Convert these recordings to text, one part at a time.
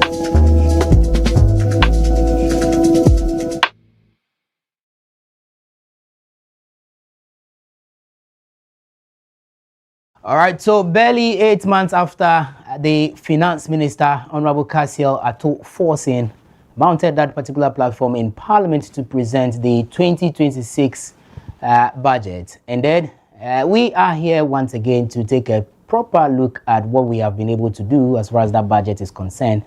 All right, so barely 8 months after the finance minister, Honorable Cassiel Ato-Forson, mounted that particular platform in Parliament to present the 2026 budget. And then we are here once again to take a proper look at what we have been able to do as far as that budget is concerned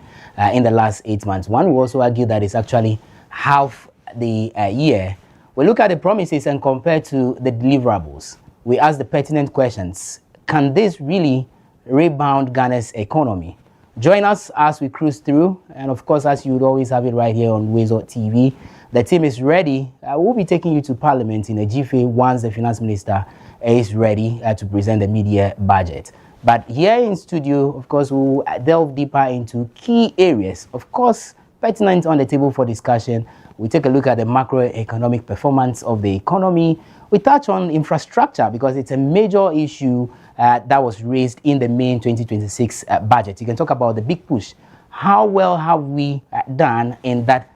in the last 8 months. One will also argue that it's actually half the year. We look at the promises and compare to the deliverables. We ask the pertinent questions. Can this really rebound Ghana's economy? Join us as we cruise through, and of course, as you would always have it right here on WoezorTV, the team is ready. We'll be taking you to Parliament in a jiffy once the finance minister is ready to present the media budget. But here in studio, of course, we'll delve deeper into key areas, of course, pertinent on the table for discussion. We take a look at the macroeconomic performance of the economy. We touch on infrastructure because it's a major issue that was raised in the main 2026 budget. You can talk about the big push. How well have we done in that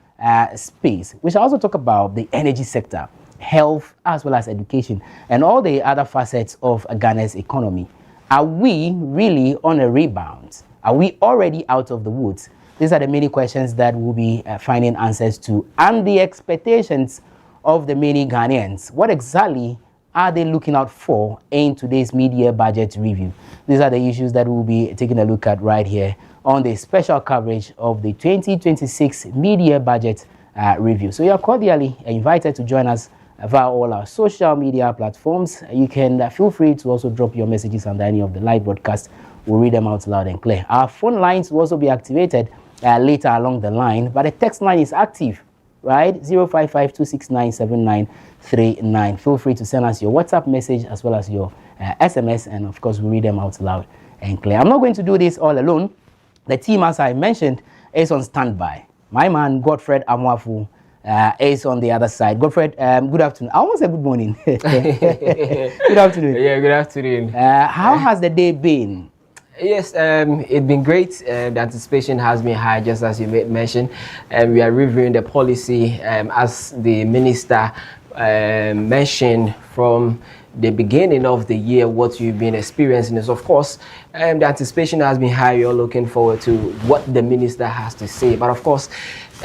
space? We shall also talk about the energy sector, health, as well as education, and all the other facets of Ghana's economy. Are we really on a rebound? Are we already out of the woods? These are the many questions that we'll be finding answers to, and the expectations of the many Ghanaians. What exactly are they looking out for in today's media budget review? These are the issues that we'll be taking a look at right here on the special coverage of the 2026 media budget review. So you're cordially invited to join us via all our social media platforms. You can feel free to also drop your messages under any of the live broadcasts. We'll read them out loud and clear. Our phone lines will also be activated later along the line, but the text line is active, right? 055-269-7939. Feel free to send us your WhatsApp message as well as your SMS, and of course we'll read them out loud and clear. I'm not going to do this all alone. The team, as I mentioned, is on standby. My man Godfred Amwafu is on the other side. Godfred, good afternoon. I almost said good morning. Good afternoon. Yeah, good afternoon. How has the day been? Yes, it's been great. The anticipation has been high, just as you mentioned. We are reviewing the policy as the minister mentioned from the beginning of the year. What you've been experiencing is, of course, the anticipation has been high. You're looking forward to what the minister has to say. But of course,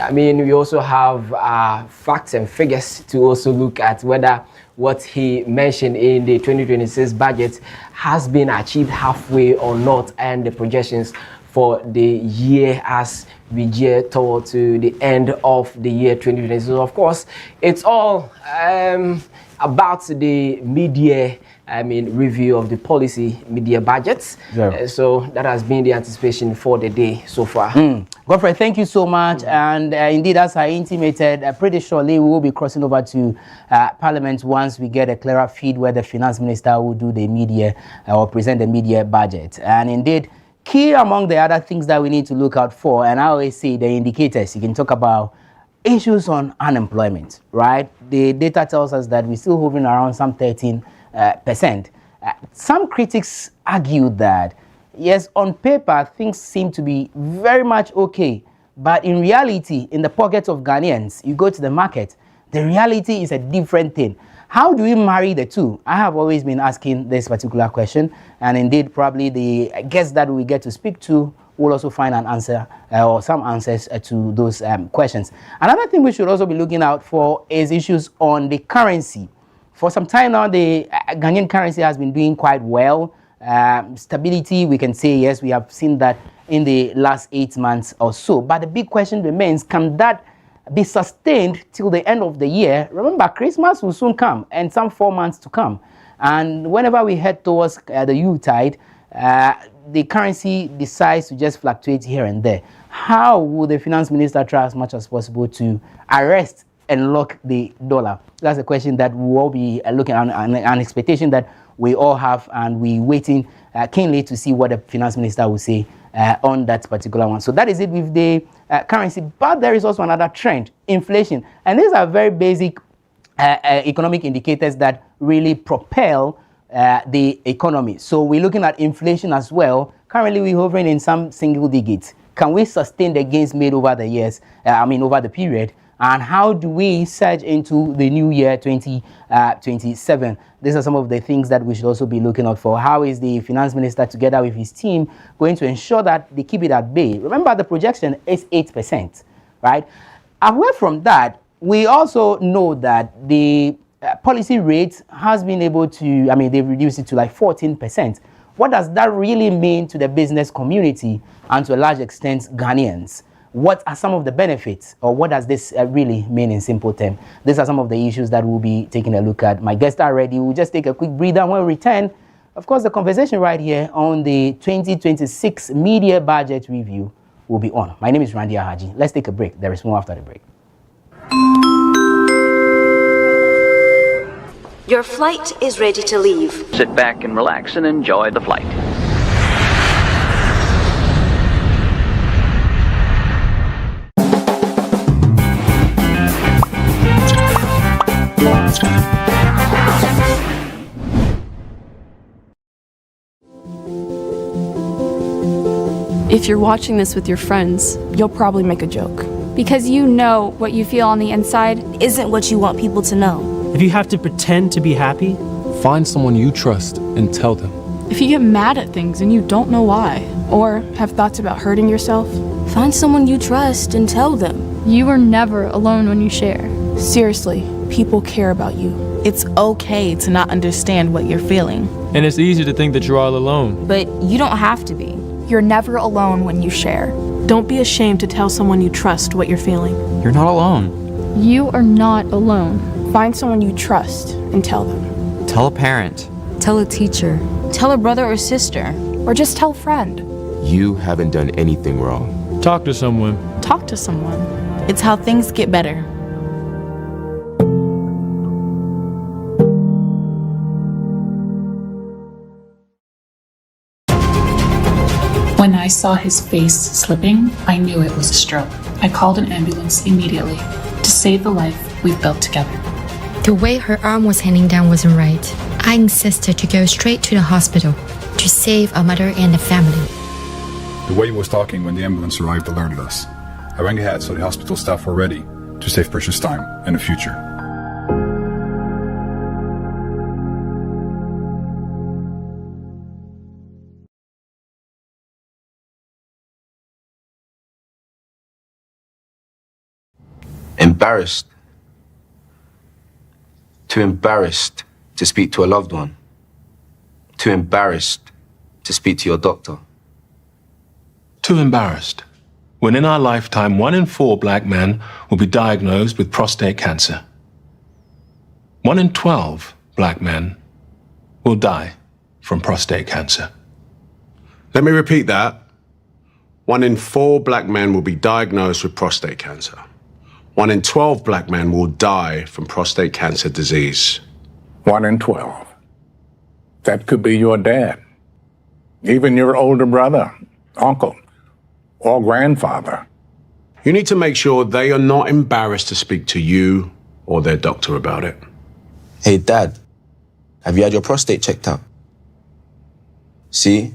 I mean, we also have facts and figures to also look at whether what he mentioned in the 2026 budget has been achieved halfway or not, and the projections for the year as we gear toward to the end of the year 2026. So of course, it's all about the media, review of the policy media budgets. Yeah. So that has been the anticipation for the day so far. Godfrey, thank you so much. And indeed, as I intimated, pretty shortly we will be crossing over to Parliament once we get a clearer feed where the finance minister will do the media or present the media budget. And indeed, key among the other things that we need to look out for, and I always say the indicators, you can talk about issues on unemployment, right? The data tells us that we're still hovering around some 13%. Some critics argue that, yes, on paper, things seem to be very much okay, but in reality, in the pockets of Ghanaians, you go to the market, the reality is a different thing. How do we marry the two? I have always been asking this particular question, and indeed, probably the guests that we get to speak to will also find an answer or some answers to those questions. Another thing we should also be looking out for is issues on the currency. For some time now, the Ghanaian currency has been doing quite well. Stability, we can say, yes, we have seen that in the last 8 months or so. But the big question remains, can that be sustained till the end of the year? Remember, Christmas will soon come and some 4 months to come. And whenever we head towards the Yuletide, the currency decides to just fluctuate here and there. How will the finance minister try as much as possible to arrest and lock the dollar? That's a question that we'll all be looking at, an expectation that we all have, and we're waiting keenly to see what the finance minister will say on that particular one. So that is it with the currency. But there is also another trend, inflation. And these are very basic economic indicators that really propel the economy. So we're looking at inflation as well. Currently, we're hovering in some single digits. can we sustain the gains made over the years, over the period? And how do we surge into the new year 2027? These are some of the things that we should also be looking out for. How is the finance minister together with his team going to ensure that they keep it at bay? Remember, the projection is 8%, right? Away from that, we also know that the policy rate has been able to, they've reduced it to like 14%. What does that really mean to the business community and to a large extent Ghanaians? What are some of the benefits, or what does this really mean in simple terms? These are some of the issues that we'll be taking a look at. My guests are ready. We'll just take a quick breather. When we return, of course, the conversation right here on the 2026 Media Budget Review will be on. My name is Randy Ahaji. Let's take a break. There is more after the break. Your flight is ready to leave. Sit back and relax and enjoy the flight. If you're watching this with your friends, you'll probably make a joke. Because you know what you feel on the inside Isn't what you want people to know. If you have to pretend to be happy, find someone you trust and tell them. If you get mad at things and you don't know why, or have thoughts about hurting yourself, Find someone you trust and tell them. you are never alone when you share. seriously, people care about you. It's okay to not understand what you're feeling. And it's easy to think that you're all alone. But you don't have to be. You're never alone when you share. Don't be ashamed to tell someone you trust what you're feeling. You're not alone. You are not alone. Find someone you trust and tell them. Tell a parent. Tell a teacher. Tell a brother or sister. Or just tell a friend. You haven't done anything wrong. Talk to someone. Talk to someone. It's how things get better. When I saw his face slipping, I knew it was a stroke. I called an ambulance immediately to save the life we've built together. The way her arm was hanging down wasn't right. I insisted to go straight to the hospital to save our mother and the family. The way he was talking when the ambulance arrived alerted us. I rang ahead so the hospital staff were ready to save precious time in the future. Embarrassed. Too embarrassed to speak to a loved one. Too embarrassed to speak to your doctor. Too embarrassed. When in our lifetime, 1 in 4 black men will be diagnosed with prostate cancer. 1 in 12 black men will die from prostate cancer. Let me repeat that. 1 in 4 black men will be diagnosed with prostate cancer. 1 in 12 black men will die from prostate cancer disease. 1 in 12. That could be your dad, even your older brother, uncle, or grandfather. You need to make sure they are not embarrassed to speak to you or their doctor about it. Hey, Dad, have you had your prostate checked out? See?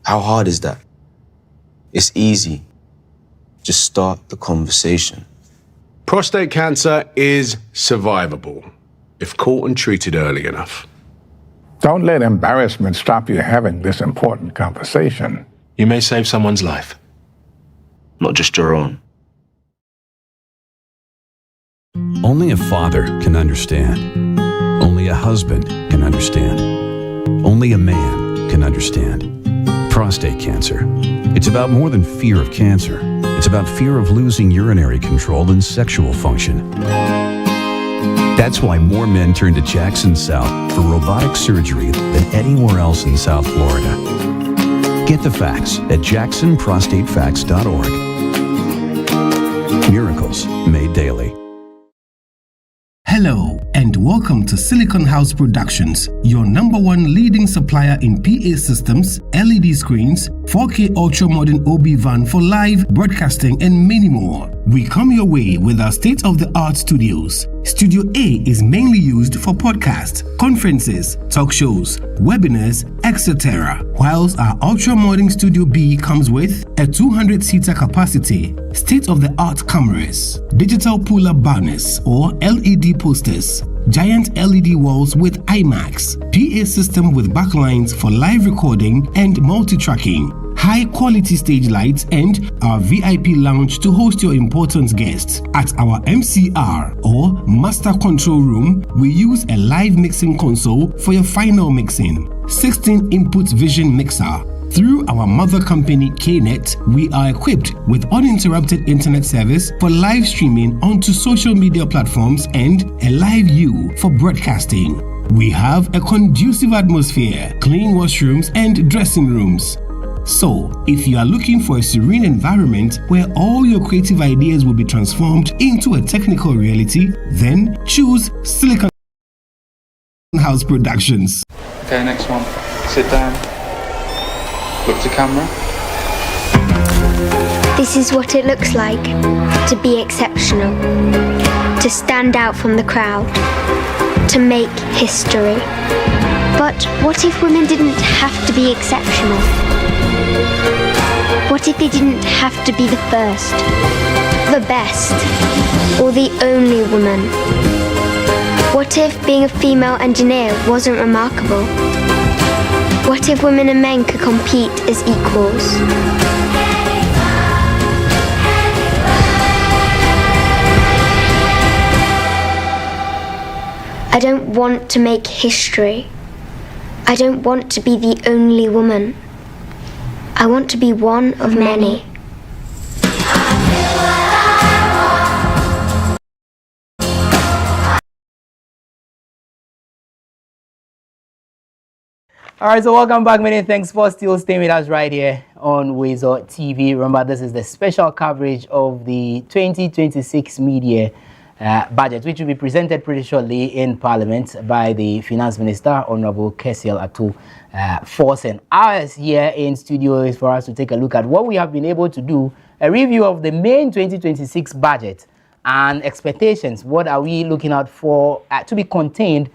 How hard is that? It's easy. Just start the conversation. Prostate cancer is survivable if caught and treated early enough. Don't let embarrassment stop you having this important conversation. You may save someone's life. Not just your own. Only a father can understand. Only a husband can understand. Only a man can understand. Prostate cancer. It's about more than fear of cancer. It's about fear of losing urinary control and sexual function. That's why more men turn to Jackson South for robotic surgery than anywhere else in South Florida. Get the facts at jacksonprostatefacts.org. Miracles made daily. Hello, and welcome to Silicon House Productions, your #1 leading supplier in PA systems, LED screens, 4K ultra modern OB van for live broadcasting, and many more. We come your way with our state-of-the-art studios. Studio A is mainly used for podcasts, conferences, talk shows, webinars, etc. Whilst our ultra-modern Studio B comes with a 200-seater capacity, state-of-the-art cameras, digital pull-up banners or LED posters, giant LED walls with IMAX, PA system with backlines for live recording and multi-tracking, high-quality stage lights, and our VIP lounge to host your important guests. At our MCR or Master Control Room, we use a live mixing console for your final mixing, 16-input vision mixer. Through our mother company KNet, we are equipped with uninterrupted internet service for live streaming onto social media platforms and a live view for broadcasting. We have a conducive atmosphere, clean washrooms and dressing rooms. So, if you are looking for a serene environment where all your creative ideas will be transformed into a technical reality, then choose Silicon House Productions. Okay, next one. Sit down. Look to camera. This is what it looks like to be exceptional, to stand out from the crowd, to make history. But what if women didn't have to be exceptional? What if they didn't have to be the first, the best, or the only woman? What if being a female engineer wasn't remarkable? What if women and men could compete as equals? I don't want to make history. I don't want to be the only woman. I want to be one of many. All right, so welcome back. Many thanks for still staying with us right here on WoezorTV. Remember, this is the special coverage of the 2026 media budget, which will be presented pretty shortly in Parliament by the Finance Minister, Honorable Kessiel Atu Forsen. Ours here in studio is for us to take a look at what we have been able to do, a review of the main 2026 budget and expectations. What are we looking out for to be contained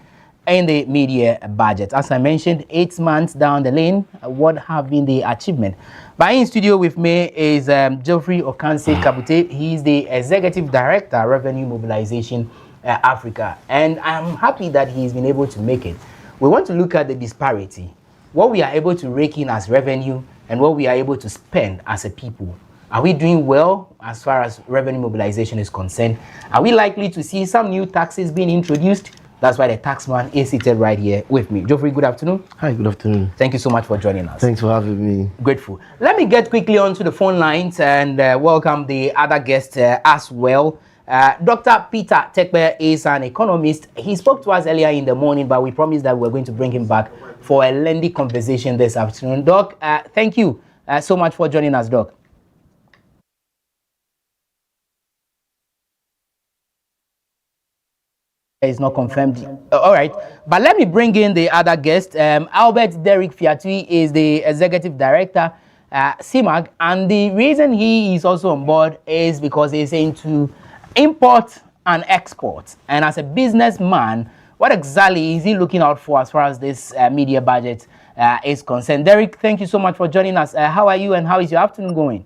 in the media budget? As I mentioned, 8 months down the lane, what have been the achievement? But in studio with me is Geoffrey Okanse Kabute. He's the Executive Director, Revenue Mobilization Africa. And I'm happy that he's been able to make it. We want to look at the disparity, what we are able to rake in as revenue and what we are able to spend as a people. Are we doing well as far as revenue mobilization is concerned? Are we likely to see some new taxes being introduced? That's why the taxman is seated right here with me. Geoffrey, good afternoon. Hi, good afternoon. Thank you so much for joining us. Thanks for having me. Grateful. Let me get quickly onto the phone lines and welcome the other guests as well. Dr. Peter Tekpe is an economist. He spoke to us earlier in the morning, but we promised that we're going to bring him back for a lengthy conversation this afternoon. Doc, thank you so much for joining us, Doc. Is not confirmed. All right, but let me bring in the other guest. Albert Derrick Fiatui is the Executive Director, CIMAG, and the reason he is also on board is because he's into import and export. And as a businessman, what exactly is he looking out for as far as this media budget is concerned? Derrick, thank you so much for joining us. How are you and how is your afternoon going?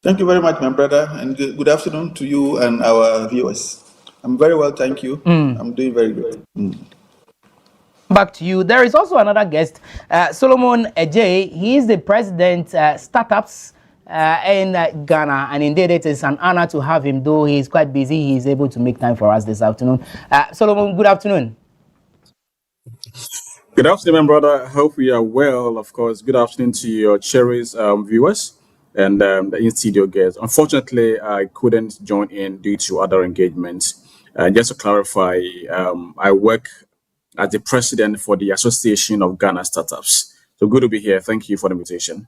Thank you very much, my brother, and good afternoon to you and our viewers. I'm very well, thank you. I'm doing very good. Back to you. There is also another guest, Solomon Ejay. He is the president startups in Ghana, and indeed it is an honor to have him. Though he is quite busy, he is able to make time for us this afternoon. Solomon, good afternoon. Good afternoon, my brother. Hope you are well. Of course, good afternoon to your cherished viewers and the in-studio guests. Unfortunately, I couldn't join in due to other engagements. Just to clarify, I work as the president for the Association of Ghana Startups. So good to be here. Thank you for the invitation.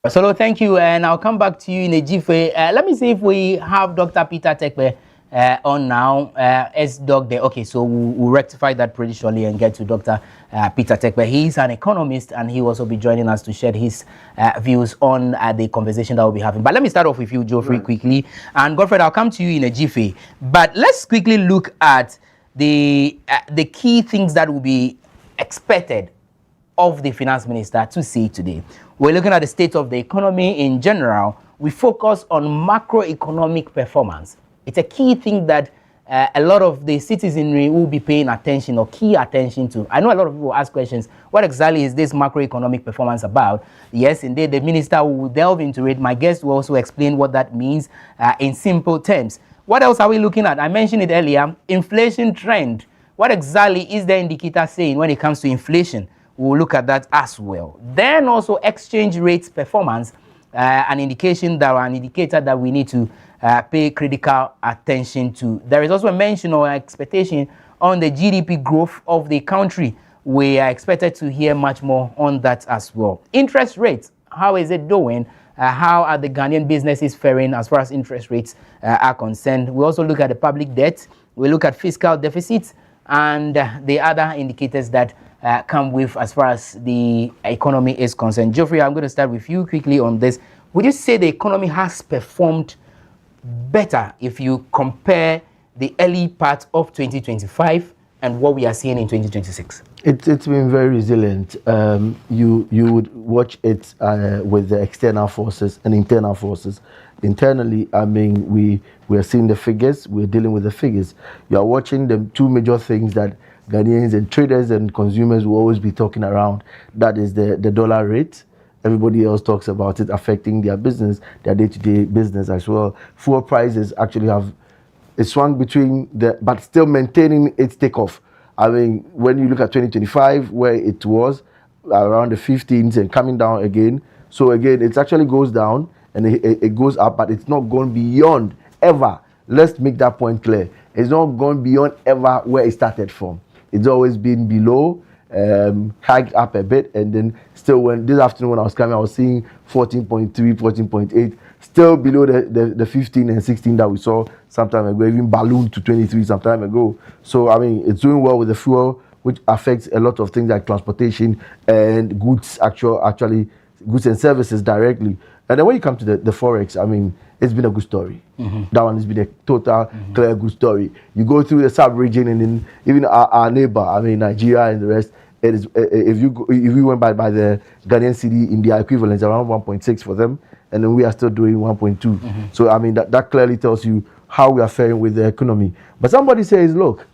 Solo, thank you, and I'll come back to you in a jiffy. Let me see if we have Dr. Peter Tekpe on now. S-Doc there. Okay, so we'll rectify that pretty shortly and get to Dr. Peter Tekpe. He's an economist, and he will also be joining us to share his views on the conversation that we'll be having. But let me start off with you, Geoffrey, quickly. And Godfred, I'll come to you in a jiffy. But let's quickly look at the key things that will be expected of the finance minister to see today. We're looking at the state of the economy in general. We focus on macroeconomic performance. It's a key thing that a lot of the citizenry will be paying attention or key attention to. I know a lot of people ask questions, what exactly is this macroeconomic performance about? Yes, indeed, the minister will delve into it. My guest will also explain what that means in simple terms. What else are we looking at? I mentioned it earlier, inflation trend. What exactly is the indicator saying when it comes to inflation? We'll look at that as well. Then also exchange rates performance, an indicator that we need to pay critical attention to. There is also a mention or expectation on the GDP growth of the country. We are expected to hear much more on that as well. Interest rates, how is it doing? How are the Ghanaian businesses faring as far as interest rates are concerned? We also look at the public debt. We look at fiscal deficits and the other indicators that come with as far as the economy is concerned. Geoffrey, I'm going to start with you quickly on this. Would you say the economy has performed better if you compare the early part of 2025 and what we are seeing in 2026? It's been very resilient. You would watch it with the external forces and internal forces. Internally, I mean, we are seeing the figures, we're dealing with the figures. You are watching the two major things that Ghanaians and traders and consumers will always be talking around. That is the dollar rate. Everybody else talks about it affecting their business, their day-to-day business as well. Fuel prices actually have swung between but still maintaining its takeoff. I mean, when you look at 2025, where it was around the 15s and coming down again. So again, it actually goes down and it goes up, but it's not going beyond ever. Let's make that point clear. It's not going beyond ever where it started from. It's always been below, hiked up a bit, and then still when this afternoon when I was coming, I was seeing 14.3, 14.8, still below the 15 and 16 that we saw some time ago, even ballooned to 23 some time ago. So, I mean, it's doing well with the fuel, which affects a lot of things like transportation and goods, actually goods and services directly. And then when you come to the Forex, I mean, it's been a good story. That one has been a total, clear, good story. You go through the sub-region and then even our neighbor, I mean, Nigeria and the rest, it is, if you went by the Ghanaian cedi in the equivalent, around 1.6 for them, and then we are still doing 1.2. So, I mean, that clearly tells you how we are faring with the economy. But somebody says, look,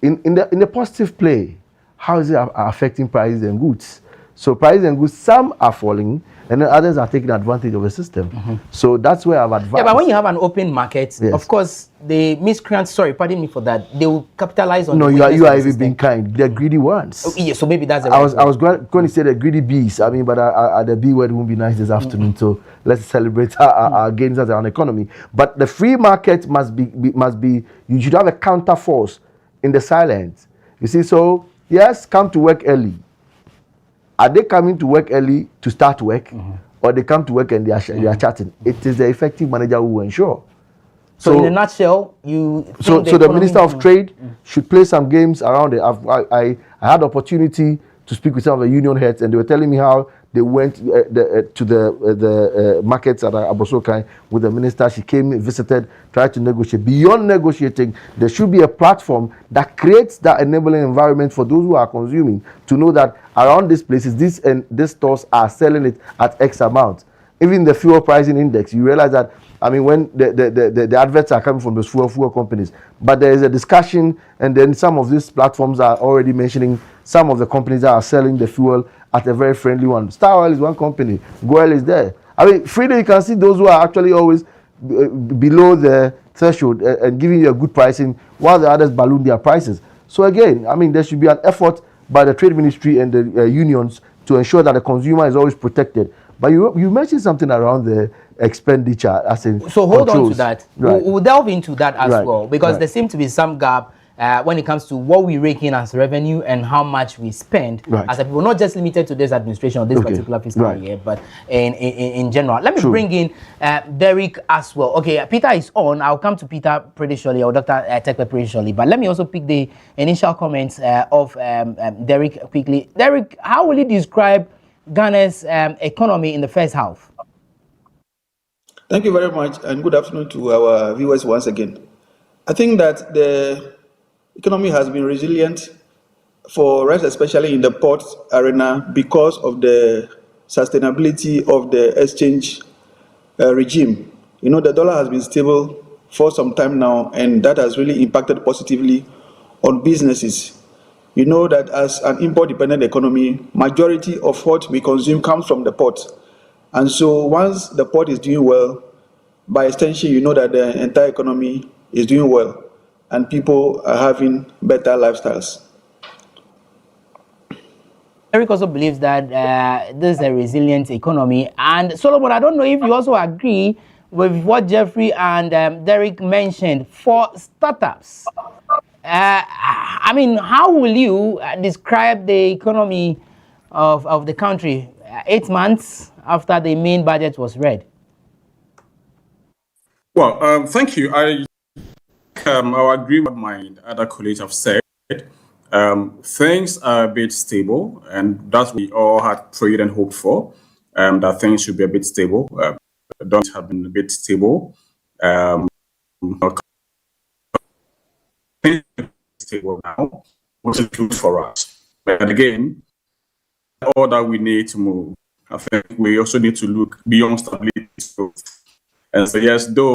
in the positive play, how is it affecting prices and goods? So prices and goods, some are falling, and then others are taking advantage of the system. So that's where I've advised. Yeah, but when you have an open market, yes, of course, the miscreants, sorry, pardon me for that, they will capitalize on. No, you are even being kind. They're greedy ones. Oh, yeah, so maybe that's the I was going to say the greedy bees. I mean, but the B word won't be nice this afternoon. So let's celebrate our gains as an economy. But the free market must be. You should have a counter force in the silence. You see, so yes, come to work early. Are they coming to work early to start work, or they come to work and they are chatting? It is the effective manager who will ensure. So in a nutshell, you think so the Minister of Trade should play some games around it. I had the opportunity to speak with some of the union heads, and they were telling me how they went to the markets at Abosokai with the minister. She came, visited, tried to negotiate. Beyond negotiating, there should be a platform that creates that enabling environment for those who are consuming to know that around these places, these stores are selling it at X amount. Even the fuel pricing index, you realize that, I mean, when the adverts are coming from those fuel companies, but there is a discussion, and then some of these platforms are already mentioning some of the companies that are selling the fuel at a very friendly one. Star Oil is one company, Goel is there. I mean, freely you can see those who are actually always below the threshold and giving you a good pricing, while the others balloon their prices. So again, I mean, there should be an effort by the Trade Ministry and the unions to ensure that the consumer is always protected. But you mentioned something around the expenditure, as in so hold on to that. Right. We'll delve into that as well, because there seems to be some gap when it comes to what we rake in as revenue and how much we spend as a people, not just limited to this administration or this particular fiscal year, but in general. Let me bring in Derek as well. Okay, Peter is on. I'll come to Peter pretty shortly, or Dr. Tekwe pretty shortly, but let me also pick the initial comments of Derek quickly. Derek, how will you describe Ghana's economy in the first half? Thank you very much, and good afternoon to our viewers once again. I think that the economy has been resilient for us, especially in the port arena, because of the sustainability of the exchange regime. You know, the dollar has been stable for some time now, and that has really impacted positively on businesses. You know that as an import-dependent economy, majority of what we consume comes from the port. And so once the port is doing well, by extension, you know that the entire economy is doing well and people are having better lifestyles. Eric also believes that this is a resilient economy. And Solomon, I don't know if you also agree with what Jeffrey and Derek mentioned for startups. I mean, how will you describe the economy of the country 8 months after the main budget was read? Well, thank you. I agree with what my other colleagues have said. Things are a bit stable, and that's what we all had prayed and hoped for, that things should be a bit stable. Don't have been a bit stable. Stable now, which is good for us. But again, all that we need to move, I think we also need to look beyond stability. And so, yes, though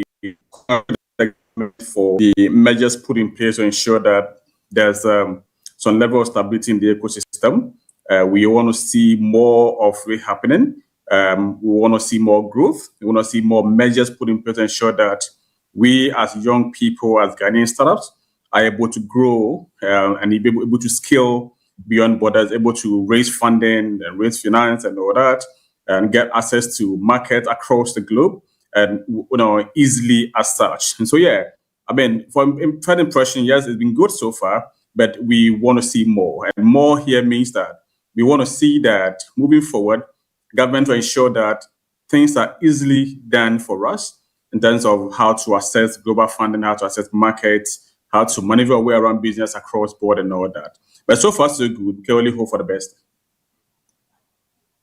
for the measures put in place to ensure that there's some level of stability in the ecosystem, we want to see more of it happening. We want to see more growth. We want to see more measures put in place to ensure that we, as young people, as Ghanaian startups, are able to grow and be able to scale beyond borders, able to raise funding and raise finance and all that, and get access to markets across the globe, and easily as such. And so, yeah, I mean, for first impression, yes, it's been good so far, but we want to see more. And more here means that we want to see that moving forward, government will ensure that things are easily done for us in terms of how to access global funding, how to access markets, how to maneuver our way around business across board and all that. But so far, so good. We can only hope for the best.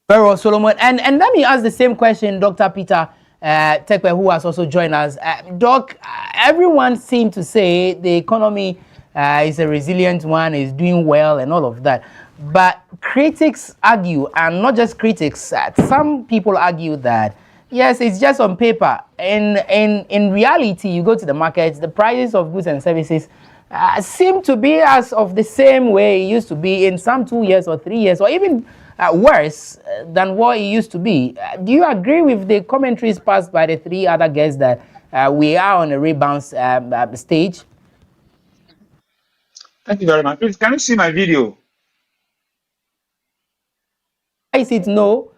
Very well, Solomon. And let me ask the same question, Dr. Peter Tekwe, who has also joined us. Doc, everyone seemed to say the economy is a resilient one, is doing well and all of that. But critics argue, and not just critics, some people argue that, yes, it's just on paper. In reality, you go to the markets, the prices of goods and services seem to be as of the same way it used to be in some 2 years or 3 years, or even worse than what it used to be. Do you agree with the commentaries passed by the three other guests that we are on a rebound stage? Thank you very much. Please, can you see my video? Is it no?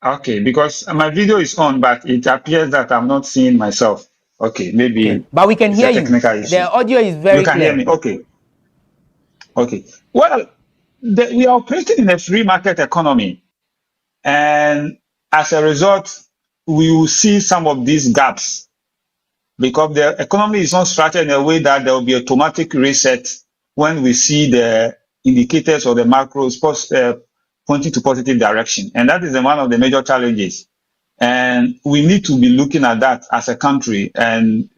Okay, because my video is on, but it appears that I'm not seeing myself. Okay, maybe. Okay. But we can hear you. The audio is very clear. You can hear me. Okay. Okay. Well, we are operating in a free market economy, and as a result, we will see some of these gaps because the economy is not structured in a way that there will be automatic reset when we see the indicators or the macros pointing to positive direction. And that is one of the major challenges. And we need to be looking at that as a country. And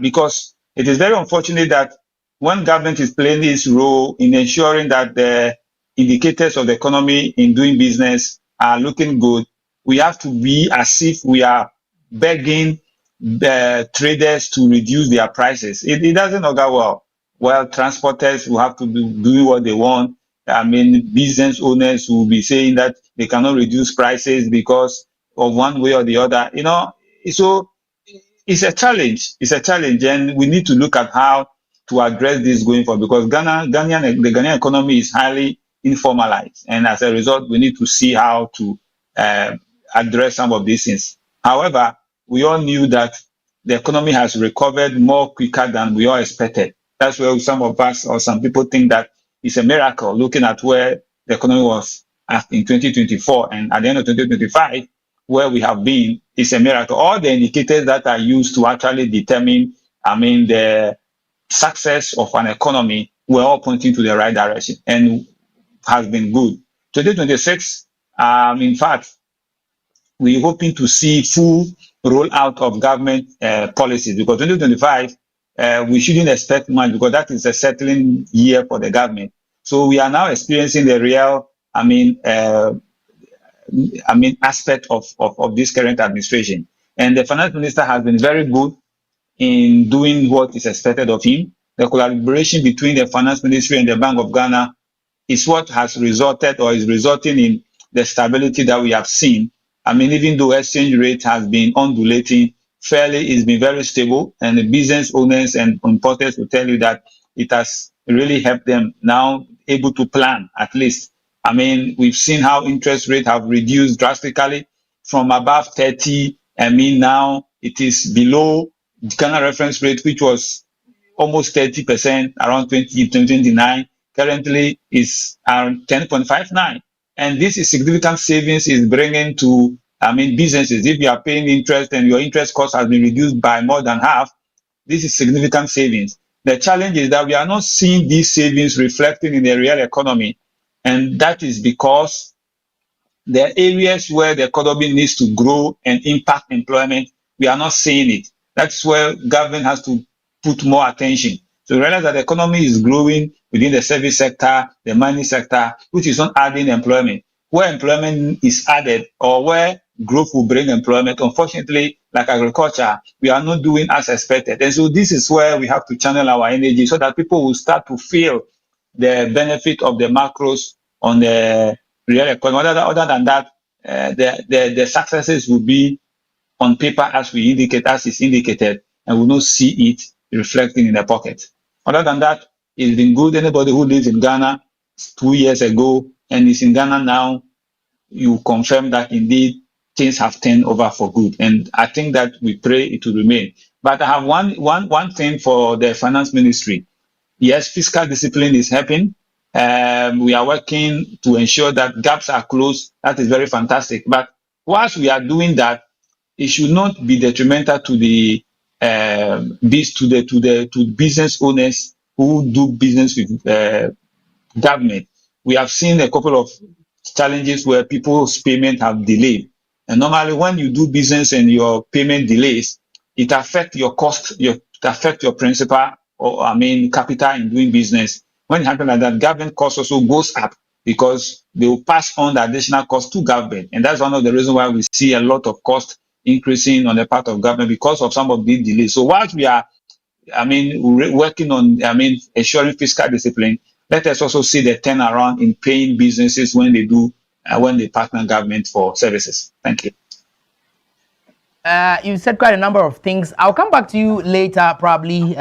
because it is very unfortunate that when government is playing its role in ensuring that the indicators of the economy in doing business are looking good, we have to be as if we are begging the traders to reduce their prices. It doesn't go well. Well, transporters will have to do what they want. I mean, business owners will be saying that they cannot reduce prices because of one way or the other. You know, so it's a challenge. It's a challenge, and we need to look at how to address this going forward because the Ghanaian economy is highly informalized, and as a result, we need to see how to address some of these things. However, we all knew that the economy has recovered more quicker than we all expected. That's where some of us or some people think that it's a miracle, looking at where the economy was in 2024 and at the end of 2025, where we have been, is a miracle. All the indicators that are used to actually determine, the success of an economy were all pointing to the right direction and has been good. 2026, in fact, we're hoping to see full rollout of government policies, because 2025, we shouldn't expect much because that is a settling year for the government. So we are now experiencing the real, aspect of this current administration. And the finance minister has been very good in doing what is expected of him. The collaboration between the finance ministry and the Bank of Ghana is what has resulted or is resulting in the stability that we have seen. Even though exchange rate has been undulating, fairly, it's been very stable, and the business owners and importers will tell you that it has really helped them now able to plan at least. We've seen how interest rates have reduced drastically from above 30. Now it is below the Ghana reference rate, which was almost 30%, around 29. Currently is around 10.59. And this is significant savings is bringing to, businesses. If you are paying interest and your interest cost has been reduced by more than half, this is significant savings. The challenge is that we are not seeing these savings reflecting in the real economy. And that is because the areas where the economy needs to grow and impact employment, we are not seeing it. That's where government has to put more attention. So realize that the economy is growing within the service sector, the mining sector, which is not adding employment. Where employment is added or where growth will bring employment, unfortunately, like agriculture, we are not doing as expected. And so this is where we have to channel our energy so that people will start to feel the benefit of the macros on the real economy. Other than that, the successes will be on paper as is indicated, and will not see it reflecting in the pocket. Other than that, it's been good. Anybody who lives in Ghana 2 years ago and is in Ghana now, you confirm that indeed things have turned over for good. And I think that we pray it will remain. But I have one thing for the finance ministry. Yes, fiscal discipline is helping. We are working to ensure that gaps are closed. That is very fantastic. But whilst we are doing that, it should not be detrimental to the to business owners who do business with government. We have seen a couple of challenges where people's payment have delayed. And normally when you do business and your payment delays, it affects your cost, it affects your principal or capital in doing business. When it happens like that, government cost also goes up because they will pass on the additional cost to government. And that's one of the reasons why we see a lot of cost increasing on the part of government because of some of these delays. So whilst we are, working on, ensuring fiscal discipline, let us also see the turnaround in paying businesses when they do, when they partner government for services. Thank you. You said quite a number of things. I'll come back to you later, probably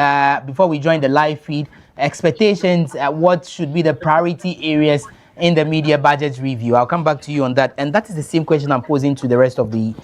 before we join the live feed. Expectations, what should be the priority areas in the media budget review? I'll come back to you on that. And that is the same question I'm posing to the rest of the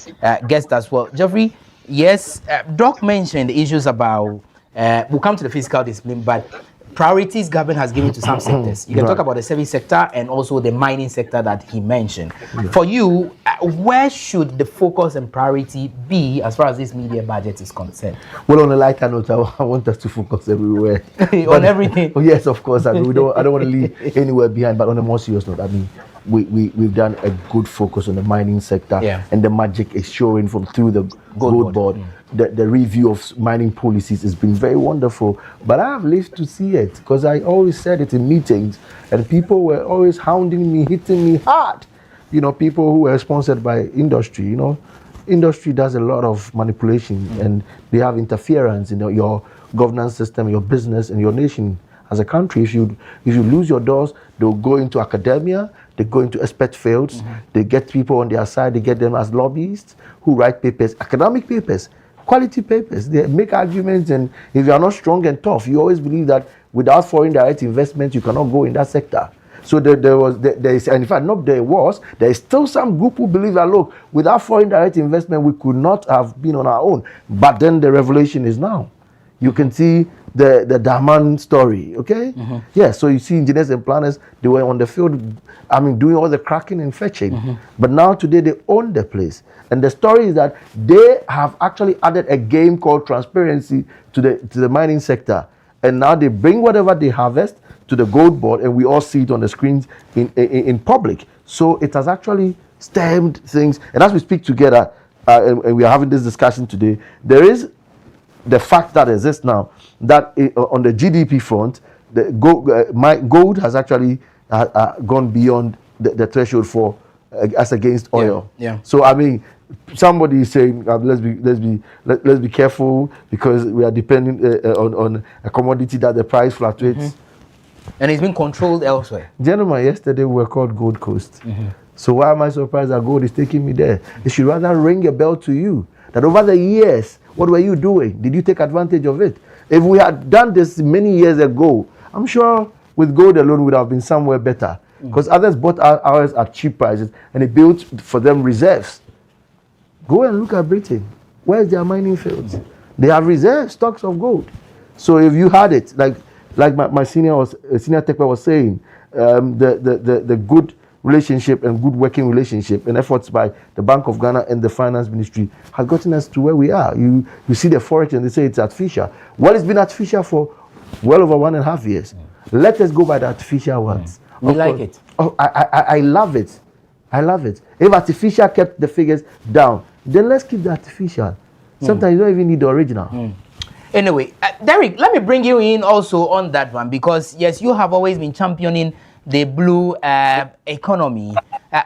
guests as well. Geoffrey, yes, Doc mentioned issues about, we'll come to the fiscal discipline, but priorities government has given to some sectors. You can talk about the service sector and also the mining sector that he mentioned. For you, where should the focus and priority be as far as this media budget is concerned? Well, on a lighter note, I want us to focus everywhere. On everything. Yes, of course. I don't want to leave anywhere behind. But on a more serious note, we've done a good focus on the mining sector, and the magic is showing from through the gold board. The review of mining policies has been very wonderful, but I have lived to see it because I always said it in meetings, and people were always hounding me, hitting me hard. People who were sponsored by industry. Industry does a lot of manipulation, and they have interference in your governance system, your business, and your nation as a country. If you lose your doors, they'll go into academia, they go into expert fields, they get people on their side, they get them as lobbyists who write papers, academic papers, quality papers. They make arguments, and if you are not strong and tough, you always believe that without foreign direct investment, you cannot go in that sector. So there is, and in fact, not there was, there is still some group who believe that, look, without foreign direct investment, we could not have been on our own. But then the revelation is now. You can see the Daman story, okay? Yeah, so you see engineers and planners, they were on the field, I mean, doing all the cracking and fetching. But now today they own the place. And the story is that they have actually added a game called transparency to the mining sector. And now they bring whatever they harvest to the gold board, and we all see it on the screens in public. So it has actually stemmed things. And as we speak together, and we are having this discussion today, there is the fact that exists now that on the GDP front, the gold has actually gone beyond the threshold for as against oil. Yeah. So I mean, somebody is saying let's be careful because we are depending on a commodity that the price fluctuates. And it's been controlled elsewhere. Gentlemen, yesterday we were called Gold Coast. So why am I surprised that gold is taking me there? It should rather ring a bell to you that over the years, what were you doing? Did you take advantage of it? If we had done this many years ago, I'm sure with gold alone we would have been somewhere better. Because others bought ours at cheap prices and it built for them reserves. Go and look at Britain. Where's their mining fields? They have reserve stocks of gold. So if you had it, like my senior Tekpa was saying, the good relationship and good working relationship and efforts by the Bank of Ghana and the Finance Ministry has gotten us to where we are. You see the forex and they say it's artificial. Well, it's been artificial for well over 1.5 years. Let us go by the artificial ones. We like it. Oh, I love it. I love it. If artificial kept the figures down, then let's keep the artificial. Sometimes you don't even need the original. Anyway, Derek, let me bring you in also on that one because, yes, you have always been championing the blue economy.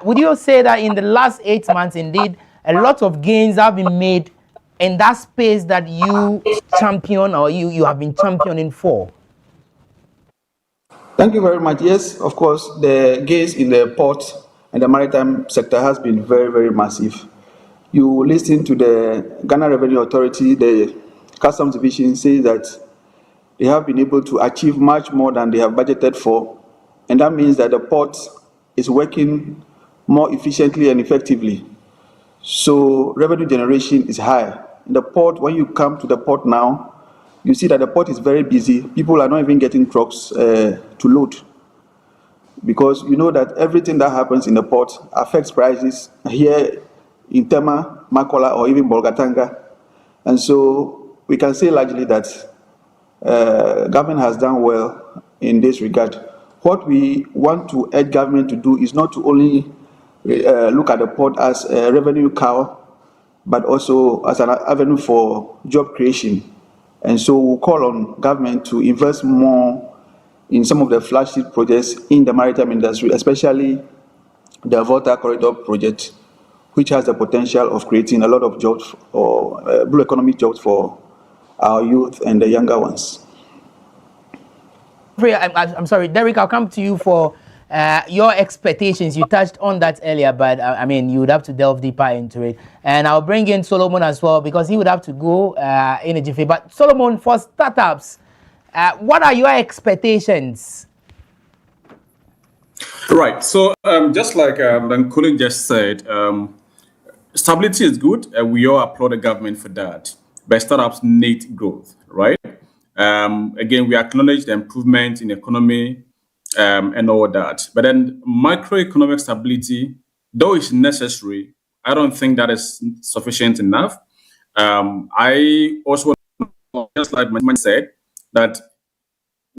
Would you say that in the last 8 months, indeed, a lot of gains have been made in that space that you champion or you have been championing for? Thank you very much. Yes, of course, the gains in the port and the maritime sector has been very, very massive. You listen to the Ghana Revenue Authority, the Customs Division says that they have been able to achieve much more than they have budgeted for. And that means that the port is working more efficiently and effectively. So revenue generation is high. In the port, when you come to the port now, you see that the port is very busy. People are not even getting trucks to load. Because you know that everything that happens in the port affects prices here in Tema, Makola, or even Bolgatanga. And so we can say largely that government has done well in this regard. What we want to urge government to do is not to only look at the port as a revenue cow, but also as an avenue for job creation. And so we'll call on government to invest more in some of the flagship projects in the maritime industry, especially the Volta Corridor project, which has the potential of creating a lot of jobs or blue economic jobs for our youth and the younger ones. I'm sorry, Derek, I'll come to you for your expectations. You touched on that earlier, but I mean, you would have to delve deeper into it. And I'll bring in Solomon as well, because he would have to go in a jiffy. But Solomon, for startups, what are your expectations? Right. So just like the colleague just said, stability is good, and we all applaud the government for that. But startups need growth, right? Again, we acknowledge the improvement in the economy and all that. But then microeconomic stability, though it's necessary, I don't think that is sufficient enough. I also, just like my man said, that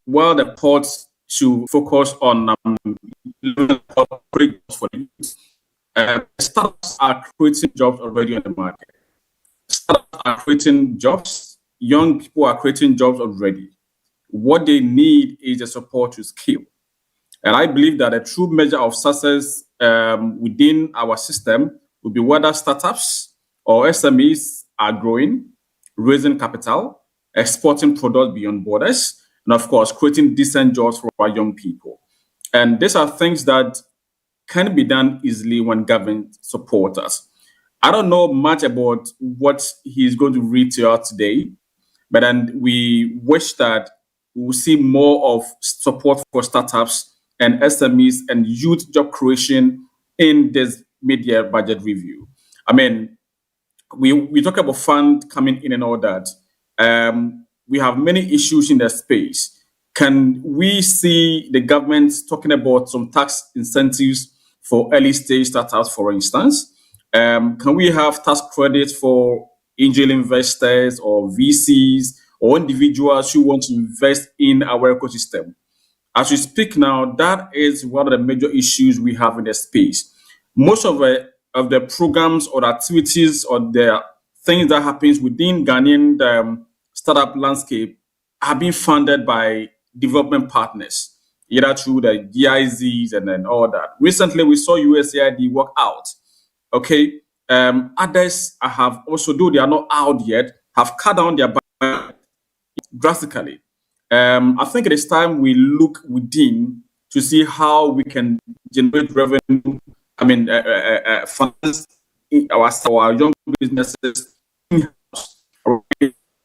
while the ports should focus on corporate jobs for the youth, startups are creating jobs already on the market. Startups are creating jobs. Young people are creating jobs already. What they need is the support to scale. And I believe that a true measure of success within our system will be whether startups or SMEs are growing, raising capital, exporting products beyond borders, and of course, creating decent jobs for our young people. And these are things that can be done easily when government supports us. I don't know much about what he's going to read to us today, but then we wish that we will see more of support for startups and SMEs and youth job creation in this mid-year budget review. I mean, we talk about fund coming in and all that. We have many issues in the space. Can we see the government talking about some tax incentives for early stage startups, for instance? Can we have tax credits for angel investors or VCs or individuals who want to invest in our ecosystem? As we speak now, that is one of the major issues we have in the space. Most of the programs or activities or the things that happens within Ghanaian startup landscape are being funded by development partners, either through the GIZs and then all that. Recently, we saw USAID work out. Okay, others have also, though they are not out yet, have cut down their budget drastically. I think it is time we look within to see how we can generate revenue. I mean, funds our young businesses,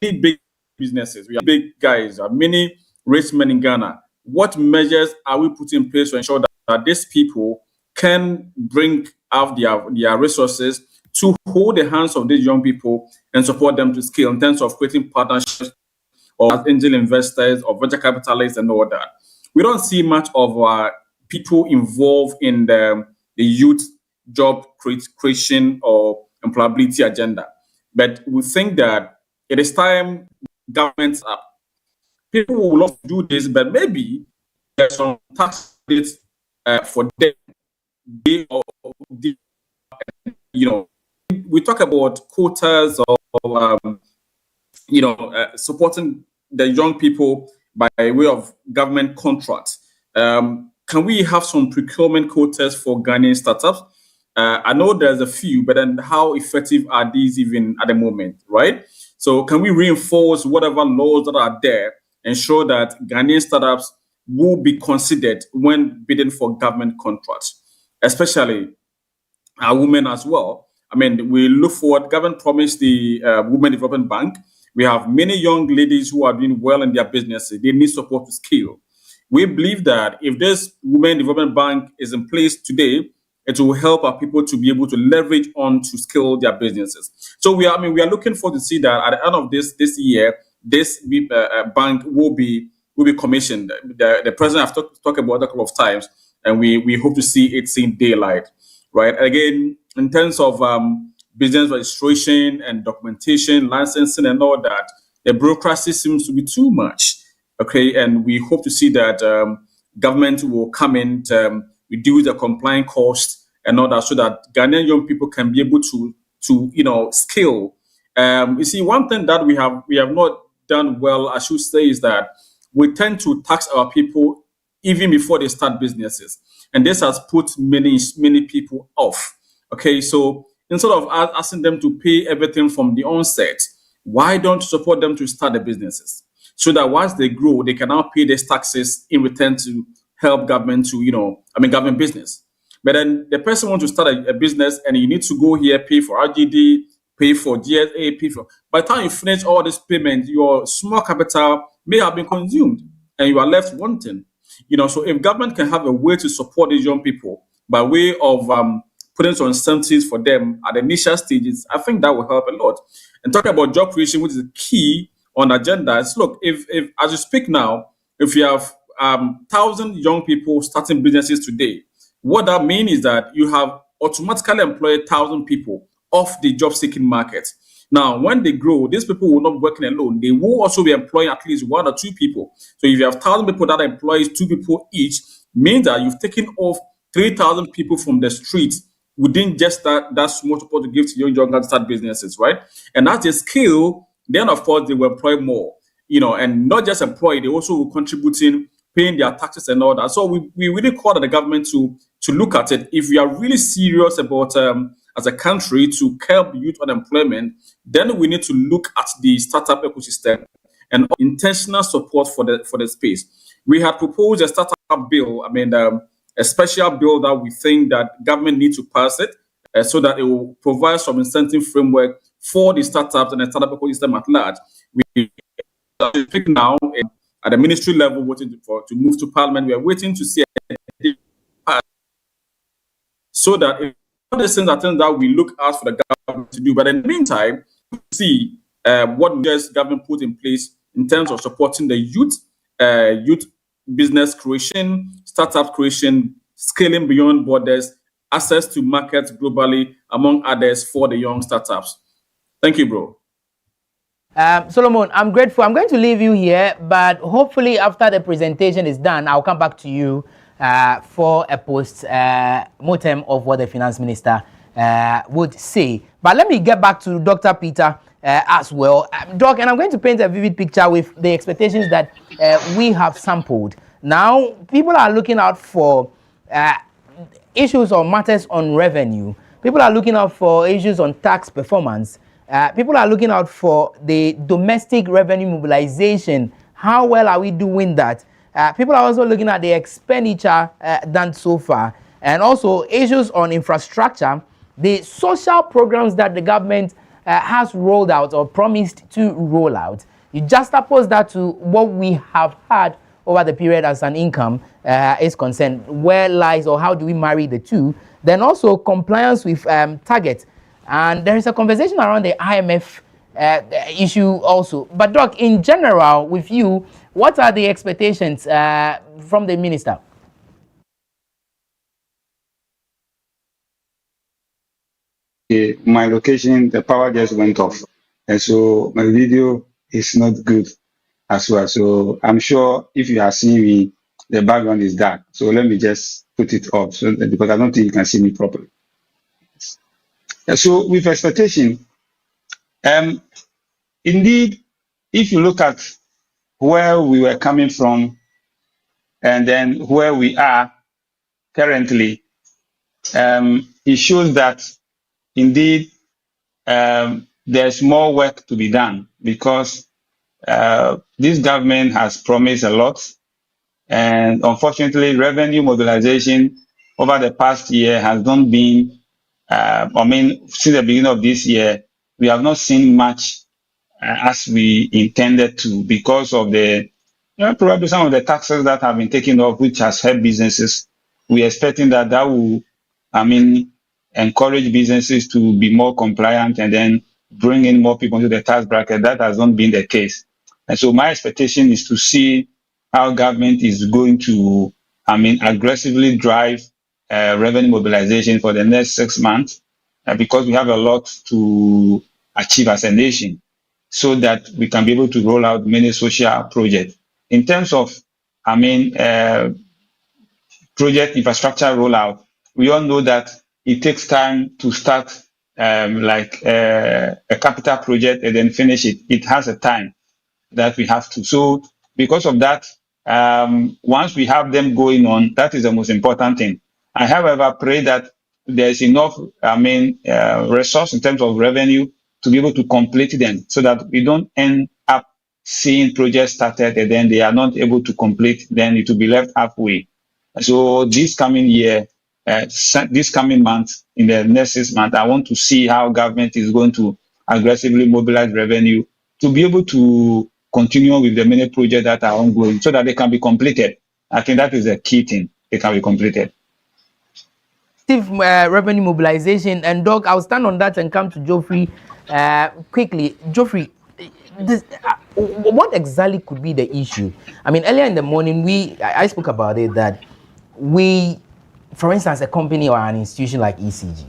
big businesses. We are big guys. There are many rich men in Ghana. What measures are we putting in place to ensure that these people can bring out their resources to hold the hands of these young people and support them to scale in terms of creating partnerships or as angel investors or venture capitalists and all that? We don't see much of people involved in the youth job creation or employability agenda. But we think that it is time governments are. People will love to do this, but maybe there's some tax credits for them. We talk about quotas or supporting the young people by way of government contracts. Can we have some procurement quotas for Ghanaian startups? I know there's a few, but then how effective are these even at the moment, right? So can we reinforce whatever laws that are there, ensure that Ghanaian startups will be considered when bidding for government contracts, especially women as well? I mean, we look forward, government promised the Women Development Bank. We have many young ladies who are doing well in their businesses. They need support to scale. We believe that if this Women Development Bank is in place today, it will help our people to be able to leverage on to scale their businesses. So we are looking forward to see that at the end of this year, this bank will be commissioned. The president has talked about it a couple of times, and we hope to see it seeing daylight. Right. Again, in terms of business registration and documentation, licensing, and all that, the bureaucracy seems to be too much. Okay, and we hope to see that government will come in to reduce the compliance costs and all that, so that Ghanaian young people can be able to scale. You see, one thing that we have not done well, I should say, is that we tend to tax our people even before they start businesses. And this has put many people off. Okay, so instead of asking them to pay everything from the onset, why don't you support them to start the businesses? So that once they grow, they can now pay these taxes in return to help government to, government business. But then the person wants to start a business and you need to go here, pay for RGD, pay for GSA, pay for. By the time you finish all this payment, your small capital may have been consumed and you are left wanting. So if government can have a way to support these young people by way of putting some incentives for them at the initial stages, I think that will help a lot. And talking about job creation, which is key on the agenda, is look, if as you speak now, if you have 1,000 young people starting businesses today, what that means is that you have automatically employed 1,000 people off the job seeking market. Now, when they grow, these people will not be working alone. They will also be employing at least 1 or 2 people. So if you have 1,000 people that employs 2 people each, means that you've taken off 3,000 people from the street within just that small support to give to young guys to start businesses, right? And as they scale, then of course they will employ more, and not just employ, they also will contributing, paying their taxes and all that. So we really call on the government to look at it. If we are really serious about as a country to curb youth unemployment, then we need to look at the startup ecosystem and intentional support for the space. We had proposed a startup bill, a special bill that we think that government needs to pass it so that it will provide some incentive framework for the startups and the startup ecosystem at large. We are now at the ministry level waiting to move to parliament. We are waiting to see so that if all these things are things that we look out for the government to do. But in the meantime, we see what the government put in place in terms of supporting the youth business creation, startup creation, scaling beyond borders, access to markets globally, among others, for the young startups. Thank you, bro. Solomon, I'm grateful. I'm going to leave you here, but hopefully after the presentation is done, I'll come back to you for a post-mortem of what the finance minister would say. But let me get back to Dr. Peter as well. Doc, and I'm going to paint a vivid picture with the expectations that we have sampled. Now, people are looking out for issues or matters on revenue. People are looking out for issues on tax performance. People are looking out for the domestic revenue mobilization. How well are we doing that? People are also looking at the expenditure done so far, and also issues on infrastructure, the social programs that the government has rolled out or promised to roll out. You juxtapose that to what we have had over the period as an income is concerned. Where lies, or how do we marry the two? Then also compliance with targets. And there is a conversation around the IMF issue also. But Doc, in general, with you, what are the expectations from the minister? My location, the power just went off. And so my video is not good as well. So I'm sure if you are seeing me, the background is dark. So let me just put it off because I don't think you can see me properly. So with expectation, indeed, if you look at where we were coming from and then where we are currently, it shows that indeed there's more work to be done because this government has promised a lot, and unfortunately, revenue mobilization over the past year has not been. Since the beginning of this year, we have not seen much as we intended to because of the probably some of the taxes that have been taken off, which has helped businesses. We're expecting that will, encourage businesses to be more compliant and then bring in more people into the tax bracket. That has not been the case. And so my expectation is to see how government is going to, aggressively drive revenue mobilization for the next 6 months because we have a lot to achieve as a nation so that we can be able to roll out many social projects. In terms of, project infrastructure rollout, we all know that it takes time to start a capital project and then finish it. It has a time that we have to. So because of that, once we have them going on, that is the most important thing. I, however, pray that there's enough, resource in terms of revenue to be able to complete them so that we don't end up seeing projects started and then they are not able to complete, then it will be left halfway. So this coming year, this coming month, in the next 6 months, I want to see how government is going to aggressively mobilize revenue to be able to continue with the many projects that are ongoing so that they can be completed. I think that is the key thing. They can be completed. Revenue mobilization, and Doc, I'll stand on that and come to Geoffrey quickly. Geoffrey, what exactly could be the issue? Earlier in the morning, I spoke about it that we, for instance, a company or an institution like ECG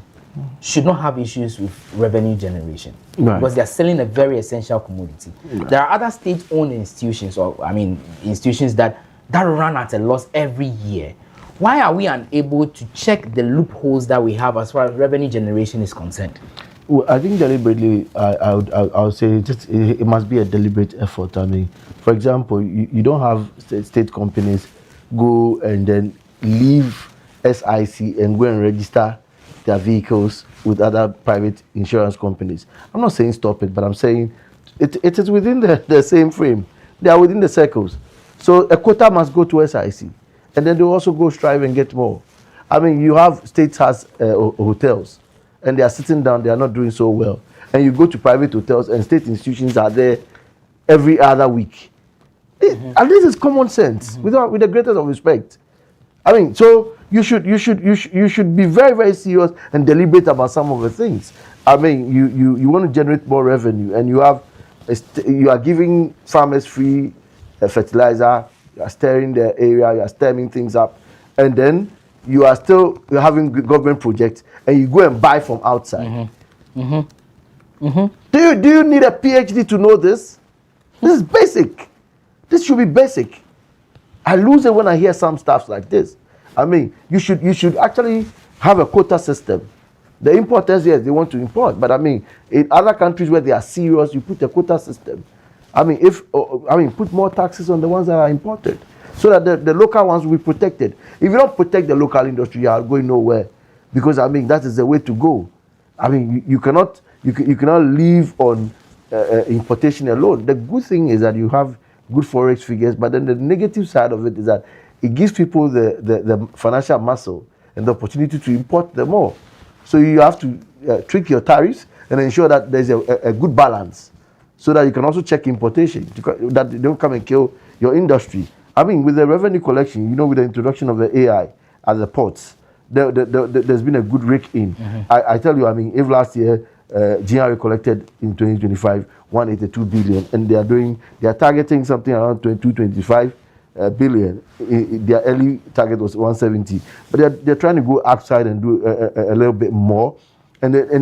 should not have issues with revenue generation because they are selling a very essential commodity. There are other state-owned institutions, or institutions that run at a loss every year. Why are we unable to check the loopholes that we have as far as revenue generation is concerned? Well, I think deliberately, I would say it must be a deliberate effort. For example, you don't have state companies go and then leave SIC and go and register their vehicles with other private insurance companies. I'm not saying stop it, but I'm saying it is within the same frame. They are within the circles. So a quota must go to SIC, and then they also go strive and get more. You have states has hotels, and they are sitting down, they are not doing so well. And you go to private hotels, and state institutions are there every other week. And this is common sense, with the greatest of respect. So you should be very, very serious and deliberate about some of the things. I mean, you want to generate more revenue, and you are giving farmers free fertilizer. You are stirring the area. You are stemming things up, and then you're having government projects, and you go and buy from outside. Do you need a PhD to know this? This is basic. This should be basic. I lose it when I hear some stuff like this. I mean, you should actually have a quota system. The importers, yes, they want to import, but I mean, in other countries where they are serious, you put a quota system. I mean, put more taxes on the ones that are imported, so that the local ones will be protected. If you don't protect the local industry, you are going nowhere, because I mean that is the way to go. I mean, you cannot live on importation alone. The good thing is that you have good forex figures, but then the negative side of it is that it gives people the financial muscle and the opportunity to import them more. So you have to tweak your tariffs and ensure that there's a good balance, so that you can also check importation, that they don't come and kill your industry. I mean, with the revenue collection, with the introduction of the AI at the ports, there's been a good rake in. I tell you, I mean, if last year GRA collected in 2025 182 billion, and they are targeting something around 22-25 billion. Their early target was 170, but they're trying to go outside and do a little bit more, and they've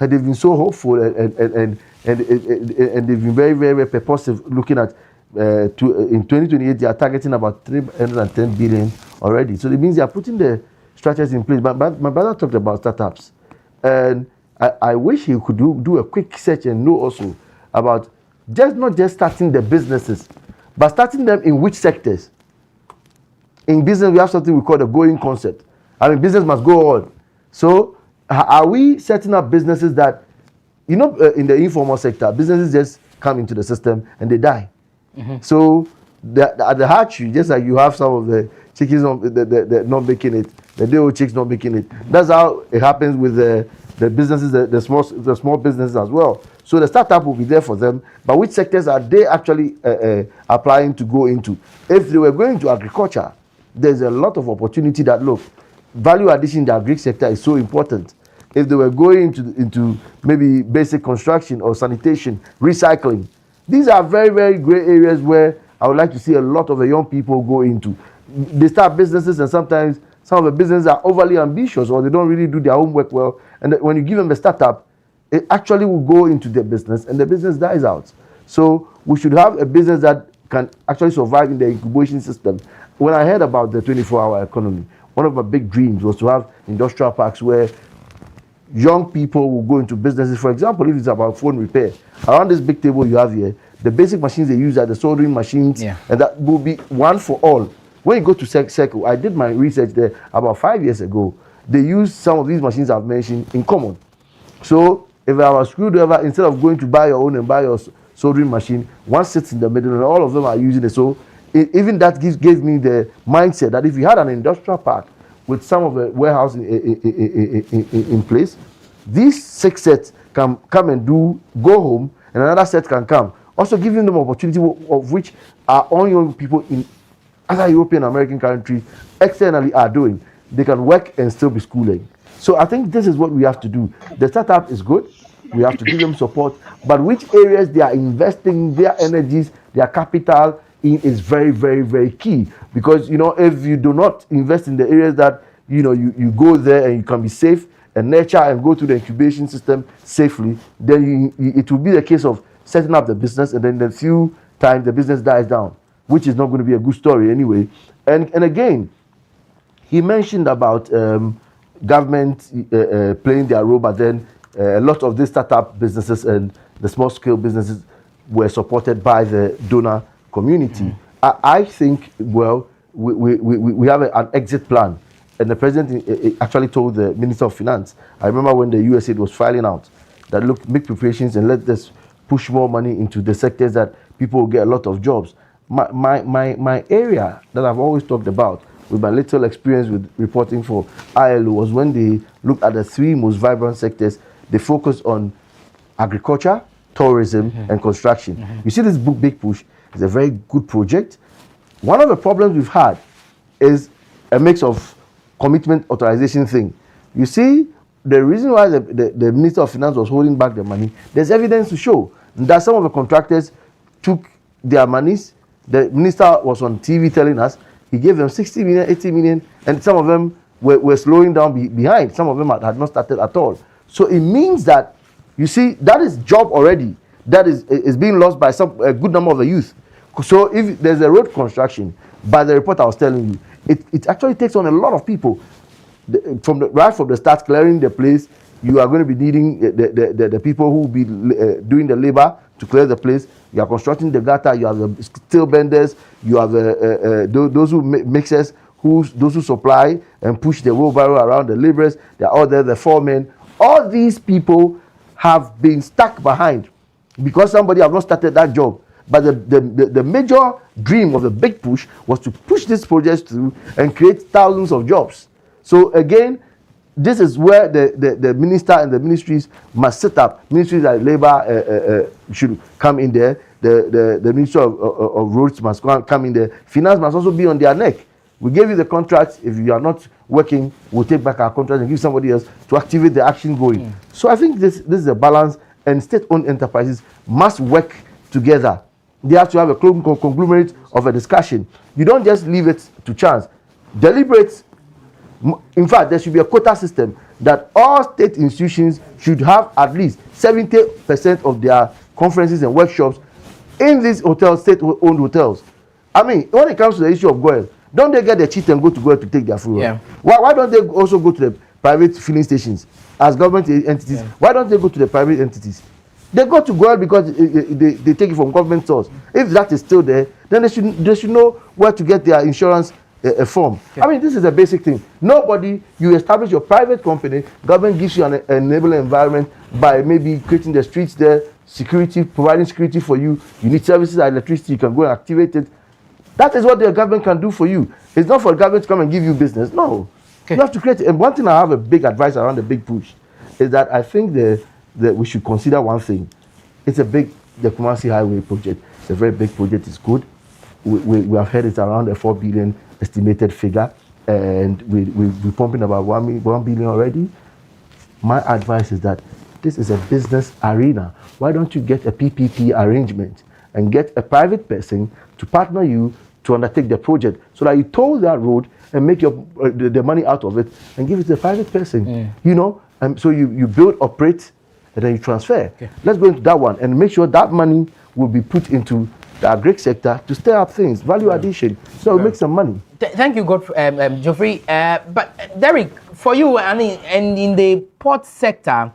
been so hopeful and they've been very, very, very purposive, looking at in 2028 they are targeting about 310 billion already. So it means they are putting the structures in place. But my brother talked about startups, and I wish he could do a quick search and know also about not just starting the businesses, but starting them in which sectors. In business, we have something we call the going concept. I mean, business must go on. So are we setting up businesses that, in the informal sector, businesses just come into the system and they die. So at the hatchery, just like you have some of the chickens not making it, the day-old chicks not making it. That's how it happens with the businesses, the small businesses as well. So the startup will be there for them, but which sectors are they actually applying to go into? If they were going to agriculture, there's a lot of opportunity that, look, value addition in the agri sector is so important. If they were going into maybe basic construction or sanitation, recycling, these are very, very great areas where I would like to see a lot of the young people go into. They start businesses, and sometimes some of the businesses are overly ambitious, or they don't really do their homework well. And when you give them a startup, it actually will go into their business, and the business dies out. So we should have a business that can actually survive in the incubation system. When I heard about the 24-hour economy, one of my big dreams was to have industrial parks where young people will go into businesses. For example, if it's about phone repair, around this big table you have here, the basic machines they use are the soldering machines, and that will be one for all. When you go to Circle, I did my research there about 5 years ago. They use some of these machines I've mentioned in common. So if I was a screwdriver, instead of going to buy your own and buy your soldering machine, one sits in the middle and all of them are using it. So even that gave me the mindset that if you had an industrial park with some of the warehouse in place, these 6 sets can come and go home, and another set can come. Also giving them opportunity of which our own young people in other European American countries externally are doing. They can work and still be schooling. So I think this is what we have to do. The startup is good. We have to give them support, but which areas they are investing their energies, their capital in is very, very, very key. Because if you do not invest in the areas that you go there and you can be safe and nurture and go through the incubation system safely, then it will be the case of setting up the business, and then in a few times the business dies down, which is not going to be a good story anyway. And again, he mentioned about government playing their role, but then a lot of these startup businesses and the small scale businesses were supported by the donor community. I think, well, we have an exit plan, and the president actually told the Minister of Finance. I remember when the USAID was filing out that, look, make preparations and let us push more money into the sectors that people will get a lot of jobs. My area that I've always talked about with my little experience with reporting for ILO was when they looked at the 3 most vibrant sectors. They focused on agriculture, tourism, and construction. You see this book, Big Push, is a very good project. One of the problems we've had is a mix of commitment authorization thing. You see, the reason why the Minister of Finance was holding back the money, there's evidence to show that some of the contractors took their monies. The minister was on TV telling us he gave them 60 million, 80 million, and some of them were slowing down behind. Some of them had not started at all. So it means that, you see, that is job already that is being lost by a good number of the youth. So if there's a road construction, by the report I was telling you, it actually takes on a lot of people. Right from the start, clearing the place, you are going to be needing the people who will be doing the labor to clear the place. You are constructing the gutter, you have the steel benders, you have those who mixers, those who supply and push the wheelbarrow around, the laborers, they're all there, the foremen. All these people have been stuck behind because somebody have not started that job. But the major dream of the big push was to push this project through and create thousands of jobs. So again, this is where the minister and the ministries must set up. Ministries like labor should come in there. The Ministry of Roads must come in there. Finance must also be on their neck. We gave you the contract. If you are not working, we'll take back our contract and give somebody else to activate the action going. So I think this is a balance, and state-owned enterprises must work together. They have to have a conglomerate of a discussion. You don't just leave it to chance. Deliberate. In fact, there should be a quota system that all state institutions should have at least 70% of their conferences and workshops in these hotels, state-owned hotels. I mean, when it comes to the issue of Goel, don't they get the cheat and go to Goel to take their fuel? Yeah. Why don't they also go to the private filling stations as government entities? Yeah. Why don't they go to the private entities? They go to Goel because they take it from government source. If that is still there, then they should know where to get their insurance form. I mean, this is a basic thing. You establish your private company, government gives you an enabling environment by maybe creating the streets there, security, providing security for you. You need services like electricity, you can go and activate it. That is what the government can do for you. It's not for the government to come and give you business. No. You have to create it. And one thing I have a big advice around the big push is that I think that we should consider one thing. It's the Kumasi Highway project. It's a very big project. It's good. We have heard it's around a 4 billion estimated figure, and we're pumping about 1 billion already. My advice is that this is a business arena. Why don't you get a PPP arrangement and get a private person to partner you to undertake the project, so that you toll that road and make the money out of it and give it to a private person. You know, and so you build, operate, and then you transfer. Let's go into that one and make sure that money will be put into the agri sector to stir up things, value addition, so we'll make some money. Thank you, Geoffrey. But Derek, for you and in the port sector,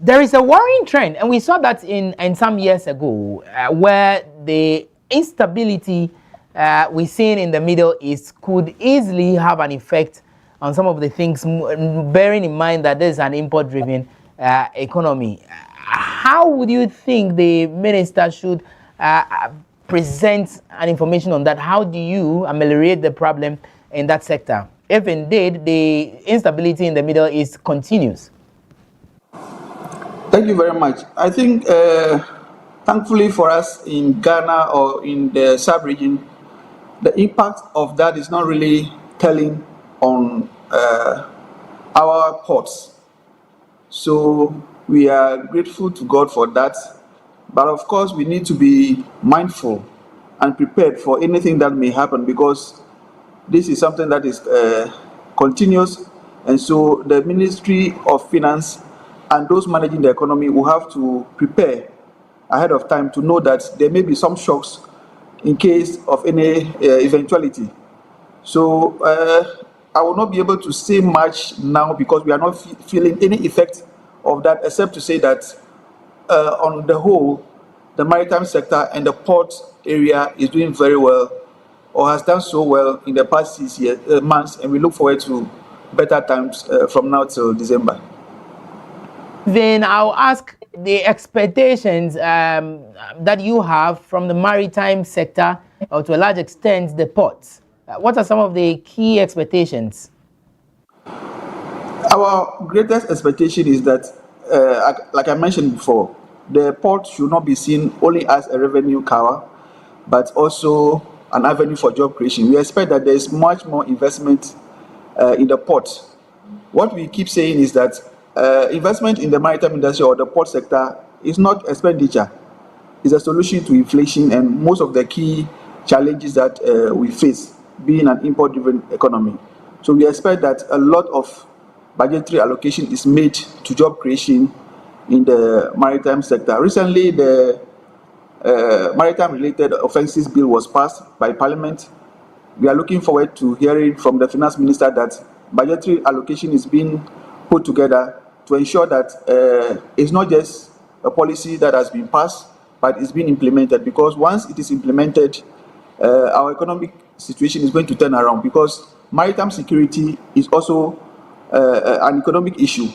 there is a worrying trend, and we saw that in some years ago, where the instability we're seeing in the Middle East could easily have an effect on some of the things, bearing in mind that there's an import-driven economy. How would you think the minister should present an information on that? How do you ameliorate the problem in that sector, if indeed the instability in the Middle East continues? Thank you very much. I think, thankfully for us in Ghana or in the sub-region, the impact of that is not really telling on our ports. So we are grateful to God for that. But of course, we need to be mindful and prepared for anything that may happen, because this is something that is continuous. And so the Ministry of Finance and those managing the economy will have to prepare ahead of time to know that there may be some shocks in case of any eventuality. So I will not be able to say much now, because we are not feeling any effect of that, except to say that on the whole, the maritime sector and the port area is doing very well, or has done so well in the past 6 months, and we look forward to better times from now till December. Then I'll ask the expectations that you have from the maritime sector, or to a large extent the ports. What are some of the key expectations? Our greatest expectation is that, like I mentioned before, the port should not be seen only as a revenue cover, but also an avenue for job creation. We expect that there is much more investment in the port. What we keep saying is that investment in the maritime industry or the port sector is not expenditure. It's a solution to inflation and most of the key challenges that we face, being an import-driven economy. So we expect that a lot of budgetary allocation is made to job creation in the maritime sector. Recently, the maritime-related offences bill was passed by Parliament. We are looking forward to hearing from the finance minister that budgetary allocation is being put together to ensure that it's not just a policy that has been passed, but it's being implemented, because once it is implemented, our economic situation is going to turn around, because maritime security is also an economic issue.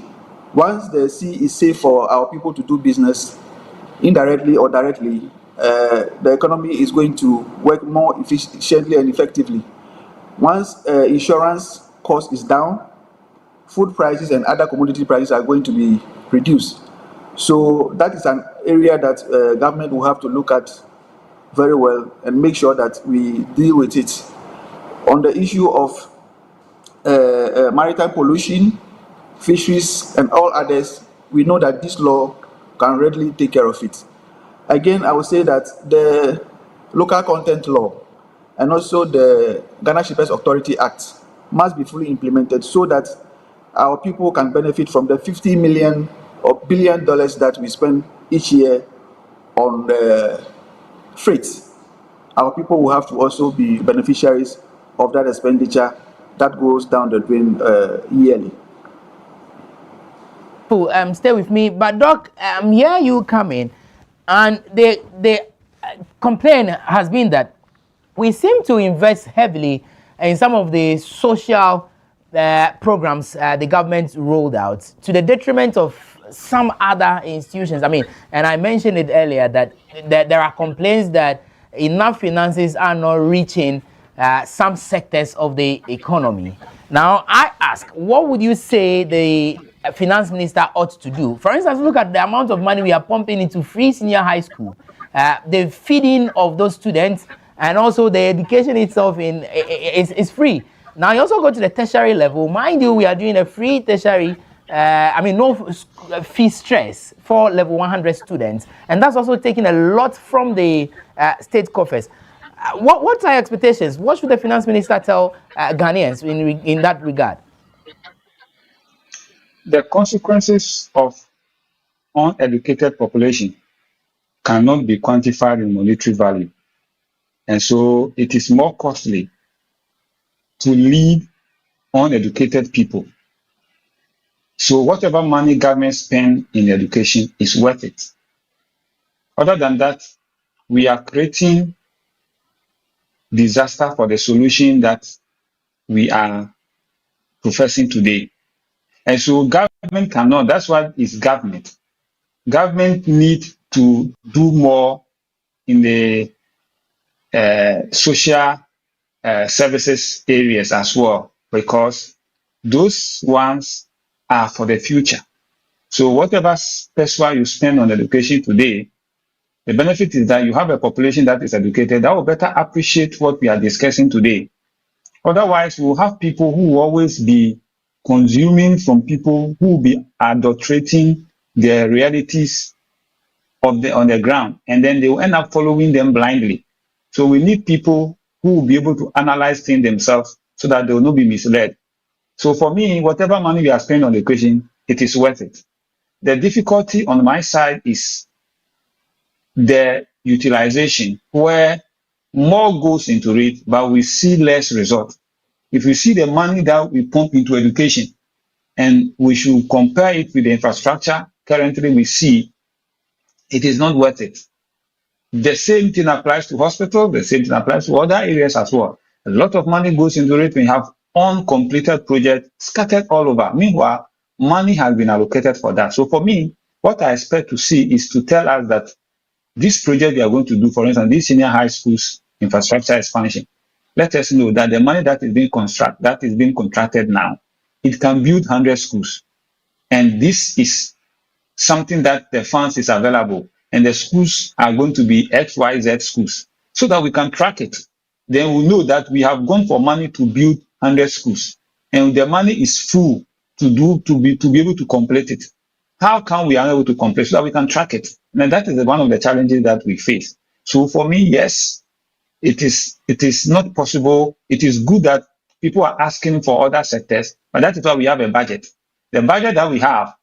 Once the sea is safe for our people to do business, indirectly or directly, the economy is going to work more efficiently and effectively. Once insurance cost is down, food prices and other commodity prices are going to be reduced. So that is an area that government will have to look at very well and make sure that we deal with it. On the issue of maritime pollution, fisheries, and all others, we know that this law can readily take care of it. Again, I would say that the local content law and also the Ghana Shippers Authority Act must be fully implemented so that our people can benefit from the $50 million or $1 billion that we spend each year on freight. Our people will have to also be beneficiaries of that expenditure that goes down the drain yearly. Stay with me, but Doc, here you come in, and the complaint has been that we seem to invest heavily in some of the social programs the government rolled out to the detriment of some other institutions. I mean, and I mentioned it earlier that there are complaints that enough finances are not reaching some sectors of the economy. Now, I ask, what would you say the finance minister ought to do? For instance, look at the amount of money we are pumping into free senior high school, the feeding of those students, and also the education itself is free. Now, you also go to the tertiary level. Mind you, we are doing a free tertiary, no fee stress for level 100 students. And that's also taking a lot from the state coffers. What are your expectations? What should the finance minister tell Ghanaians in that regard? The consequences of uneducated population cannot be quantified in monetary value. And so it is more costly to lead uneducated people. So whatever money government spend in education is worth it. Other than that, we are creating disaster for the solution that we are professing today. And so government cannot, that's why it's government. Government need to do more in the social services areas as well, because those ones are for the future. So whatever special you spend on education today, the benefit is that you have a population that is educated that will better appreciate what we are discussing today. Otherwise, we'll have people who will always be consuming from people who will be adulterating the realities on the ground, and then they will end up following them blindly. So we need people who will be able to analyze things themselves so that they will not be misled. So for me, whatever money we are spending on education, it is worth it. The difficulty on my side is the utilization, where more goes into it, but we see less result. If we see the money that we pump into education, and we should compare it with the infrastructure currently we see, it is not worth it. The same thing applies to hospitals, the same thing applies to other areas as well. A lot of money goes into it. We have uncompleted projects scattered all over. Meanwhile, money has been allocated for that. So for me, what I expect to see is to tell us that this project we are going to do, for instance, this senior high schools infrastructure expansion, let us know that the money that is being contracted now, it can build 100 schools. And this is something that the funds is available, and the schools are going to be XYZ schools, so that we can track it. Then we know that we have gone for money to build 100 schools. and the money is full to be able to complete it. How come we are able to complete so that we can track it? And that is one of the challenges that we face. So for me, yes, it is not possible. It is good that people are asking for other sectors, but that is why we have a budget. The budget that we have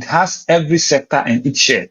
has every sector and its share.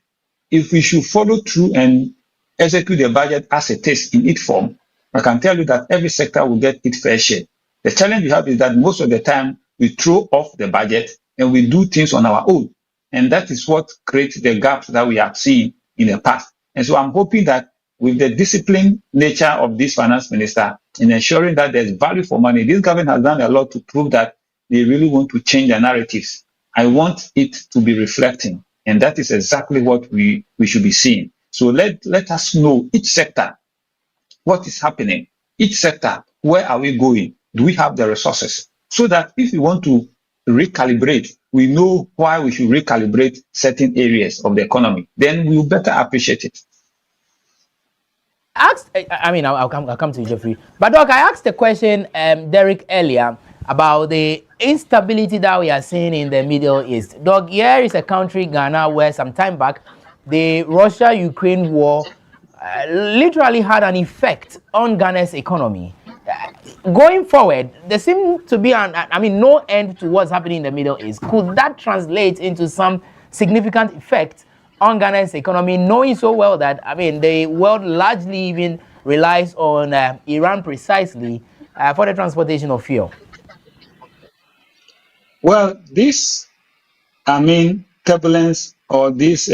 If we should follow through and execute the budget as it is in its form, I can tell you that every sector will get its fair share. The challenge we have is that most of the time we throw off the budget and we do things on our own. And that is what creates the gaps that we have seen in the past. And so I'm hoping that with the disciplined nature of this finance minister in ensuring that there's value for money, this government has done a lot to prove that they really want to change the narratives. I want it to be reflecting. And that is exactly what we should be seeing. So let us know each sector, what is happening. Each sector, where are we going? Do we have the resources? So that if we want to recalibrate, we know why we should recalibrate certain areas of the economy. Then we'll better appreciate it. I'll come to you, Jeffrey. But Doc, I asked the question, Derek, earlier about the instability that we are seeing in the Middle East. Doc, here is a country, Ghana, where some time back, the Russia-Ukraine war literally had an effect on Ghana's economy. Going forward, there seems to be no end to what's happening in the Middle East. Could that translate into some significant effect on Ghana's economy, knowing so well that, the world largely even relies on Iran precisely for the transportation of fuel? Well, this, turbulence or this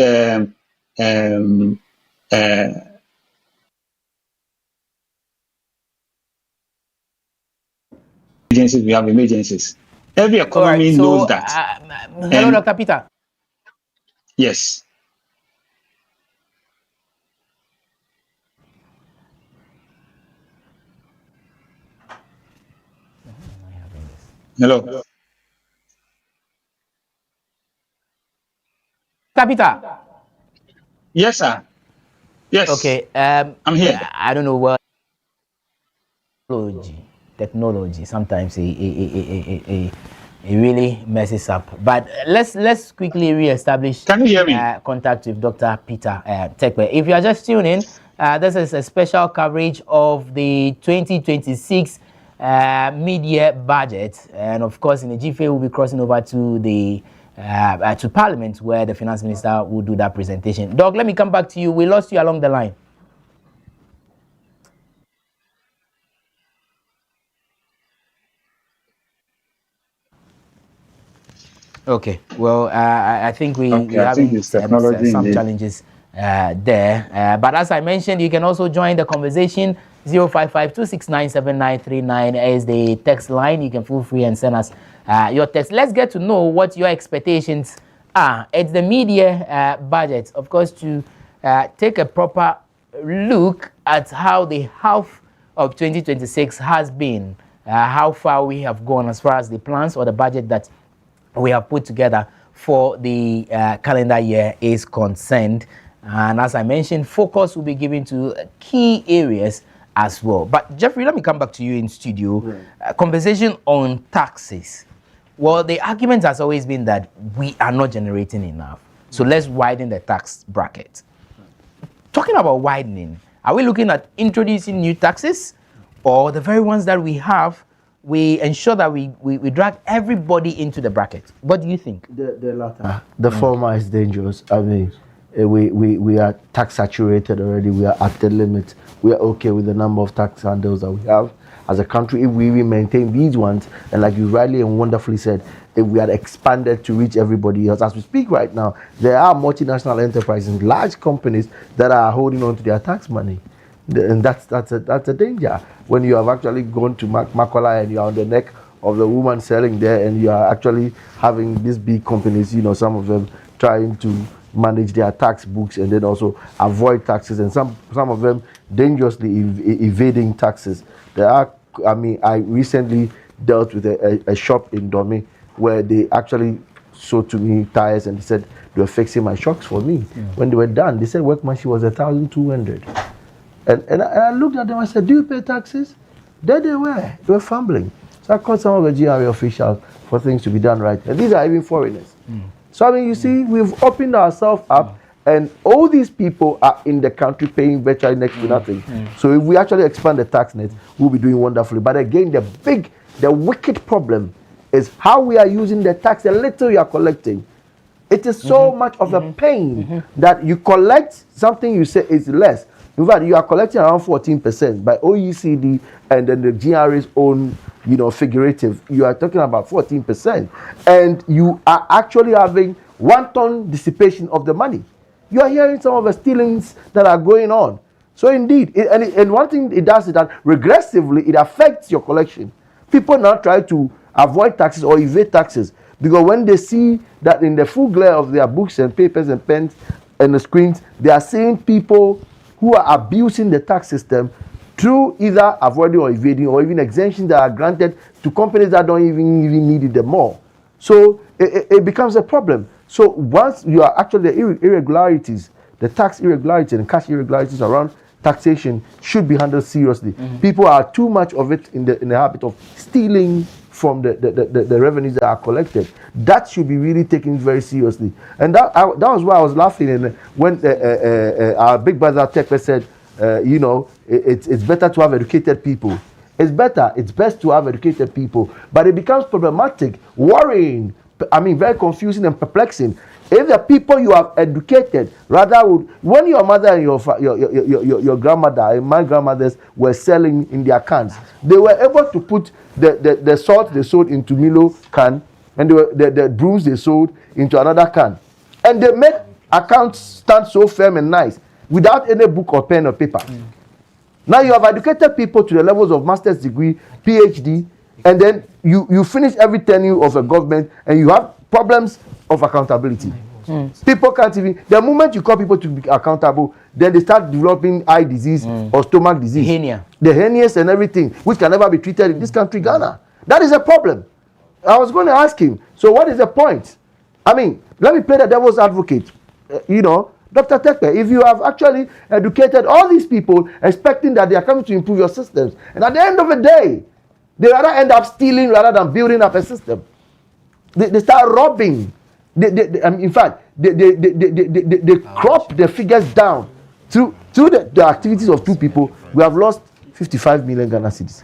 emergencies, we have emergencies. Every economy knows that. Hello, Dr. Peter. Yes. Hello. Peter. Yes, sir. Yes. Okay. I'm here. I don't know what technology sometimes it really messes up. But let's quickly re-establish contact with Dr. Peter Tekwe. If you are just tuning in, this is a special coverage of the 2026 mid-year budget, and of course in the GFA we'll be crossing over to the to Parliament, where the Finance Minister will do that presentation. Doc, let me come back to you. We lost you along the line. Okay, well, I think we're having some challenges there. But as I mentioned, you can also join the conversation. 055-269-7939 is the text line. You can feel free and send us your text. Let's get to know what your expectations are. It's the mid-year budget, of course, to take a proper look at how the half of 2026 has been, how far we have gone as far as the plans or the budget that we have put together for the calendar year is concerned. And as I mentioned, focus will be given to key areas as well. But Jeffrey, let me come back to you in studio. Conversation on taxes. Well, the argument has always been that we are not generating enough. So let's widen the tax bracket. Talking about widening, are we looking at introducing new taxes, or the very ones that we have, we ensure that we drag everybody into the bracket? What do you think? The latter. The former is dangerous. We are tax saturated already. We are at the limit. We are okay with the number of tax handles that we have as a country. If we maintain these ones, and like you rightly and wonderfully said, if we had expanded to reach everybody else, as we speak right now, there are multinational enterprises, large companies that are holding on to their tax money. And that's a danger. When you have actually gone to Makola and you are on the neck of the woman selling there, and you are actually having these big companies, some of them trying to manage their tax books and then also avoid taxes, and some of them dangerously evading taxes. I recently dealt with a shop in Dome where they actually sold to me tires, and they said they were fixing my shocks for me. When they were done, they said workmanship was 1,200. And I looked at them, I said, do you pay taxes? There they were fumbling. So I called some of the GRA officials for things to be done right. And these are even foreigners. So I mean, you see, we've opened ourselves up, and all these people are in the country paying virtually next to nothing. So if we actually expand the tax net, we'll be doing wonderfully. But again, the wicked problem is how we are using the tax, the little you are collecting. It is so much of a pain that you collect something you say is less. In fact, you are collecting around 14% by OECD and then the GRA's own, figurative. You are talking about 14%, and you are actually having one-ton dissipation of the money. You are hearing some of the stealings that are going on. So indeed, and one thing it does is that regressively it affects your collection. People now try to avoid taxes or evade taxes because when they see that in the full glare of their books and papers and pens and the screens, they are seeing people who are abusing the tax system through either avoiding or evading or even exemptions that are granted to companies that don't even need it more. So it becomes a problem. So once you are actually the irregularities, the tax irregularities and cash irregularities around taxation should be handled seriously. People are too much of it in the habit of stealing from the revenues that are collected. That should be really taken very seriously. And that was why I was laughing when our big brother Tekpe said, it's better to have educated people. It's best to have educated people. But it becomes problematic, worrying, very confusing and perplexing. If the people you have educated rather would, when your mother and your grandmother and my grandmothers were selling in their cans, they were able to put the salt they sold into Milo can and the brooms they sold into another can. And they make accounts stand so firm and nice without any book or pen or paper. Now you have educated people to the levels of master's degree, PhD, and then you finish every tenure of a government and you have problems of accountability. People can't even, the moment you call people to be accountable, then they start developing eye disease or stomach disease. The hernias and everything, which can never be treated in this country, Ghana. That is a problem. I was going to ask him, so what is the point? Let me play the devil's advocate. Dr. Tekpe, if you have actually educated all these people expecting that they are coming to improve your systems, and at the end of the day, they rather end up stealing rather than building up a system. They start robbing. In fact, they crop the figures down. Through the activities of two people, we have lost 55 million Ghana cedis.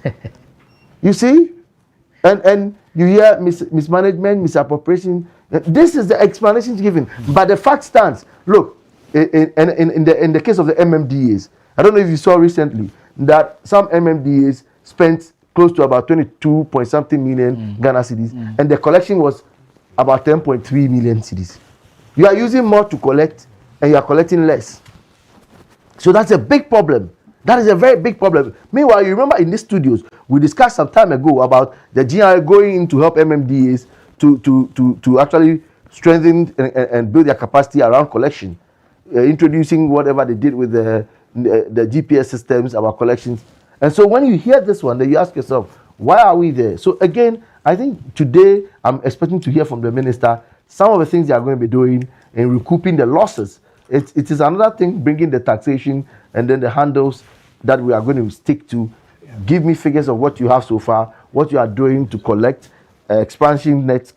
You see? And you hear mismanagement, misappropriation. This is the explanation given. But the fact stands. Look, in the case of the MMDAs, I don't know if you saw recently that some MMDAs spent close to about 22 point something million Ghana cedis, and the collection was about 10.3 million cedis. You are using more to collect, and you are collecting less. So that's a big problem. That is a very big problem. Meanwhile, you remember in these studios, we discussed some time ago about the GRA going in to help MMDAs to actually strengthen and build their capacity around collection, introducing whatever they did with the GPS systems, our collections. And so when you hear this one, then you ask yourself, why are we there? So again, I think today I'm expecting to hear from the minister some of the things they are going to be doing in recouping the losses. It is another thing bringing the taxation and then the handles that we are going to stick to. Give me figures of what you have so far, what you are doing to collect, expansion net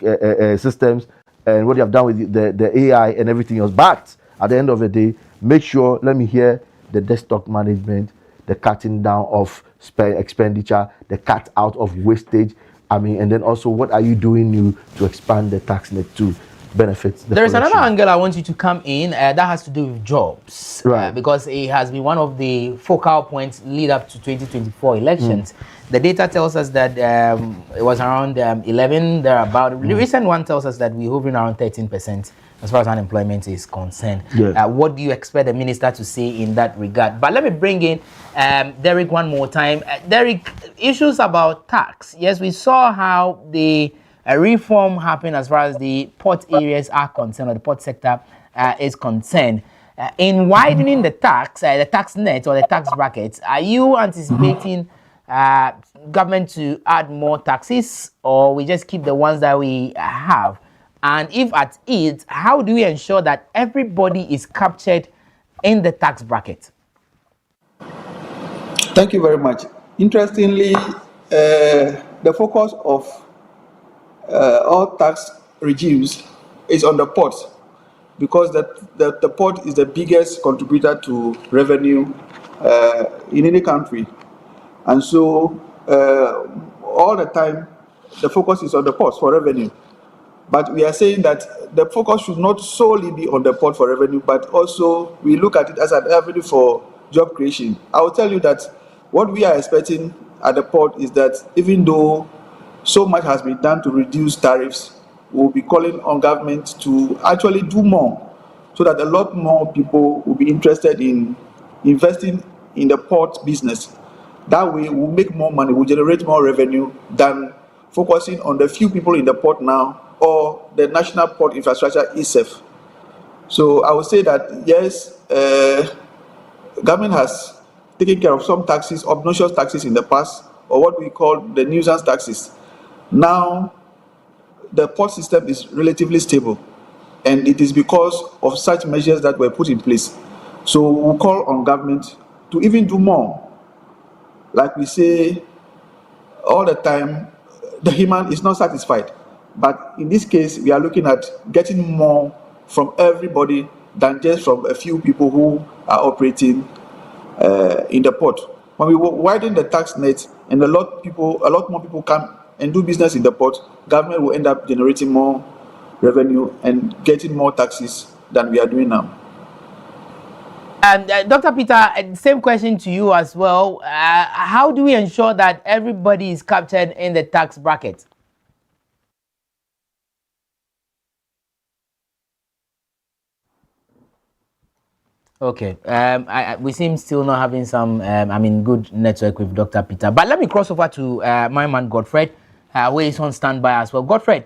systems, and what you have done with the AI and everything else. But at the end of the day, make sure, let me hear the desktop management, the cutting down of expenditure, the cut out of wastage. And then also, what are you doing new to expand the tax net to benefit the There's collection? another angle I want you to come in that has to do with jobs, right? Because it has been one of the focal points lead up to 2024 elections. The data tells us that it was around 11 thereabout. The recent one tells us that we're hovering around 13% as far as unemployment is concerned. What do you expect the minister to say in that regard? But let me bring in Derek one more time. Derek, issues about tax. Yes, we saw how the reform happened as far as the port areas are concerned, or the port sector is concerned. In widening the tax net or the tax brackets, are you anticipating government to add more taxes, or we just keep the ones that we have? And if at it, how do we ensure that everybody is captured in the tax bracket? Thank you very much. Interestingly, the focus of all tax regimes is on the port, because the port is the biggest contributor to revenue in any country. And so all the time, the focus is on the port for revenue. But we are saying that the focus should not solely be on the port for revenue, but also we look at it as an avenue for job creation. I will tell you that what we are expecting at the port is that even though so much has been done to reduce tariffs, we'll be calling on government to actually do more, so that a lot more people will be interested in investing in the port business. That way, we'll make more money, we'll generate more revenue than focusing on the few people in the port now or the national port infrastructure itself. So I would say that yes, government has taken care of some taxes, obnoxious taxes in the past, or what we call the nuisance taxes. Now, the port system is relatively stable, and it is because of such measures that were put in place. So we'll call on government to even do more. Like we say all the time, the human is not satisfied. But in this case, we are looking at getting more from everybody than just from a few people who are operating in the port. When we widen the tax net and a lot more people come and do business in the port, government will end up generating more revenue and getting more taxes than we are doing now. Dr. Peter, same question to you as well. How do we ensure that everybody is captured in the tax bracket? Okay, we seem still not having some, good network with Dr. Peter. But let me cross over to my man Godfred, where he's on standby as well. Godfred,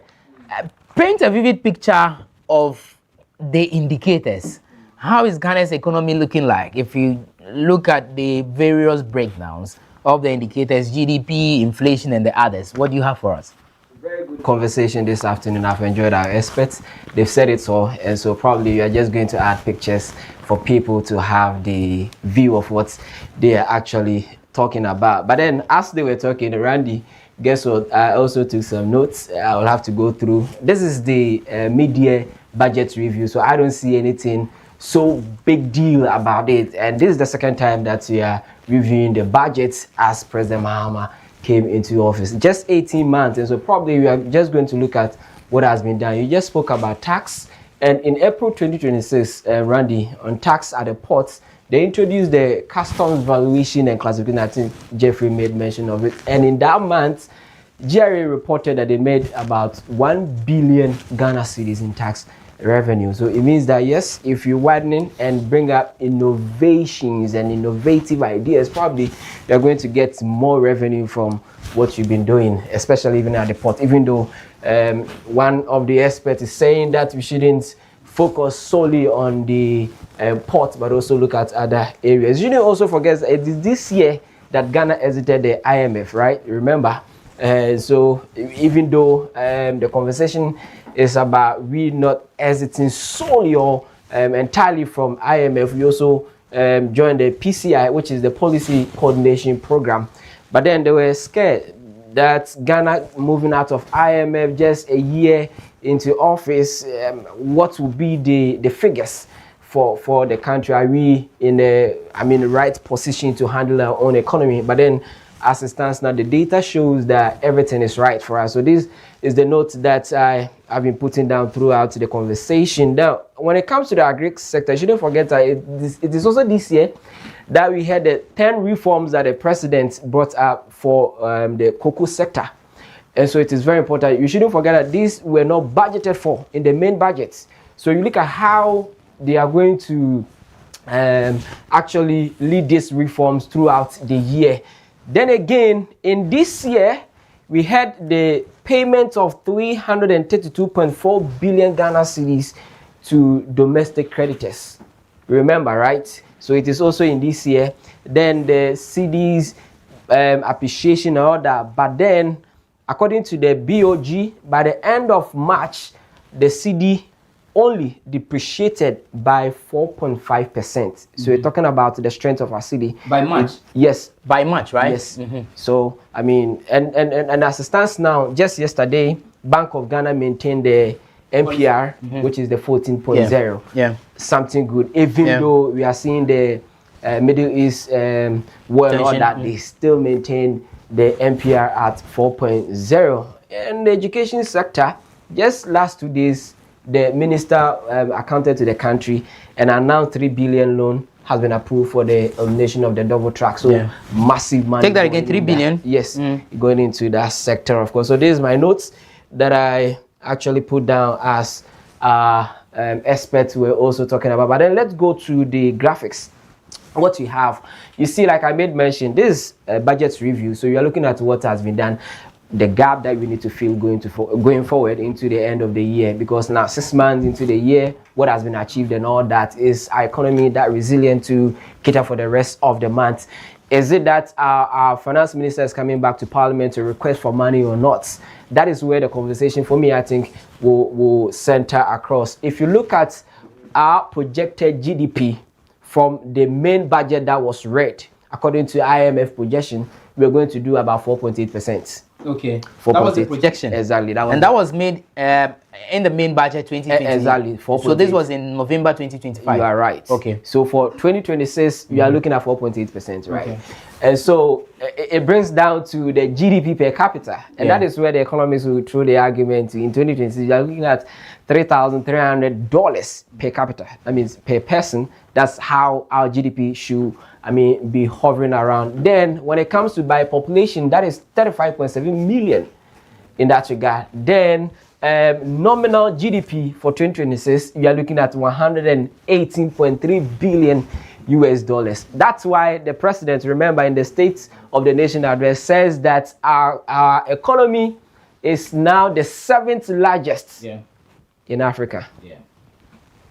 paint a vivid picture of the indicators. How is Ghana's economy looking like? If you look at the various breakdowns of the indicators, GDP, inflation, and the others, what do you have for us? Very good conversation this afternoon. I've enjoyed our experts. They've said it all, and so probably you are just going to add pictures for people to have the view of what they are actually talking about. But then, as they were talking, Randy, guess what? I also took some notes. I will have to go through. This is the mid-year budget review, so I don't see anything so big deal about it. And this is the second time that we are reviewing the budget as President Mahama came into office. Just 18 months, and so probably we are just going to look at what has been done. You just spoke about tax, and in April 2026, Randy, on tax at the ports, they introduced the customs valuation and classification. I think Jeffrey made mention of it, and in that month, GRA reported that they made about 1 billion Ghana cedis in tax revenue. So it means that yes, if you widen and bring up innovations and innovative ideas, probably you're going to get more revenue from what you've been doing, especially even at the port. Even though one of the experts is saying that we shouldn't focus solely on the port, but also look at other areas. You shouldn't also forget it is this year that Ghana exited the IMF, right? Remember? So even though the conversation is about we not exiting solely or entirely from IMF, we also joined the PCI, which is the Policy Coordination Program. But then they were scared that Ghana moving out of IMF just a year into office, what will be the figures for the country? Are we in the right position to handle our own economy? But then, as it stands now, the data shows that everything is right for us. So this is the note that I've been putting down throughout the conversation. Now, when it comes to the agri sector, you shouldn't forget that it is also this year that we had the 10 reforms that the president brought up for the cocoa sector. And so it is very important. You shouldn't forget that these were not budgeted for in the main budgets. So you look at how they are going to actually lead these reforms throughout the year. Then again, in this year, we had the payment of 332.4 billion Ghana cedis to domestic creditors. Remember, right? So it is also in this year. Then the cedis appreciation and all that. But then, according to the BOG, by the end of March, the cedi only depreciated by 4.5%. So we're talking about the strength of our cedi. By March? Yes. By March, right? Yes. So, I mean, and as it stands now, just yesterday, Bank of Ghana maintained the MPR, which is the 14.0. Yeah. Something good. Even though we are seeing the Middle East war and all that, they still maintain the MPR at 4.0. And the education sector, just last 2 days, the minister accounted to the country and announced 3 billion loan has been approved for the elimination of the double track. So massive money. Take that again, 3 billion? Yes, going into that sector, of course. So this is my notes that I actually put down as experts were also talking about. But then let's go to the graphics. What you have, you see, like I made mention, this budget review. So you are looking at what has been done, the gap that we need to fill going forward into the end of the year, because now 6 months into the year, what has been achieved and all that, is our economy that resilient to cater for the rest of the month? Is it that our finance minister is coming back to parliament to request for money or not? That is where the conversation for me, I think, will center across. If you look at our projected GDP from the main budget that was read, according to IMF projection, we're going to do about 4.8%. Okay, that was the projection. Exactly. That was, and that was made in the main budget 2020. Exactly. 4.8. So this was in November 2025. You are right. Okay. So for 2026, we are looking at 4.8%, right? Okay. And so it brings down to the GDP per capita, and that is where the economists will throw the argument. In 2026, you are looking at $3,300 per capita. That means per person. That's how our GDP should, be hovering around. Then when it comes to by population, that is 35.7 million in that regard. Then nominal GDP for 2026, we are looking at 118.3 billion US dollars. That's why the president, remember, in the State of the Nation address, says that our economy is now the 7th largest in Africa.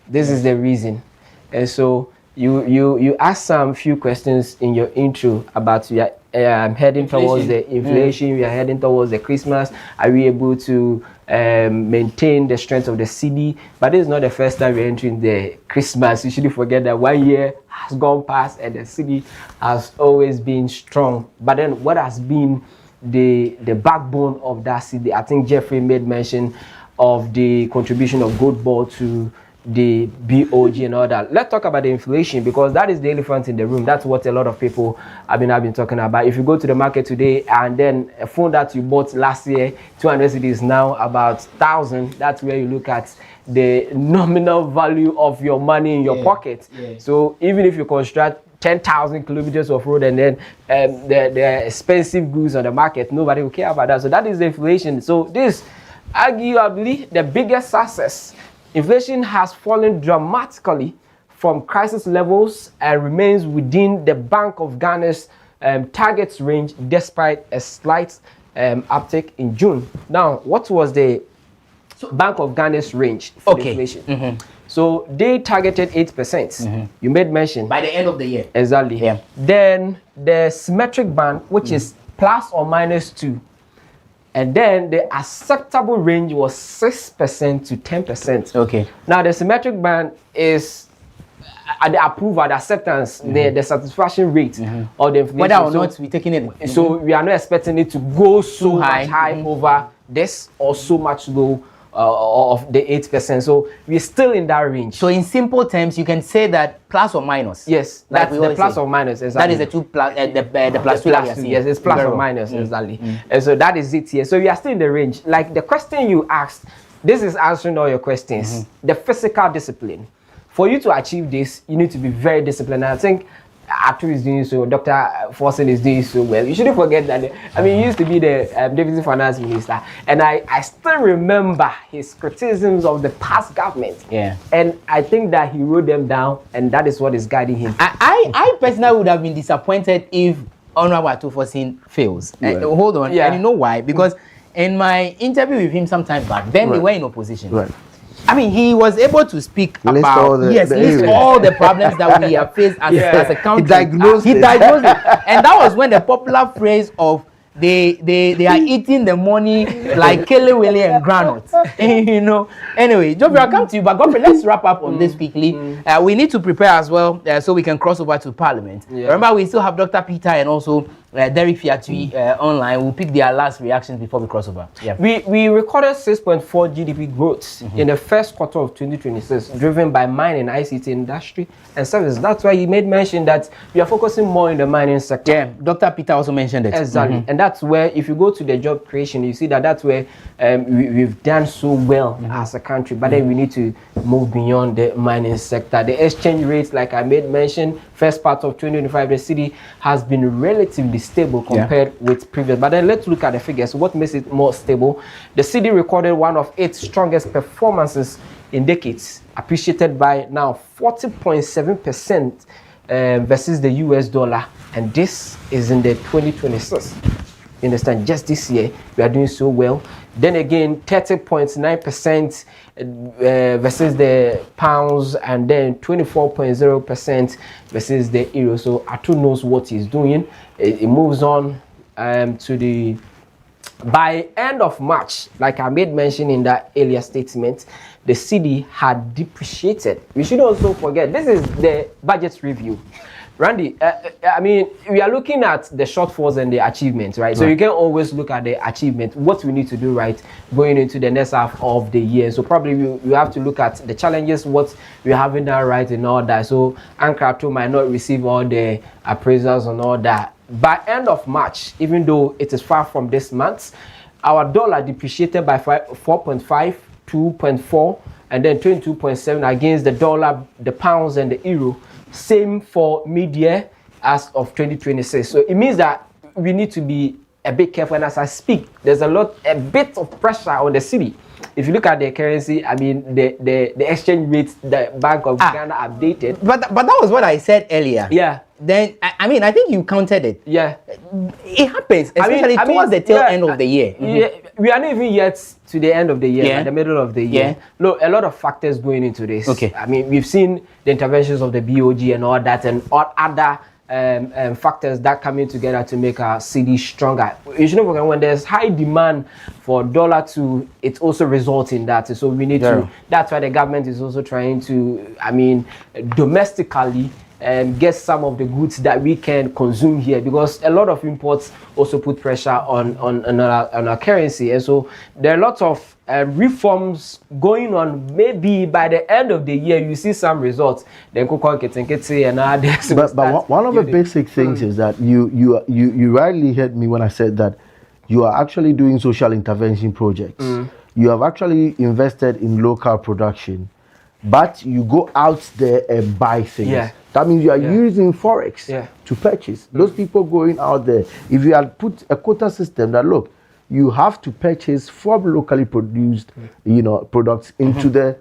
This is the reason. And so you asked some few questions in your intro about you are heading towards the inflation, we are heading towards the Christmas. Are we able to maintain the strength of the cedi? But this is not the first time we're entering the Christmas. You shouldn't forget that 1 year has gone past and the cedi has always been strong. But then what has been the backbone of that cedi? I think Jeffrey made mention of the contribution of gold ball to the BOG and all that. Let's talk about the inflation, because that is the elephant in the room. That's what a lot of people have been talking about. If you go to the market today and then a phone that you bought last year, 200 cedi is now about 1,000. That's where you look at the nominal value of your money in your pocket. So even if you construct 10,000 kilometers of road and then the expensive goods on the market, nobody will care about that. So that is the inflation. So this arguably the biggest success. Inflation has fallen dramatically from crisis levels and remains within the Bank of Ghana's targets range despite a slight uptick in June. Now, what was the Bank of Ghana's range for inflation? So they targeted 8%. You made mention. By the end of the year. Exactly. Then the symmetric band, which is plus or minus 2. And then the acceptable range was 6% to 10%. Okay. Now the symmetric band is the approval, the acceptance, the satisfaction rate of the inflation. Whether or not we're taking it. So we are not expecting it to go so much high over this or so much low of the 8%. So we're still in that range. So in simple terms, you can say that plus or minus. Yes, like that's the plus or minus. Exactly. That is the two plus the plus two. Yes, it's plus or minus exactly. And so that is it here. So we are still in the range. Like the question you asked, this is answering all your questions. The physical discipline. For you to achieve this, you need to be very disciplined. And I think Atu is doing so, Dr. Forsen is doing so well. You shouldn't forget that. He used to be the deputy finance minister, and I still remember his criticisms of the past government. And I think that he wrote them down, and that is what is guiding him. I personally would have been disappointed if Honorable Atu Forsen fails. Hold on, and you know why? Because in my interview with him some time back, then they were in opposition. He was able to speak about all the problems that we have faced as a country. He diagnosed it. And that was when the popular phrase of they are eating the money like Kelly Willie and Granite. You know. Anyway, Joby, I'll come to you, but Godfrey, let's wrap up on this quickly. We need to prepare as well so we can cross over to Parliament. Remember, we still have Dr. Peter and also Derek Fiatui online. We'll pick their last reactions before we cross over. Yeah. We recorded 6.4 GDP growth in the first quarter of 2026, driven by mining, ICT industry, and services. That's why he made mention that we are focusing more in the mining sector. Yeah, Dr. Peter also mentioned it. Exactly. And that's where, if you go to the job creation, you see that that's where we've done so well as a country. But then we need to move beyond the mining sector. The exchange rates, like I made mention, first part of 2025, the city has been relatively stable compared with previous. But then let's look at the figures. What makes it more stable? The city recorded one of its strongest performances in decades, appreciated by now 40.7% versus the US dollar, and this is in the 2026. You understand? Just this year we are doing so well. Then again, 30.9% versus the pounds, and then 24.0% versus the euro. So Atu knows what he's doing. It moves on to the, by end of March, like I made mention in that earlier statement, the cedi had depreciated. We should also forget, this is the budget review. Randy, I mean, we are looking at the shortfalls and the achievements, right? So you can always look at the achievement, what we need to do right going into the next half of the year. So probably we have to look at the challenges, what we haven't done right and all that. So Ankratu might not receive all the appraisals and all that. By end of March, even though it is far from this month, our dollar depreciated by 4.5, 2.4, and then 22.7 against the dollar, the pounds, and the euro. Same for mid-year as of 2026. So it means that we need to be a bit careful. And as I speak, there's a bit of pressure on the city. If you look at the currency, I mean, the exchange rates, the Bank of Ghana updated. But that was what I said earlier. Yeah. Then, I mean, I think you counted it. Yeah. It happens, especially towards the tail end of the year. Yeah, we are not even yet to the end of the year, at the middle of the year. Look, a lot of factors going into this. Okay. I mean, we've seen the interventions of the BOG and all that, and all other factors that come in together to make our city stronger. You shouldn't forget, when there's high demand for dollar to, it also results in that. So we need to, that's why the government is also trying to, I mean, domestically get some of the goods that we can consume here, because a lot of imports also put pressure on our currency. And so there are lots of reforms going on. Maybe by the end of the year you see some results. Then and others. But one of the basic things is that you rightly heard me when I said that you are actually doing social intervention projects. You have actually invested in local production, but you go out there and buy things. That means you are using Forex to purchase. Those people going out there, if you had put a quota system that, look, you have to purchase from locally produced, products into the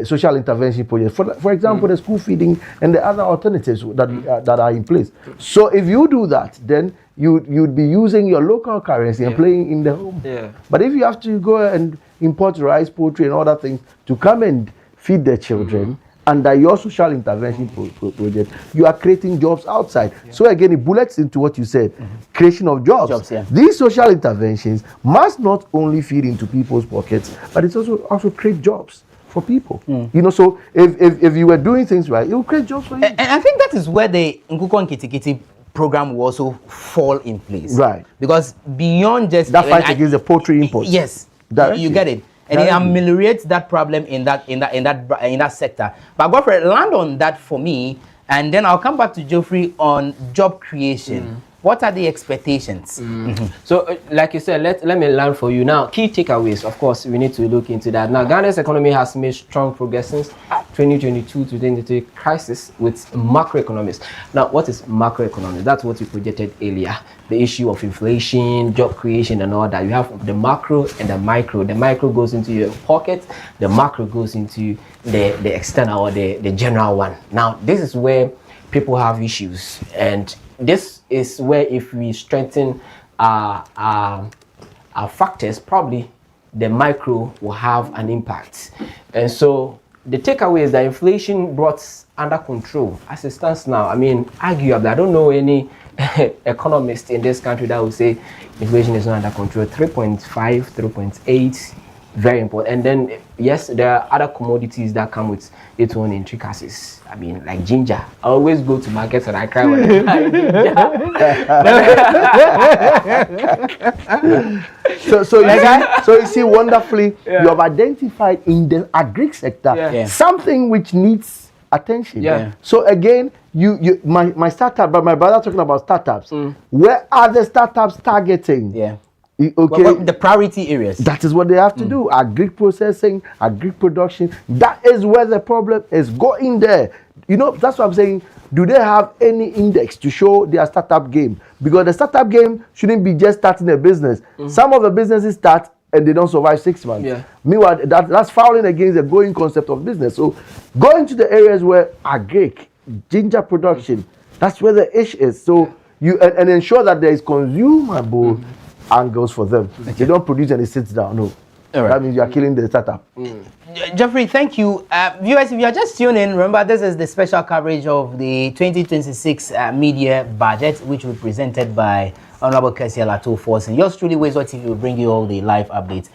social intervention project. For example, the school feeding and the other alternatives that are in place. So if you do that, then you'd be using your local currency and playing in the home. But if you have to go and import rice, poultry, and other things to come and feed the children, under your social intervention project, you are creating jobs outside. So again, it bullets into what you said, creation of jobs. These social interventions must not only feed into people's pockets, but it's also create jobs for people. So if you were doing things right, it will create jobs for you. And I think that is where the Nkuko Nkitikiti program will also fall in place. Right. Because beyond just that fight against the poultry imports. Yes. You get it. And it ameliorates that problem in that sector. But Godfrey, land on that for me, and then I'll come back to Geoffrey on job creation. What are the expectations? So, like you said, let me learn for you. Now, key takeaways, of course, we need to look into that. Now, Ghana's economy has made strong progress since 2022 to 2023 crisis with macroeconomics. Now, what is macroeconomics? That's what we projected earlier. The issue of inflation, job creation, and all that. You have the macro and the micro. The micro goes into your pocket. The macro goes into the external or the general one. Now, this is where people have issues, and this is where, if we strengthen our factors, probably the micro will have an impact. And so the takeaway is that inflation brought under control as it stands now. I mean, arguably, I don't know any economist in this country that will say inflation is not under control. 3.5, 3.8, very important. And then yes, there are other commodities that come with its own intricacies. I mean, like ginger. I always go to markets and I cry when I buy ginger. So you see wonderfully, you have identified in the agri sector something which needs attention. So again, my startup, but my brother talking about startups. Where are the startups targeting? Okay, the priority areas. That is what they have to do. Agri processing, agri production. That is where the problem is. Go in there. You know, that's what I'm saying. Do they have any index to show their startup game? Because the startup game shouldn't be just starting a business. Some of the businesses start and they don't survive 6 months. Meanwhile, that's fouling against the going concept of business. So go into the areas where agri, ginger production, that's where the issue is. So you and ensure that there is consumable angles for them. They don't produce and it sits down. No. That means you are killing the startup. Jeffrey, thank you. Viewers, if you are just tuning in, remember this is the special coverage of the 2026 media budget, which was presented by Honorable Kessiel Ato-Forson. Yours truly, WoezorTV will bring you all the live updates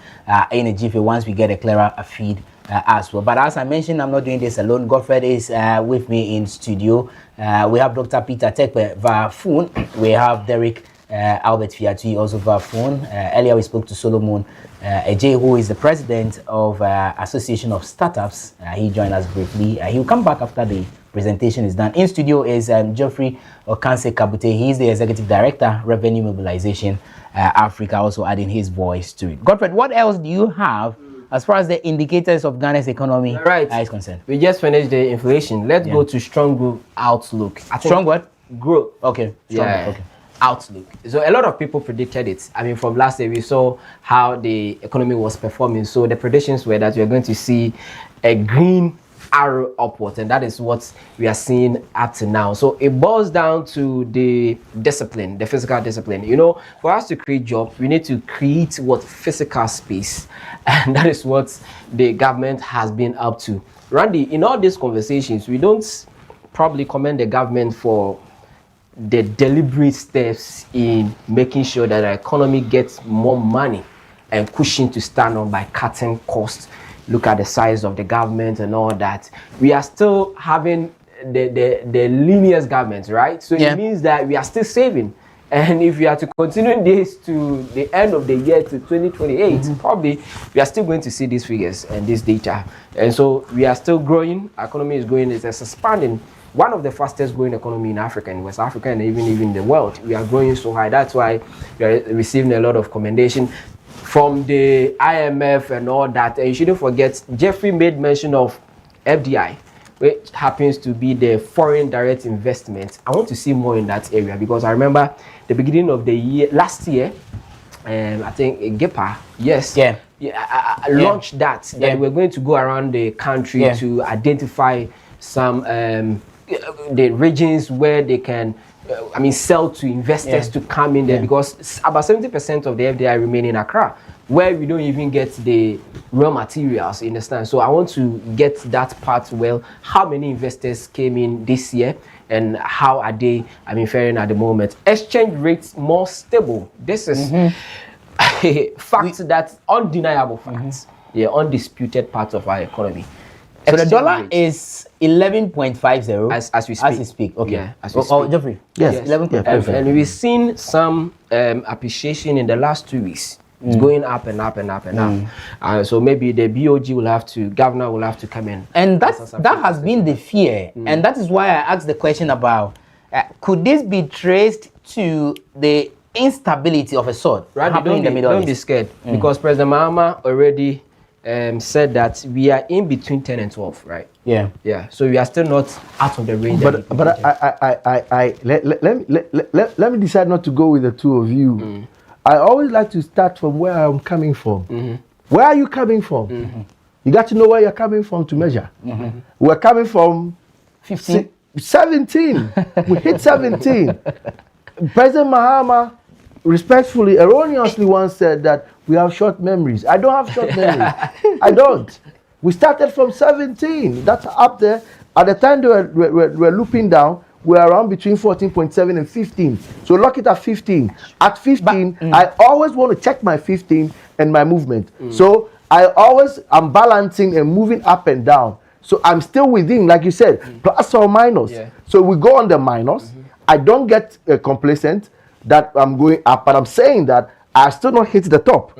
in a jiffy once we get a clearer feed as well. But as I mentioned, I'm not doing this alone. Godfred is with me in studio. We have Dr. Peter Tekpe via phone. We have Derek Albert Fiatui also via phone. Earlier we spoke to Solomon Ajay, who is the president of Association of Startups. He joined us briefly. He'll come back after the presentation is done. In studio is Geoffrey Okanse Kabute. He's the executive director, Revenue Mobilization Africa, also adding his voice to it. Godfred, what else do you have as far as the indicators of Ghana's economy is concerned? We just finished the inflation. Let's go to strong growth outlook. Strong what? Growth. Okay. Strong growth. Okay. Outlook. So a lot of people predicted it. I mean, from last year we saw how the economy was performing. So the predictions were that we are going to see a green arrow upwards, and that is what we are seeing up to now. So it boils down to the discipline, the physical discipline. You know, for us to create jobs, we need to create what physical space, and that is what the government has been up to. Randy, in all these conversations, we don't probably commend the government for the deliberate steps in making sure that the economy gets more money and cushion to stand on by cutting costs. Look at the size of the government and all that. We are still having the leanest government, right? So it means that we are still saving. And if we are to continue this to the end of the year to 2028, probably we are still going to see these figures and this data. And so we are still growing. Our economy is growing. It's expanding. One of the fastest growing economy in Africa, in West Africa, and even the world. We are growing so high. That's why we are receiving a lot of commendation from the IMF and all that. And you shouldn't forget, Jeffrey made mention of FDI, which happens to be the foreign direct investment. I want to see more in that area because I remember the beginning of the year, last year, I think GEPA, launched that we're going to go around the country to identify some the regions where they can sell to investors to come in there because about 70% of the FDI remain in Accra, where we don't even get the raw materials, you understand? So I want to get that part well. How many investors came in this year and how are they faring at the moment? Exchange rates more stable. This is a fact that's undeniable fact. Undisputed part of our economy. So the dollar is 11.50 as we speak. As we speak. Okay. Yeah, as we speak. Jeffrey. Yes. 11.50. And we've seen some appreciation in the last 2 weeks. It's going up and up and up and up. So maybe the governor will have to come in. And that has been the fear. And that is why I asked the question about, could this be traced to the instability of a sort happening in the Middle East? Don't be scared because President Mahama already said that we are in between 10 and 12, right? Yeah. So we are still not out of the range. But let me decide not to go with the two of you. I always like to start from where I'm coming from. Where are you coming from? You got to know where you're coming from to measure. We're coming from 17. We hit 17. President Mahama respectfully, erroneously once said that we have short memories. I don't have short memories. I don't. We started from 17. That's up there. At the time they were looping down, we're around between 14.7 and 15. So lock it at 15. At 15, I always want to check my 15 and my movement. So I'm balancing and moving up and down. So I'm still within, like you said, plus or minus. Yeah. So we go on the minus. I don't get complacent that I'm going up, but I'm saying that I still not hit the top.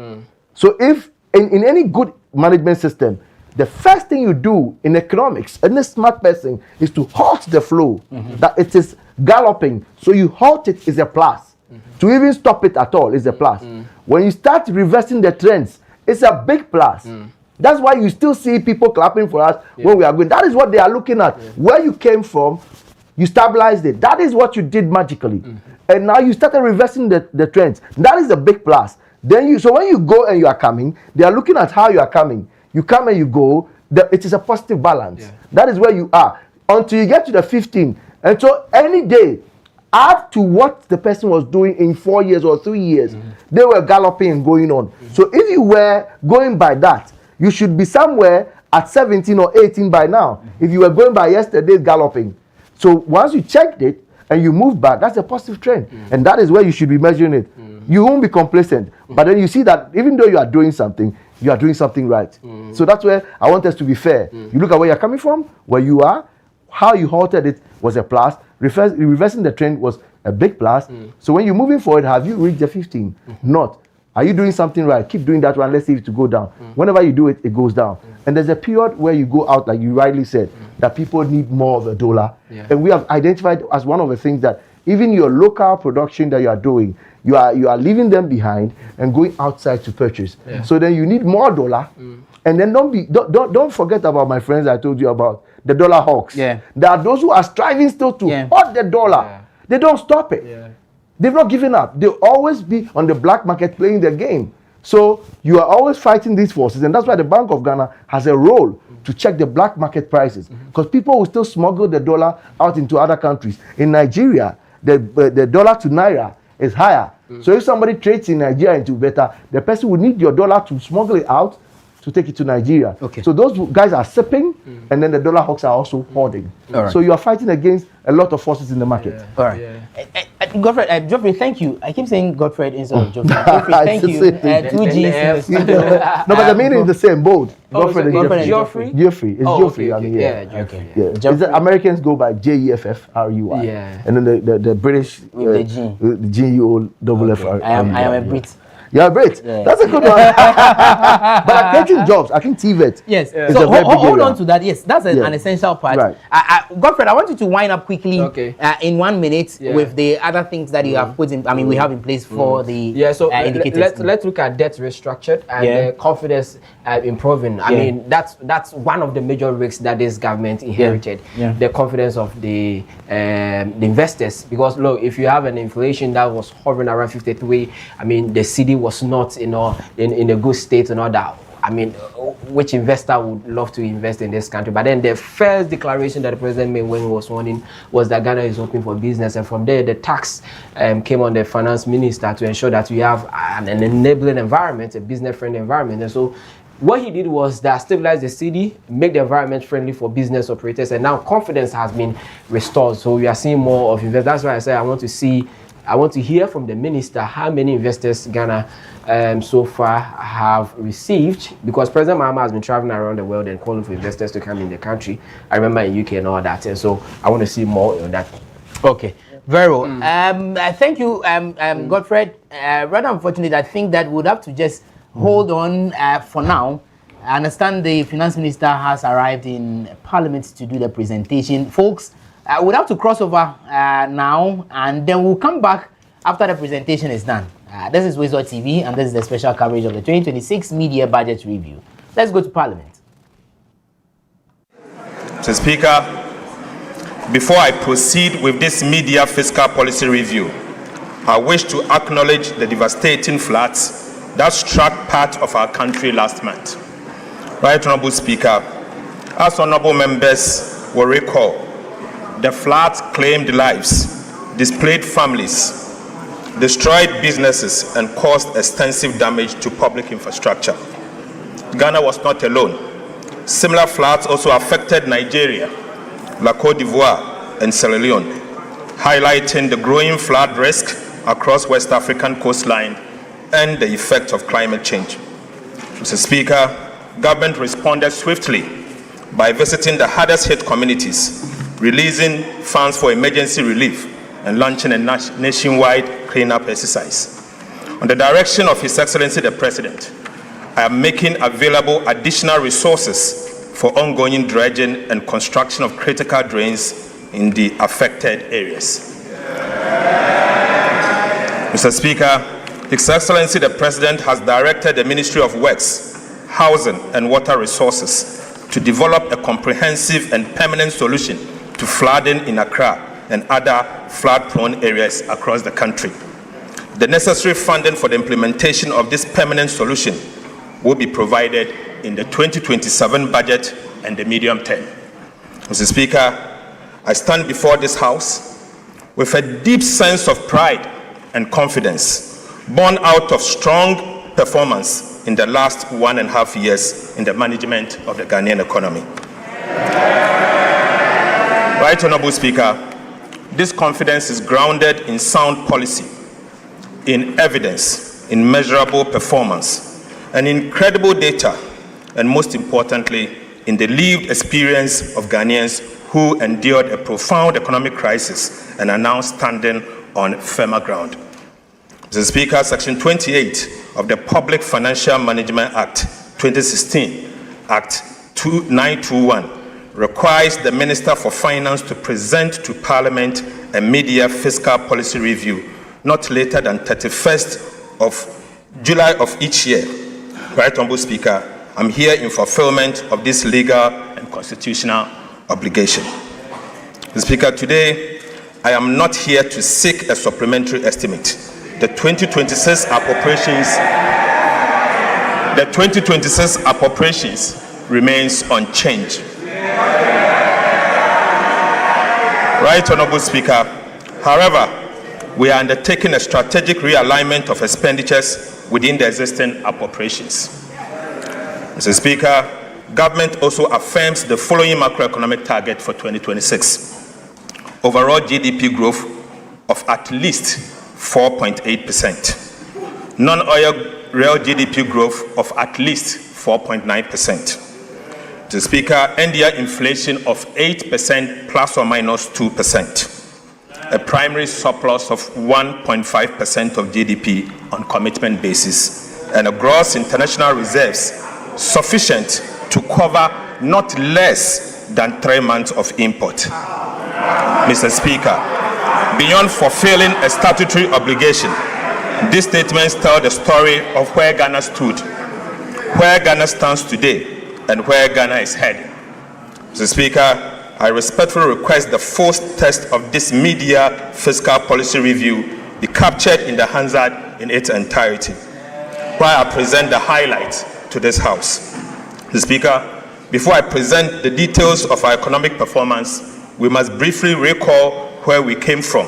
So if in any good management system, the first thing you do in economics, any smart person, is to halt the flow, that it is galloping. So you halt it is a plus. To even stop it at all is a plus. When you start reversing the trends, it's a big plus. That's why you still see people clapping for us when we are going. That is what they are looking at. Where you came from, you stabilized it. That is what you did magically. And now you started reversing the trends. That is a big plus. So when you go and you are coming, they are looking at how you are coming. You come and you go, it is a positive balance. That is where you are until you get to the 15. And so any day, add to what the person was doing in 4 years or 3 years. They were galloping and going on. So if you were going by that, you should be somewhere at 17 or 18 by now. If you were going by yesterday's galloping. So once you checked it and you move back, that's a positive trend. And that is where you should be measuring it. You won't be complacent. But then you see that even though you are doing something right. So that's where I want us to be fair. You look at where you're coming from, where you are, how you halted it was a plus. Reversing the trend was a big plus. So when you're moving forward, have you reached the 15? Not. Are you doing something right? Keep doing that one. Let's see it to go down. Whenever you do it, it goes down. And there's a period where you go out, like you rightly said, that people need more of the dollar. And we have identified as one of the things that even your local production that you are doing, you are leaving them behind and going outside to purchase. So then you need more dollar. And then don't forget about my friends I told you about, the dollar hawks. There are those who are striving still to hold the dollar. They don't stop it. They've not given up. They'll always be on the black market playing their game. So you are always fighting these forces, and that's why the Bank of Ghana has a role to check the black market prices, because people will still smuggle the dollar out into other countries. In Nigeria, the dollar to naira is higher. So if somebody trades in Nigeria into better, the person will need your dollar to smuggle it out to take it to Nigeria. So those guys are sipping, and then the dollar hawks are also hoarding. So you are fighting against a lot of forces in the market. All right. Godfred, Geoffrey, thank you. I keep saying Godfred instead of Geoffrey. Geoffrey, thank you. 2 G's in the studio. No, but the meaning is the same, both. Godfred and Geoffrey. Geoffrey. It's Geoffrey. Okay. I mean, Geoffrey. Americans go by Jeffrey. And then the British with the G. GEOFF. I am a Brit. You're a Brit. That's a good one. But I'm creating jobs. I can TVET. Yes. So hold on to that. Yes, that's an essential part. Right. Godfred, I want you to wind up quickly in 1 minute with the other things that you have put in. I mean, we have in place for the So indicators. let's look at debt restructured and confidence improving. I mean, that's one of the major risks that this government inherited. The confidence of the investors, because look, if you have an inflation that was hovering around 53, I mean, the cedi was not in a good state and all that. I mean, which investor would love to invest in this country? But then the first declaration that the president made when he was sworn in was that Ghana is open for business, and from there the tax came on the finance minister to ensure that we have an enabling environment, a business-friendly environment. And so what he did was that stabilize the city, make the environment friendly for business operators, and now confidence has been restored. So we are seeing more of investors. That's why I say I want to hear from the minister how many investors Ghana so far have received, because President Mahama has been traveling around the world and calling for investors to come in the country. I remember in UK and all that, and so I want to see more on that. Okay, very well. Thank you, Godfred. Rather unfortunate, I think that we would have to just hold on for now. I understand the finance minister has arrived in Parliament to do the presentation. Folks, we'll have to cross over now, and then we'll come back after the presentation is done. This is WoezorTV, and this is the special coverage of the 2026 Media Budget Review. Let's go to Parliament. Mr. Speaker, before I proceed with this media fiscal policy review, I wish to acknowledge the devastating floods that struck part of our country last month. Right Honorable Speaker, as honorable members will recall, the floods claimed lives, displaced families, destroyed businesses, and caused extensive damage to public infrastructure. Ghana was not alone. Similar floods also affected Nigeria, La Côte d'Ivoire, and Sierra Leone. highlighting the growing flood risk across West African coastline and the effect of climate change. Mr. Speaker, government responded swiftly by visiting the hardest hit communities, releasing funds for emergency relief, and launching a nationwide cleanup exercise. On the direction of His Excellency the President, I am making available additional resources for ongoing dredging and construction of critical drains in the affected areas. Mr. Speaker, His Excellency the President has directed the Ministry of Works, Housing and Water Resources to develop a comprehensive and permanent solution to flooding in Accra and other flood-prone areas across the country. The necessary funding for the implementation of this permanent solution will be provided in the 2027 budget and the medium term. Mr. Speaker, I stand before this House with a deep sense of pride and confidence born out of strong performance in the last 1.5 years in the management of the Ghanaian economy. Right Honorable Speaker, this confidence is grounded in sound policy, in evidence, in measurable performance, and in credible data, and most importantly, in the lived experience of Ghanaians who endured a profound economic crisis and are now standing on firmer ground. Mr. Speaker, Section 28 of the Public Financial Management Act 2016, Act 921, requires the Minister for Finance to present to Parliament a mid-year fiscal policy review not later than 31st of July of each year. Right Honorable Speaker, I'm here in fulfillment of this legal and constitutional obligation. Mr. Speaker, today I am not here to seek a supplementary estimate. The 2026 appropriations remains unchanged. Right Honorable Speaker, however, we are undertaking a strategic realignment of expenditures within the existing appropriations. Mr. Speaker, government also affirms the following macroeconomic target for 2026. Overall GDP growth of at least 4.8%. Non-oil real GDP growth of at least 4.9%. Mr. Speaker, NDI inflation of 8% plus or minus 2%. A primary surplus of 1.5% of GDP on commitment basis, and a gross international reserves sufficient to cover not less than 3 months of import. Mr. Speaker, beyond fulfilling a statutory obligation, these statements tell the story of where Ghana stood, where Ghana stands today, and where Ghana is heading. Mr. Speaker, I respectfully request the full text of this mid-year fiscal policy review be captured in the Hansard in its entirety, while I present the highlights to this House. Mr. Speaker, before I present the details of our economic performance, we must briefly recall where we came from.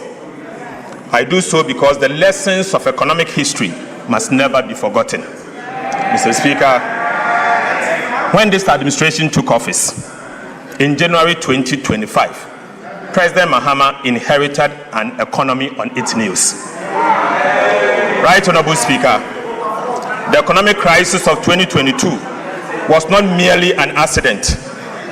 I do so because the lessons of economic history must never be forgotten. Mr. Speaker, when this administration took office, in January 2025, President Mahama inherited an economy on its knees. Right Honorable Speaker, the economic crisis of 2022 was not merely an accident.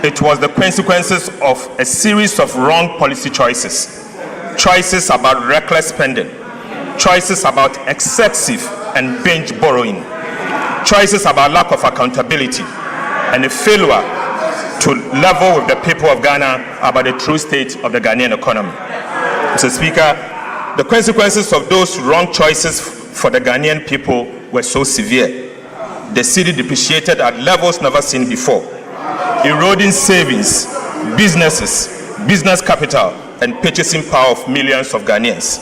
It was the consequences of a series of wrong policy choices. Choices about reckless spending, choices about excessive and binge borrowing, choices about lack of accountability, and a failure to level with the people of Ghana about the true state of the Ghanaian economy. Mr. Speaker, the consequences of those wrong choices for the Ghanaian people were so severe. The cedi depreciated at levels never seen before, eroding savings, businesses, business capital, and purchasing power of millions of Ghanaians.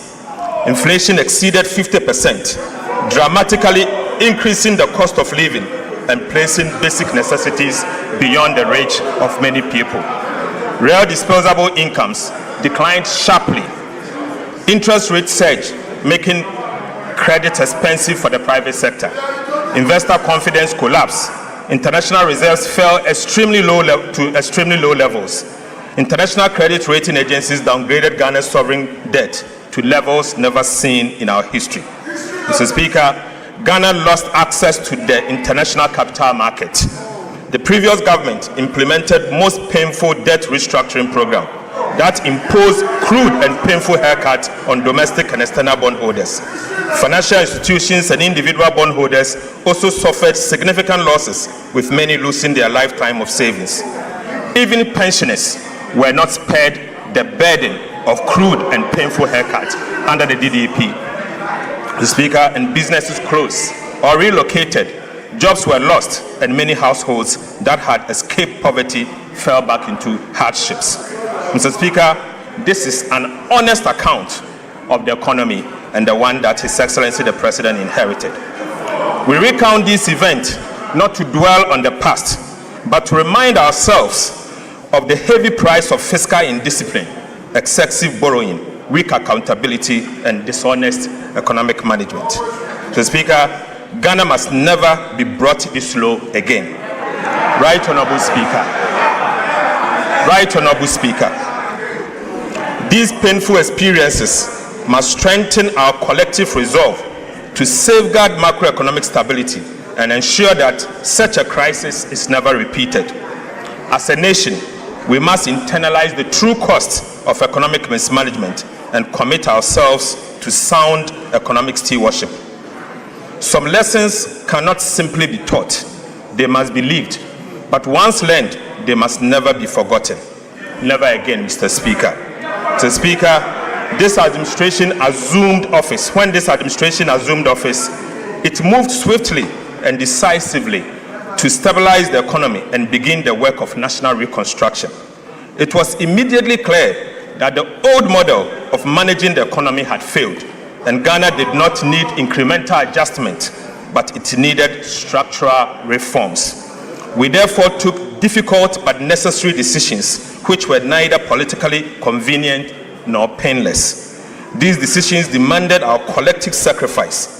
Inflation exceeded 50%, dramatically increasing the cost of living and placing basic necessities beyond the reach of many people. Real disposable incomes declined sharply. Interest rates surged, making credit expensive for the private sector. Investor confidence collapsed. International reserves fell to extremely low levels. International credit rating agencies downgraded Ghana's sovereign debt to levels never seen in our history. Mr. Speaker, Ghana lost access to the international capital market. The previous government implemented most painful debt restructuring program that imposed crude and painful haircuts on domestic and external bondholders. Financial institutions and individual bondholders also suffered significant losses, with many losing their lifetime of savings. Even pensioners were not spared the burden of crude and painful haircuts under the DDP. The Speaker, and businesses closed or relocated, jobs were lost, and many households that had escaped poverty fell back into hardships. Mr. Speaker, this is an honest account of the economy and the one that His Excellency the President inherited. We recount this event not to dwell on the past, but to remind ourselves of the heavy price of fiscal indiscipline, excessive borrowing, weak accountability, and dishonest economic management. So, Speaker, Ghana must never be brought this low again. Right Honorable Speaker. Right Honorable Speaker. These painful experiences must strengthen our collective resolve to safeguard macroeconomic stability and ensure that such a crisis is never repeated. As a nation, we must internalize the true cost of economic mismanagement and commit ourselves to sound economic stewardship. Some lessons cannot simply be taught, they must be lived. But once learned, they must never be forgotten. Never again, Mr. Speaker. Mr. Speaker, this administration assumed office. When this administration assumed office, it moved swiftly and decisively to stabilize the economy and begin the work of national reconstruction. It was immediately clear that the old model of managing the economy had failed, and Ghana did not need incremental adjustment, but it needed structural reforms. We therefore took difficult but necessary decisions which were neither politically convenient nor painless. These decisions demanded our collective sacrifice,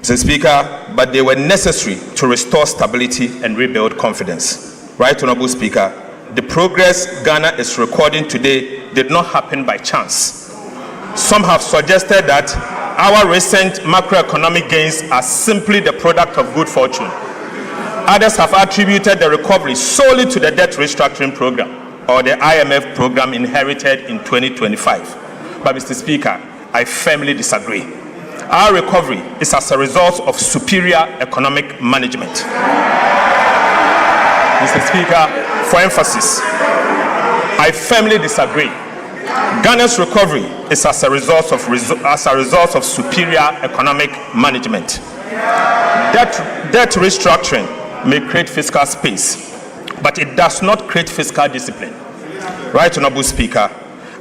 Mr. Speaker, but they were necessary to restore stability and rebuild confidence. Right Honorable Speaker, the progress Ghana is recording today did not happen by chance. Some have suggested that our recent macroeconomic gains are simply the product of good fortune. Others have attributed the recovery solely to the debt restructuring program or the IMF program inherited in 2025. But Mr. Speaker, I firmly disagree. Our recovery is as a result of superior economic management. Mr. Speaker, for emphasis, I firmly disagree. Ghana's recovery is as a result of superior economic management. Debt restructuring may create fiscal space, but it does not create fiscal discipline. Right Honorable Speaker,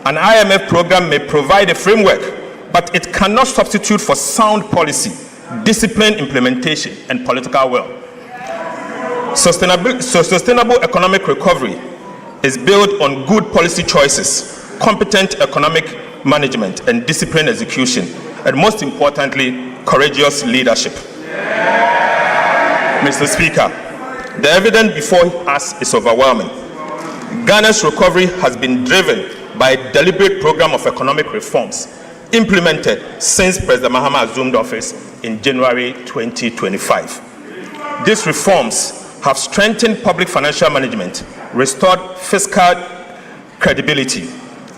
an IMF program may provide a framework, but it cannot substitute for sound policy, disciplined implementation, and political will. Sustainable economic recovery is built on good policy choices, competent economic management, and disciplined execution, and most importantly, courageous leadership. Mr. Speaker, the evidence before us is overwhelming. Ghana's recovery has been driven by a deliberate program of economic reforms implemented since President Mahama assumed office in January 2025. These reforms have strengthened public financial management, restored fiscal credibility,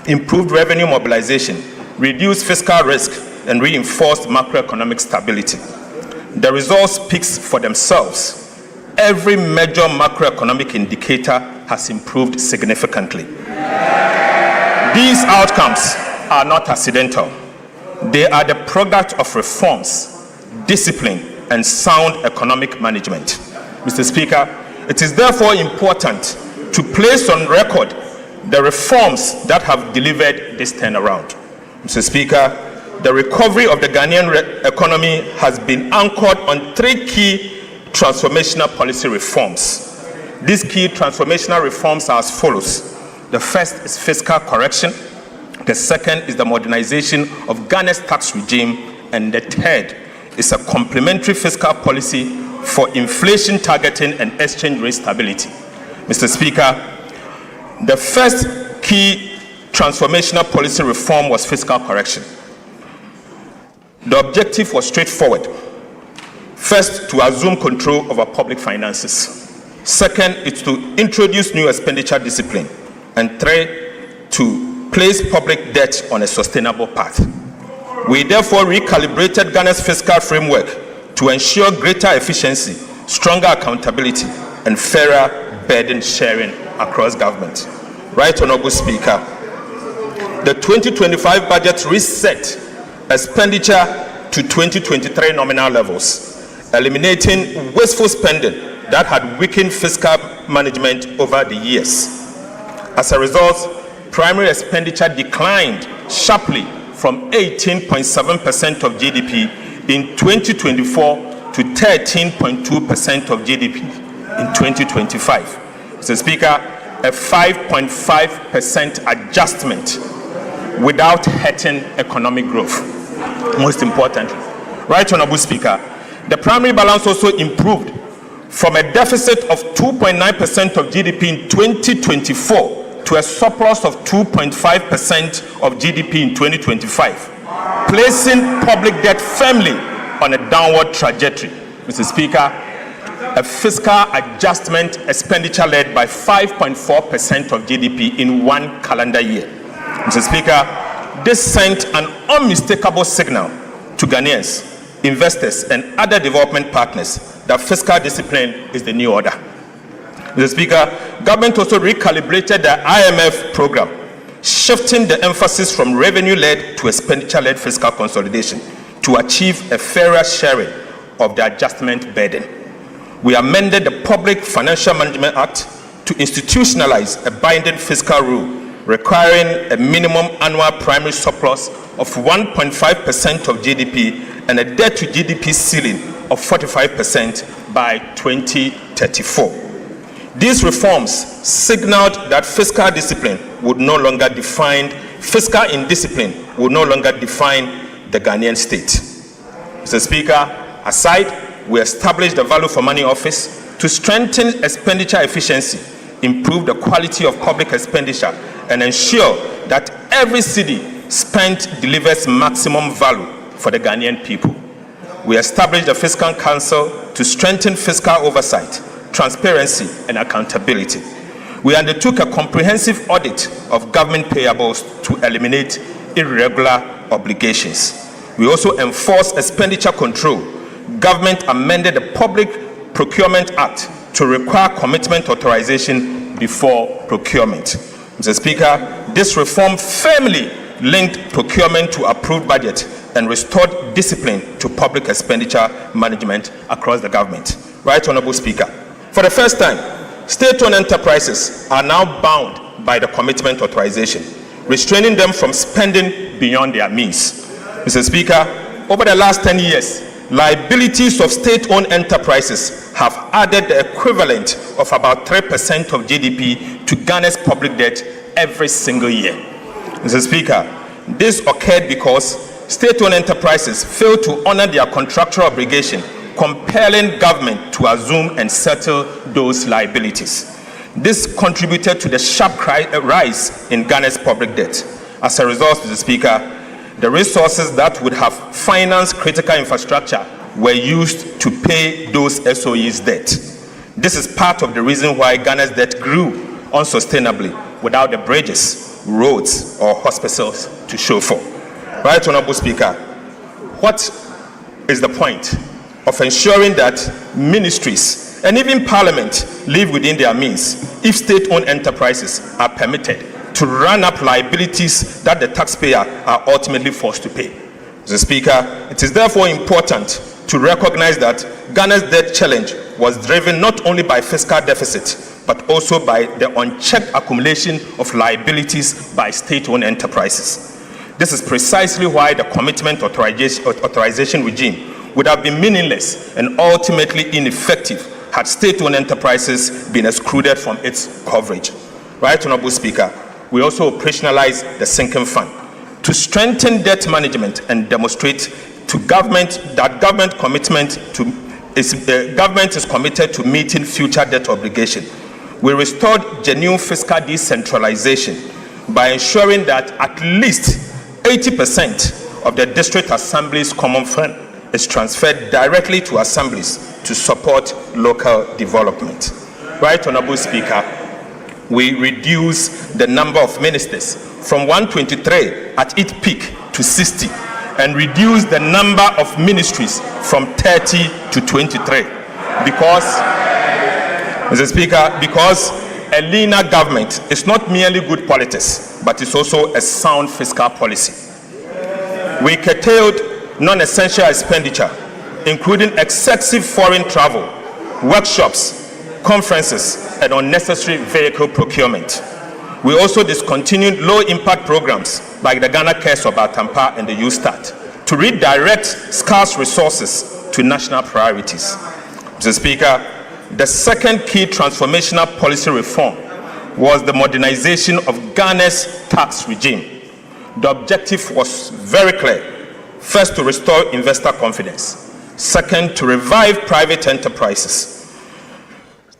improved revenue mobilization, reduced fiscal risk, and reinforced macroeconomic stability. The results speak for themselves. Every major macroeconomic indicator has improved significantly. These outcomes are not accidental. They are the product of reforms, discipline, and sound economic management. Mr. Speaker, it is therefore important to place on record the reforms that have delivered this turnaround. Mr. Speaker, the recovery of the Ghanaian economy has been anchored on three key transformational policy reforms. These key transformational reforms are as follows. The first is fiscal correction. The second is the modernization of Ghana's tax regime. And the third is a complementary fiscal policy for inflation targeting and exchange rate stability. Mr. Speaker, The first key transformational policy reform was fiscal correction. The objective was straightforward. First, to assume control over public finances. Second, is to introduce new expenditure discipline. And third, to place public debt on a sustainable path. We therefore recalibrated Ghana's fiscal framework to ensure greater efficiency, stronger accountability, and fairer burden sharing across government. Right, Honorable Speaker, the 2025 budget reset expenditure to 2023 nominal levels, eliminating wasteful spending that had weakened fiscal management over the years. As a result, primary expenditure declined sharply from 18.7% of GDP in 2024 to 13.2% of GDP in 2025. Mr. Speaker, a 5.5% adjustment without hurting economic growth. Most importantly, right, Honorable Speaker, the primary balance also improved from a deficit of 2.9% of GDP in 2024 to a surplus of 2.5% of GDP in 2025, placing public debt firmly on a downward trajectory. Mr. Speaker, a fiscal adjustment expenditure led by 5.4% of GDP in one calendar year. Mr. Speaker, this sent an unmistakable signal to Ghanaians, investors, and other development partners that fiscal discipline is the new order. Mr. Speaker, government also recalibrated the IMF program, shifting the emphasis from revenue-led to expenditure-led fiscal consolidation to achieve a fairer sharing of the adjustment burden. We amended the Public Financial Management Act to institutionalize a binding fiscal rule requiring a minimum annual primary surplus of 1.5% of GDP and a debt-to-GDP ceiling of 45% by 2034. These reforms signaled that fiscal indiscipline would no longer define the Ghanaian state. Mr. Speaker, aside, we established the Value for Money Office to strengthen expenditure efficiency, improve the quality of public expenditure, and ensure that every cedi spent delivers maximum value for the Ghanaian people. We established the Fiscal Council to strengthen fiscal oversight, transparency, and accountability. We undertook a comprehensive audit of government payables to eliminate irregular obligations. We also enforced expenditure control. Government amended the Public Procurement Act to require commitment authorization before procurement. Mr. Speaker, this reform firmly linked procurement to approved budget and restored discipline to public expenditure management across the government. Right, Honorable Speaker, for the first time, state-owned enterprises are now bound by the commitment authorization, restraining them from spending beyond their means. Mr. Speaker, over the last 10 years, liabilities of state-owned enterprises have added the equivalent of about 3% of GDP to Ghana's public debt every single year. Mr. Speaker, this occurred because state-owned enterprises failed to honor their contractual obligation, compelling government to assume and settle those liabilities. This contributed to the sharp rise in Ghana's public debt. As a result, Mr. Speaker, the resources that would have financed critical infrastructure were used to pay those SOEs' debt. This is part of the reason why Ghana's debt grew unsustainably without the bridges, roads, or hospitals to show for. Right, Honorable Speaker, what is the point of ensuring that ministries and even Parliament live within their means if state-owned enterprises are permitted to run up liabilities that the taxpayer are ultimately forced to pay? Mr. Speaker, it is therefore important to recognize that Ghana's debt challenge was driven not only by fiscal deficit, but also by the unchecked accumulation of liabilities by state-owned enterprises. This is precisely why the commitment authorization regime would have been meaningless and ultimately ineffective had state-owned enterprises been excluded from its coverage. Right, Honorable Speaker, we also operationalized the sinking fund to strengthen debt management and demonstrate to government that government is committed to meeting future debt obligation. we restored genuine fiscal decentralization by ensuring that at least 80% of the district assembly's common fund is transferred directly to assemblies to support local development. Right, Honorable Speaker, we reduced the number of ministers from 123 at its peak to 60, and reduced the number of ministries from 30 to 23 because, Mr. Speaker, because a leaner government is not merely good politics, but it's also a sound fiscal policy. We curtailed non-essential expenditure, including excessive foreign travel, workshops, conferences, and unnecessary vehicle procurement. We also discontinued low-impact programs like the Ghana Cares of Atampa and the U-Start to redirect scarce resources to national priorities. Mr. Speaker, the second key transformational policy reform was the modernization of Ghana's tax regime. The objective was very clear. First, to restore investor confidence. Second, to revive private enterprises.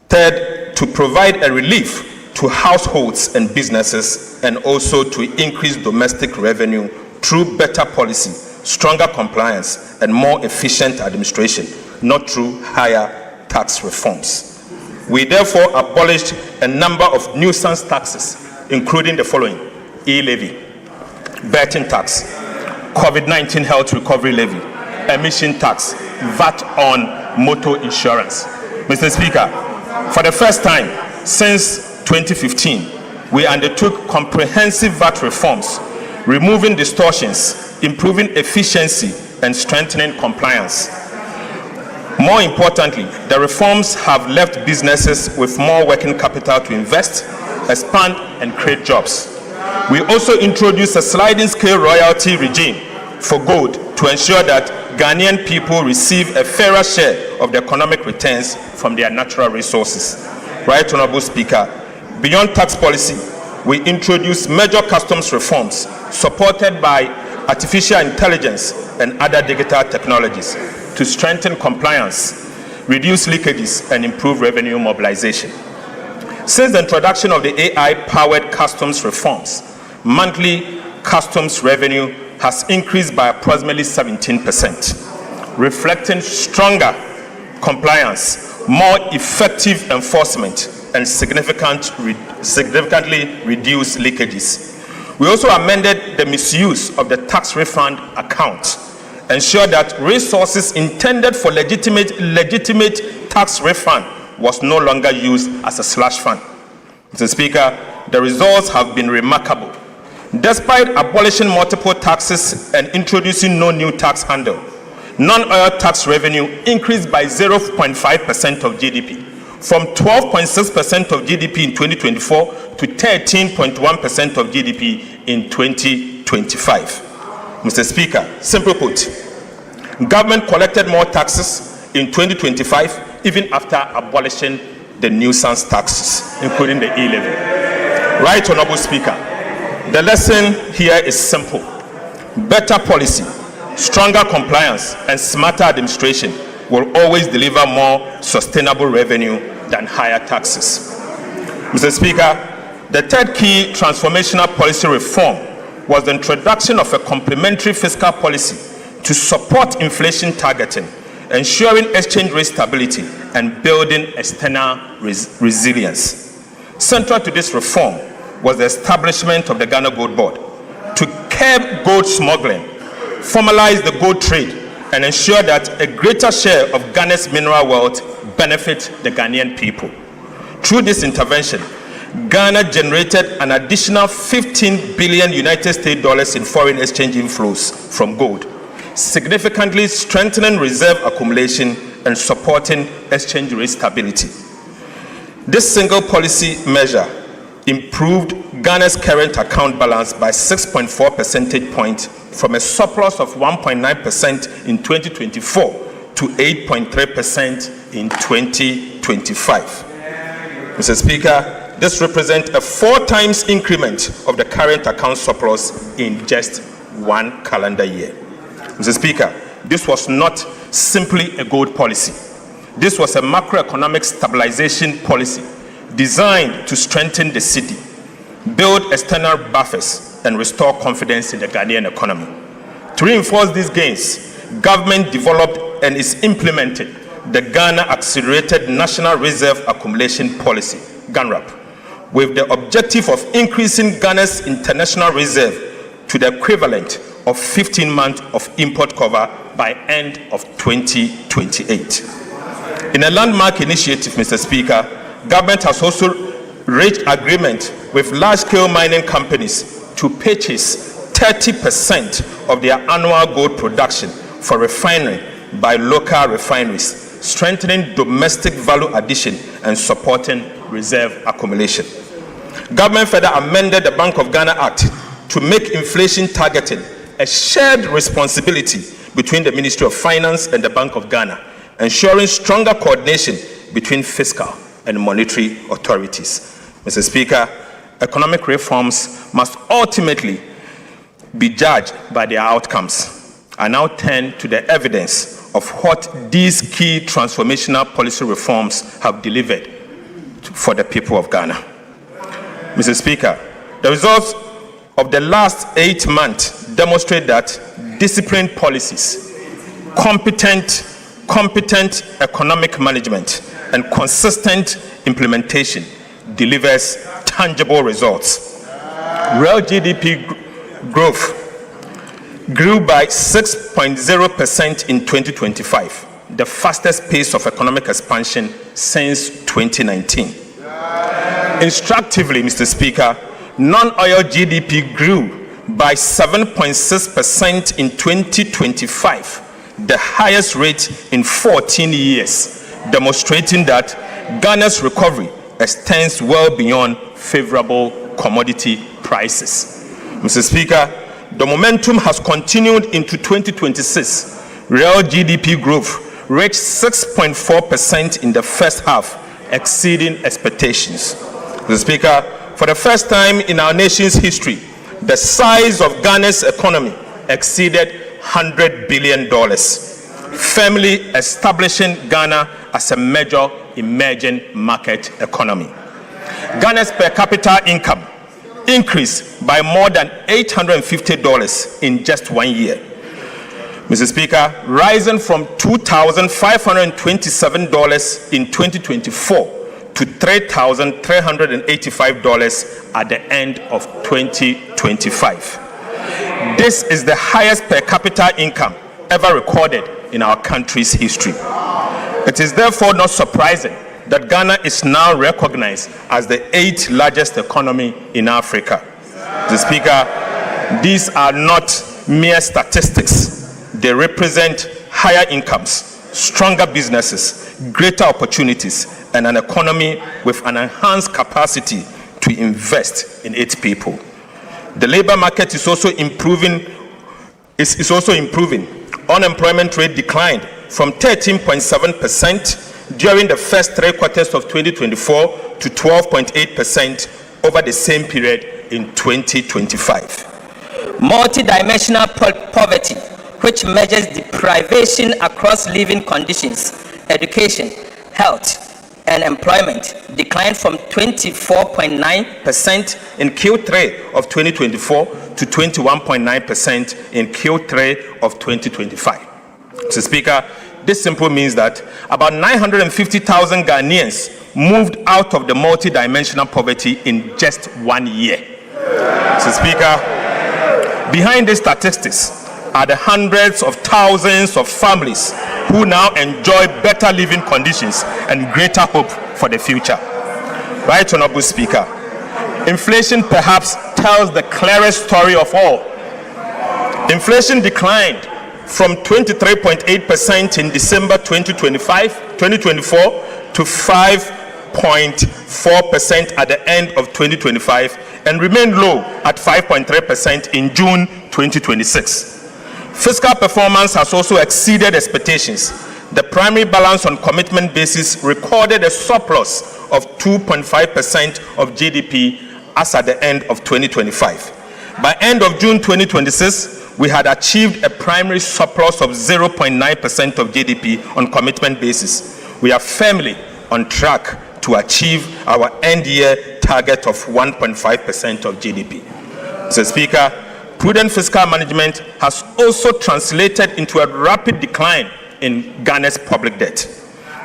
Third, to provide a relief to households and businesses, and also to increase domestic revenue through better policy, stronger compliance, and more efficient administration, not through higher tax reforms. We therefore abolished a number of nuisance taxes, including the following: e-levy, betting tax, COVID-19 health recovery levy, emission tax, VAT on motor insurance. Mr. Speaker, for the first time since 2015, we undertook comprehensive VAT reforms, removing distortions, improving efficiency, and strengthening compliance. More importantly, the reforms have left businesses with more working capital to invest, expand, and create jobs. We also introduced a sliding scale royalty regime for gold to ensure that Ghanaian people receive a fairer share of the economic returns from their natural resources. Right, Honorable Speaker, beyond tax policy, we introduced major customs reforms supported by artificial intelligence and other digital technologies to strengthen compliance, reduce leakages, and improve revenue mobilization. Since the introduction of the AI-powered customs reforms, monthly customs revenue has increased by approximately 17%, reflecting stronger compliance, more effective enforcement, and significantly reduced leakages. We also amended the misuse of the tax refund account, ensure that resources intended for legitimate tax refund was no longer used as a slush fund. Mr. Speaker, the results have been remarkable. Despite abolishing multiple taxes and introducing no new tax handle, non-oil tax revenue increased by 0.5% of GDP, from 12.6% of GDP in 2024 to 13.1% of GDP in 2025. Mr. Speaker, simply put, government collected more taxes in 2025 even after abolishing the nuisance taxes, including the e-levy. Right, Honorable Speaker, the lesson here is simple. Better policy, stronger compliance, and smarter administration will always deliver more sustainable revenue than higher taxes. Mr. Speaker, the third key transformational policy reform was the introduction of a complementary fiscal policy to support inflation targeting, ensuring exchange rate stability, and building external resilience. Central to this reform was the establishment of the Ghana Gold Board to curb gold smuggling, formalize the gold trade, and ensure that a greater share of Ghana's mineral wealth benefits the Ghanaian people. Through this intervention, Ghana generated an additional 15 billion United States dollars in foreign exchange inflows from gold, significantly strengthening reserve accumulation and supporting exchange rate stability. This single policy measure improved Ghana's current account balance by 6.4 percentage points from a surplus of 1.9% in 2024 to 8.3% in 2025. Mr. Speaker, this represents a 4 times increment of the current account surplus in just 1 calendar year. Mr. Speaker, this was not simply a gold policy. This was a macroeconomic stabilization policy designed to strengthen the city, build external buffers, and restore confidence in the Ghanaian economy. To reinforce these gains, government developed and is implementing the Ghana Accelerated National Reserve Accumulation Policy, GANRAP, with the objective of increasing Ghana's international reserve to the equivalent of 15 months of import cover by end of 2028. In a landmark initiative, Mr. Speaker, government has also reached agreement with large-scale mining companies to purchase 30% of their annual gold production for refinery by local refineries, strengthening domestic value addition and supporting reserve accumulation. Government further amended the Bank of Ghana Act to make inflation targeting a shared responsibility between the Ministry of Finance and the Bank of Ghana, ensuring stronger coordination between fiscal and monetary authorities. Mr. Speaker, economic reforms must ultimately be judged by their outcomes. I now turn to the evidence of what these key transformational policy reforms have delivered for the people of Ghana. Mr. Speaker, the results of the last 8 months demonstrate that disciplined policies, competent economic management, and consistent implementation delivers tangible results. Real GDP growth grew by 6.0% in 2025, the fastest pace of economic expansion since 2019. Instructively, Mr. Speaker, non-oil GDP grew by 7.6% in 2025, the highest rate in 14 years, demonstrating that Ghana's recovery extends well beyond favorable commodity prices. Mr. Speaker, the momentum has continued into 2026. Real GDP growth reached 6.4% in the first half, exceeding expectations. Mr. Speaker, for the first time in our nation's history, the size of Ghana's economy exceeded $100 billion, firmly establishing Ghana as a major emerging market economy. Ghana's per capita income increased by more than $850 in just 1 year. Mr. Speaker, rising from $2,527 in 2024 to $3,385 at the end of 2025. This is the highest per capita income ever recorded in our country's history. It is therefore not surprising that Ghana is now recognized as the 8th largest economy in Africa. Mr. Speaker, these are not mere statistics. They represent higher incomes, stronger businesses, greater opportunities, and an economy with an enhanced capacity to invest in its people. The labor market is also improving. Unemployment rate declined from 13.7% during the first 3 quarters of 2024 to 12.8% over the same period in 2025. Multidimensional poverty, which measures deprivation across living conditions, education, health, and employment, declined from 24.9% in Q3 of 2024 to 21.9% in Q3 of 2025. Mr. Speaker, this simply means that about 950,000 Ghanaians moved out of the multidimensional poverty in just 1 year. Mr. Speaker, behind these statistics are the hundreds of thousands of families who now enjoy better living conditions and greater hope for the future. Right, Honorable Speaker, inflation perhaps tells the clearest story of all. Inflation declined from 23.8% in December 2024 to 5.4% at the end of 2025 and remained low at 5.3% in June 2026. Fiscal performance has also exceeded expectations. The primary balance on commitment basis recorded a surplus of 2.5% of GDP as at the end of 2025. By end of June 2026, we had achieved a primary surplus of 0.9% of GDP on commitment basis. We are firmly on track to achieve our end-year target of 1.5% of GDP. Mr. Speaker, prudent fiscal management has also translated into a rapid decline in Ghana's public debt.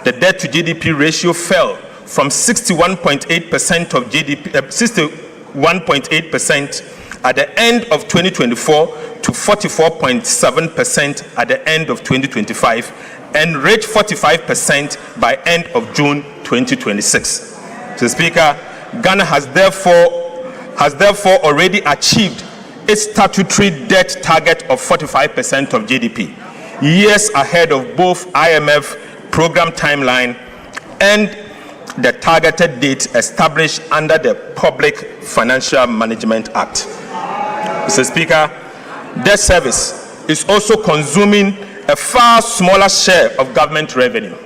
The debt to GDP ratio fell from 61.8% of GDP, 61.8% at the end of 2024 to 44.7% at the end of 2025 and reached 45% by end of June 2026. Mr. Speaker, Ghana has therefore already achieved its statutory debt target of 45% of GDP, years ahead of both IMF program timeline and the targeted date established under the Public Financial Management Act. Mr. Speaker, debt service is also consuming a far smaller share of government revenue.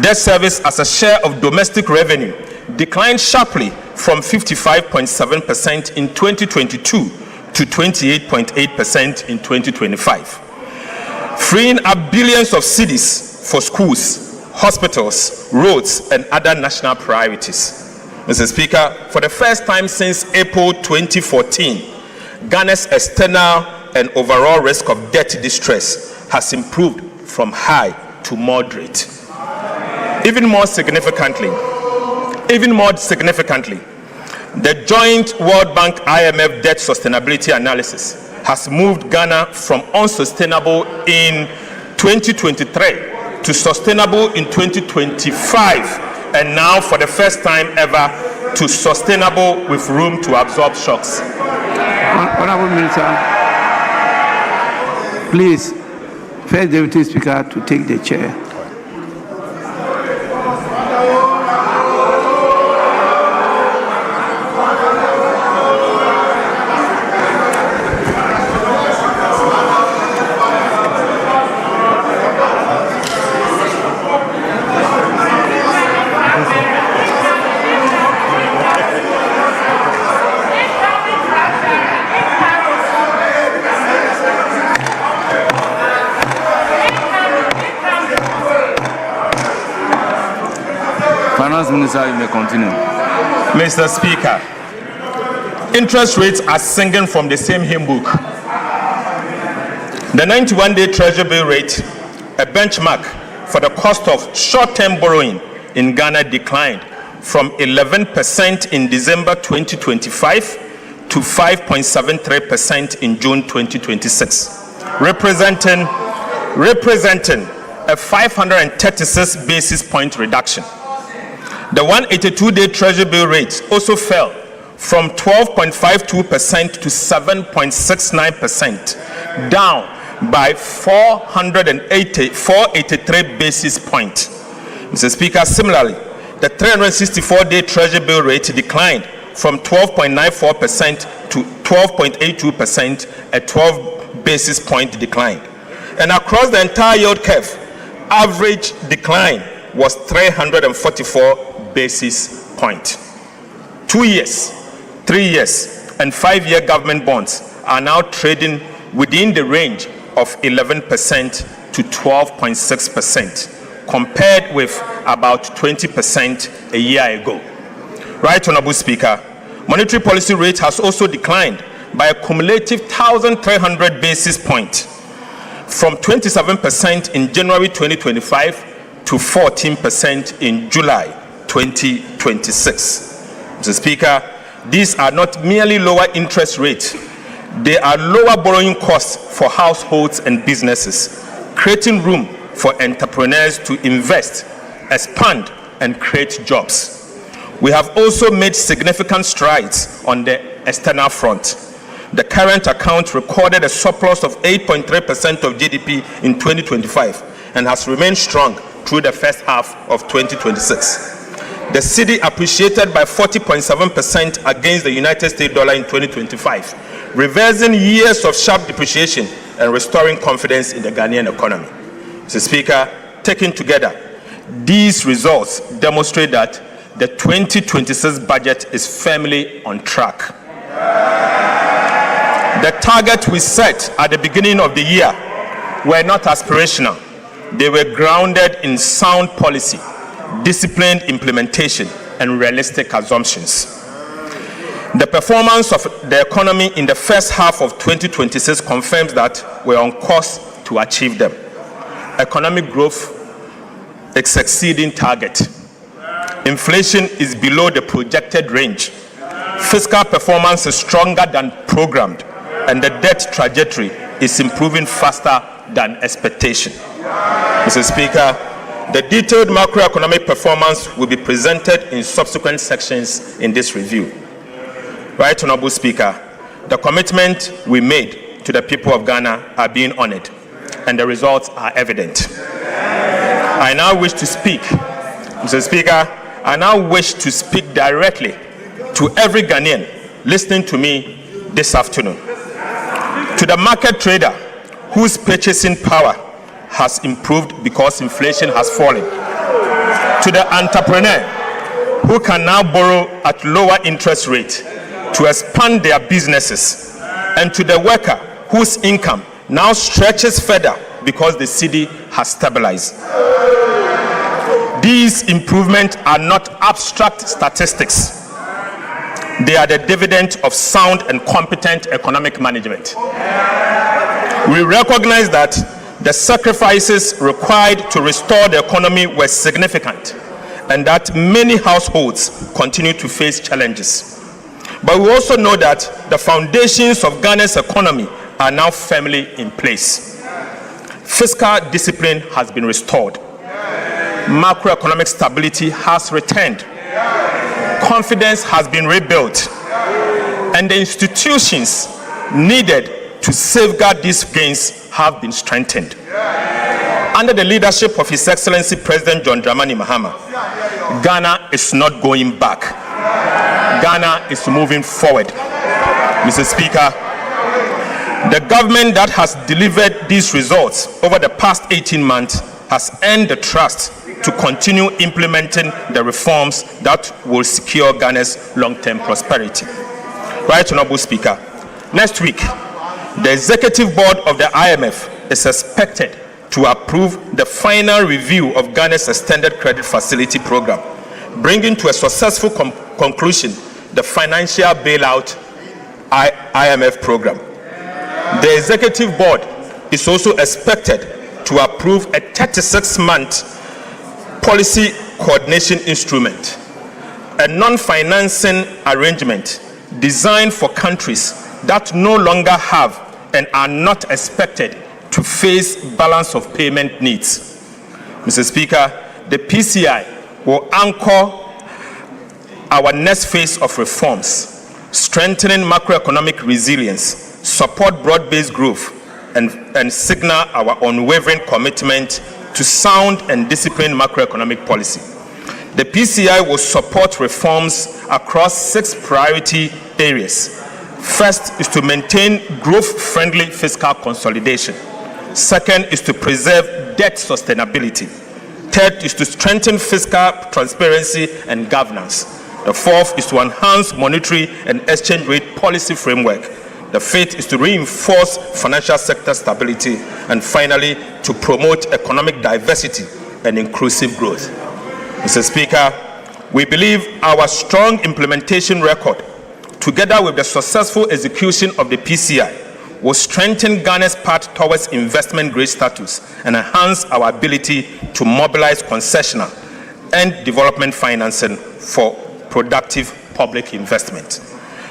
Debt service as a share of domestic revenue declined sharply from 55.7% in 2022 to 28.8% in 2025, freeing up billions of cedis for schools, hospitals, roads, and other national priorities. Mr. Speaker, for the first time since April 2014, Ghana's external and overall risk of debt distress has improved from high to moderate. Even more significantly, the joint World Bank IMF debt sustainability analysis has moved Ghana from unsustainable in 2023 to sustainable in 2025, and now for the first time ever to sustainable with room to absorb shocks. Honorable Minister, please, First Deputy Speaker to take the chair. Minister, you may continue. Mr. Speaker, interest rates are singing from the same hymn book. The 91-day Treasury bill rate, a benchmark for the cost of short-term borrowing in Ghana, declined from 11% in December 2025 to 5.73% in June 2026, representing a 536 basis point reduction. The 182-day Treasury bill rate also fell from 12.52% to 7.69%, down by 483 basis points. Mr. Speaker, similarly, the 364-day Treasury bill rate declined from 12.94% to 12.82%, a 12 basis point decline. And across the entire yield curve, average decline was 344 basis point. 2 years, 3 years, and 5-year government bonds are now trading within the range of 11% to 12.6%, compared with about 20% a year ago. Right, Honorable Speaker, monetary policy rate has also declined by a cumulative 1,300 basis points, from 27% in January 2025 to 14% in July 2026. Mr. Speaker, these are not merely lower interest rates, they are lower borrowing costs for households and businesses, creating room for entrepreneurs to invest, expand, and create jobs. We have also made significant strides on the external front. The current account recorded a surplus of 8.3% of GDP in 2025 and has remained strong through the first half of 2026. The cedi appreciated by 40.7% against the United States dollar in 2025, reversing years of sharp depreciation and restoring confidence in the Ghanaian economy. Mr. Speaker, taken together, these results demonstrate that the 2026 budget is firmly on track. The targets we set at the beginning of the year were not aspirational. They were grounded in sound policy, disciplined implementation, and realistic assumptions. The performance of the economy in the first half of 2026 confirms that we're on course to achieve them. Economic growth is exceeding target. Inflation is below the projected range. Fiscal performance is stronger than programmed, and the debt trajectory is improving faster than expectation. Mr. Speaker, the detailed macroeconomic performance will be presented in subsequent sections in this review. Right Honorable Speaker, the commitment we made to the people of Ghana are being honored, and the results are evident. I now wish to speak, Mr. Speaker, I now wish to speak directly to every Ghanaian listening to me this afternoon. To the market trader whose purchasing power has improved because inflation has fallen. To the entrepreneur who can now borrow at lower interest rate to expand their businesses, and to the worker whose income now stretches further because the cedi has stabilized. These improvements are not abstract statistics. They are the dividend of sound and competent economic management. We recognize that the sacrifices required to restore the economy were significant, and that many households continue to face challenges. But we also know that the foundations of Ghana's economy are now firmly in place. Fiscal discipline has been restored. Macroeconomic stability has returned. Confidence has been rebuilt. And the institutions needed to safeguard these gains have been strengthened. Under the leadership of His Excellency President John Dramani Mahama, Ghana is not going back. Ghana is moving forward. Mr. Speaker, the government that has delivered these results over the past 18 months has earned the trust to continue implementing the reforms that will secure Ghana's long-term prosperity. Right Honorable Speaker, next week, the Executive Board of the IMF is expected to approve the final review of Ghana's Extended Credit Facility Program, bringing to a successful conclusion the financial bailout IMF program. The Executive Board is also expected to approve a 36-month policy coordination instrument, a non-financing arrangement designed for countries that no longer have and are not expected to face balance of payment needs. Mr. Speaker, the PCI will anchor our next phase of reforms, strengthening macroeconomic resilience, support broad-based growth, and signal our unwavering commitment to sound and disciplined macroeconomic policy. The PCI will support reforms across 6 priority areas. First is to maintain growth-friendly fiscal consolidation. Second is to preserve debt sustainability. Third is to strengthen fiscal transparency and governance. The fourth is to enhance monetary and exchange rate policy framework. The fifth is to reinforce financial sector stability. And finally, to promote economic diversity and inclusive growth. Mr. Speaker, we believe our strong implementation record, together with the successful execution of the PCI, will strengthen Ghana's path towards investment grade status and enhance our ability to mobilize concessional and development financing for productive public investment.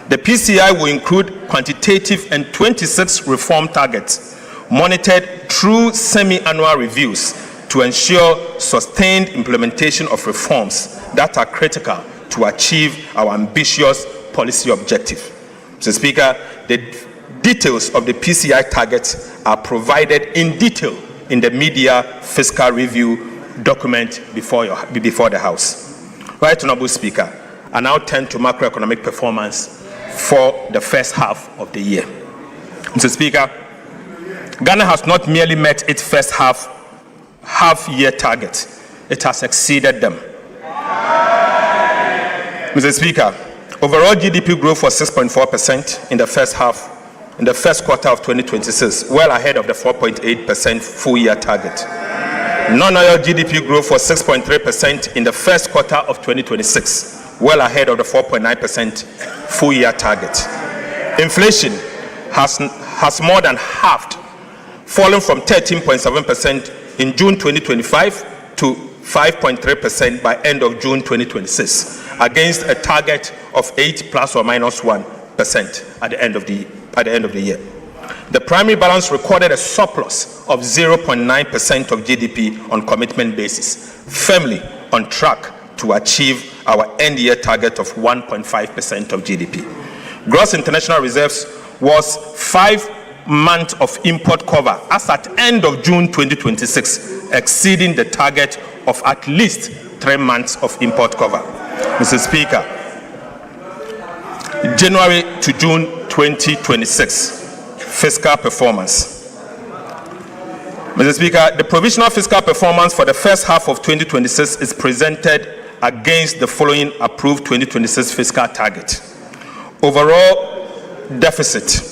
The PCI will include quantitative and 26 reform targets, monitored through semi-annual reviews to ensure sustained implementation of reforms that are critical to achieve our ambitious policy objective. Mr. Speaker, the details of the PCI targets are provided in detail in the media fiscal review document before the House. Right Honorable Speaker, I now turn to macroeconomic performance for the first half of the year. Mr. Speaker, Ghana has not merely met its first half-year target, it has exceeded them. Mr. Speaker, overall GDP growth was 6.4% in the first quarter of 2026, well ahead of the 4.8% full-year target. Non-oil GDP growth was 6.3% in the first quarter of 2026, well ahead of the 4.9% full-year target. Inflation has more than halved, falling from 13.7% in June 2025 to 5.3% by end of June 2026, against a target of 8 plus or minus 1% at the end of the year. The primary balance recorded a surplus of 0.9% of GDP on commitment basis, firmly on track to achieve our end-year target of 1.5% of GDP. Gross international reserves was 5 months of import cover as at end of June 2026, exceeding the target of at least 3 months of import cover. Mr. Speaker, January to June 2026, fiscal performance. Mr. Speaker, the provisional fiscal performance for the first half of 2026 is presented against the following approved 2026 fiscal target. Overall deficit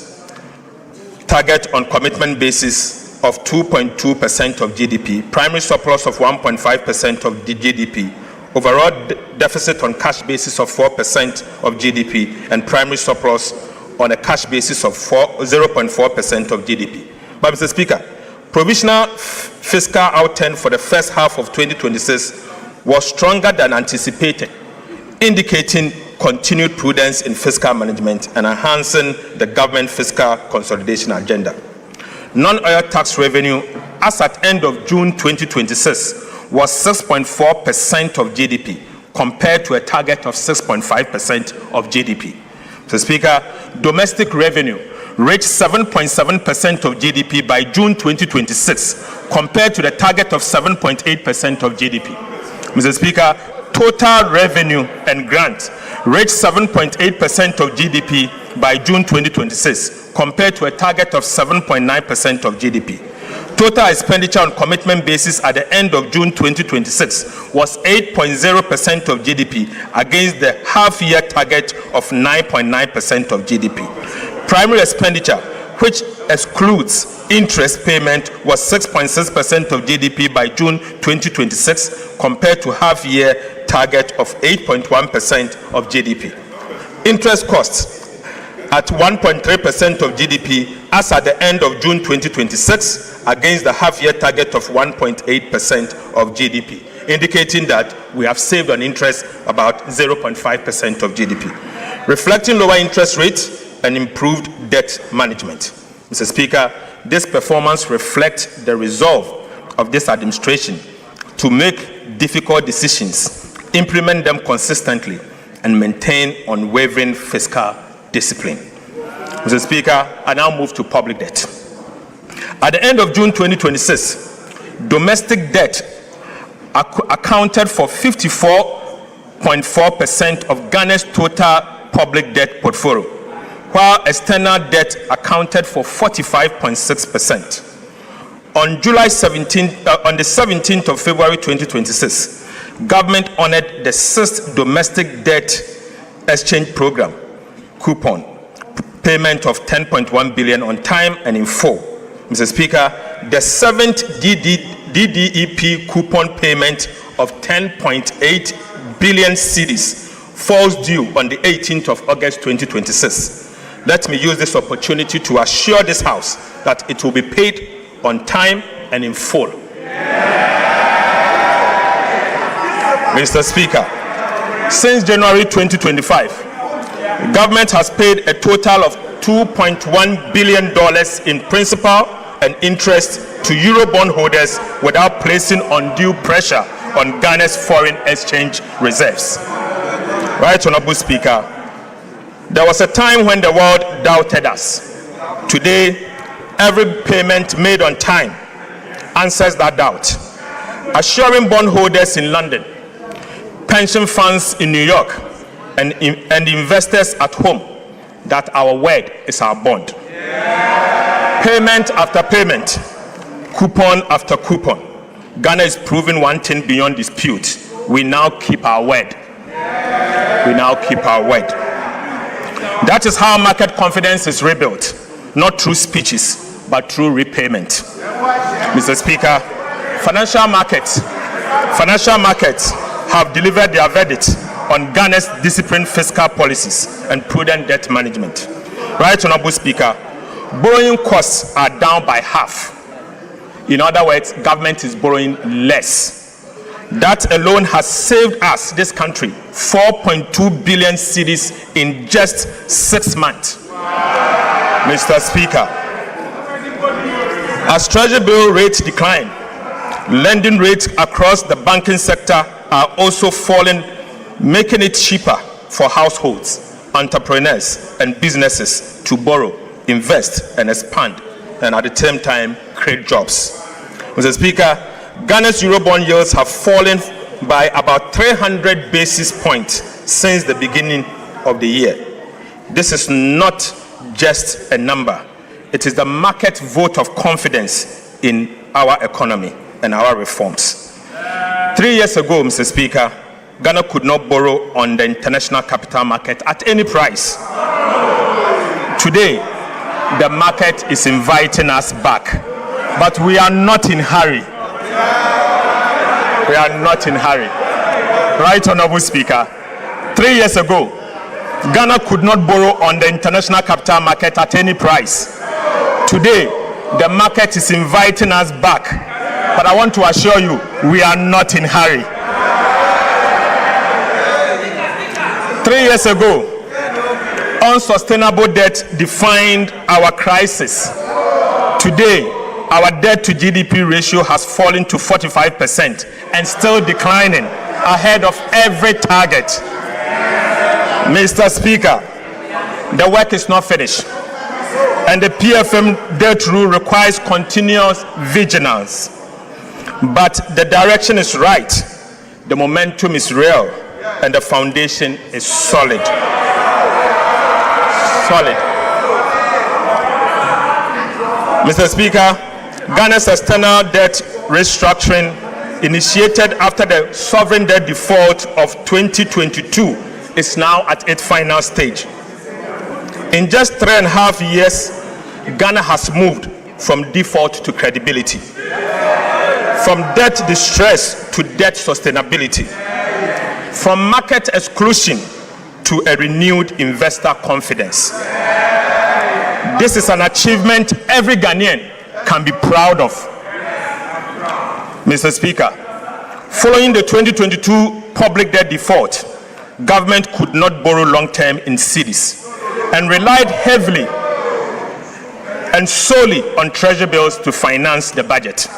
target on commitment basis of 2.2% of GDP, primary surplus of 1.5% of the GDP, overall deficit on cash basis of 4% of GDP, and primary surplus on a cash basis of 0.4% of GDP. But Mr. Speaker, provisional fiscal outturn for the first half of 2026 was stronger than anticipated, indicating continued prudence in fiscal management and enhancing the government fiscal consolidation agenda. Non-oil tax revenue as at end of June 2026 was 6.4% of GDP compared to a target of 6.5% of GDP. Mr. Speaker, domestic revenue reached 7.7% of GDP by June 2026 compared to the target of 7.8% of GDP. Mr. Speaker, total revenue and grant reached 7.8% of GDP by June 2026 compared to a target of 7.9% of GDP. Total expenditure on commitment basis at the end of June 2026 was 8.0% of GDP against the half-year target of 9.9% of GDP. Primary expenditure, which excludes interest payment, was 6.6% of GDP by June 2026 compared to half-year target of 8.1% of GDP. Interest costs at 1.3% of GDP as at the end of June 2026 against the half-year target of 1.8% of GDP, indicating that we have saved on interest about 0.5% of GDP, reflecting lower interest rates and improved debt management. Mr. Speaker, this performance reflects the resolve of this administration to make difficult decisions, implement them consistently, and maintain unwavering fiscal discipline. Mr. Speaker, I now move to public debt. At the end of June 2026, domestic debt accounted for 54.4% of Ghana's total public debt portfolio, while external debt accounted for 45.6%. On the 17th of February 2026, government honored the 6th domestic debt exchange program coupon payment of 10.1 billion on time and in full. Mr. Speaker, the 7th DDEP coupon payment of 10.8 billion cedis falls due on the 18th of August 2026. Let me use this opportunity to assure this House that it will be paid on time and in full. Mr. Speaker, since January 2025, government has paid a total of $2.1 billion in principal and interest to Eurobond holders without placing undue pressure on Ghana's foreign exchange reserves. Right, Honorable Speaker, there was a time when the world doubted us. Today, every payment made on time answers that doubt, assuring bondholders in London, pension funds in New York, and investors at home that our word is our bond. Payment after payment, coupon after coupon, Ghana is proving one thing beyond dispute. We now keep our word. We now keep our word. That is how market confidence is rebuilt, not through speeches, but through repayment. Mr. Speaker, financial markets have delivered their verdict on Ghana's disciplined fiscal policies and prudent debt management. Right, Honorable Speaker, borrowing costs are down by half. In other words, government is borrowing less. That alone has saved us, this country, 4.2 billion cedis in just 6 months. Mr. Speaker, as Treasury bill rates decline, lending rates across the banking sector are also falling, making it cheaper for households, entrepreneurs, and businesses to borrow, invest, and expand, and at the same time, create jobs. Mr. Speaker, Ghana's Eurobond yields have fallen by about 300 basis points since the beginning of the year. This is not just a number. It is the market vote of confidence in our economy and our reforms. 3 years ago, Mr. Speaker, Ghana could not borrow on the international capital market at any price. Today, the market is inviting us back, but we are not in hurry. We are not in hurry. Right, Honorable Speaker? 3 years ago, Ghana could not borrow on the international capital market at any price. Today, the market is inviting us back, but I want to assure you, we are not in hurry. 3 years ago, unsustainable debt defined our crisis. Today, our debt to GDP ratio has fallen to 45% and still declining, ahead of every target. Mr. Speaker, the work is not finished, and the PFM debt rule requires continuous vigilance. But the direction is right, the momentum is real, and the foundation is solid. Mr. Speaker, Ghana's external debt restructuring, initiated after the sovereign debt default of 2022, is now at its final stage. In just 3.5 years, Ghana has moved from default to credibility, from debt distress to debt sustainability, from market exclusion to a renewed investor confidence. This is an achievement every Ghanaian can be proud of. Mr. Speaker, following the 2022 public debt default, government could not borrow long-term in cedis and relied heavily and solely on treasury bills to finance the budget.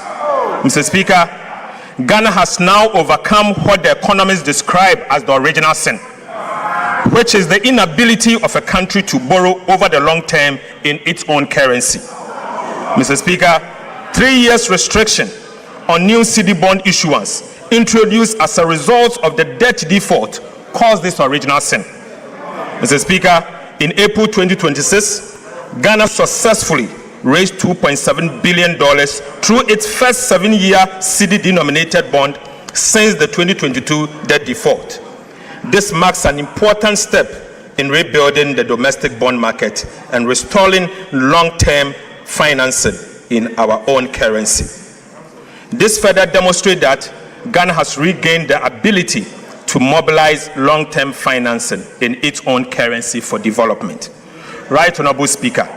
Mr. Speaker, Ghana has now overcome what the economists describe as the original sin, which is the inability of a country to borrow over the long term in its own currency. Mr. Speaker, 3 years restriction on new cedi bond issuance introduced as a result of the debt default caused this original sin. Mr. Speaker, in April 2026, Ghana successfully raised $2.7 billion through its first 7-year cedi-denominated bond since the 2022 debt default. This marks an important step in rebuilding the domestic bond market and restoring long-term financing in our own currency. This further demonstrates that Ghana has regained the ability to mobilize long-term financing in its own currency for development. Right, Honorable Speaker,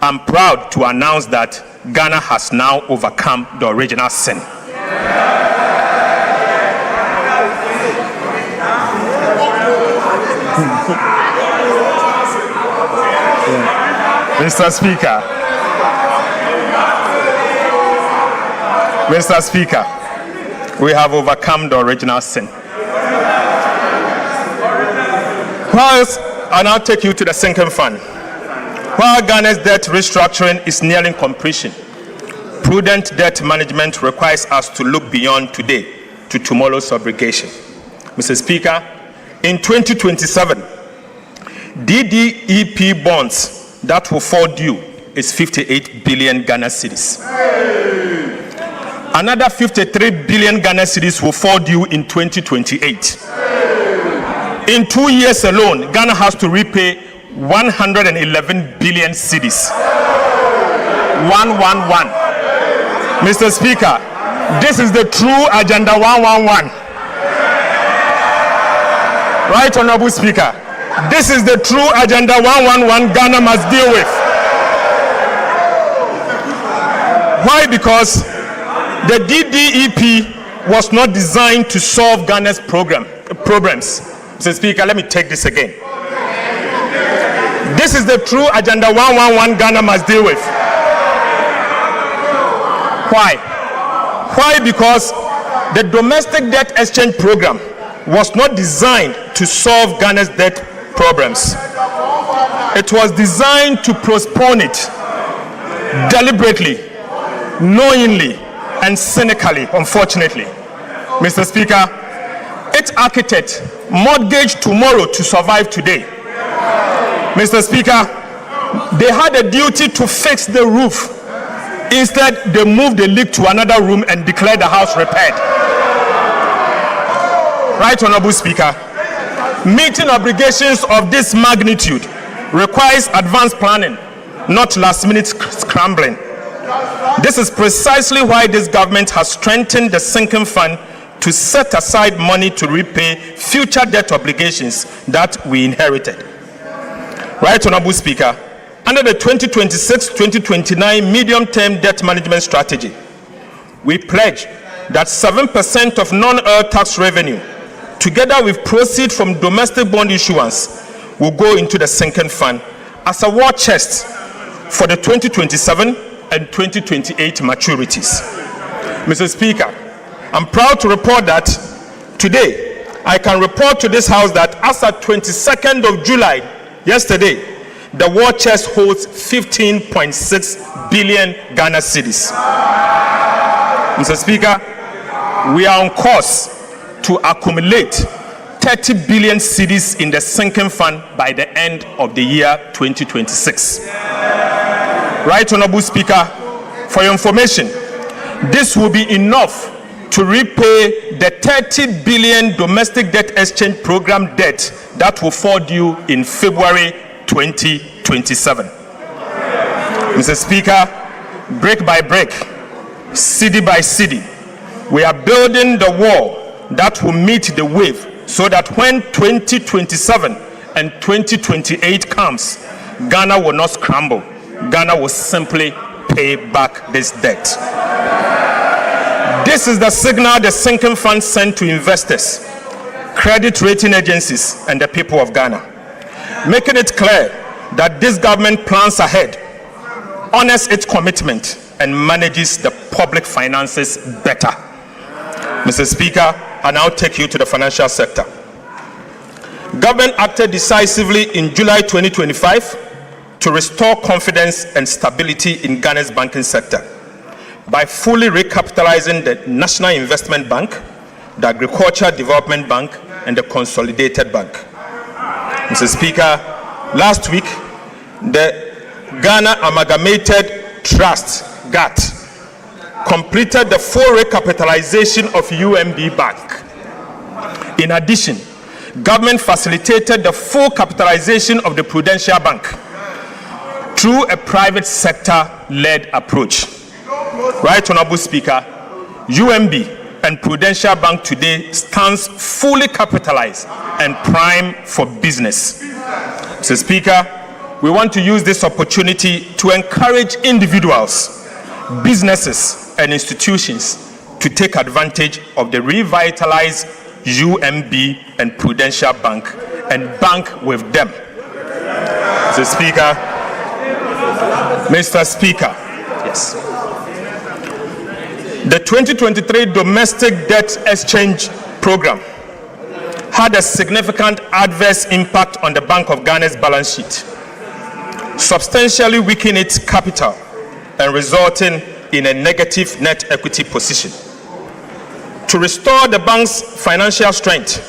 I'm proud to announce that Ghana has now overcome the original sin. Mr. Speaker, we have overcome the original sin. Whilst I now take you to the sinking fund. While Ghana's debt restructuring is nearing completion, prudent debt management requires us to look beyond today to tomorrow's obligation. Mr. Speaker, in 2027, DDEP bonds that will fall due is 58 billion Ghana cedis. Another 53 billion Ghana cedis will fall due in 2028. In 2 years alone, Ghana has to repay 111 billion cedis. 111. Mr. Speaker, This is the true Agenda 111. Right, Honorable Speaker? This is the true Agenda 111 Ghana must deal with. Why? Because the DDEP was not designed to solve Ghana's problems. Mr. Speaker, let me take this again. This is the true Agenda 111 Ghana must deal with. Why? Why? Because the domestic debt exchange program was not designed to solve Ghana's debt problems. It was designed to postpone it deliberately, knowingly, and cynically, unfortunately. Mr. Speaker, its architect mortgaged tomorrow to survive today. Mr. Speaker, they had a duty to fix the roof. Instead, they moved the leak to another room and declared the house repaired. Right, Honorable Speaker? Meeting obligations of this magnitude requires advanced planning, not last-minute scrambling. This is precisely why this government has strengthened the sinking fund to set aside money to repay future debt obligations that we inherited. Right, Honorable Speaker? Under the 2026-2029 medium-term debt management strategy, we pledge that 7% of non-oil tax revenue, together with proceeds from domestic bond issuance, will go into the sinking fund as a war chest for the 2027 and 2028 maturities. Mr. Speaker, I'm proud to report that today I can report to this House that as at 22nd of July, yesterday, the war chest holds 15.6 billion Ghana cedis. Mr. Speaker, we are on course to accumulate 30 billion cedis in the sinking fund by the end of the year 2026. Right, Honorable Speaker, for your information, this will be enough to repay the 30 billion domestic debt exchange program debt that will fall due in February 2027. Mr. Speaker, brick by brick, city by city, we are building the wall that will meet the wave so that when 2027 and 2028 comes, Ghana will not scramble. Ghana will simply pay back this debt. This is the signal the sinking fund sent to investors, credit rating agencies, and the people of Ghana, making it clear that this government plans ahead, honors its commitment, and manages the public finances better. Mr. Speaker, I now take you to the financial sector. Government acted decisively in July 2025 to restore confidence and stability in Ghana's banking sector by fully recapitalizing the National Investment Bank, the Agricultural Development Bank, and the Consolidated Bank. Mr. Speaker, last week, the Ghana Amalgamated Trust, GATT, completed the full recapitalization of UMB Bank. In addition, government facilitated the full capitalization of the Prudential Bank through a private sector-led approach. Right, Honorable Speaker, UMB and Prudential Bank today stands fully capitalized and primed for business. Mr. Speaker, we want to use this opportunity to encourage individuals, businesses, and institutions to take advantage of the revitalized UMB and Prudential Bank and bank with them. Mr. Speaker, yes. The 2023 domestic debt exchange program had a significant adverse impact on the Bank of Ghana's balance sheet, substantially weakening its capital and resulting in a negative net equity position. To restore the bank's financial strength,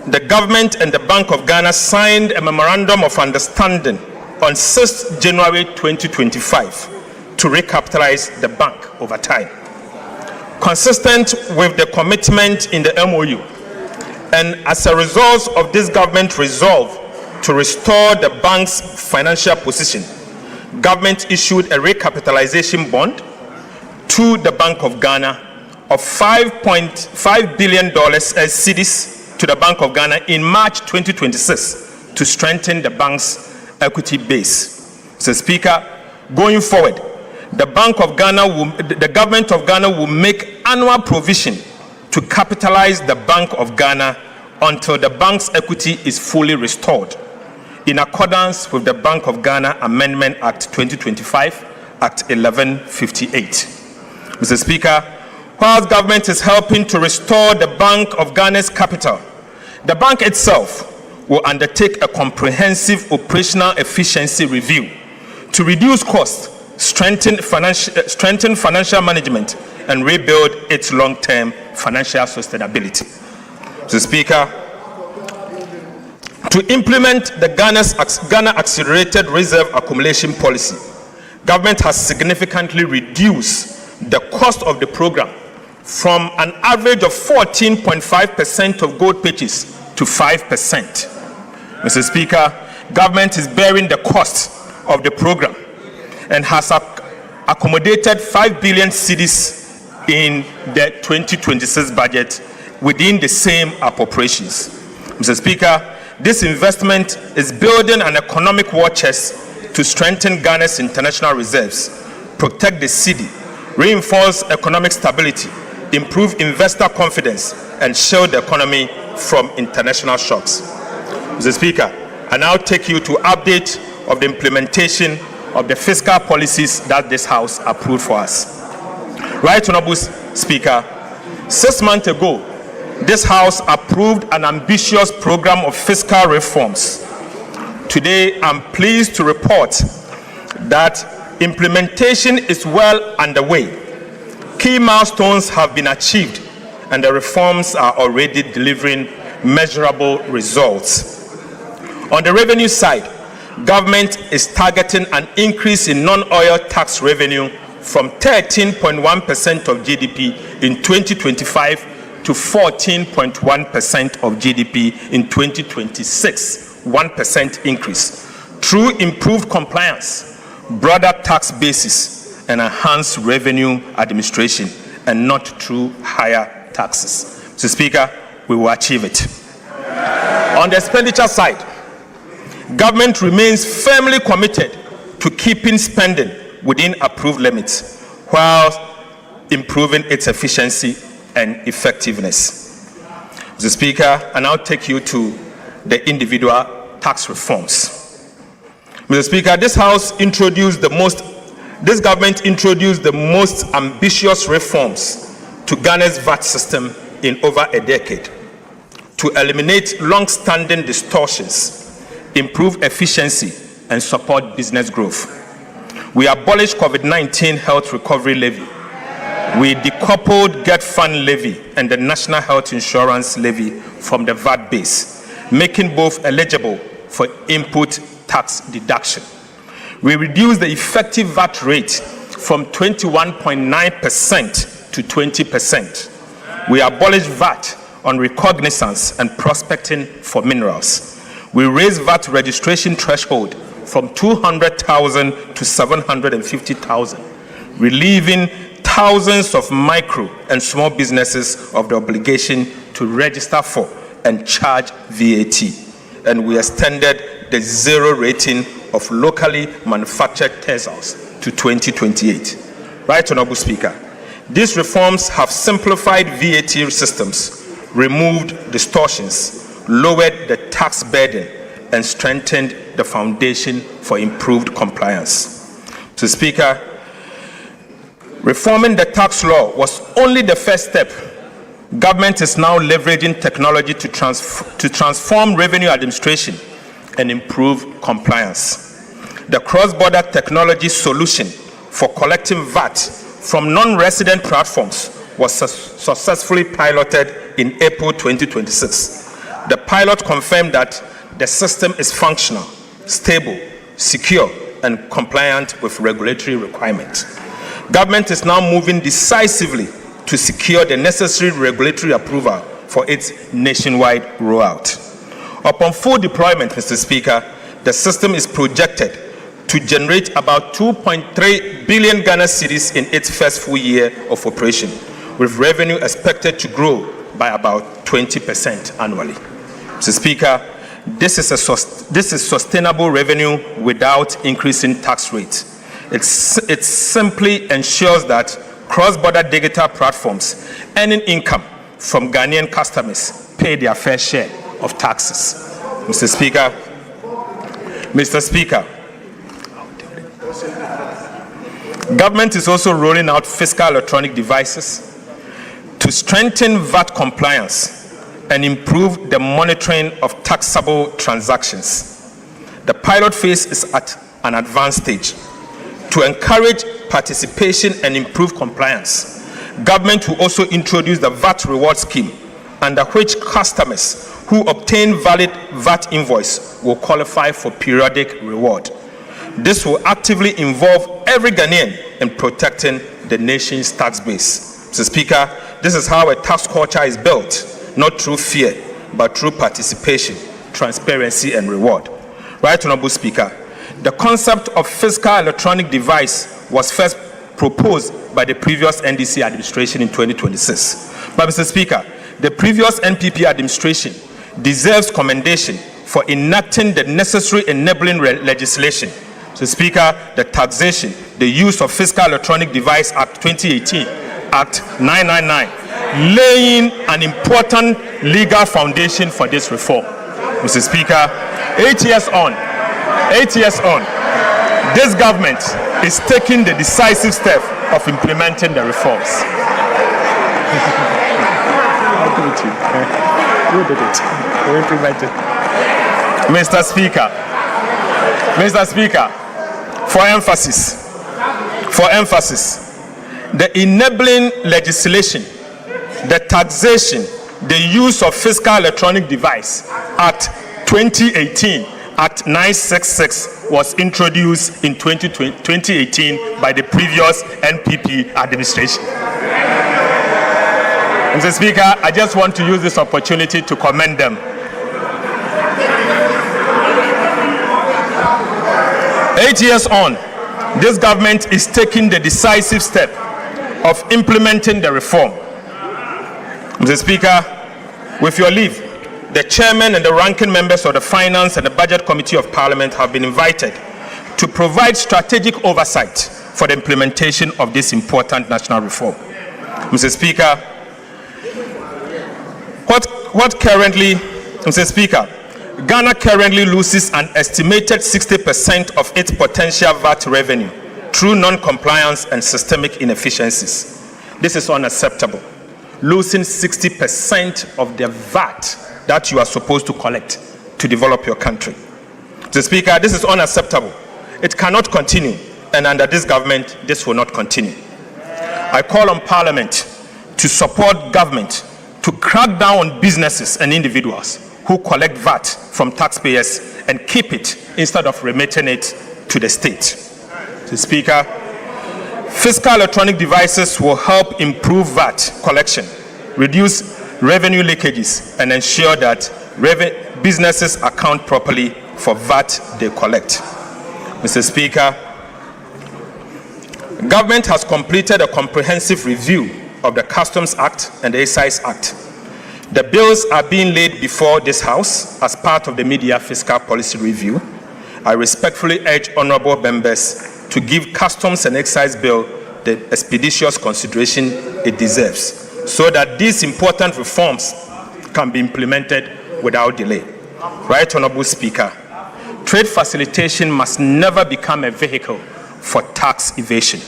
the government and the Bank of Ghana signed a memorandum of understanding on 6th January 2025 to recapitalize the bank over time. Consistent with the commitment in the MOU, and as a result of this government resolve to restore the bank's financial position, government issued a recapitalization bond to the Bank of Ghana of $5.5 billion as cedis to the Bank of Ghana in March 2026 to strengthen the bank's equity base. Mr. Speaker, going forward, the government of Ghana will make annual provision to capitalize the Bank of Ghana until the bank's equity is fully restored, in accordance with the Bank of Ghana Amendment Act 2025, Act 1158. Mr. Speaker, whilst government is helping to restore the Bank of Ghana's capital, the bank itself will undertake a comprehensive operational efficiency review to reduce costs, strengthen financial management, and rebuild its long-term financial sustainability. Mr. Speaker, to implement the Ghana Accelerated Reserve Accumulation Policy, government has significantly reduced the cost of the program from an average of 14.5% of gold purchase to 5%. Mr. Speaker, government is bearing the cost of the program and has accommodated 5 billion cedis in the 2026 budget within the same appropriations. Mr. Speaker, this investment is building an economic war chest to strengthen Ghana's international reserves, protect the cedi, reinforce economic stability, improve investor confidence, and shield the economy from international shocks. Mr. Speaker, I now take you to update of the implementation of the fiscal policies that this House approved for us. Right Honorable Speaker, 6 months ago, this House approved an ambitious program of fiscal reforms. Today, I'm pleased to report that implementation is well underway. Key milestones have been achieved, and the reforms are already delivering measurable results. On the revenue side, government is targeting an increase in non-oil tax revenue from 13.1% of GDP in 2025 to 14.1% of GDP in 2026, 1% increase, through improved compliance, broader tax basis, and enhanced revenue administration, and not through higher taxes. Mr. Speaker, we will achieve it. On the expenditure side, government remains firmly committed to keeping spending within approved limits while improving its efficiency and effectiveness. Mr. Speaker, I now take you to the individual tax reforms. Mr. Speaker, this government introduced the most ambitious reforms to Ghana's VAT system in over a decade to eliminate long-standing distortions, improve efficiency, and support business growth. We abolished COVID-19 health recovery levy. We decoupled Get Fund levy and the National Health Insurance levy from the VAT base, making both eligible for input tax deduction. We reduced the effective VAT rate from 21.9% to 20%. We abolished VAT on recognizance and prospecting for minerals. We raised VAT registration threshold from 200,000 to 750,000, relieving thousands of micro and small businesses of the obligation to register for and charge VAT. And we extended the zero rating of locally manufactured Teslas to 2028. Right Honorable Speaker, these reforms have simplified VAT systems, removed distortions, lowered the tax burden, and strengthened the foundation for improved compliance. So, Speaker, reforming the tax law was only the first step. Government is now leveraging technology to transform revenue administration and improve compliance. The cross-border technology solution for collecting VAT from non-resident platforms was successfully piloted in April 2026. The pilot confirmed that the system is functional, stable, secure, and compliant with regulatory requirements. Government is now moving decisively to secure the necessary regulatory approval for its nationwide rollout. Upon full deployment, Mr. Speaker, the system is projected to generate about 2.3 billion Ghana cedis in its first full year of operation, with revenue expected to grow by about 20% annually. Mr. Speaker, this is sustainable revenue without increasing tax rates. It simply ensures that cross-border digital platforms earning income from Ghanaian customers pay their fair share of taxes. Mr. Speaker, government is also rolling out fiscal electronic devices to strengthen VAT compliance and improve the monitoring of taxable transactions. The pilot phase is at an advanced stage. To encourage participation and improve compliance, government will also introduce the VAT reward scheme, under which customers who obtain valid VAT invoice will qualify for periodic reward. This will actively involve every Ghanaian in protecting the nation's tax base. Mr. Speaker, this is how a tax culture is built, not through fear, but through participation, transparency, and reward. Right Honorable Speaker, the concept of fiscal electronic device was first proposed by the previous NDC administration in 2026. But Mr. Speaker, the previous NPP administration deserves commendation for enacting the necessary enabling legislation. Mr. Speaker, the taxation, the use of Fiscal Electronic Device Act 2018, Act 999, laying an important legal foundation for this reform. Mr. Speaker, 8 years on, this government is taking the decisive step of implementing the reforms. Mr. Speaker, for emphasis, the enabling legislation, the taxation, the use of Fiscal Electronic Device Act 2018, Act 966 was introduced in 2018 by the previous NPP administration. Mr. Speaker, I just want to use this opportunity to commend them. 8 years on, this government is taking the decisive step of implementing the reform. Mr. Speaker, with your leave, the chairman and the ranking members of the Finance and the Budget Committee of Parliament have been invited to provide strategic oversight for the implementation of this important national reform. Mr. Speaker, Mr. Speaker, Ghana currently loses an estimated 60% of its potential VAT revenue through non-compliance and systemic inefficiencies. This is unacceptable. Losing 60% of the VAT that you are supposed to collect to develop your country. Mr. Speaker, this is unacceptable. It cannot continue, and under this government, this will not continue. I call on Parliament to support government to crack down on businesses and individuals who collect VAT from taxpayers and keep it instead of remitting it to the state. Mr. Speaker, fiscal electronic devices will help improve VAT collection, reduce revenue leakages, and ensure that businesses account properly for VAT they collect. Mr. Speaker, government has completed a comprehensive review of the Customs Act and the Excise Act. The bills are being laid before this House as part of the Media Fiscal Policy Review. I respectfully urge honorable members to give Customs and Excise Bill the expeditious consideration it deserves, so that these important reforms can be implemented without delay. Right Honorable Speaker, trade facilitation must never become a vehicle for tax evasion.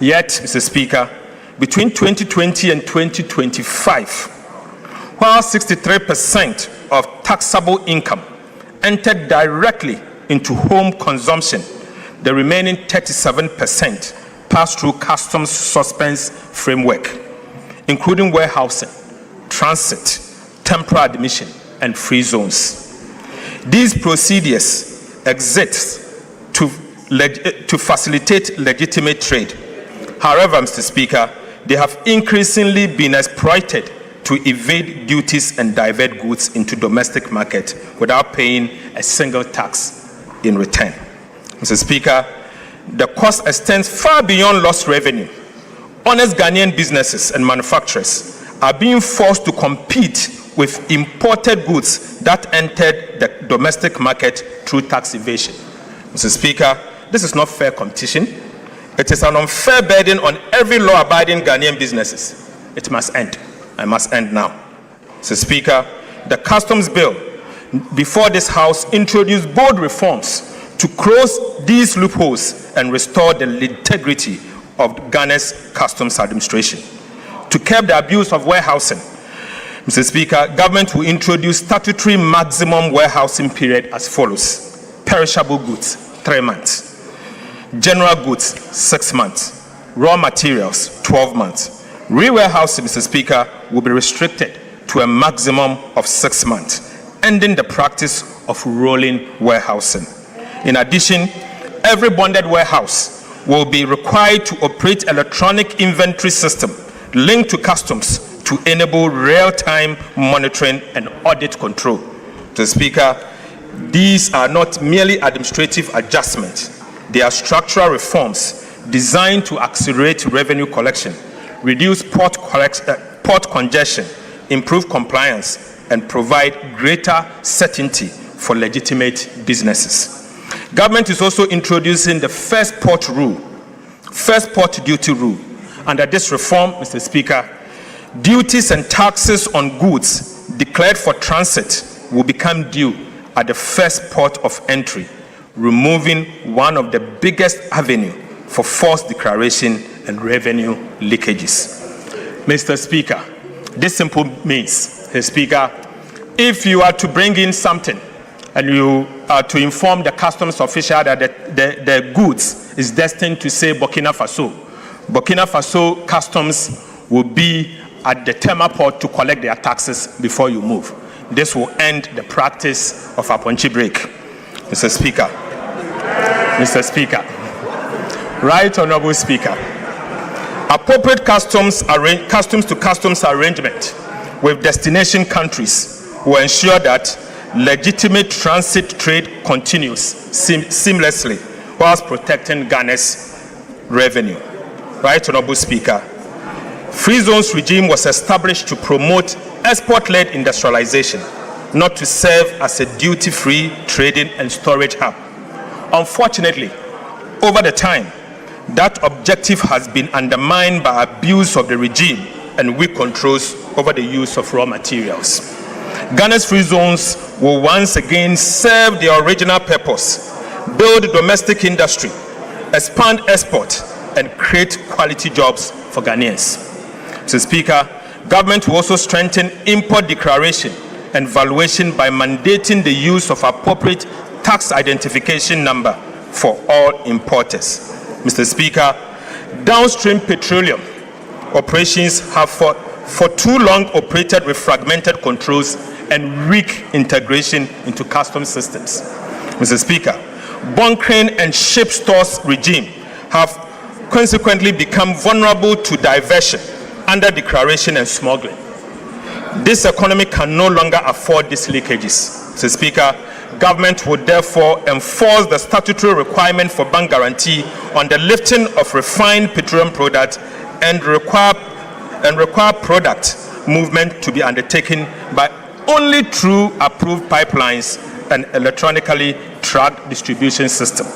Yet, Mr. Speaker, between 2020 and 2025, while 63% of taxable income entered directly into home consumption, the remaining 37% passed through customs suspense framework, including warehousing, transit, temporary admission, and free zones. These procedures exist to facilitate legitimate trade. However, Mr. Speaker, they have increasingly been exploited to evade duties and divert goods into domestic market without paying a single tax in return. Mr. Speaker, the cost extends far beyond lost revenue. Honest Ghanaian businesses and manufacturers are being forced to compete with imported goods that entered the domestic market through tax evasion. Mr. Speaker, this is not fair competition. It is an unfair burden on every law-abiding Ghanaian businesses. It must end. It must end now. Mr. Speaker, the customs bill before this House introduced bold reforms to close these loopholes and restore the integrity of Ghana's customs administration. To curb the abuse of warehousing, Mr. Speaker, government will introduce statutory maximum warehousing period as follows. Perishable goods, 3 months. General goods, 6 months. Raw materials, 12 months. Re-warehousing, Mr. Speaker, will be restricted to a maximum of 6 months, ending the practice of rolling warehousing. In addition, every bonded warehouse will be required to operate electronic inventory system linked to customs to enable real-time monitoring and audit control. Mr. Speaker, these are not merely administrative adjustments. They are structural reforms designed to accelerate revenue collection, reduce port congestion, improve compliance, and provide greater certainty for legitimate businesses. Government is also introducing the first port duty rule. Under this reform, Mr. Speaker, duties and taxes on goods declared for transit will become due at the first port of entry, removing one of the biggest avenues for false declaration and revenue leakages. Mr. Speaker, this simply means, Mr. Speaker, if you are to bring in something and you are to inform the customs official that the goods is destined to say Burkina Faso customs will be at the Tema port to collect their taxes before you move. This will end the practice of Aponchi break. Mr. Speaker, Right Honorable Speaker, appropriate customs to customs arrangement with destination countries will ensure that legitimate transit trade continues seamlessly whilst protecting Ghana's revenue. Right Honorable Speaker, Free Zones regime was established to promote export-led industrialization, not to serve as a duty-free trading and storage hub. Unfortunately, over the time, that objective has been undermined by abuse of the regime and weak controls over the use of raw materials. Ghana's free zones will once again serve their original purpose, build domestic industry, expand export, and create quality jobs for Ghanaians. Mr. Speaker, government will also strengthen import declaration and valuation by mandating the use of appropriate tax identification number for all importers. Mr. Speaker, downstream petroleum operations have for too long operated with fragmented controls and weak integration into customs systems. Mr. Speaker, bunkering and ship stores regime have consequently become vulnerable to diversion, under declaration and smuggling. This economy can no longer afford these leakages. Mr. Speaker, government would therefore enforce the statutory requirement for bank guarantee on the lifting of refined petroleum products and require product movement to be undertaken by only through approved pipelines and electronically tracked distribution system.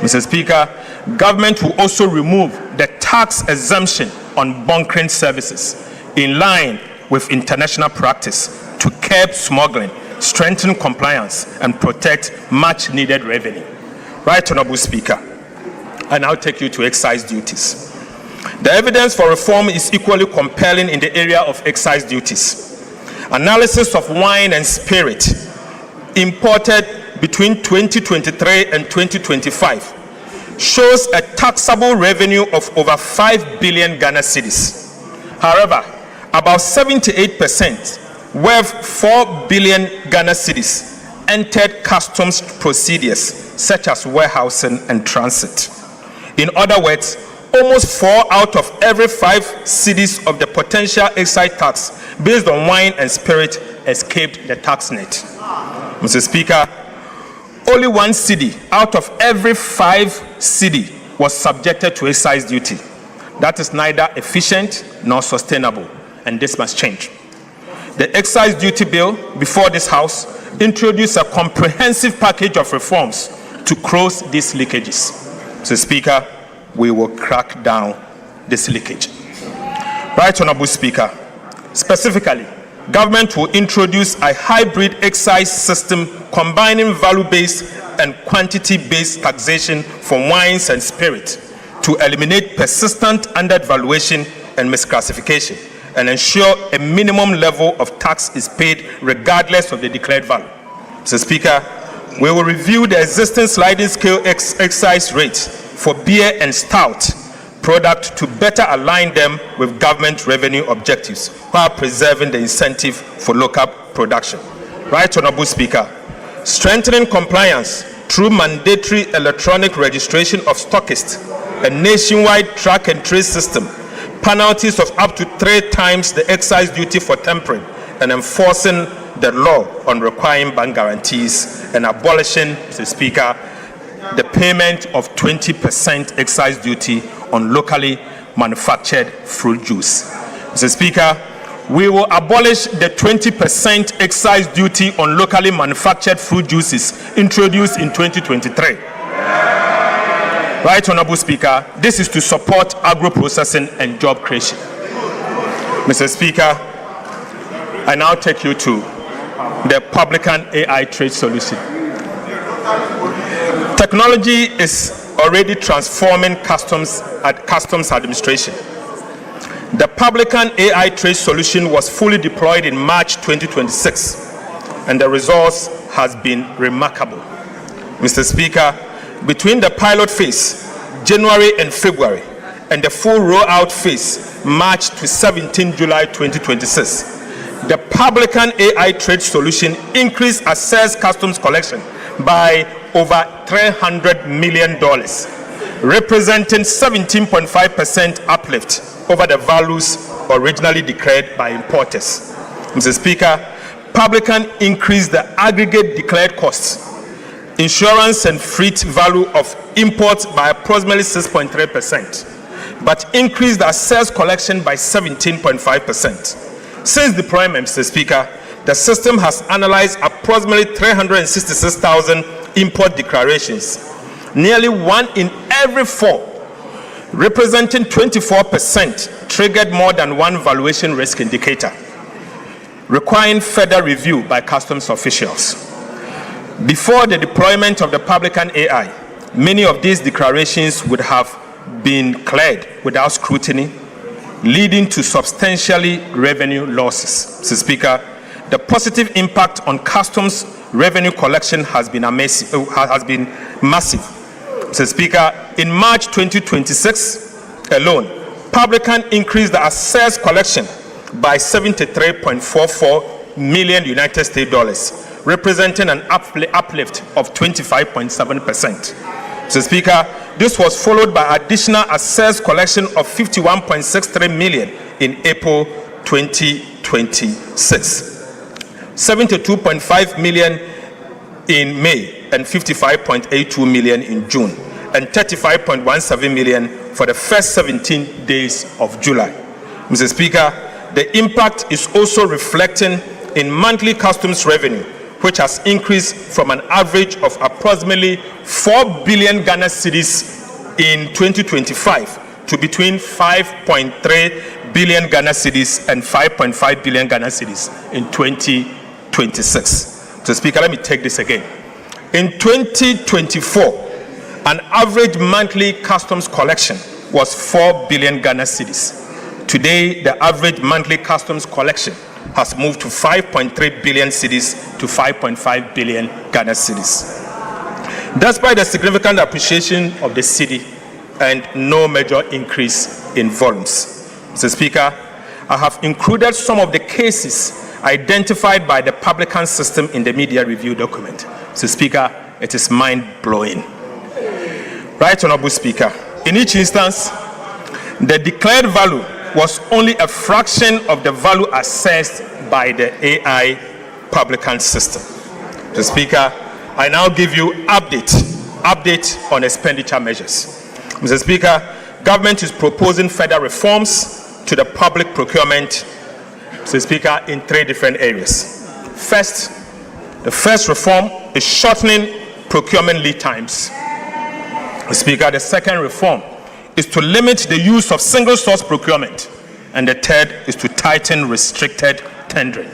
Mr. Speaker, government will also remove the tax exemption on bunkering services in line with international practice to curb smuggling, strengthen compliance, and protect much needed revenue. Right Honorable Speaker, I now take you to excise duties. The evidence for reform is equally compelling in the area of excise duties. Analysis of wine and spirit imported between 2023 and 2025 shows a taxable revenue of over 5 billion Ghana cedis. However, about 78%, worth 4 billion Ghana cedis, entered customs procedures such as warehousing and transit. In other words, almost 4 out of every 5 cedis of the potential excise tax based on wine and spirit escaped the tax net. Mr. Speaker, only 1 cedi out of every 5 cedi was subjected to excise duty. That is neither efficient nor sustainable, and this must change. The excise duty bill before this House introduced a comprehensive package of reforms to close these leakages. Mr. Speaker, we will crack down this leakage. Right Honorable Speaker, specifically, government will introduce a hybrid excise system combining value-based and quantity-based taxation for wines and spirits to eliminate persistent undervaluation and misclassification and ensure a minimum level of tax is paid regardless of the declared value. Mr. Speaker, we will review the existing sliding scale excise rates for beer and stout product to better align them with government revenue objectives while preserving the incentive for local production. Right Honorable Speaker, strengthening compliance through mandatory electronic registration of stockists, a nationwide track and trace system, penalties of up to 3 times the excise duty for tampering, and enforcing the law on requiring bank guarantees, and abolishing, Mr. Speaker, the payment of 20% excise duty on locally manufactured fruit juice. Mr. Speaker, we will abolish the 20% excise duty on locally manufactured fruit juices introduced in 2023. Right Honorable Speaker, this is to support agro-processing and job creation. Mr. Speaker, I now take you to the Publican AI trade solution. Technology is already transforming customs administration. The Publican AI trade solution was fully deployed in March 2026, and the results has been remarkable. Mr. Speaker, between the pilot phase, January and February, and the full rollout phase, March to 17 July 2026, the Publican AI trade solution increased assessed customs collection by over $300 million, representing 17.5% uplift over the values originally declared by importers. Mr. Speaker, Publican increased the aggregate declared costs, insurance and freight value of imports by approximately 6.3%, but increased the assessed collection by 17.5%. Since deployment, Mr. Speaker, the system has analyzed approximately 366,000 import declarations, nearly 1 in every 4, representing 24%, triggered more than 1 valuation risk indicator, requiring further review by customs officials. Before the deployment of the Publican AI, many of these declarations would have been cleared without scrutiny, leading to substantially revenue losses. Mr. Speaker, the positive impact on customs revenue collection has been massive. Mr. Speaker, in March 2026 alone, Publican increased the assessed collection by 73.44 million United States dollars, representing an uplift of 25.7%. Mr. Speaker, this was followed by additional assessed collection of 51.63 million in April 2026, 72.5 million in May, and 55.82 million in June, and 35.17 million for the first 17 days of July. Mr. Speaker, the impact is also reflecting in monthly customs revenue, which has increased from an average of approximately 4 billion Ghana cedis in 2025 to between 5.3 billion Ghana cedis and 5.5 billion Ghana cedis in 2026. So, Speaker, let me take this again. In 2024, an average monthly customs collection was 4 billion Ghana cedis. Today, the average monthly customs collection has moved to 5.3 billion cedis to 5.5 billion Ghana cedis. Despite the significant appreciation of the cedi and no major increase in volumes. Mr. Speaker, I have included some of the cases identified by the Publican system in the media review document. Mr. Speaker, it is mind-blowing. Right Honorable Speaker, in each instance, the declared value was only a fraction of the value assessed by the AI Publican system. Mr. Speaker, I now give you update on expenditure measures. Mr. Speaker, government is proposing further reforms to the public procurement, Mr. Speaker, in 3 different areas. First, the first reform is shortening procurement lead times. Mr. Speaker, the second reform is to limit the use of single source procurement. And the third is to tighten restricted tendering.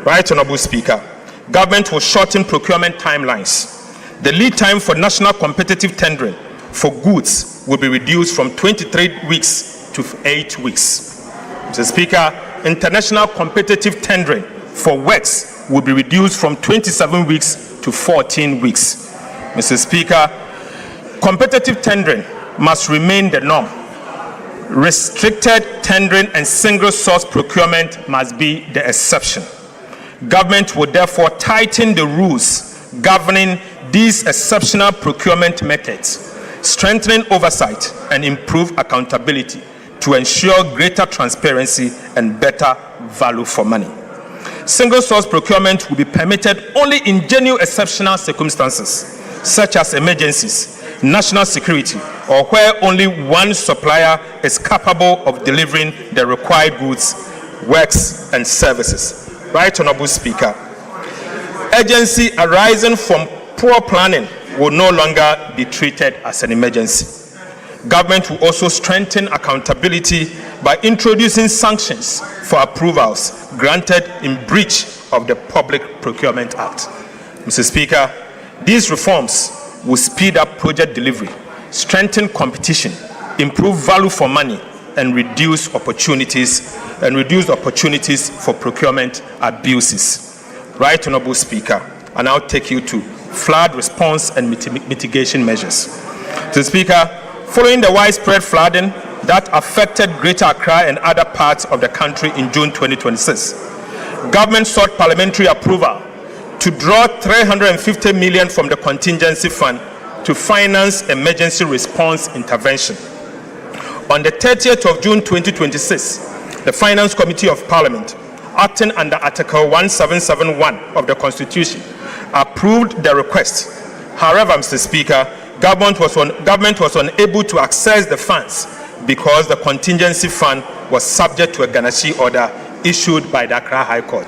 Right, Honorable Speaker, government will shorten procurement timelines. The lead time for national competitive tendering for goods will be reduced from 23 weeks to 8 weeks. Mr. Speaker, international competitive tendering for works will be reduced from 27 weeks to 14 weeks. Mr. Speaker, competitive tendering must remain the norm. Restricted tendering and single source procurement must be the exception. Government will therefore tighten the rules governing these exceptional procurement methods, strengthening oversight and improve accountability to ensure greater transparency and better value for money. Single source procurement will be permitted only in genuine exceptional circumstances, such as emergencies, national security, or where only one supplier is capable of delivering the required goods, works, and services. Right, Honorable Speaker, urgency arising from poor planning will no longer be treated as an emergency. Government will also strengthen accountability by introducing sanctions for approvals granted in breach of the Public Procurement Act. Mr. Speaker, these reforms will speed up project delivery, strengthen competition, improve value for money, and reduce opportunities for procurement abuses. Right, Honorable Speaker, I now take you to flood response and mitigation measures. Mr. Speaker, following the widespread flooding that affected Greater Accra and other parts of the country in June 2026, government sought parliamentary approval to draw 350 million from the contingency fund to finance emergency response intervention. On the 30th of June 2026, the Finance Committee of Parliament, acting under Article 1771 of the Constitution, approved the request. However, Mr. Speaker, government was unable to access the funds because the contingency fund was subject to a Ganashi order issued by the Accra High Court.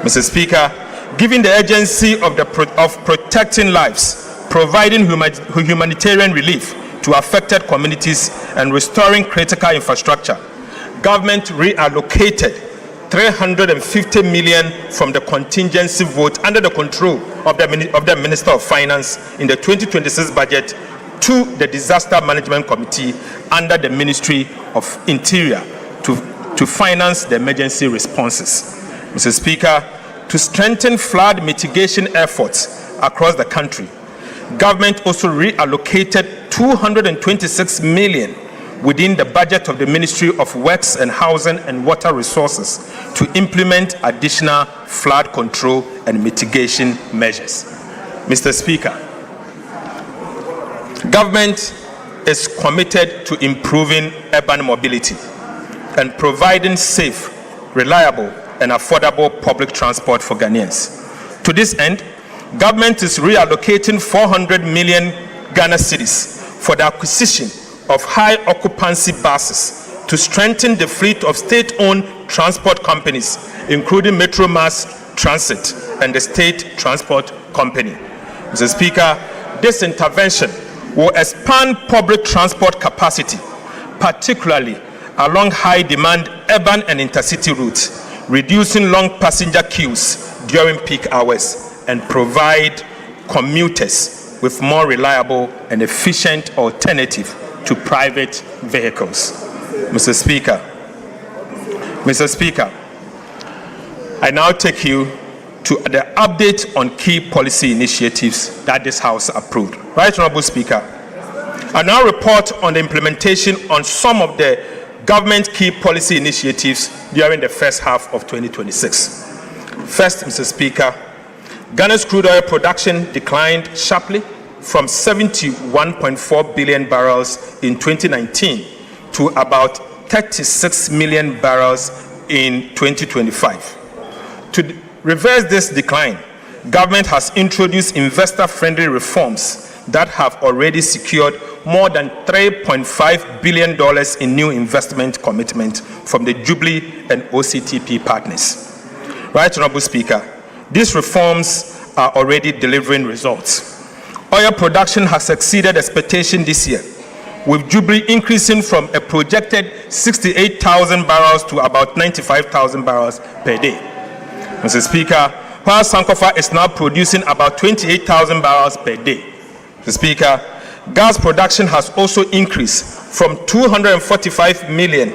Mr. Speaker, given the urgency of protecting lives, providing humanitarian relief to affected communities, and restoring critical infrastructure, government reallocated 350 million from the contingency vote under the control of the Minister of Finance in the 2026 budget to the Disaster Management Committee under the Ministry of Interior to finance the emergency responses. Mr. Speaker, to strengthen flood mitigation efforts across the country, government also reallocated 226 million within the budget of the Ministry of Works and Housing and Water Resources to implement additional flood control and mitigation measures. Mr. Speaker, government is committed to improving urban mobility and providing safe, reliable, and affordable public transport for Ghanaians. To this end, government is reallocating 400 million Ghana cedis for the acquisition of high occupancy buses to strengthen the fleet of state-owned transport companies, including Metro Mass Transit and the State Transport Company. Mr. Speaker, this intervention will expand public transport capacity, particularly along high-demand urban and intercity routes, reducing long passenger queues during peak hours, and provide commuters with more reliable and efficient alternative to private vehicles. Mr. Speaker, I now take you to the update on key policy initiatives that this House approved. Right, Honorable Speaker, I now report on the implementation on some of the government key policy initiatives during the first half of 2026. First, Mr. Speaker, Ghana's crude oil production declined sharply from 71.4 billion barrels in 2019 to about 36 million barrels in 2025. To reverse this decline, government has introduced investor-friendly reforms that have already secured more than $3.5 billion in new investment commitment from the Jubilee and OCTP partners. Right, Honorable Speaker, these reforms are already delivering results. Oil production has exceeded expectation this year, with Jubilee increasing from a projected 68,000 barrels to about 95,000 barrels per day. Mr. Speaker, while Sankofa is now producing about 28,000 barrels per day. Mr. Speaker, gas production has also increased from 245 million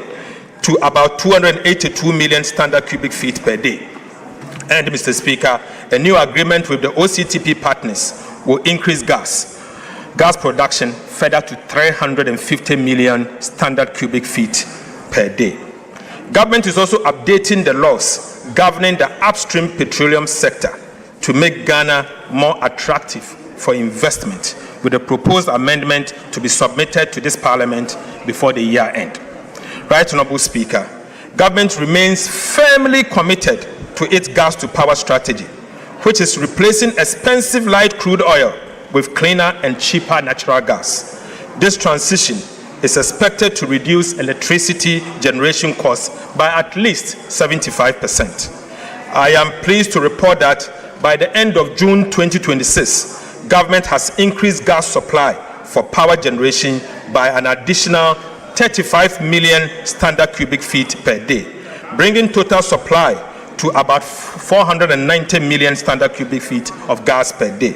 to about 282 million standard cubic feet per day. And, Mr. Speaker, a new agreement with the OCTP partners will increase gas production further to 350 million standard cubic feet per day. Government is also updating the laws governing the upstream petroleum sector to make Ghana more attractive for investment, with a proposed amendment to be submitted to this Parliament before the year end. Right, Honorable Speaker, government remains firmly committed to its gas to power strategy, which is replacing expensive light crude oil with cleaner and cheaper natural gas. This transition is expected to reduce electricity generation costs by at least 75%. I am pleased to report that by the end of June 2026, government has increased gas supply for power generation by an additional 35 million standard cubic feet per day, bringing total supply to about 490 million standard cubic feet of gas per day.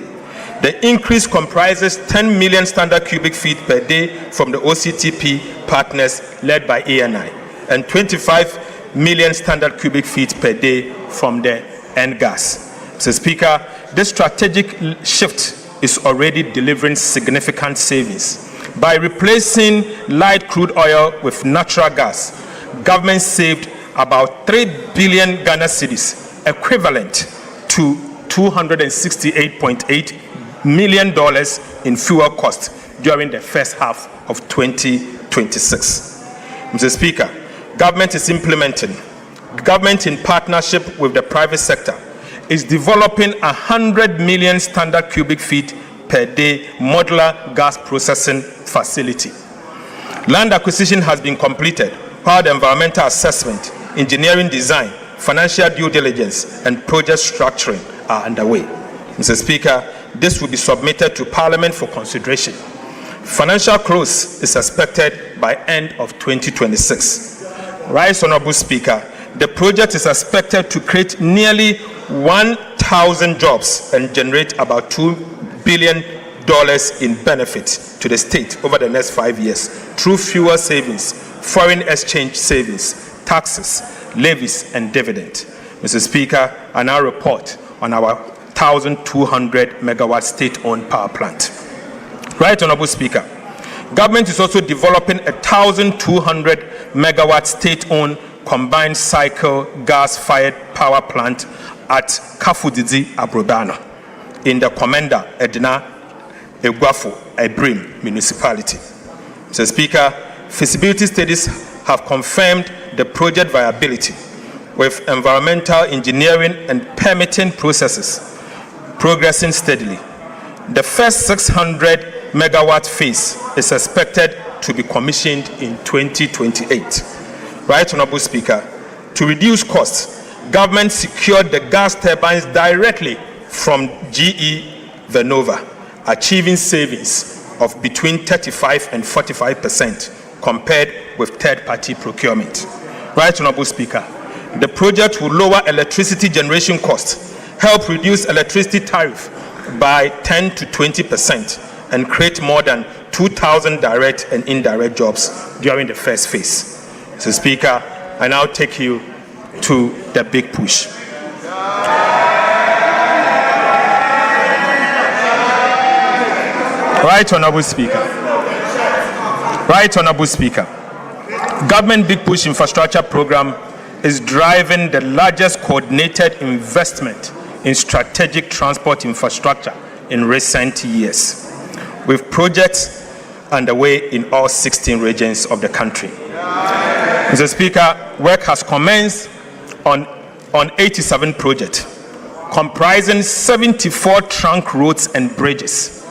The increase comprises 10 million standard cubic feet per day from the OCTP partners led by ANI and 25 million standard cubic feet per day from the NGAS. Mr. Speaker, this strategic shift is already delivering significant savings. By replacing light crude oil with natural gas, government saved about 3 billion Ghana cedis, equivalent to $268.8 million in fuel costs during the first half of 2026. Mr. Speaker, government in partnership with the private sector, is developing 100 million standard cubic feet per day modular gas processing facility. Land acquisition has been completed, while the environmental assessment, engineering design, financial due diligence, and project structuring are underway. Mr. Speaker, this will be submitted to Parliament for consideration. Financial close is expected by end of 2026. Right, Honorable Speaker, the project is expected to create nearly 1,000 jobs and generate about $2 billion in benefit to the state over the next 5 years through fuel savings, foreign exchange savings, taxes, levies, and dividend. Mr. Speaker, I now report on our 1,200 megawatt state-owned power plant. Right, Honorable Speaker, government is also developing a 1,200 megawatt state-owned combined cycle gas-fired power plant at Kafudidi Abrobano in the Commander Edna Egwafo Ebrim municipality. Mr. Speaker, feasibility studies have confirmed the project viability, with environmental engineering and permitting processes progressing steadily. The first 600 megawatt phase is expected to be commissioned in 2028. Right, Honorable Speaker, to reduce costs, government secured the gas turbines directly from GE Vernova, achieving savings of between 35% and 45% compared with third-party procurement. Right, Honorable Speaker, the project will lower electricity generation costs, help reduce electricity tariff by 10 to 20%, and create more than 2,000 direct and indirect jobs during the first phase. Mr. Speaker, I now take you to the big push. Right, Honorable Speaker. Right, Honorable Speaker. Government Big Push Infrastructure Program is driving the largest coordinated investment in strategic transport infrastructure in recent years, with projects underway in all 16 regions of the country. Mr. Speaker, work has commenced on 87 projects, comprising 74 trunk roads and bridges,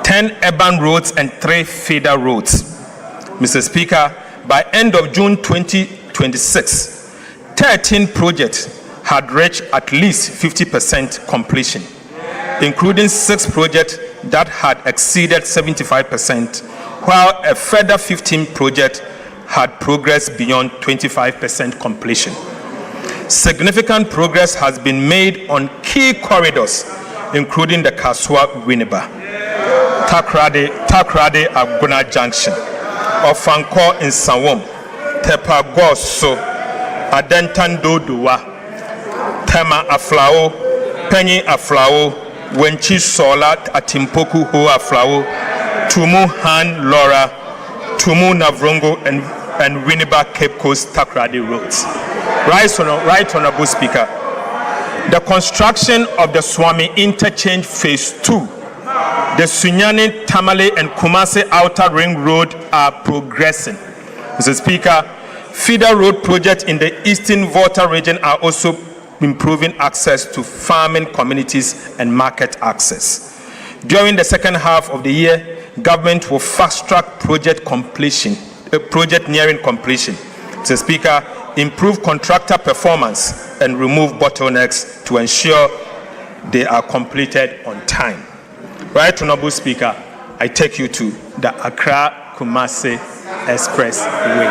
10 urban roads and 3 feeder roads. Mr. Speaker, by end of June 2026, 13 projects had reached at least 50% completion, including 6 projects that had exceeded 75%, while a further 15 projects had progressed beyond 25% completion. Significant progress has been made on key corridors, including the Kaswa-Winneba, Takrade-Aguna Junction, Ofanko in Sawom, Tepagoso, Adentandoduwa, Tema Aflao, Penny Aflao, Wenchi Sola Atimpoku Ho Aflao, Tumu Han Laura, Tumu Navrongo, and Winneba Cape Coast Takrade roads. Right Honorable Speaker, the construction of the Swami Interchange Phase 2, the Sunyani, Tamale, and Kumasi Outer Ring Road are progressing. Mr. Speaker, feeder road projects in the Eastern Volta region are also improving access to farming communities and market access. During the second half of the year, government will fast-track project nearing completion. Mr. Speaker, improve contractor performance and remove bottlenecks to ensure they are completed on time. Right Honorable Speaker, I take you to the Accra-Kumasi Expressway.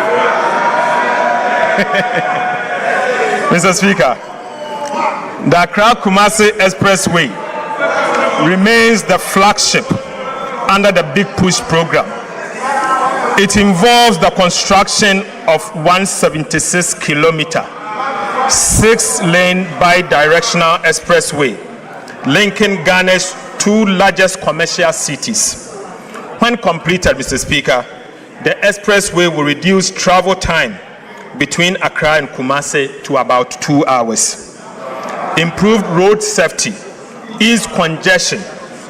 Mr. Speaker, the Accra-Kumasi Expressway remains the flagship under the Big Push program. It involves the construction of 176-kilometer, 6-lane bi-directional expressway linking Ghana's 2 largest commercial cities. When completed, Mr. Speaker, the expressway will reduce travel time between Accra and Kumasi to about 2 hours. Improved road safety, ease congestion,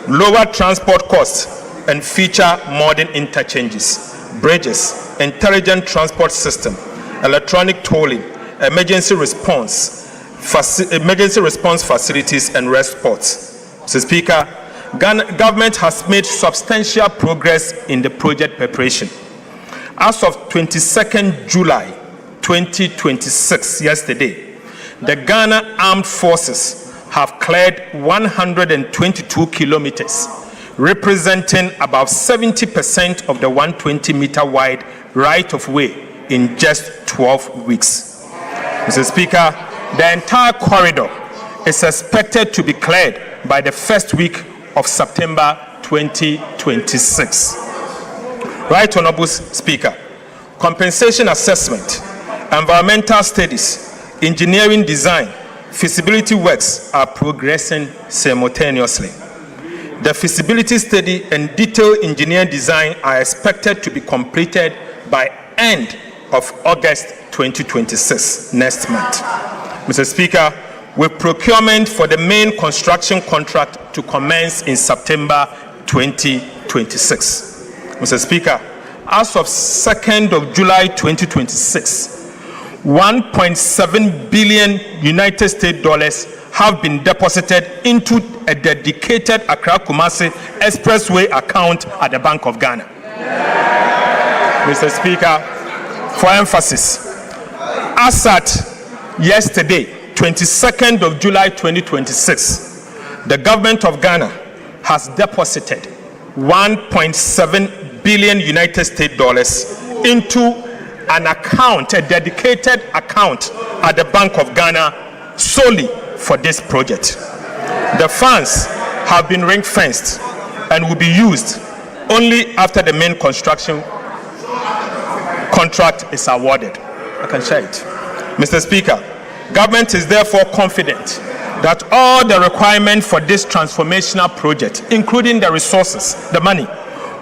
lower transport costs, and feature modern interchanges, bridges, intelligent transport system, electronic tolling, emergency response facilities, and rest spots. Mr. Speaker, government has made substantial progress in the project preparation. As of 22nd July 2026, yesterday, the Ghana Armed Forces have cleared 122 kilometers, representing about 70% of the 120-meter wide right-of-way in just 12 weeks. Mr. Speaker, the entire corridor is expected to be cleared by the first week of September 2026. Right Honorable Speaker, compensation assessment, environmental studies, engineering design, feasibility works are progressing simultaneously. The feasibility study and detailed engineering design are expected to be completed by end of August 2026, next month. Mr. Speaker, with procurement for the main construction contract to commence in September 2026. Mr. Speaker, as of 2nd of July 2026, $1.7 billion United States dollars have been deposited into a dedicated Accra-Kumasi Expressway account at the Bank of Ghana. Mr. Speaker, for emphasis, as at yesterday, 22nd of July 2026, the government of Ghana has deposited $1.7 billion United States dollars into an account, a dedicated account at the Bank of Ghana solely for this project. The funds have been ring-fenced and will be used only after the main construction contract is awarded. I can share it. Mr. Speaker, government is therefore confident that all the requirements for this transformational project, including the resources, the money,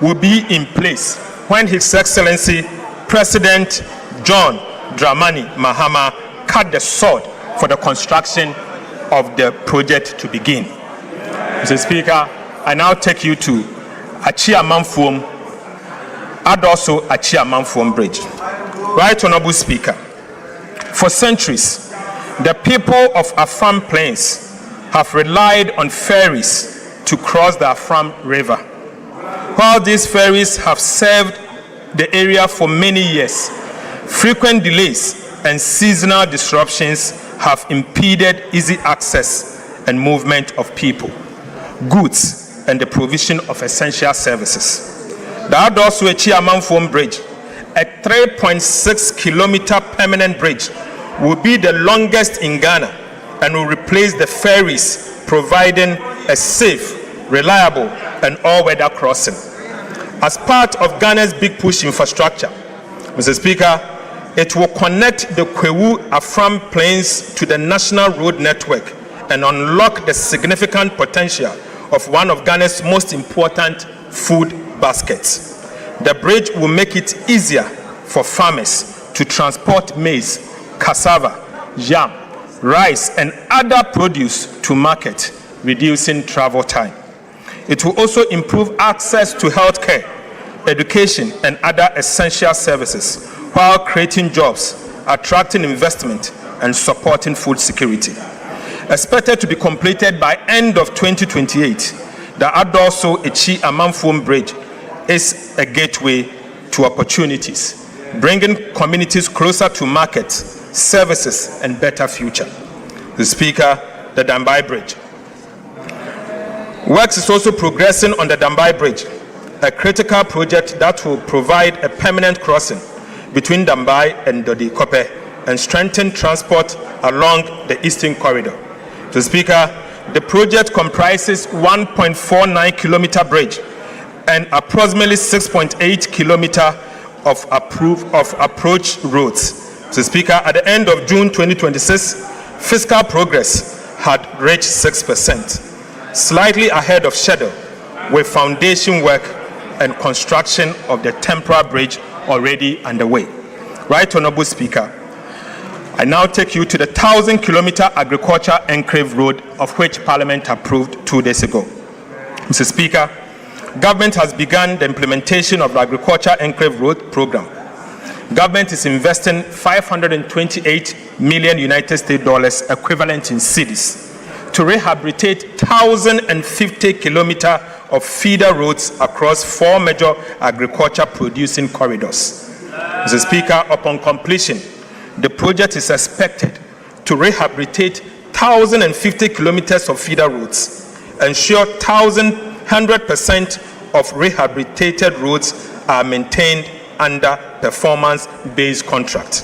will be in place when His Excellency President John Dramani Mahama cut the sword for the construction of the project to begin. Mr. Speaker, I now take you to Achia Mamfuom and also Achia Mamfuom Bridge. Right Honorable Speaker, for centuries, the people of Afam Plains have relied on ferries to cross the Afram River. While these ferries have served the area for many years, frequent delays and seasonal disruptions have impeded easy access and movement of people, goods, and the provision of essential services. The Adosuechi Amanfom Bridge, a 3.6-kilometer permanent bridge, will be the longest in Ghana and will replace the ferries, providing a safe, reliable, and all-weather crossing. As part of Ghana's big push infrastructure, Mr. Speaker, it will connect the Kwewu-Afram plains to the national road network and unlock the significant potential of one of Ghana's most important food baskets. The bridge will make it easier for farmers to transport maize, cassava, yam, rice, and other produce to market, reducing travel time. It will also improve access to healthcare, education, and other essential services, while creating jobs, attracting investment, and supporting food security. Expected to be completed by end of 2028, the Adoso-Echi Amanfom Bridge is a gateway to opportunities, bringing communities closer to markets, services, and better future. The Speaker, the Dambai Bridge. Works is also progressing on the Dambai Bridge, a critical project that will provide a permanent crossing between Dambai and Dodi-Kope and strengthen transport along the Eastern Corridor. The Speaker, the project comprises 1.49-kilometer bridge and approximately 6.8 kilometer of approach roads. The Speaker, at the end of June 2026, fiscal progress had reached 6%, slightly ahead of schedule, with foundation work and construction of the temporary bridge already underway. Right Honorable Speaker, I now take you to the 1,000-kilometer agriculture enclave road, of which Parliament approved 2 days ago. Mr. Speaker, government has begun the implementation of the agriculture enclave road program. Government is investing $528 million United States dollars, equivalent in cedis, to rehabilitate 1,050 kilometers of feeder roads across 4 major agriculture producing corridors. Mr. Speaker, upon completion, the project is expected to rehabilitate 1,050 kilometers of feeder roads, ensure 100% of rehabilitated roads are maintained under performance-based contract,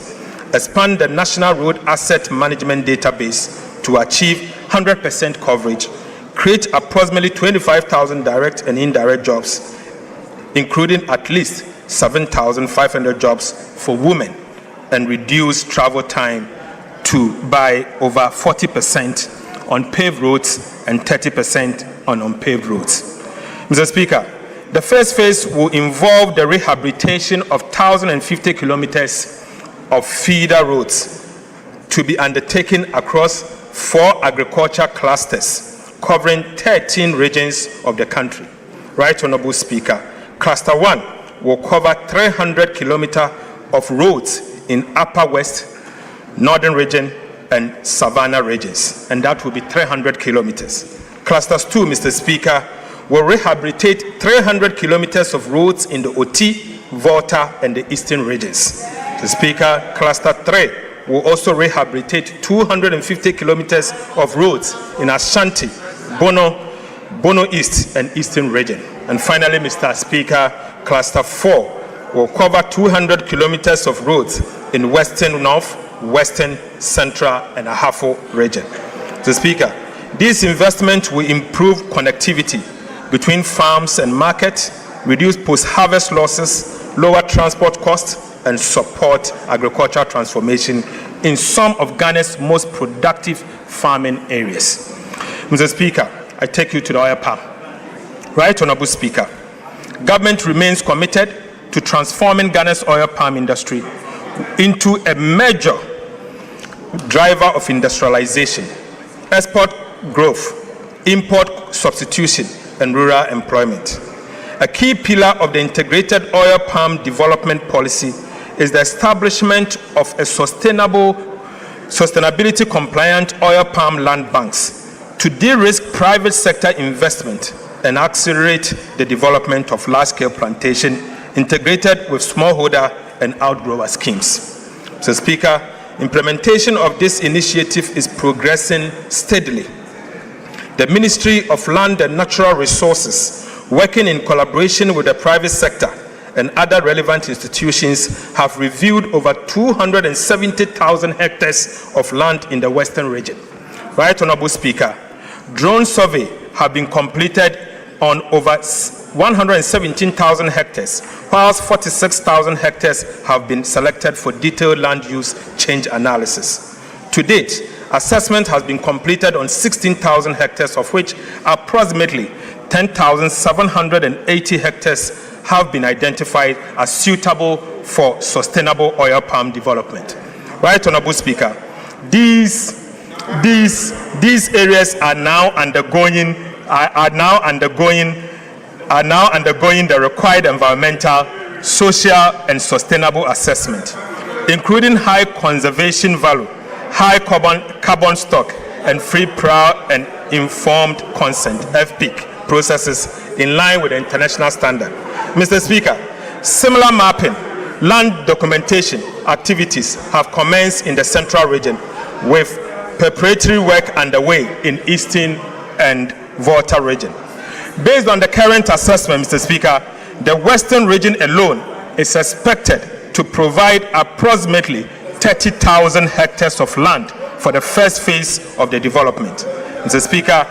expand the National Road Asset Management Database to achieve 100% coverage, create approximately 25,000 direct and indirect jobs, including at least 7,500 jobs for women, and reduce travel time by over 40% on paved roads and 30% on unpaved roads. Mr. Speaker, the first phase will involve the rehabilitation of 1,050 kilometers of feeder roads to be undertaken across 4 agriculture clusters covering 13 regions of the country. Right Honorable Speaker, Cluster 1 will cover 300 kilometers of roads in Upper West, Northern Region, and Savannah regions, and that will be 300 kilometers. Clusters 2, Mr. Speaker, will rehabilitate 300 kilometers of roads in the Oti, Volta, and the Eastern regions. Mr. Speaker, Cluster 3 will also rehabilitate 250 kilometers of roads in Ashanti, Bono East, and Eastern region. And finally, Mr. Speaker, Cluster 4 will cover 200 kilometers of roads in Western North, Western, Central, and Ahafo region. Mr. Speaker, this investment will improve connectivity between farms and markets, reduce post-harvest losses, lower transport costs, and support agricultural transformation in some of Ghana's most productive farming areas. Mr. Speaker, I take you to the oil palm. Right Honorable Speaker, government remains committed to transforming Ghana's oil palm industry into a major driver of industrialization, export growth, import substitution, and rural employment. A key pillar of the integrated oil palm development policy is the establishment of a sustainability compliant oil palm land banks to de-risk private sector investment and accelerate the development of large-scale plantation integrated with smallholder and outgrower schemes. Mr. Speaker, implementation of this initiative is progressing steadily. The Ministry of Land and Natural Resources, working in collaboration with the private sector and other relevant institutions, have reviewed over 270,000 hectares of land in the Western region. Right Honorable Speaker, drone survey have been completed on over 117,000 hectares, whilst 46,000 hectares have been selected for detailed land use change analysis. To date, assessment has been completed on 16,000 hectares, of which approximately 10,780 hectares have been identified as suitable for sustainable oil palm development. Right Honorable Speaker, these areas are now undergoing the required environmental, social, and sustainable assessment, including high conservation value, high carbon stock, and free, prior, and informed consent (FPIC) processes in line with the international standard. Mr. Speaker, similar mapping, land documentation activities have commenced in the Central region, with preparatory work underway in Eastern and Volta region. Based on the current assessment, Mr. Speaker, the Western region alone is expected to provide approximately 30,000 hectares of land for the first phase of the development. Mr. Speaker,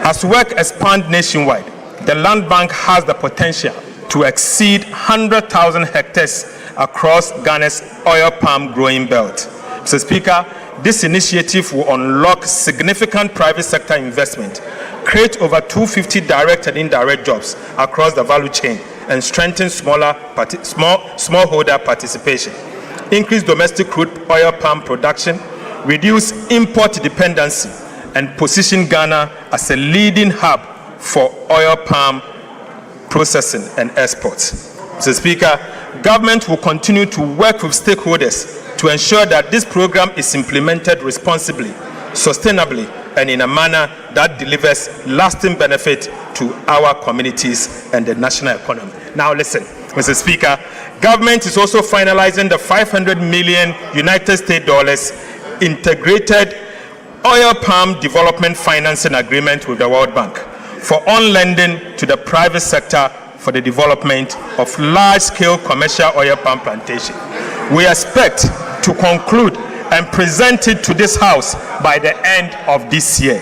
as work expands nationwide, the land bank has the potential to exceed 100,000 hectares across Ghana's oil palm growing belt. Mr. Speaker, this initiative will unlock significant private sector investment, create over 250 direct and indirect jobs across the value chain, and strengthen smallholder participation, increase domestic crude oil palm production, reduce import dependency, and position Ghana as a leading hub for oil palm processing and exports. Mr. Speaker, government will continue to work with stakeholders to ensure that this program is implemented responsibly, sustainably, and in a manner that delivers lasting benefit to our communities and the national economy. Now listen, Mr. Speaker, government is also finalizing the $500 million United States dollars integrated oil palm development financing agreement with the World Bank for on-lending to the private sector for the development of large-scale commercial oil palm plantation. We expect to conclude and present it to this House by the end of this year.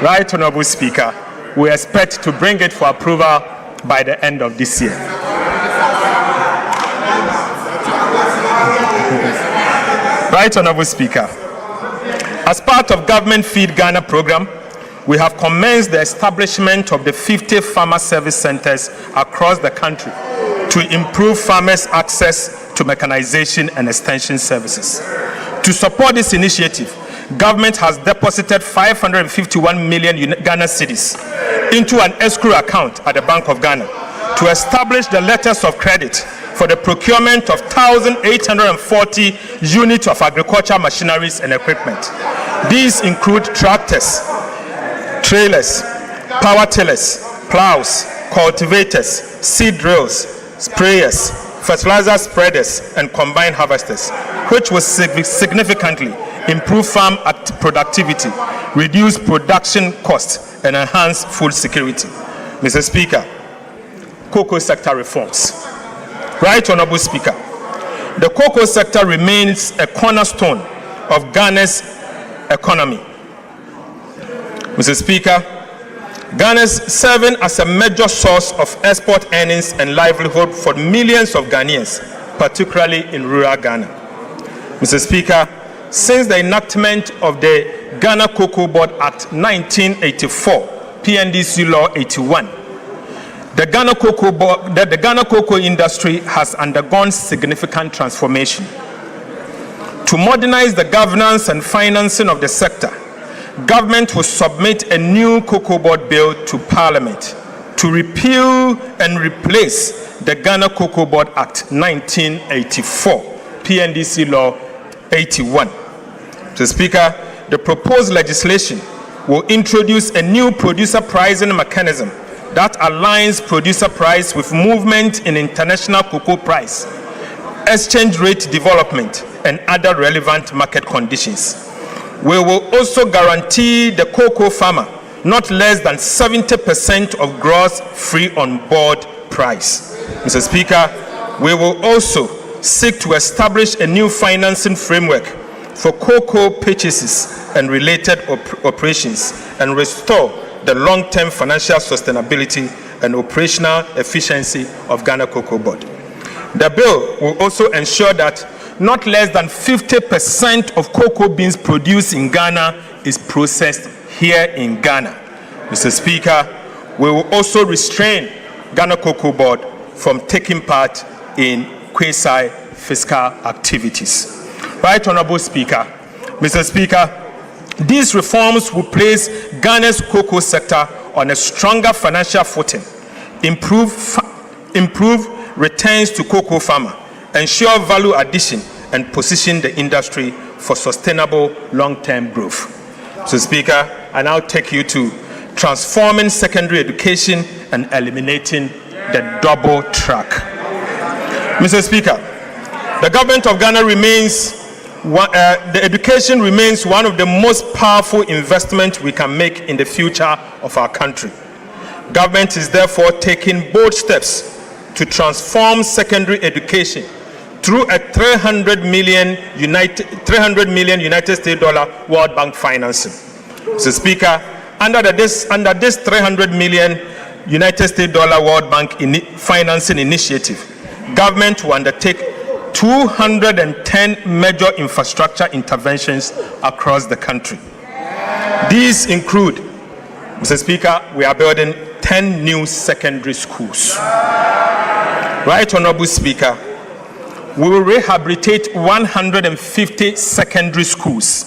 Right, Honorable Speaker, we expect to bring it for approval by the end of this year. Right, Honorable Speaker, as part of Government Feed Ghana program, we have commenced the establishment of the 50 farmer service centers across the country to improve farmers' access to mechanization and extension services. To support this initiative, government has deposited 551 million Ghana cedis into an escrow account at the Bank of Ghana to establish the letters of credit for the procurement of 1,840 units of agricultural machineries and equipment. These include tractors, trailers, power tillers, plows, cultivators, seed drills, sprayers, fertilizer spreaders, and combine harvesters, which will significantly improve farm productivity, reduce production costs, and enhance food security. Mr. Speaker, cocoa sector reforms. Right, Honorable Speaker, the cocoa sector remains a cornerstone of Ghana's economy. Mr. Speaker, Ghana is serving as a major source of export earnings and livelihood for millions of Ghanaians, particularly in rural Ghana. Mr. Speaker, since the enactment of the Ghana Cocoa Board Act 1984, PNDC Law 81, the Ghana cocoa industry has undergone significant transformation. To modernize the governance and financing of the sector, government will submit a new Cocoa Board Bill to Parliament to repeal and replace the Ghana Cocoa Board Act 1984, PNDC Law 81. Mr. Speaker, the proposed legislation will introduce a new producer pricing mechanism that aligns producer price with movement in international cocoa price, exchange rate development, and other relevant market conditions. We will also guarantee the cocoa farmer not less than 70% of gross free on board price. Mr. Speaker, we will also seek to establish a new financing framework for cocoa purchases and related operations and restore the long-term financial sustainability and operational efficiency of Ghana Cocoa Board. The bill will also ensure that not less than 50% of cocoa beans produced in Ghana is processed here in Ghana. Mr. Speaker, we will also restrain Ghana Cocoa Board from taking part in quasi-fiscal activities. Right Honorable Speaker, Mr. Speaker, these reforms will place Ghana's cocoa sector on a stronger financial footing, improve returns to cocoa farmer, ensure value addition, and position the industry for sustainable long-term growth. Mr. Speaker, I now take you to transforming secondary education and eliminating the double track. Mr. Speaker, the government of Ghana the education remains one of the most powerful investments we can make in the future of our country. Government is therefore taking bold steps to transform secondary education through a $300 million United States World Bank financing. Mr. Speaker, under this $300 million United States World Bank financing initiative, government will undertake 210 major infrastructure interventions across the country. These include, Mr. Speaker, we are building 10 new secondary schools. Right Honorable Speaker, we will rehabilitate 150 secondary schools.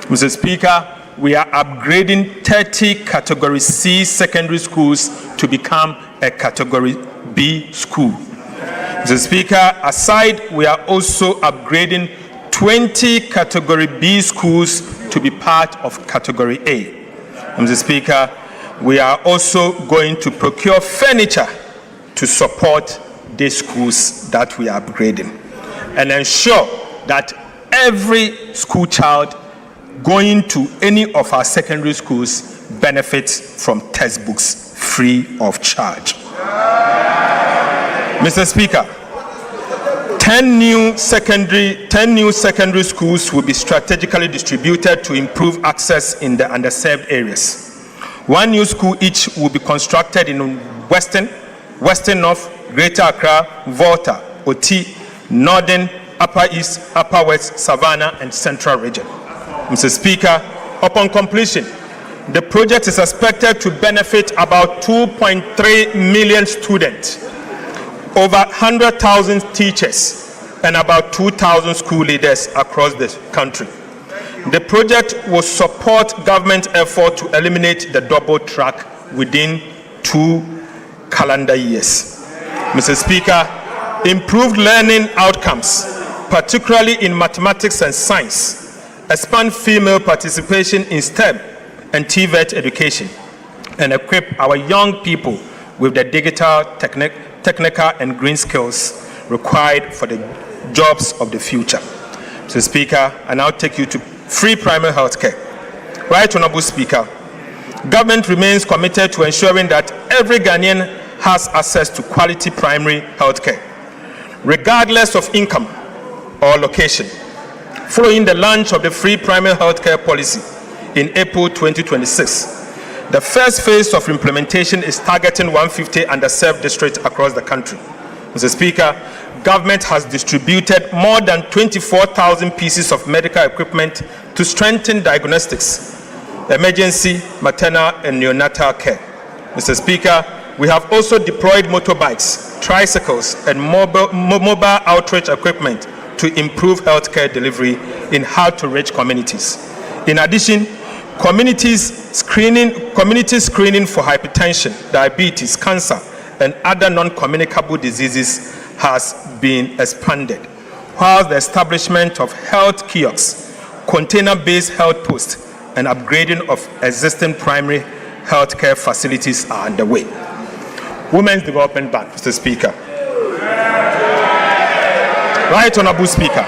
Mr. Speaker, we are upgrading 30 Category C secondary schools to become a Category B school. Mr. Speaker, aside, we are also upgrading 20 Category B schools to be part of Category A. Mr. Speaker, we are also going to procure furniture to support these schools that we are upgrading and ensure that every school child going to any of our secondary schools benefits from textbooks free of charge. Mr. Speaker, 10 new secondary schools will be strategically distributed to improve access in the underserved areas. One new school each will be constructed in Western North, Greater Accra, Volta, Oti, Northern, Upper East, Upper West, Savannah, and Central Region. Mr. Speaker, upon completion, the project is expected to benefit about 2.3 million students, over 100,000 teachers, and about 2,000 school leaders across the country. The project will support government effort to eliminate the double track within 2 calendar years. Mr. Speaker, improved learning outcomes, particularly in mathematics and science, expand female participation in STEM and TVET education, and equip our young people with the digital, technical, and green skills required for the jobs of the future. Mr. Speaker, I now take you to free primary health care. Right Honorable Speaker, government remains committed to ensuring that every Ghanaian has access to quality primary health care, regardless of income or location. Following the launch of the free primary health care policy in April 2026, the first phase of implementation is targeting 150 underserved districts across the country. Mr. Speaker, government has distributed more than 24,000 pieces of medical equipment to strengthen diagnostics, emergency, maternal, and neonatal care. Mr. Speaker, we have also deployed motorbikes, tricycles, and mobile outreach equipment to improve healthcare delivery in hard-to-reach communities. In addition, community screening for hypertension, diabetes, cancer, and other non-communicable diseases has been expanded, while the establishment of health kiosks, container-based health posts, and upgrading of existing primary healthcare facilities are underway. Women's Development Bank, Mr. Speaker. Right Honorable Speaker,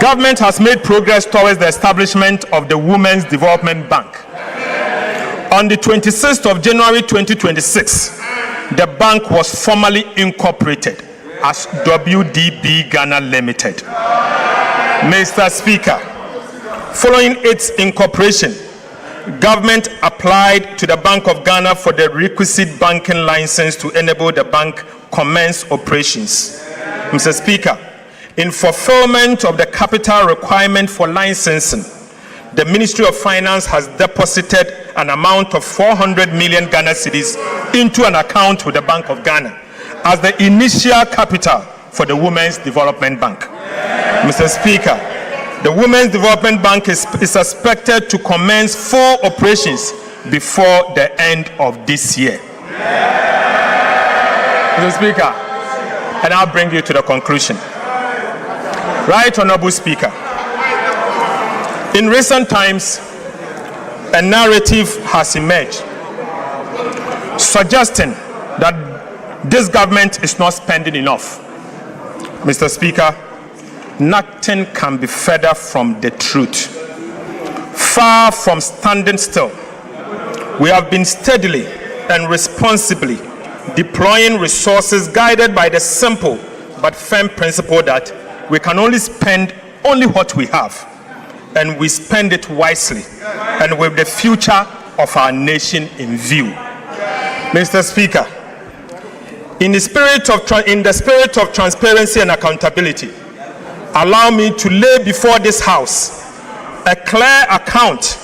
government has made progress towards the establishment of the Women's Development Bank. On the 26th of January 2026, the bank was formally incorporated as WDB Ghana Limited. Mr. Speaker, following its incorporation, government applied to the Bank of Ghana for the requisite banking license to enable the bank commence operations. Mr. Speaker, in fulfillment of the capital requirement for licensing, the Ministry of Finance has deposited an amount of 400 million Ghana cedis into an account with the Bank of Ghana as the initial capital for the Women's Development Bank. Mr. Speaker, the Women's Development Bank is expected to commence full operations before the end of this year. Mr. Speaker, and I'll bring you to the conclusion. Right Honorable Speaker, in recent times, a narrative has emerged suggesting that this government is not spending enough. Mr. Speaker, nothing can be further from the truth. Far from standing still, we have been steadily and responsibly deploying resources guided by the simple but firm principle that we can only spend only what we have, and we spend it wisely and with the future of our nation in view. Mr. Speaker, in the spirit of transparency and accountability, allow me to lay before this House a clear account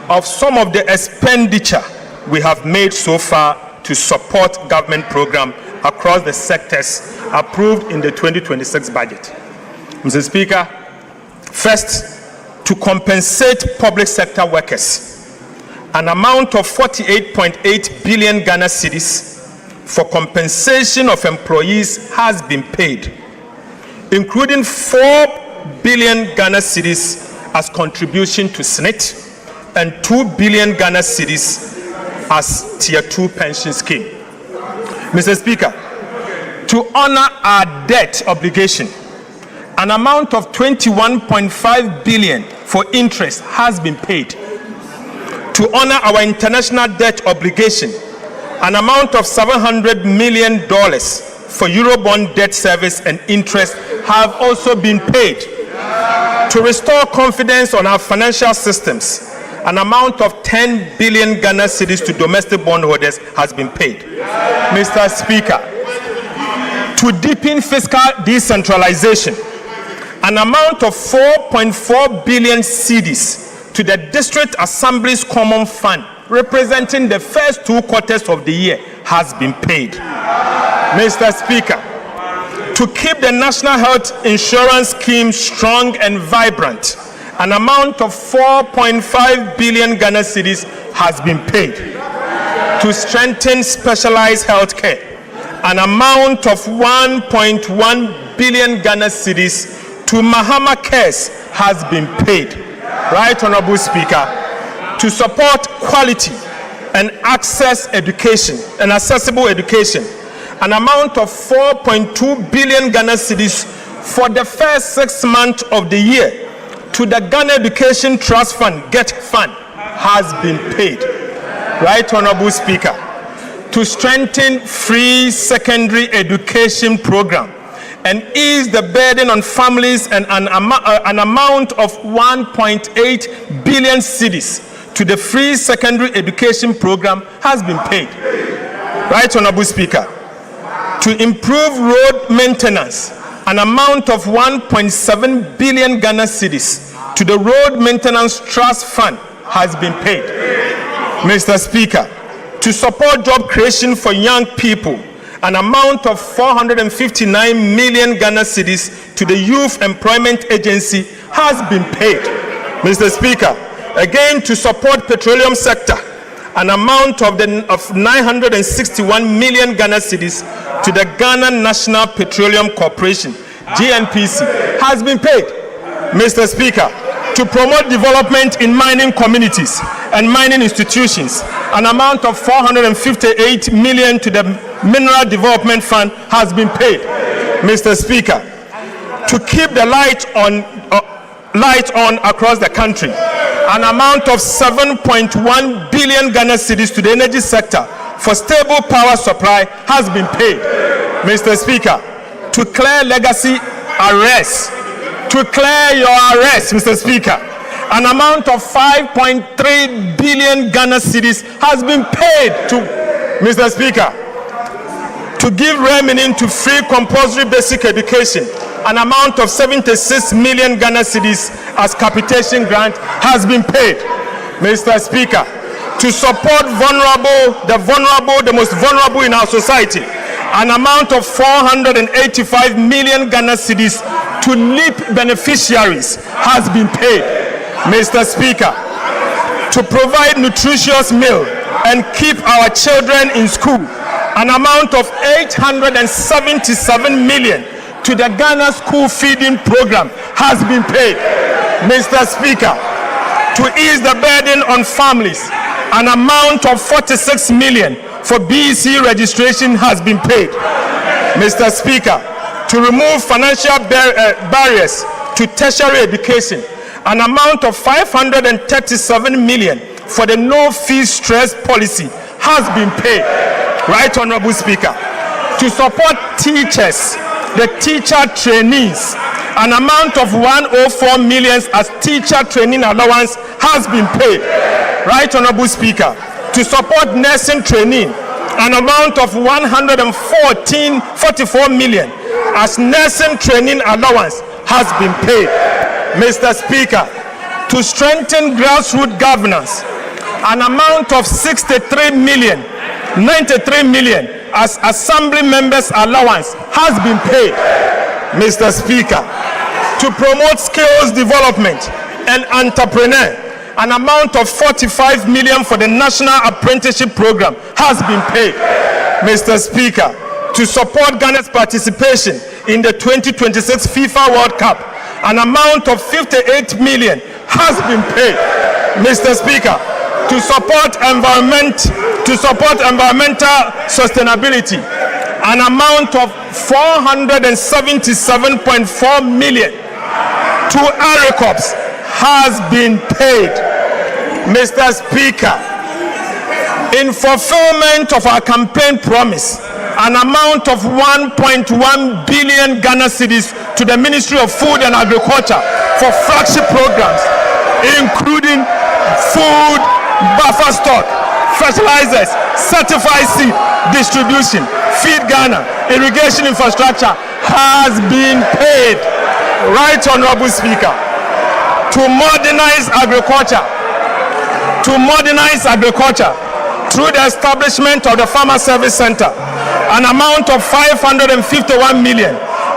of some of the expenditure we have made so far to support government programs across the sectors approved in the 2026 budget. Mr. Speaker, first, to compensate public sector workers, an amount of 48.8 billion Ghana cedis for compensation of employees has been paid, including 4 billion Ghana cedis as contribution to SNIT and 2 billion Ghana cedis as Tier 2 pension scheme. Mr. Speaker, to honor our debt obligation, an amount of 21.5 billion for interest has been paid. To honor our international debt obligation, an amount of $700 million for Eurobond debt service and interest have also been paid. To restore confidence on our financial systems, an amount of 10 billion Ghana cedis to domestic bondholders has been paid. Mr. Speaker, to deepen fiscal decentralization, an amount of 4.4 billion cedis to the District Assembly's Common Fund, representing the first 2 quarters of the year, has been paid. Mr. Speaker, to keep the National Health Insurance Scheme strong and vibrant, an amount of 4.5 billion Ghana cedis has been paid. To strengthen specialized health care, an amount of 1.1 billion Ghana cedis to Mahama Cares has been paid. Right Honorable Speaker, to support quality and access education and accessible education, an amount of 4.2 billion Ghana cedis for the first 6 months of the year to the Ghana Education Trust Fund, GET Fund, has been paid. Right Honorable Speaker, to strengthen free secondary education program and ease the burden on families, and an amount of 1.8 billion cedis to the free secondary education program has been paid. Right Honorable Speaker, to improve road maintenance, an amount of 1.7 billion Ghana cedis to the Road Maintenance Trust Fund has been paid. Mr. Speaker, to support job creation for young people, an amount of 459 million Ghana cedis to the Youth Employment Agency has been paid. Mr. Speaker, again to support petroleum sector, an amount of 961 million Ghana cedis to the Ghana National Petroleum Corporation, GNPC, has been paid. Mr. Speaker, to promote development in mining communities and mining institutions. An amount of 458 million to the Mineral Development Fund has been paid. Mr. Speaker, to keep the light on across the country, an amount of 7.1 billion Ghana cedis to the energy sector for stable power supply has been paid. Mr. Speaker, to clear legacy arrests, Mr. Speaker, an amount of 5.3 billion Ghana cedis has been paid to, Mr. Speaker, to give remaining to free compulsory basic education, an amount of 76 million Ghana cedis as capitation grant has been paid. Mr. Speaker, to support the most vulnerable in our society, an amount of 485 million Ghana cedis to LEAP beneficiaries has been paid. Mr. Speaker, to provide nutritious meal and keep our children in school, an amount of 877 million to the Ghana School Feeding Program has been paid. Mr. Speaker, to ease the burden on families, an amount of 46 million for BEC registration has been paid. Mr. Speaker, to remove financial barriers to tertiary education, an amount of 537 million for the no-fee stress policy has been paid. Right Honorable Speaker, to support teachers, the teacher trainees, an amount of 104 million as teacher training allowance has been paid. Right Honorable Speaker, to support nursing training, an amount of 144 million as nursing training allowance has been paid. Mr. Speaker, to strengthen grassroots governance, an amount of 93 million as assembly members allowance has been paid. Mr. Speaker, to promote skills development and entrepreneur, an amount of 45 million for the National Apprenticeship Program has been paid. Mr. Speaker, to support Ghana's participation in the 2026 FIFA World Cup, an amount of 58 million has been paid. Mr. Speaker, to support environmental sustainability, an amount of 477.4 million to ARICOPS has been paid. Mr. Speaker, in fulfillment of our campaign promise, an amount of 1.1 billion Ghana cedis to the Ministry of Food and Agriculture for flagship programs, including food buffer stock, fertilizers, certified seed distribution, Feed Ghana, irrigation infrastructure has been paid. Right Honorable Speaker, to modernize agriculture through the establishment of the Farmer Service Center, an amount of 551 million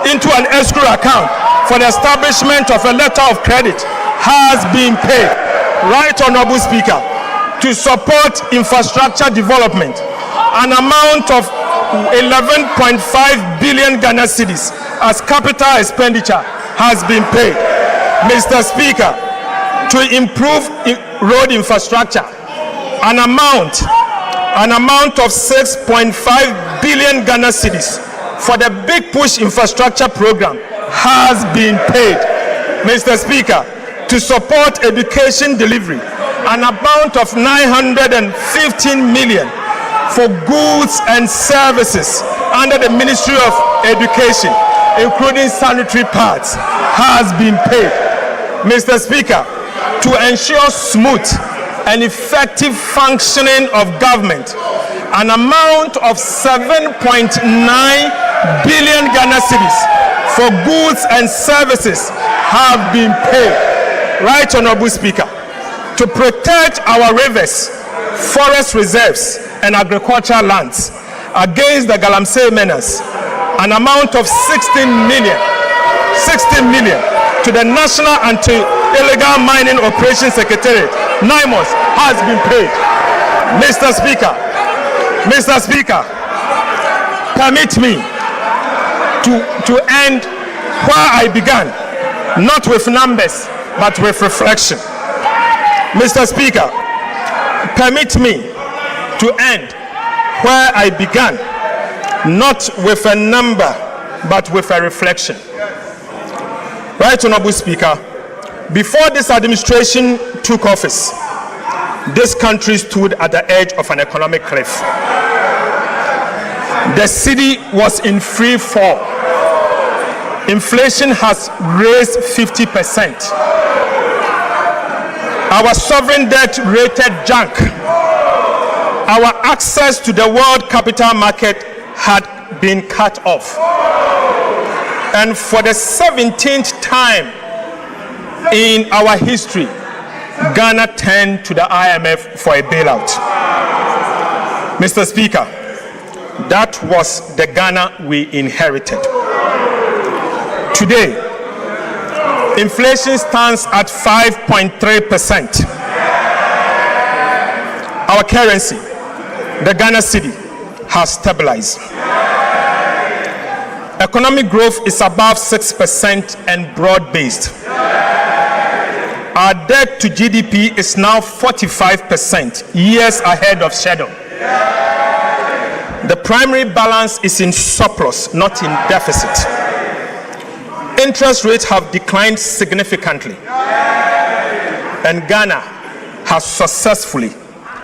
into an escrow account for the establishment of a letter of credit has been paid. Right Honorable Speaker, to support infrastructure development, an amount of 11.5 billion Ghana cedis as capital expenditure has been paid. Mr. Speaker, to improve road infrastructure, an amount of 6.5 billion Ghana cedis for the Big Push infrastructure program has been paid. Mr. Speaker, to support education delivery, an amount of 915 million for goods and services under the Ministry of Education, including sanitary pads, has been paid. Mr. Speaker, to ensure smooth and effective functioning of government, an amount of 7.9 billion Ghana cedis for goods and services have been paid. Right Honorable Speaker, to protect our rivers, forest reserves and agricultural lands against the Galamsey menace, an amount of 16 million to the National Anti-Illegal Mining Operations Secretariat, NIMOS, has been paid. Mr. Speaker, permit me to end where I began, not with numbers, but with reflection. Mr. Speaker, permit me to end where I began, not with a number, but with a reflection. Right Honorable Speaker, before this administration took office, this country stood at the edge of an economic cliff. The city was in free fall. Inflation has raised 50%. Our sovereign debt rated junk. Our access to the world capital market had been cut off. And for the 17th time in our history, Ghana turned to the IMF for a bailout. Mr. Speaker, that was the Ghana we inherited. Today, inflation stands at 5.3%. Our currency, the Ghana cedi, has stabilized. Economic growth is above 6% and broad-based. Our debt to GDP is now 45%, years ahead of schedule. The primary balance is in surplus, not in deficit. Interest rates have declined significantly, and Ghana has successfully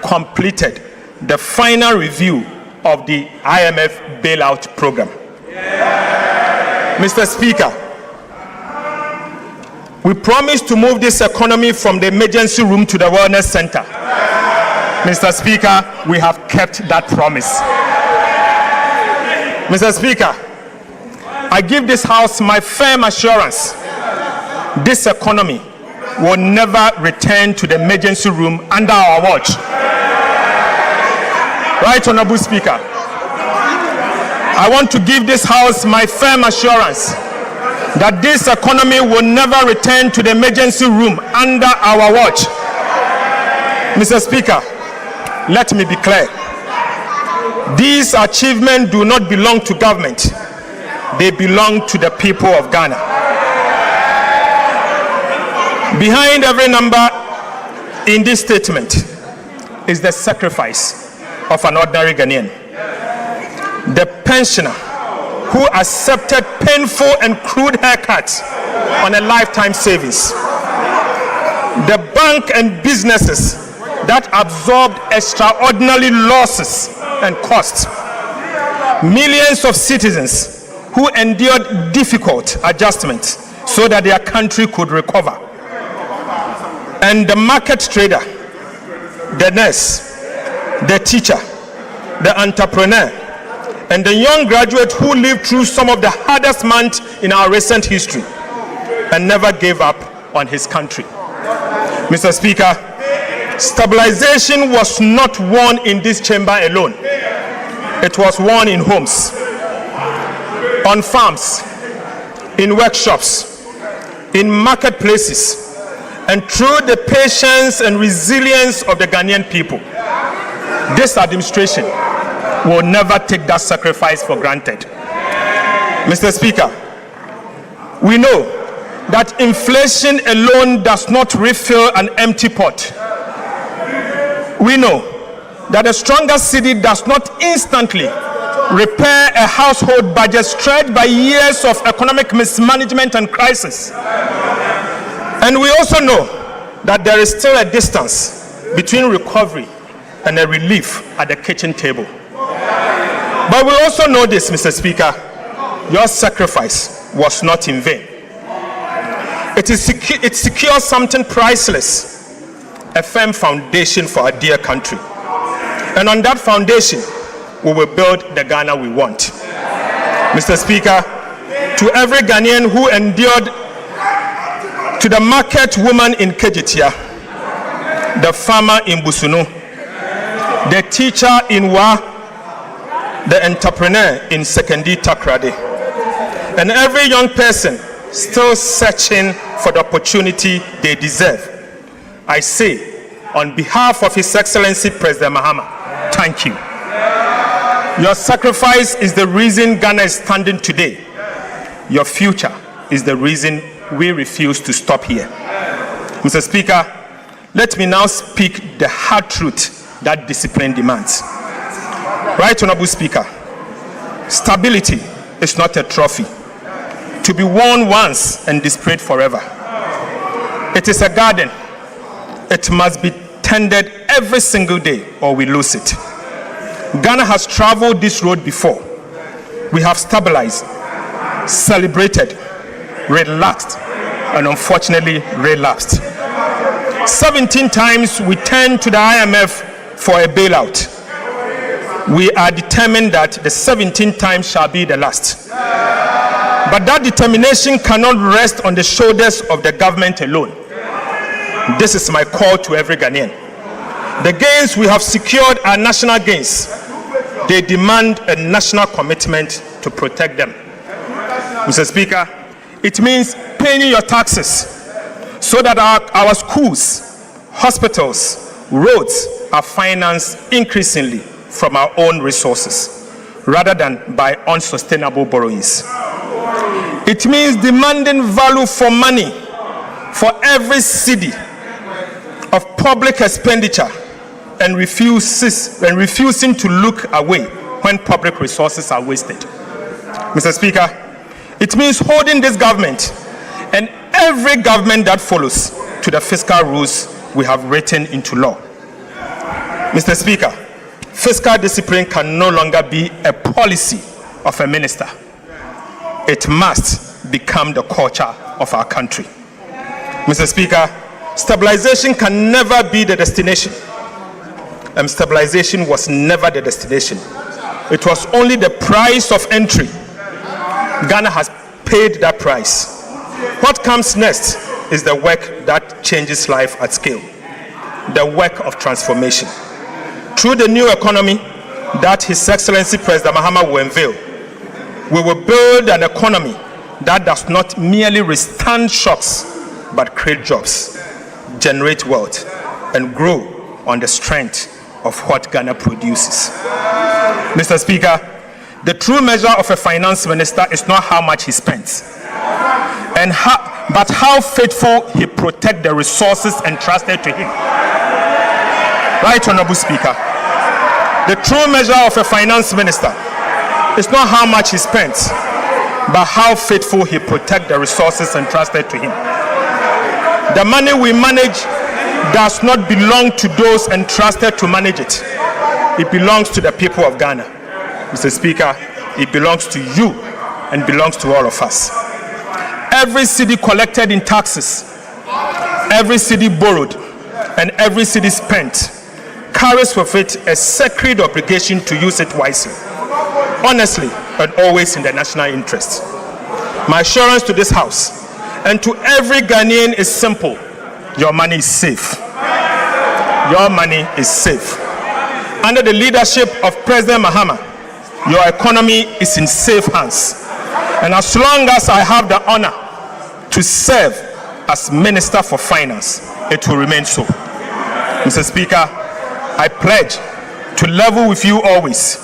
completed the final review of the IMF bailout program. Mr. Speaker, we promised to move this economy from the emergency room to the wellness center. Mr. Speaker, we have kept that promise. Mr. Speaker, I give this House my firm assurance this economy will never return to the emergency room under our watch. Right, Honorable Speaker, I want to give this House my firm assurance that this economy will never return to the emergency room under our watch. Mr. Speaker, let me be clear. These achievements do not belong to government. They belong to the people of Ghana. Behind every number in this statement is the sacrifice of an ordinary Ghanaian. The pensioner who accepted painful and crude haircuts on a lifetime savings. The bank and businesses that absorbed extraordinary losses and costs. Millions of citizens who endured difficult adjustments so that their country could recover. And the market trader, the nurse, the teacher, the entrepreneur, and the young graduate who lived through some of the hardest months in our recent history and never gave up on his country. Mr. Speaker, stabilization was not won in this chamber alone. It was won in homes, on farms, in workshops, in marketplaces, and through the patience and resilience of the Ghanaian people. This administration will never take that sacrifice for granted. Mr. Speaker, we know that inflation alone does not refill an empty pot. We know that a stronger cedi does not instantly repair a household budget stretched by years of economic mismanagement and crisis. And we also know that there is still a distance between recovery and a relief at the kitchen table. But we also know this, Mr. Speaker, your sacrifice was not in vain. It secures something priceless, a firm foundation for our dear country. And on that foundation, we will build the Ghana we want. Mr. Speaker, to every Ghanaian who endured, to the market woman in Kejitia, the farmer in Busunu, the teacher in Wa, the entrepreneur in Sekendi Takrade, and every young person still searching for the opportunity they deserve, I say, on behalf of His Excellency President Mahama, thank you. Your sacrifice is the reason Ghana is standing today. Your future is the reason we refuse to stop here. Mr. Speaker, let me now speak the hard truth that discipline demands. Right Honorable Speaker, stability is not a trophy to be worn once and displayed forever. It is a garden. It must be tended every single day or we lose it. Ghana has traveled this road before. We have stabilized, celebrated, relaxed, and unfortunately relapsed. 17 times we turned to the IMF for a bailout. We are determined that the 17th time shall be the last. But that determination cannot rest on the shoulders of the government alone. This is my call to every Ghanaian. The gains we have secured are national gains. They demand a national commitment to protect them. Mr. Speaker, it means paying your taxes so that our schools, hospitals, roads are financed increasingly from our own resources rather than by unsustainable borrowings. It means demanding value for money for every cedi of public expenditure and refusing to look away when public resources are wasted. Mr. Speaker, it means holding this government and every government that follows to the fiscal rules we have written into law. Mr. Speaker, fiscal discipline can no longer be a policy of a minister. It must become the culture of our country. Mr. Speaker, stabilization can never be the destination. Stabilization was never the destination. It was only the price of entry. Ghana has paid that price. What comes next is the work that changes life at scale, the work of transformation. Through the new economy that His Excellency President Mahama will unveil, we will build an economy that does not merely withstand shocks, but create jobs, generate wealth, and grow on the strength of what Ghana produces. Mr. Speaker, the true measure of a finance minister is not how much he spends, but how faithful he protects the resources entrusted to him. Right, Honorable Speaker, the true measure of a finance minister is not how much he spends, but how faithful he protects the resources entrusted to him. The money we manage does not belong to those entrusted to manage it. It belongs to the people of Ghana. Mr. Speaker, it belongs to you and belongs to all of us. Every cedi collected in taxes, every cedi borrowed, and every cedi spent carries with it a sacred obligation to use it wisely, honestly, and always in the national interest. My assurance to this House and to every Ghanaian is simple. Your money is safe. Your money is safe. Under the leadership of President Mahama, your economy is in safe hands. And as long as I have the honor to serve as Minister for Finance, it will remain so. Mr. Speaker, I pledge to level with you always.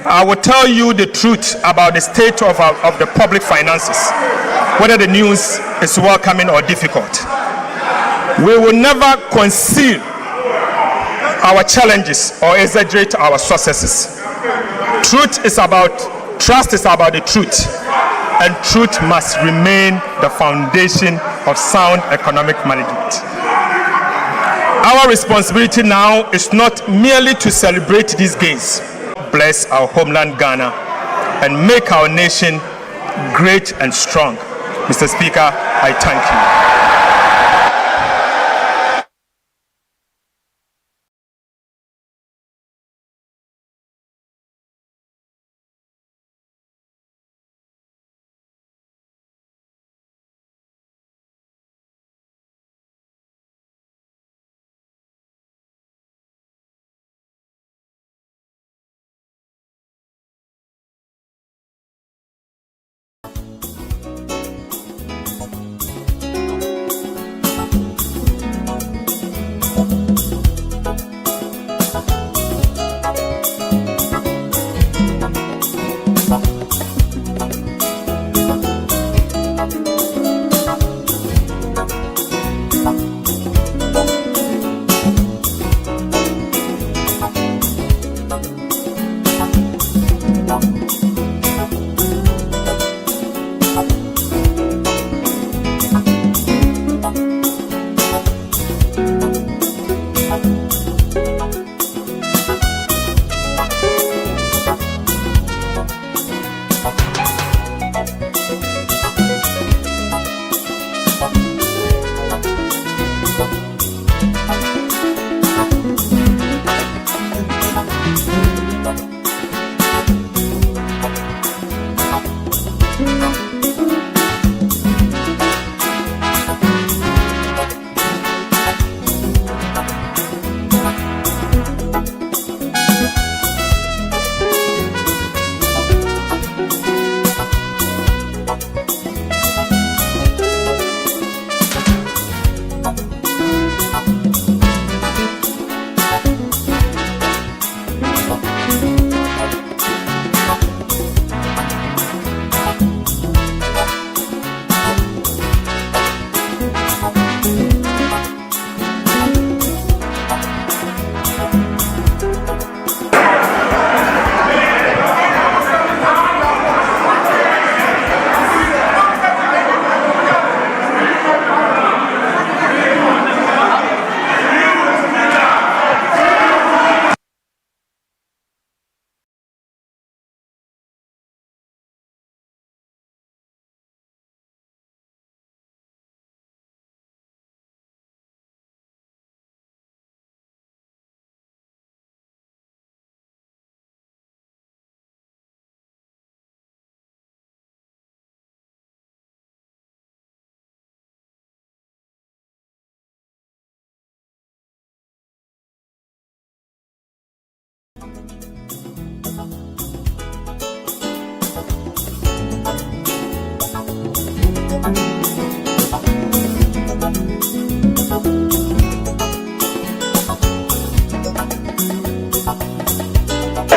I will tell you the truth about the state of the public finances, whether the news is welcoming or difficult. We will never conceal our challenges or exaggerate our successes. Trust is about the truth, and truth must remain the foundation of sound economic management. Our responsibility now is not merely to celebrate these gains, bless our homeland Ghana, and make our nation great and strong. Mr. Speaker, I thank you.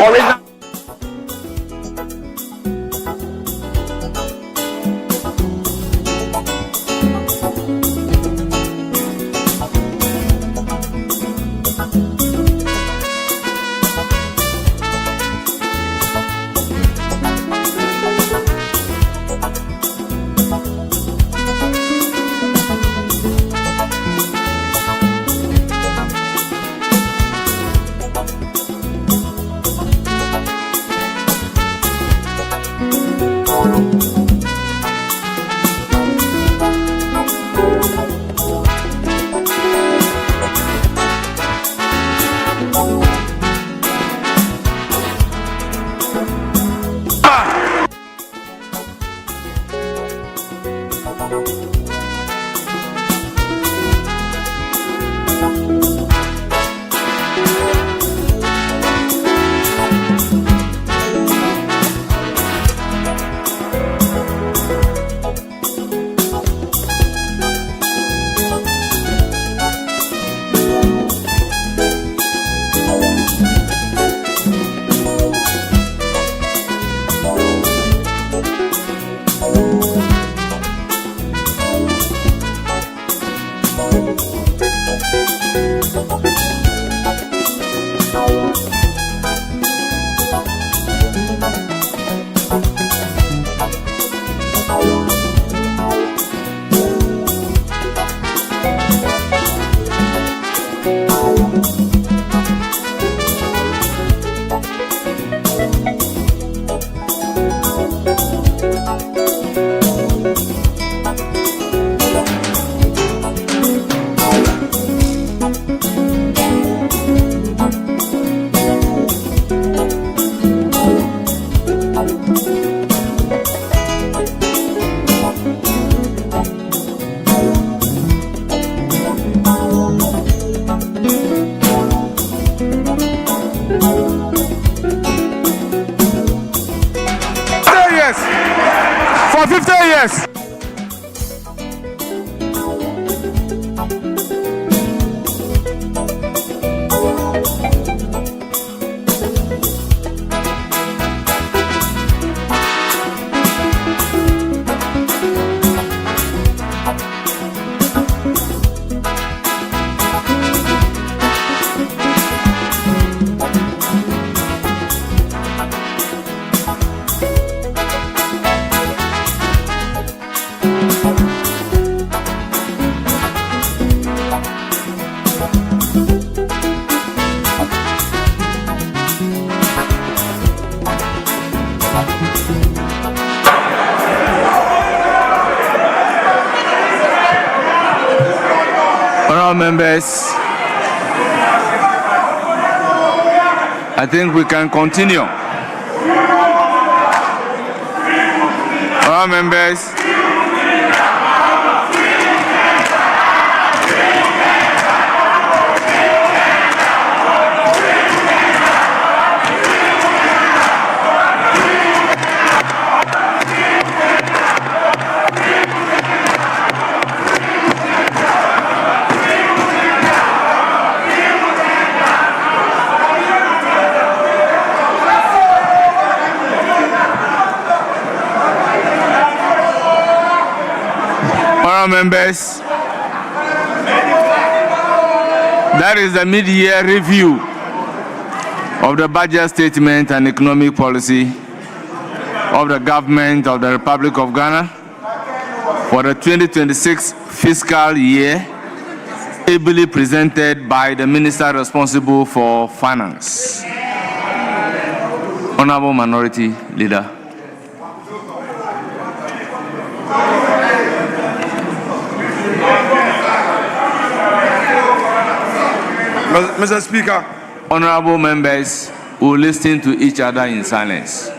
original. For 50 years. Members, I think we can continue. All members, members, that is the mid-year review of the budget statement and economic policy of the government of the Republic of Ghana for the 2026 fiscal year, ably presented by the minister responsible for finance. Honorable Minority Leader. Mr. Speaker. Honorable members will listen to each other in silence.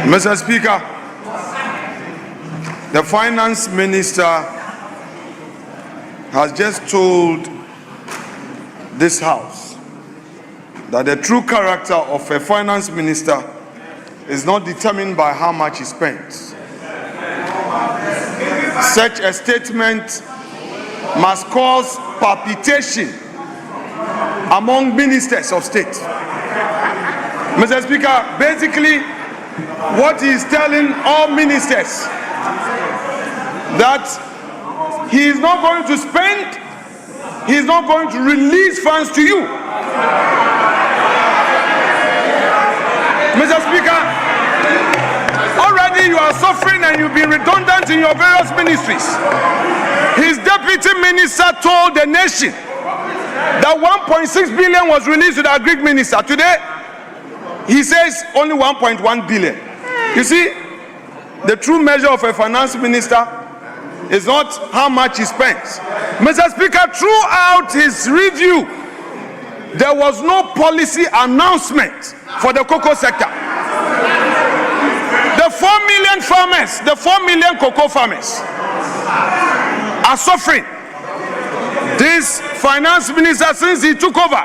Mr. Speaker, the Finance Minister has just told this House that the true character of a Finance Minister is not determined by how much he spends. Such a statement must cause palpitation among ministers of state. Mr. Speaker, basically, what he is telling all ministers that he is not going to spend, he is not going to release funds to you. Mr. Speaker, already you are suffering and you've been redundant in your various ministries. His deputy minister told the nation that 1.6 billion was released to the agric minister. Today, he says only 1.1 billion. You see, the true measure of a finance minister is not how much he spends. Mr. Speaker, throughout his review, there was no policy announcement for the cocoa sector. The 4 million farmers, the 4 million cocoa farmers are suffering. This finance minister, since he took over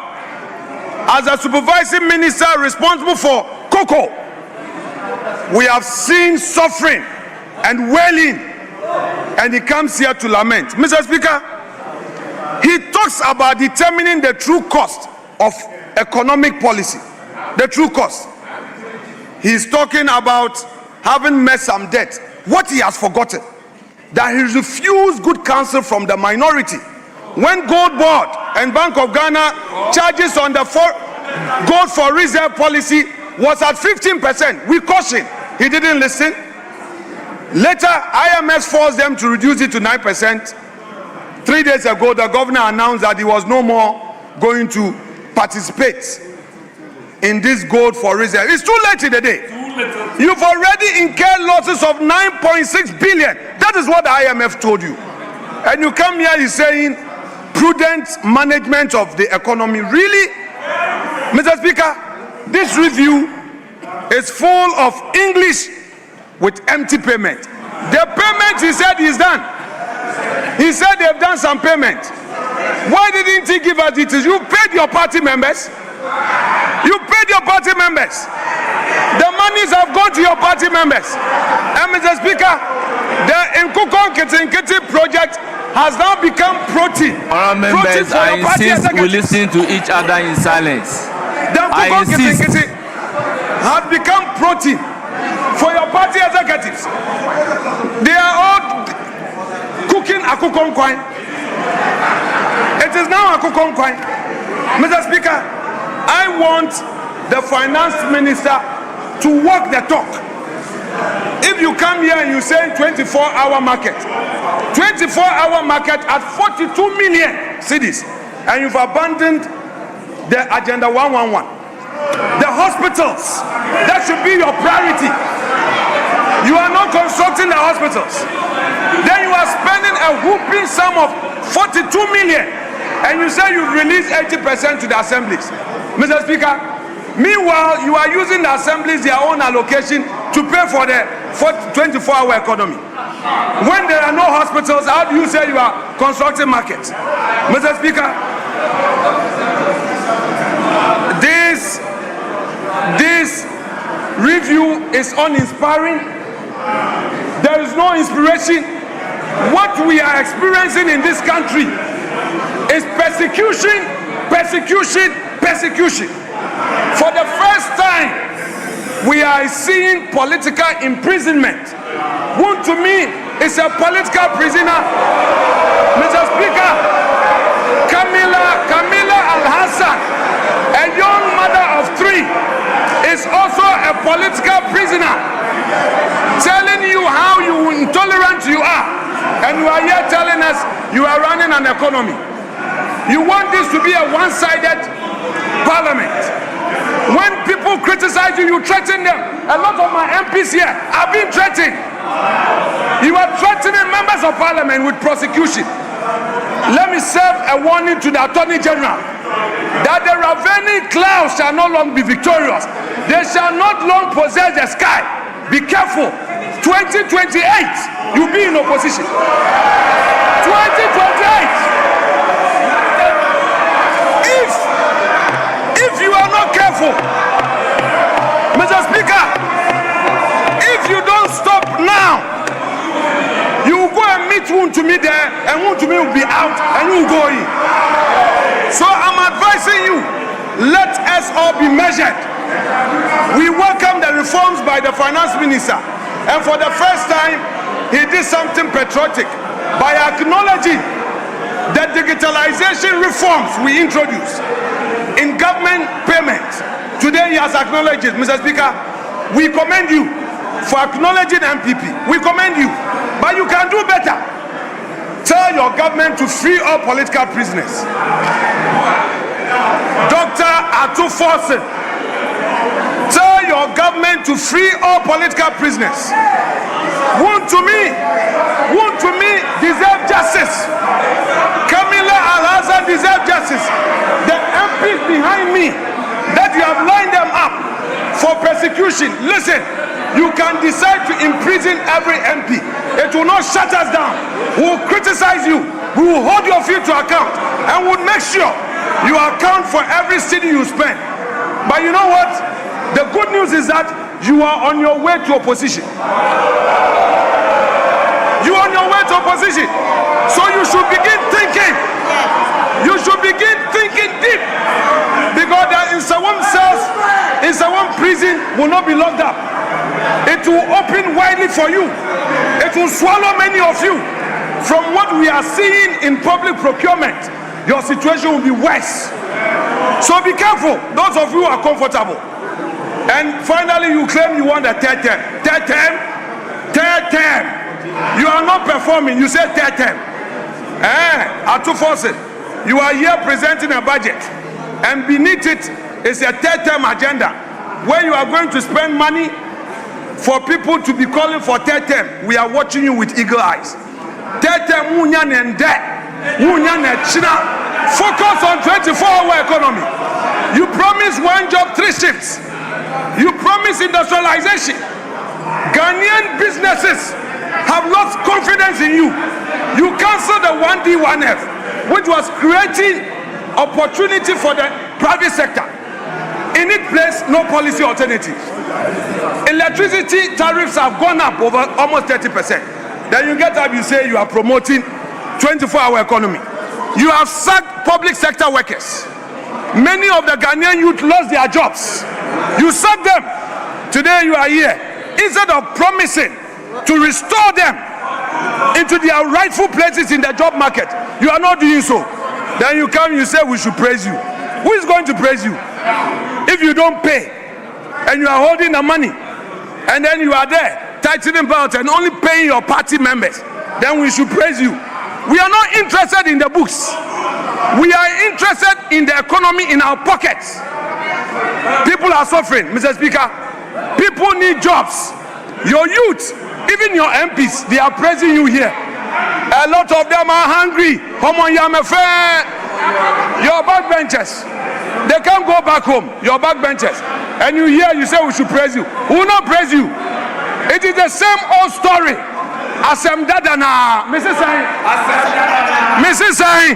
as a supervising minister responsible for cocoa, we have seen suffering and wailing, and he comes here to lament. Mr. Speaker, he talks about determining the true cost of economic policy. The true cost. He's talking about having met some debt. What he has forgotten, that he refused good counsel from the minority. When Gold Board and Bank of Ghana charges on the gold for reserve policy was at 15%, we cautioned. He didn't listen. Later, IMF forced them to reduce it to 9%. 3 days ago, the governor announced that he was no more going to participate in this gold for reserve. It's too late in the day. You've already incurred losses of 9.6 billion. That is what the IMF told you. And you come here, you're saying prudent management of the economy. Really? Mr. Speaker, this review is full of English with empty payment. The payment, he said, is done. He said they've done some payment. Why didn't he give us details? You paid your party members. You paid your party members. The monies have gone to your party members. And Mr. Speaker, the Nkukon Kitinkiti project has now become protein. Honourable members, I insist we listen to each other in silence. The Nkukon Kitinkiti has become protein for your party executives. They are all cooking Akukon Kwine. It is now Akukon Kwine. Mr. Speaker, I want the finance minister to walk the talk. If you come here and you say 24-hour market, 24-hour market at 42 million cities, and you've abandoned the Agenda 111, the hospitals, that should be your priority. You are not constructing the hospitals. Then you are spending a whooping sum of 42 million, and you say you've released 80% to the assemblies. Mr. Speaker, meanwhile, you are using the assemblies, their own allocation, to pay for the 24-hour economy. When there are no hospitals, how do you say you are constructing markets? Mr. Speaker, this review is uninspiring. There is no inspiration. What we are experiencing in this country is persecution, persecution, persecution. For the first time, we are seeing political imprisonment. One to me is a political prisoner. Mr. Speaker, Camila Al-Hassan, a young mother of 3, is also a political prisoner, telling you how intolerant you are, and you are here telling us you are running an economy. You want this to be a one-sided parliament. When people criticize you, you threaten them. A lot of my MPs here have been threatened. You are threatening members of parliament with prosecution. Let me serve a warning to the Attorney General that the ravening clouds shall no longer be victorious. They shall not long possess the sky. Be careful. 2028, you'll be in opposition. 2028. If you are not careful, Mr. Speaker, if you don't stop now, you will go and meet one to me there, and one to me will be out, and you will go in. So I'm advising you, let us all be measured. We welcome the reforms by the finance minister, and for the first time he did something patriotic by acknowledging the digitalization reforms we introduced in government payments. Today he has acknowledged it. Mr. Speaker, we commend you for acknowledging MPP. We commend you, but you can do better. Tell your government to free all political prisoners. Dr. Atuforsen, tell your government to free all political prisoners. Wound to me deserve justice. Camila Al-Azhar deserve justice. The MPs behind me that you have lined them up for persecution, listen, you can decide to imprison every MP. It will not shut us down. We will criticize you. We will hold your feet to account, and we'll make sure you account for every city you spend. But you know what? The good news is that you are on your way to opposition. You are on your way to opposition. So you should begin thinking. You should begin thinking deep. Because there is one cells, in one prison will not be locked up. It will open widely for you. It will swallow many of you. From what we are seeing in public procurement, your situation will be worse. So be careful, those of you who are comfortable. And finally, you claim you want a third term. Third term? Third term. You are not performing. You say third term. Atuforsen, you are here presenting a budget, and beneath it is a third term agenda where you are going to spend money for people to be calling for third term. We are watching you with eagle eyes. Third term, focus on 24-hour economy. You promise one job, 3 shifts. You promise industrialization. Ghanaian businesses have lost confidence in you. You cancelled the 1D, 1F, which was creating opportunity for the private sector. In its place, no policy alternative. Electricity tariffs have gone up over almost 30%. Then you get up, you say you are promoting 24-hour economy. You have sacked public sector workers. Many of the Ghanaian youth lost their jobs. You sacked them. Today you are here. Instead of promising to restore them into their rightful places in the job market, you are not doing so. Then you come, you say we should praise you. Who is going to praise you? If you don't pay and you are holding the money and then you are there tightening belt and only paying your party members, then we should praise you. We are not interested in the books. We are interested in the economy in our pockets. People are suffering, Mr. Speaker. People need jobs. Your youth, even your MPs, they are praising you here. A lot of them are hungry. Your backbenchers, they can't go back home. Your backbenchers, and you hear you say we should praise you. We will not praise you. It is the same old story. Asem Dadana, Mrs. Sai, Mrs. Sai,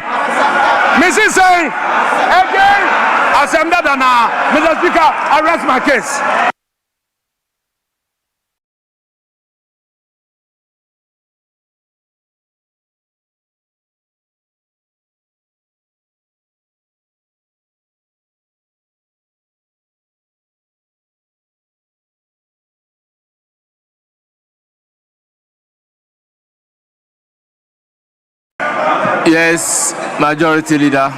Mrs. Sai, again, Asem Dadana, Mr. Speaker, I rest my case. Yes, Majority Leader.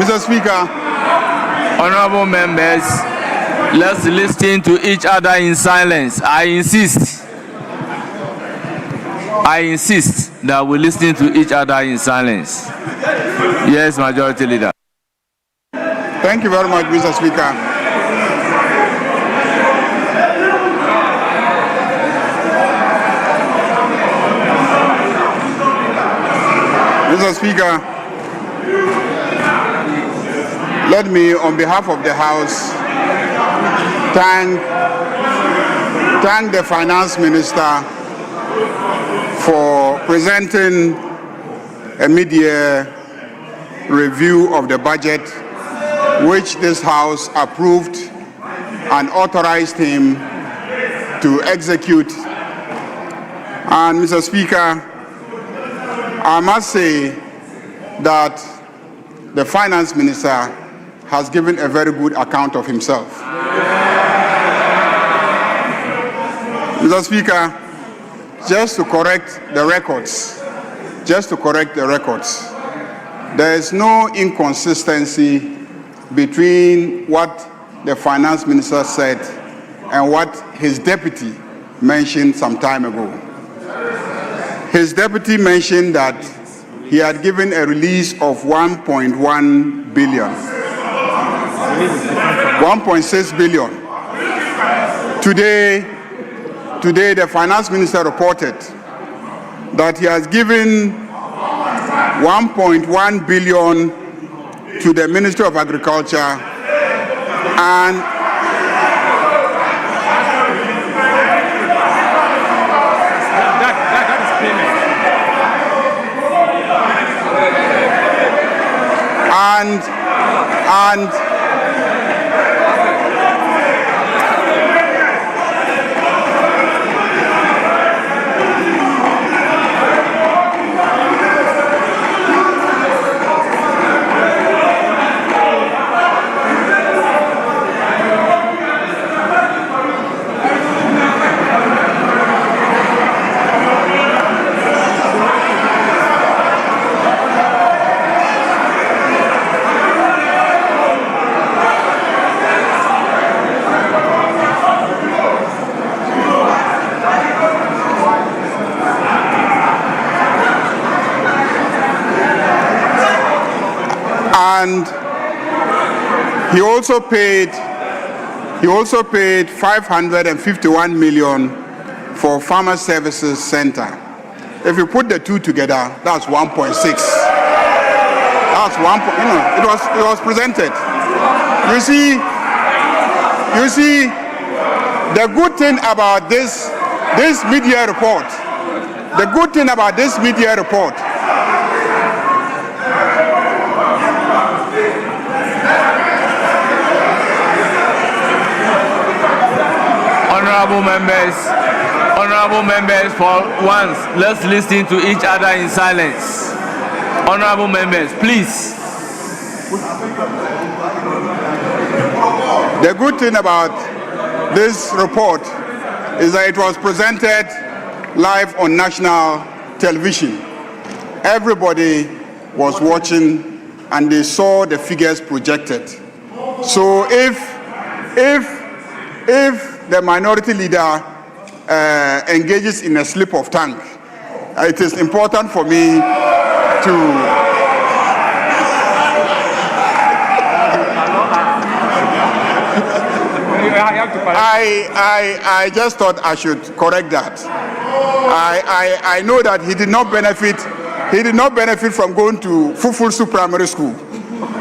Mr. Speaker, honorable members, let's listen to each other in silence. I insist that we listen to each other in silence. Yes, Majority Leader. Thank you very much, Mr. Speaker. Mr. Speaker, let me, on behalf of the House, thank the Finance Minister for presenting a mid-year review of the budget, which this House approved and authorized him to execute. And Mr. Speaker, I must say that the Finance Minister has given a very good account of himself. Mr. Speaker, just to correct the records, there is no inconsistency between what the Finance Minister said and what his deputy mentioned some time ago. His deputy mentioned that he had given a release of 1.1 billion, 1.6 billion. Today, the Finance Minister reported that he has given 1.1 billion to the Ministry of Agriculture and that is payment. And he also paid 551 million for Farmer Services Center. If you put the two together, that's 1.6. That's one. It was presented. You see, the good thing about this mid-year report. The good thing about this mid-year report. Honorable members, for once, let's listen to each other in silence. Honorable members, please. The good thing about this report is that it was presented live on national television. Everybody was watching and they saw the figures projected. So if the minority leader engages in a slip of tongue, it is important for me to I just thought I should correct that. I know that he did not benefit from going to Fufulsu Primary School.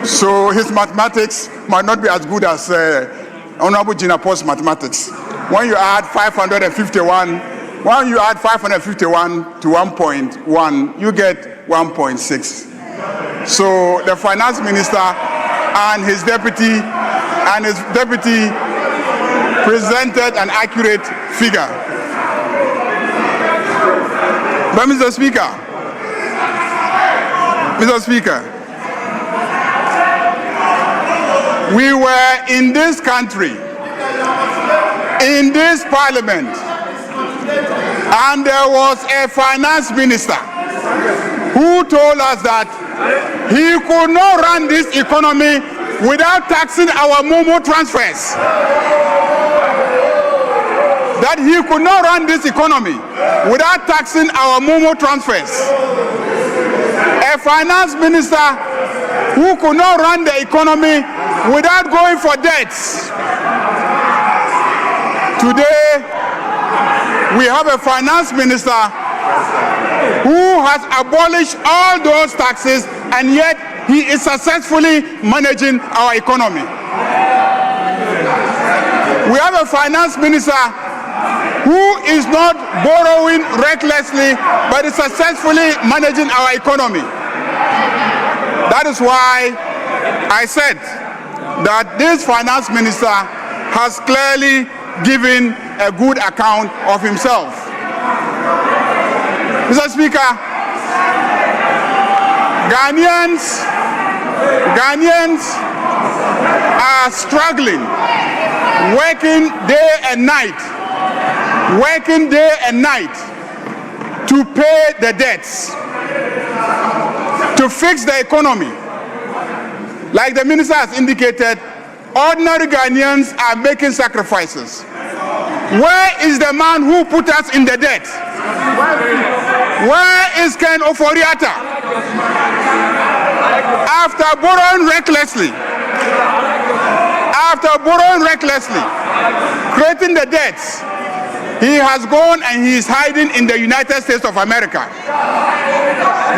So his mathematics might not be as good as Honorable Jinapo's mathematics. When you add 551 to 1.1, you get 1.6. So the Finance Minister and his deputy presented an accurate figure. But Mr. Speaker, we were in this country, in this parliament, and there was a finance minister who told us that he could not run this economy without taxing our Momo transfers. That he could not run this economy without taxing our Momo transfers. A finance minister who could not run the economy without going for debts. Today, we have a finance minister who has abolished all those taxes, and yet he is successfully managing our economy. We have a finance minister who is not borrowing recklessly, but is successfully managing our economy. That is why I said that this finance minister has clearly given a good account of himself. Mr. Speaker, Ghanaians are struggling, working day and night to pay the debts, to fix the economy. Like the minister has indicated, ordinary Ghanaians are making sacrifices. Where is the man who put us in the debt? Where is Ken Ofori-Atta? After borrowing recklessly, creating the debts, he has gone and he is hiding in the United States of America.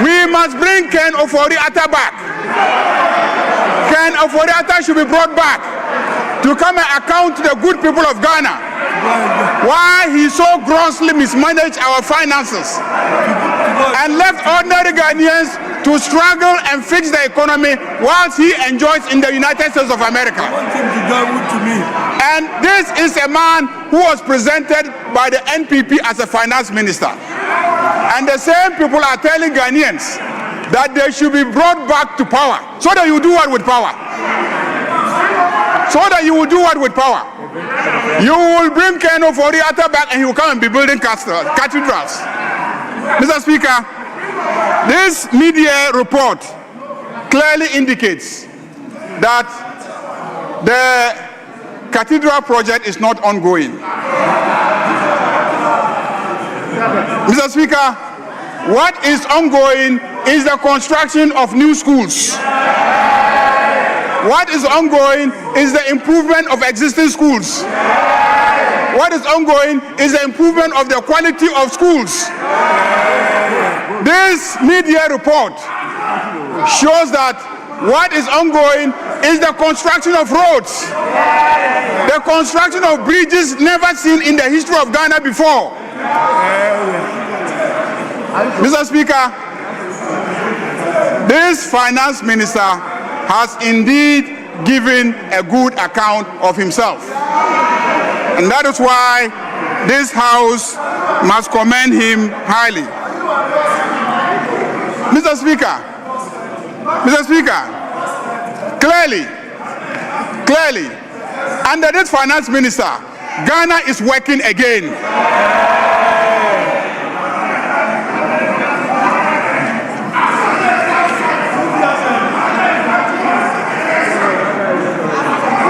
We must bring Ken Ofori-Atta back. Ken Ofori-Atta should be brought back to come and account to the good people of Ghana why he so grossly mismanaged our finances and left ordinary Ghanaians to struggle and fix the economy whilst he enjoys in the United States of America. And this is a man who was presented by the NPP as a finance minister. And the same people are telling Ghanaians that they should be brought back to power. So that you do what with power? You will bring Ken Ofori-Atta back and he will come and be building cathedrals. Mr. Speaker, this media report clearly indicates that the cathedral project is not ongoing. Mr. Speaker, what is ongoing is the construction of new schools. What is ongoing is the improvement of existing schools. What is ongoing is the improvement of the quality of schools. This media report shows that what is ongoing is the construction of roads, the construction of bridges never seen in the history of Ghana before. Mr. Speaker, this finance minister has indeed given a good account of himself. And that is why this House must commend him highly. Mr. Speaker, clearly, under this finance minister, Ghana is working again.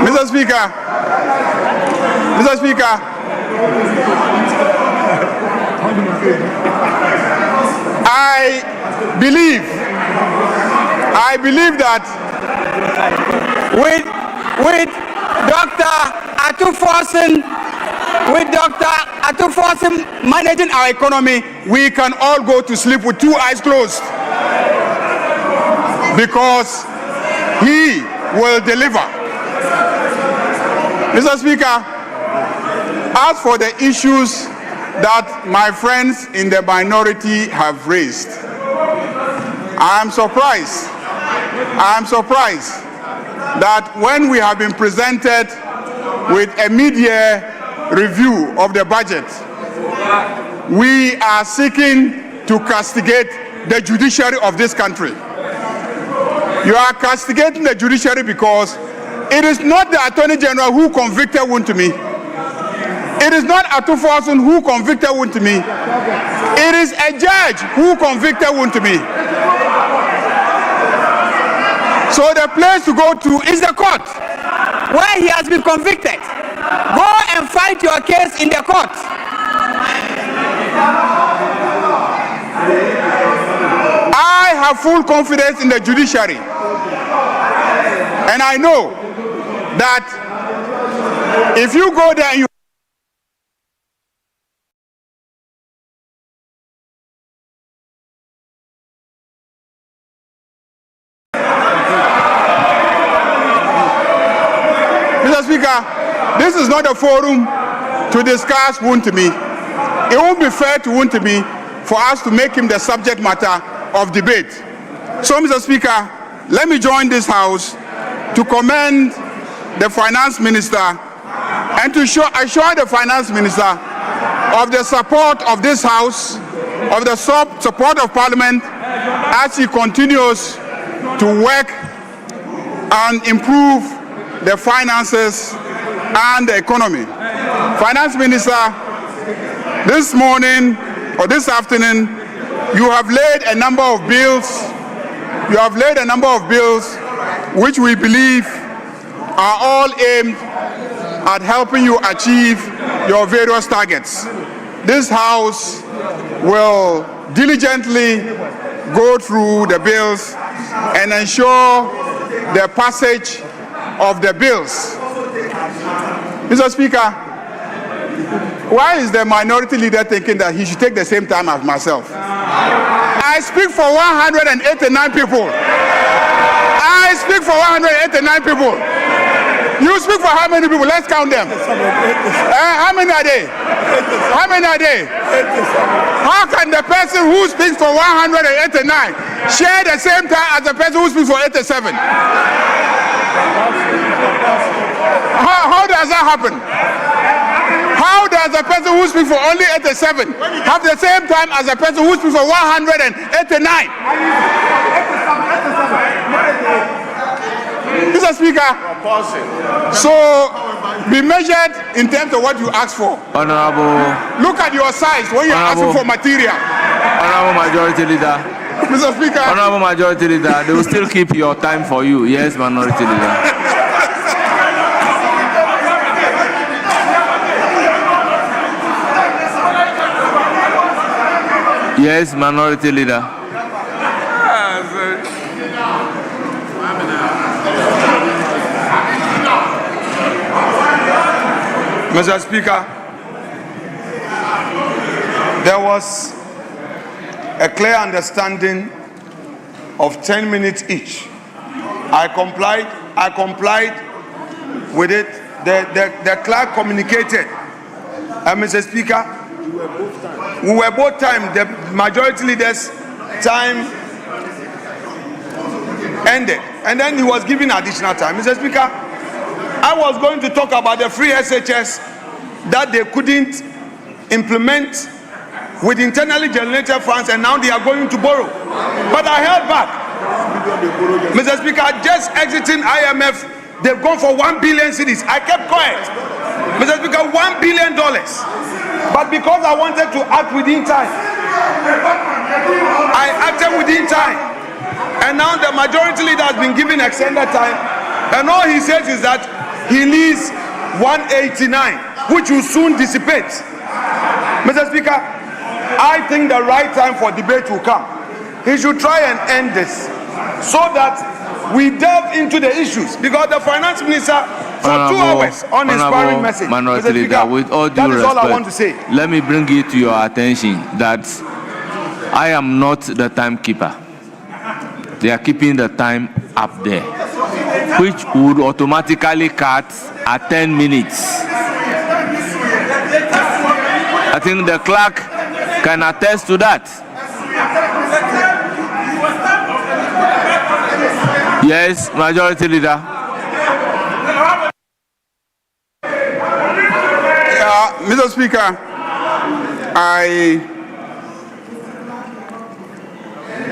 Mr. Speaker, I believe that with Dr. Atuforsen managing our economy, we can all go to sleep with two eyes closed because he will deliver. Mr. Speaker, as for the issues that my friends in the minority have raised, I am surprised that when we have been presented with a mid-year review of the budget, we are seeking to castigate the judiciary of this country. You are castigating the judiciary because it is not the Attorney General who convicted Wontumi. It is not Atuforsen who convicted Wontumi. It is a judge who convicted Wontumi. So the place to go to is the court where he has been convicted. Go and fight your case in the court. I have full confidence in the judiciary. And I know that if you go there and you Mr. Speaker, this is not a forum to discuss Wontumi. It won't be fair to Wontumi for us to make him the subject matter of debate. So, Mr. Speaker, let me join this House to commend the Finance Minister and to assure the Finance Minister of the support of this House, of the support of Parliament as he continues to work and improve the finances and the economy. Finance Minister, this morning or this afternoon, you have laid a number of bills. You have laid a number of bills which we believe are all aimed at helping you achieve your various targets. This House will diligently go through the bills and ensure the passage of the bills. Mr. Speaker, why is the minority leader thinking that he should take the same time as myself? I speak for 189 people. I speak for 189 people. You speak for how many people? Let's count them. How many are they? How many are they? How can the person who speaks for 189 share the same time as the person who speaks for 87? How does that happen? How does the person who speaks for only 87 have the same time as the person who speaks for 189? Mr. Speaker, so be measured in terms of what you ask for. Honorable. Look at your size when you're asking for material. Honorable Majority Leader. Mr. Speaker. Honorable Majority Leader, they will still keep your time for you. Yes, Minority Leader. Yes, Minority Leader. Mr. Speaker, there was a clear understanding of 10 minutes each. I complied with it. The clerk communicated. Mr. Speaker, we were both time. The majority leader's time ended, and then he was given additional time. Mr. Speaker, I was going to talk about the free SHS that they couldn't implement with internally generated funds, and now they are going to borrow. But I held back. Mr. Speaker, just exiting IMF, they've gone for 1 billion cedis. I kept quiet. Mr. Speaker, $1 billion. But because I wanted to act within time, I acted within time. And now the majority leader has been given extended time, and all he says is that he needs 189, which will soon dissipate. Mr. Speaker, I think the right time for debate will come. He should try and end this so that we delve into the issues, because the finance minister for 2 hours on his inspiring message. Minority Leader, with all due that is respect, all I want to say. Let me bring it to your attention that I am not the timekeeper. They are keeping the time up there, which would automatically cut at 10 minutes. I think the clerk can attest to that. Yes, Majority Leader. Mr. Speaker,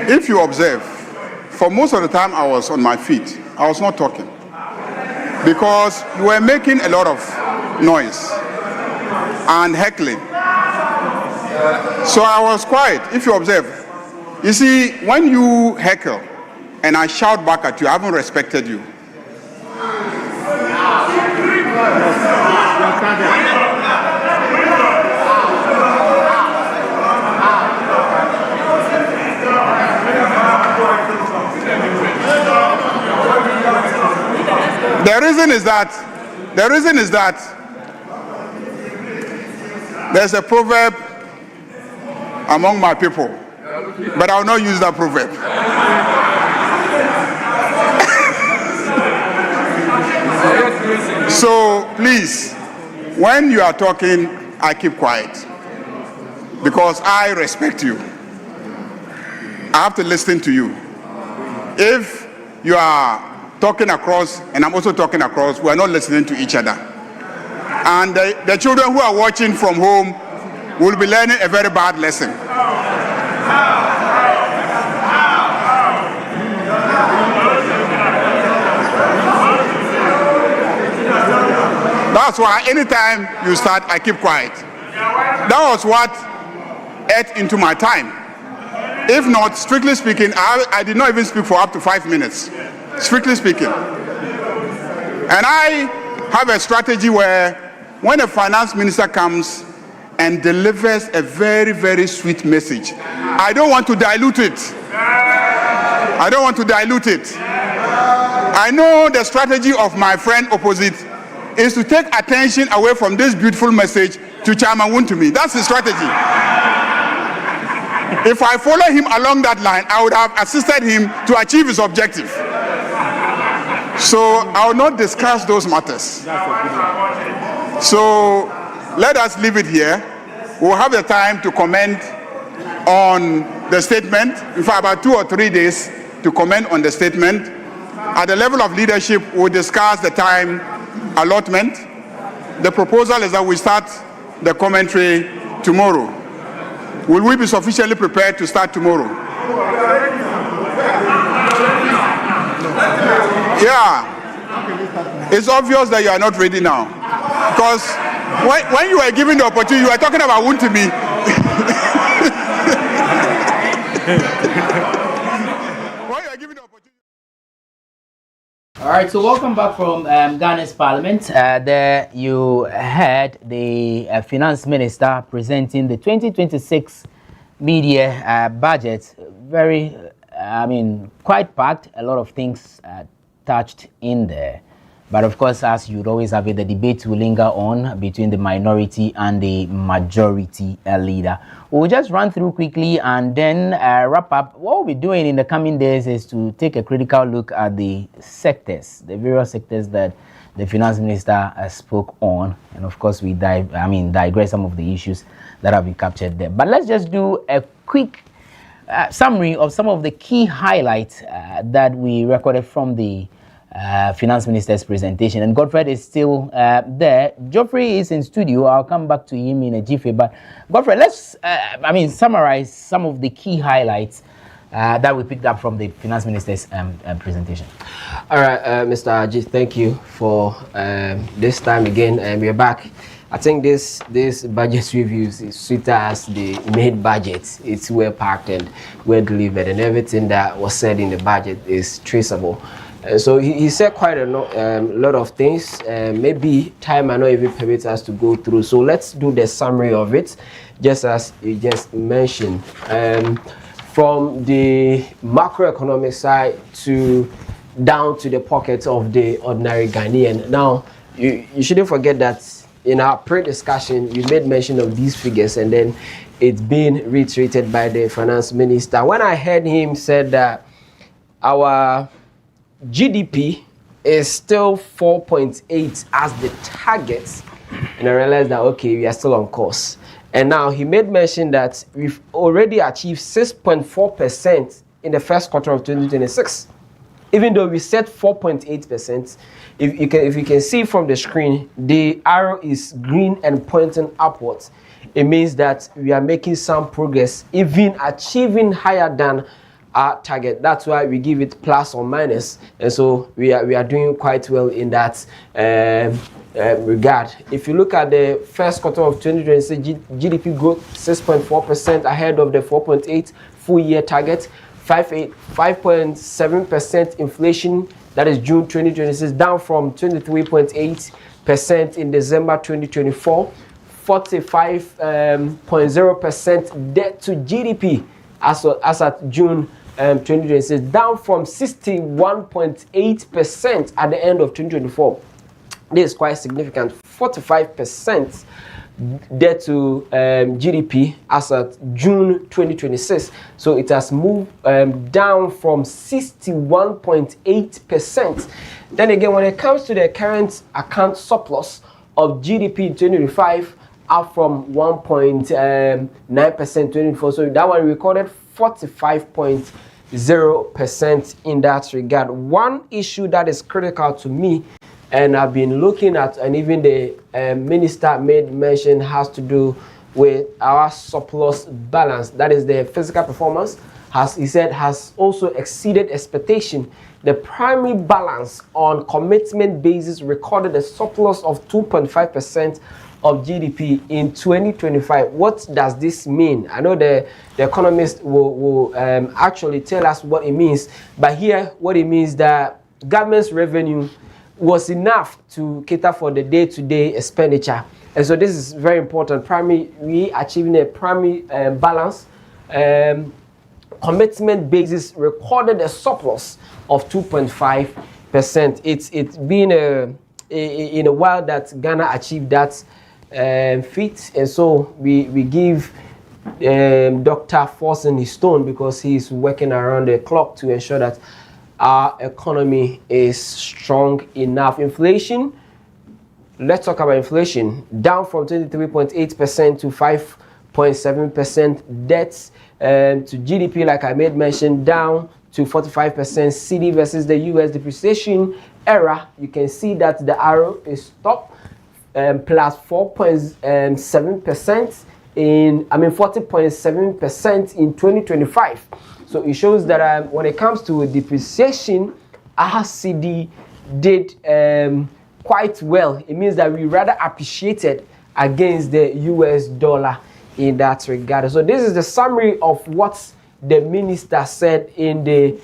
if you observe, for most of the time I was on my feet. I was not talking because you were making a lot of noise and heckling. So I was quiet, if you observe. You see, when you heckle and I shout back at you, I haven't respected you. The reason is that there's a proverb among my people, but I will not use that proverb. So please, when you are talking, I keep quiet because I respect you. I have to listen to you. If you are talking across and I'm also talking across, we are not listening to each other. And the children who are watching from home will be learning a very bad lesson. That's why anytime you start, I keep quiet. That was what ate into my time. If not, strictly speaking, I did not even speak for up to 5 minutes, strictly speaking. And I have a strategy where when a finance minister comes and delivers a very, very sweet message, I don't want to dilute it. I don't want to dilute it. I know the strategy of my friend opposite is to take attention away from this beautiful message to Chairman Wontumi. That's the strategy. If I follow him along that line, I would have assisted him to achieve his objective. So I will not discuss those matters. So let us leave it here. We'll have the time to comment on the statement. In fact, about 2 or 3 days to comment on the statement. At the level of leadership, we'll discuss the time allotment. The proposal is that we start the commentary tomorrow. Will we be sufficiently prepared to start tomorrow? Yeah. It's obvious that you are not ready now. Because when you were given the opportunity, you were talking about Wontumi. All right, so welcome back from Ghana's Parliament. There you heard the Finance Minister presenting the 2026 media budget. Very, quite packed. A lot of things touched in there. But of course, as you'd always have it, the debate will linger on between the minority and the majority leader. We'll just run through quickly and then wrap up. What we'll be doing in the coming days is to take a critical look at the sectors, the various sectors that the Finance Minister spoke on. And of course, we digress some of the issues that have been captured there. But let's just do a quick summary of some of the key highlights that we recorded from the Finance Minister's presentation. And Godfred is still there. Geoffrey is in studio. I'll come back to him in a jiffy. But Godfred, let's summarize some of the key highlights that we picked up from the Finance Minister's presentation. All right, Mr. Ajit, thank you for this time again, and we're back. I think this budget reviews is sweeter as the main budget. It's well packed and well delivered, and everything that was said in the budget is traceable. So he said quite a lot of things. Maybe time might not even permit us to go through. So let's do the summary of it, just as you just mentioned. From the macroeconomic side down to the pockets of the ordinary Ghanaian. Now, you shouldn't forget that in our pre-discussion, you made mention of these figures, and then it's been reiterated by the Finance Minister. When I heard him said that our GDP is still 4.8 as the target, and I realized that okay, we are still on course. And now he made mention that we've already achieved 6.4% in the first quarter of 2026, even though we set 4.8%. If you can see from the screen, the arrow is green and pointing upwards. It means that we are making some progress, even achieving higher than our target. That's why we give it plus or minus, and so we are doing quite well in that regard. If you look at the first quarter of 2026, GDP growth 6.4% ahead of the 4.8 full year target, 5.7% inflation, that is June 2026, down from 23.8% in December 2024, 45.0% debt to GDP as at June 2026, down from 61.8% at the end of 2024. This is quite significant. 45% debt to GDP as at June 2026. So it has moved down from 61.8%. Then again, when it comes to the current account surplus of GDP in 2025, up from 1.9% 2024. So that one recorded 45.9%. 0% in that regard. One issue that is critical to me, and I've been looking at, and even the minister made mention, has to do with our surplus balance. That is the physical performance, as he said, has also exceeded expectation. The primary balance on commitment basis recorded a surplus of 2.5% of GDP in 2025. What does this mean? I know the economist will actually tell us what it means, but here what it means that government's revenue was enough to cater for the day-to-day expenditure. And so this is very important. We achieving a primary balance. Commitment basis recorded a surplus of 2.5%. It's been in a while that Ghana achieved that feat, and so we give Dr. Forson his stone, because he's working around the clock to ensure that our economy is strong enough. Inflation, let's talk about inflation. Down from 23.8% to 5.7%. Debts to GDP, like I made mention, down to 45%. CD versus the US depreciation era, you can see that the arrow is up, plus 4.7% in, 40.7% in 2025. So it shows that when it comes to depreciation, our CD did quite well. It means that we rather appreciated against the US dollar in that regard. So this is the summary of what the minister said in the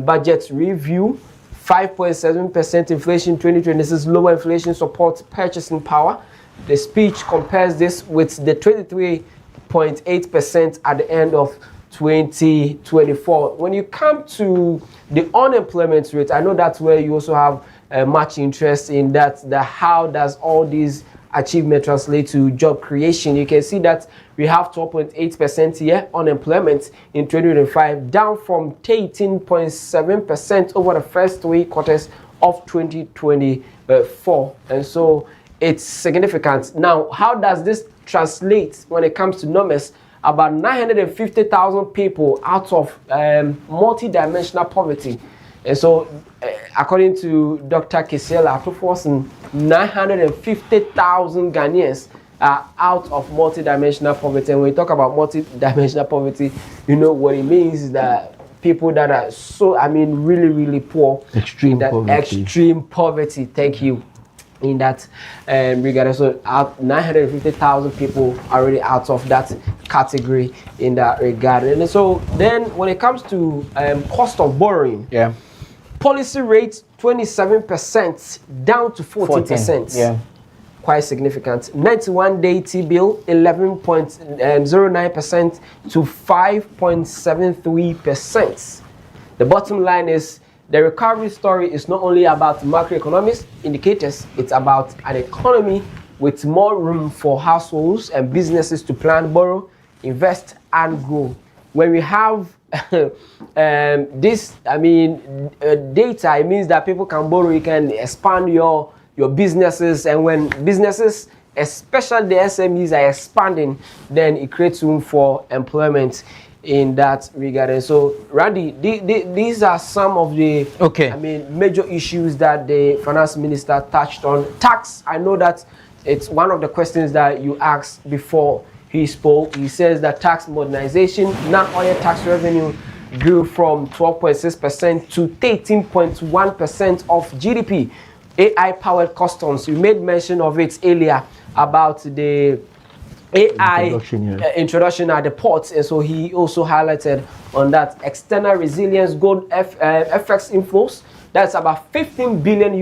budget review. 5.7% inflation 2026, lower inflation supports purchasing power. The speech compares this with the 23.8% at the end of 2024. When you come to the unemployment rate, I know that's where you also have much interest in that, how does all these achievement translate to job creation. You can see that we have 12.8% here unemployment in 2025, down from 18.7% over the first 3 quarters of 2024. And so it's significant. Now, how does this translate when it comes to numbers? About 950,000 people out of multidimensional poverty. And so, according to Dr. Kisiela Atuforsen, 950,000 Ghanaians are out of multidimensional poverty. And when we talk about multidimensional poverty, you know what it means is that people that are really, really poor. Extreme poverty. Extreme poverty. Thank you. In that regard, so 950,000 people are already out of that category in that regard. And so then when it comes to cost of borrowing, policy rate 27% down to 14%. Yeah, quite significant. 91-day T-bill 11.09% to 5.73%. The bottom line is, the recovery story is not only about macroeconomic indicators, it's about an economy with more room for households and businesses to plan, borrow, invest, and grow. When we have this, data, it means that people can borrow, you can expand your businesses, and when businesses, especially the SMEs, are expanding, then it creates room for employment in that regard. And so, Randy, these are some of the major issues that the finance minister touched on. Tax, I know that it's one of the questions that you asked before he spoke. He says that tax modernization, non-oil tax revenue grew from 12.6% to 13.1% of GDP. AI-powered customs, you made mention of it earlier about the AI introduction at the ports, and so he also highlighted on that. External resilience, gold FX inflows, that's about $15 billion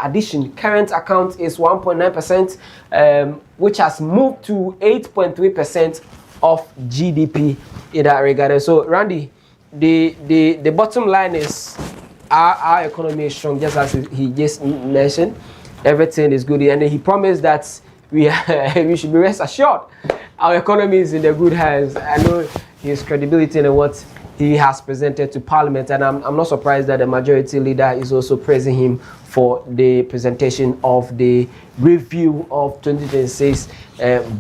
addition. Current account is 1.9%, which has moved to 8.3% of GDP in that regard. And so, Randy, the bottom line is our economy is strong, just as he just mentioned. Everything is good, and then he promised that we should be rest assured our economy is in the good hands. I know his credibility and what he has presented to Parliament, and I'm not surprised that the majority leader is also praising him for the presentation of the review of 2026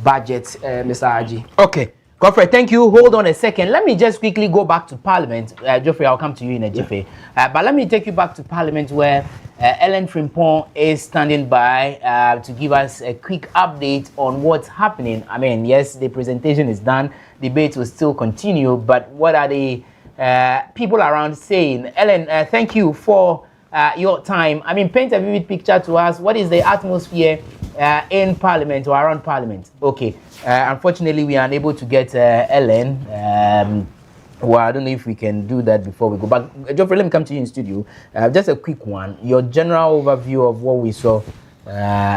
budget, Mr. Aji. Okay. Godfrey, thank you. Hold on a second. Let me just quickly go back to Parliament. Geoffrey, I'll come to you in a jiffy. But let me take you back to Parliament where Ellen Frimpong is standing by to give us a quick update on what's happening. I mean, yes, the presentation is done. Debate will still continue. But what are the people around saying? Ellen, thank you for your time. I mean, paint a vivid picture to us. What is the atmosphere in Parliament or around Parliament? Okay. Unfortunately, we are unable to get Ellen. Well, I don't know if we can do that before we go. But Geoffrey, let me come to you in studio. Just a quick one. Your general overview of what we saw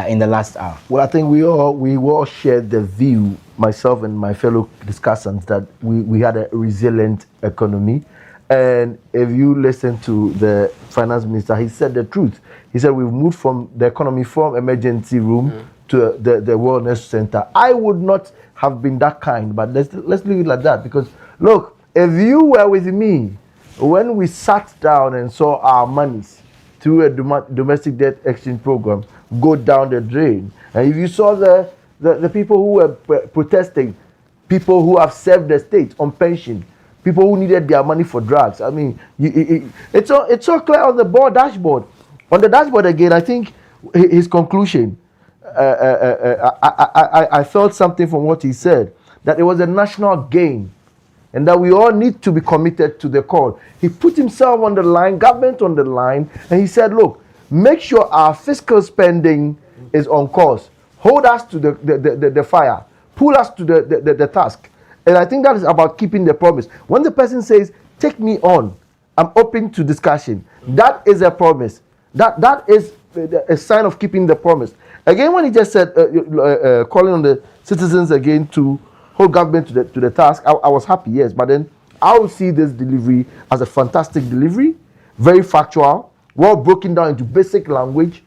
in the last hour. Well, I think we all shared the view, myself and my fellow discussants, that we had a resilient economy. And if you listen to the finance minister, he said the truth. He said we've moved from the economy from emergency room to the wellness center. I would not have been that kind, but let's leave it like that. Because look, if you were with me when we sat down and saw our monies through a domestic debt exchange program go down the drain, and if you saw the people who were protesting, people who have served the state on pension, people who needed their money for drugs, I mean, it's so clear on the dashboard. On the dashboard again, I think his conclusion, I felt something from what he said, that it was a national gain and that we all need to be committed to the call. He put himself on the line, government on the line, and he said, look, make sure our fiscal spending is on course. Hold us to the fire. Pull us to the task. And I think that is about keeping the promise. When the person says, take me on, I'm open to discussion, that is a promise. That is a sign of keeping the promise. Again, when he just said, calling on the citizens again to hold government to the task, I was happy, yes. But then I will see this delivery as a fantastic delivery, very factual, well broken down into basic language,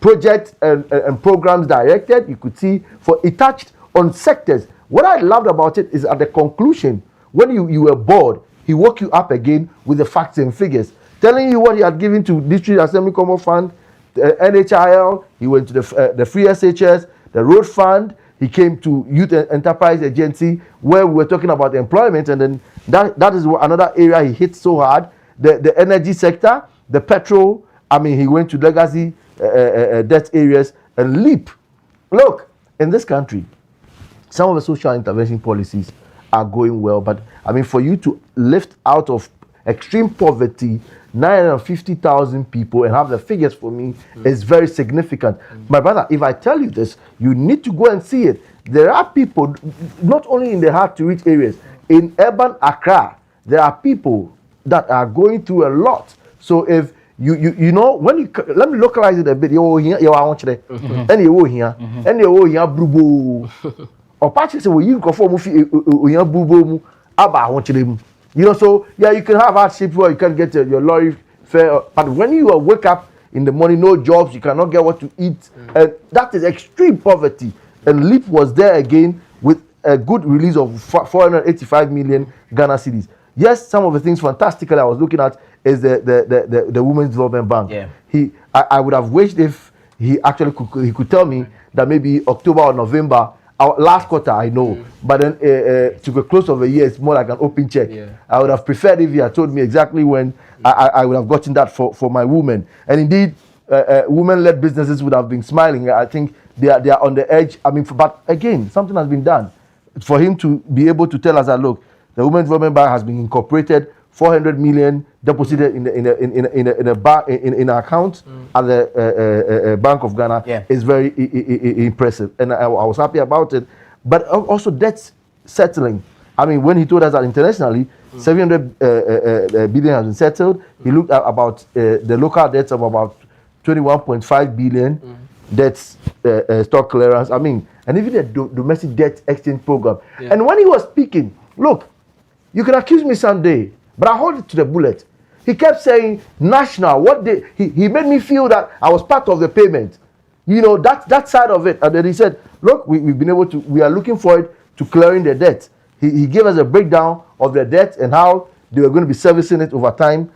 projects and programs directed. You could see, for it touched on sectors. What I loved about it is at the conclusion, when you were bored, he woke you up again with the facts and figures, telling you what he had given to District Assembly Common Fund, the NHIL, he went to the Free SHS, the Road Fund, he came to Youth Enterprise Agency, where we were talking about employment, and then that is another area he hit so hard, the energy sector, the petrol, I mean, he went to legacy debt areas, and LEAP. Look, in this country, some of the social intervention policies are going well, but I mean, for you to lift out of extreme poverty 950,000 people and have the figures for me is very significant. My brother, if I tell you this, you need to go and see it. There are people, not only in the hard-to-reach areas, in urban Accra, there are people that are going through a lot. So if you know, when you let me localize it a bit, you here, you want here, and you here, and you here, brubo. Or patches say, you go for mufi, you brubo, aba want you. You know, so yeah, you can have hardship where you can't get your lorry fare, but when you wake up in the morning, no jobs, you cannot get what to eat, that is extreme poverty. And LEAP was there again with a good release of 485 million Ghana cedis. Yes, some of the things fantastically I was looking at is the Women's Development Bank. Yeah. I would have wished if he actually could tell me that maybe October or November, last quarter, I know, but then to the close of the year, it's more like an open check. Yeah. I would have preferred if he had told me exactly when I would have gotten that for my women. And indeed, women-led businesses would have been smiling. I think they are on the edge. I mean, but again, something has been done. For him to be able to tell us that, look, the Women's Development Bank has been incorporated, 400 million deposited in an account at the Bank of Ghana is very impressive, and I was happy about it. But also debts settling. I mean, when he told us that internationally, 700 billion has been settled. He looked at about the local debts of about 21.5 billion debts, stock clearance. I mean, and even the domestic debt exchange program. Yeah. And when he was speaking, look, you can accuse me someday, but I hold it to the bullet. He kept saying national. He made me feel that I was part of the payment. You know, that side of it. And then he said, look, we've been able to, we are looking forward to clearing the debt. He gave us a breakdown of the debt and how they were going to be servicing it over time.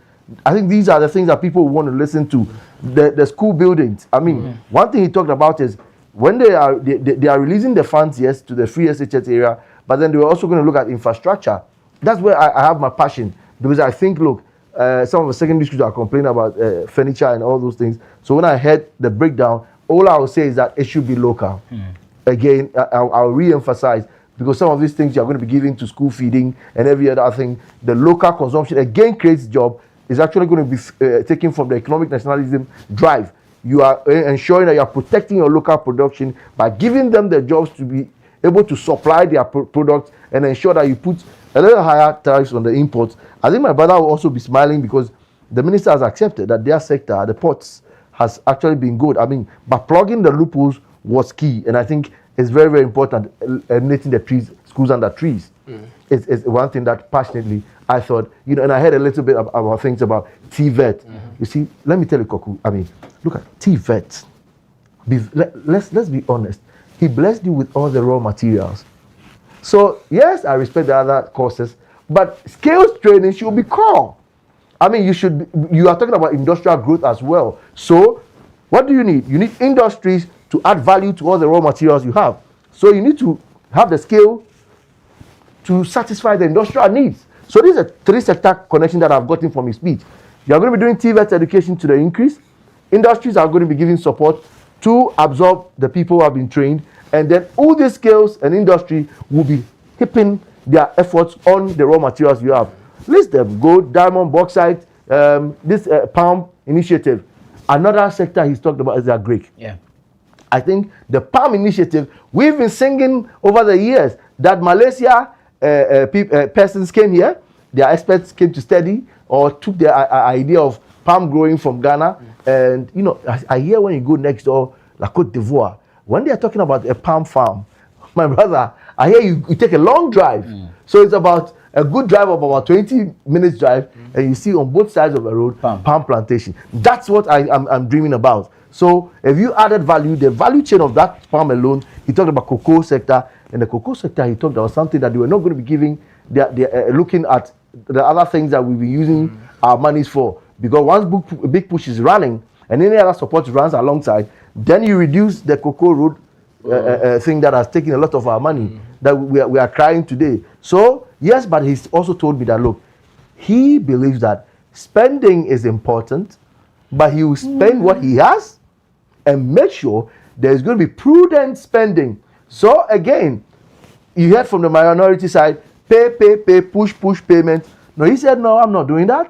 I think these are the things that people want to listen to. The school buildings. I mean, one thing he talked about is when they are releasing the funds, yes, to the Free SHS area, but then they were also going to look at infrastructure. That's where I have my passion, because I think, look, some of the secondary schools are complaining about furniture and all those things. So when I heard the breakdown, all I will say is that it should be local. Again, I'll re-emphasize, because some of these things you're going to be giving to school feeding and every other thing, the local consumption again creates job, is actually going to be taken from the economic nationalism drive. You are ensuring that you are protecting your local production by giving them the jobs to be able to supply their products and ensure that you put a little higher tariffs on the imports. I think my brother will also be smiling because the minister has accepted that their sector, the ports, has actually been good. I mean, but plugging the loopholes was key, and I think it's very, very important. Eliminating the trees, schools under trees, is one thing that passionately I thought, you know, and I heard a little bit about things about TVET. You see, let me tell you, Koku, I mean, look at TVET. Let's be honest. He blessed you with all the raw materials. So, yes, I respect the other courses, but skills training should be core. I mean, you are talking about industrial growth as well. So, what do you need? You need industries to add value to all the raw materials you have. So, you need to have the skill to satisfy the industrial needs. So, this is a three-sector connection that I've gotten from his speech. You are going to be doing TVET education to the increase. Industries are going to be giving support to absorb the people who have been trained. And then all these skills and industry will be hipping their efforts on the raw materials you have. List them: gold, diamond, bauxite, this palm initiative. Another sector he's talked about is the agric. Yeah. I think the palm initiative, we've been singing over the years that Malaysia persons came here, their experts came to study or took the idea of palm growing from Ghana. And, you know, I hear when you go next door, La Côte d'Ivoire, when they are talking about a palm farm, my brother, I hear you take a long drive. So it's about a good drive of about 20 minutes drive, and you see on both sides of the road, palm plantation. That's what I'm dreaming about. So if you added value, the value chain of that palm alone, he talked about cocoa sector. In the cocoa sector, he talked about something that they were not going to be giving, they're looking at the other things that we'll be using our monies for. Because once a big push is running, and any other support runs alongside, then you reduce the cocoa road thing that has taken a lot of our money that we are crying today. So, yes, but he's also told me that, look, he believes that spending is important, but he will spend what he has and make sure there's going to be prudent spending. So, again, you heard from the minority side, pay, push payment. No, he said, no, I'm not doing that.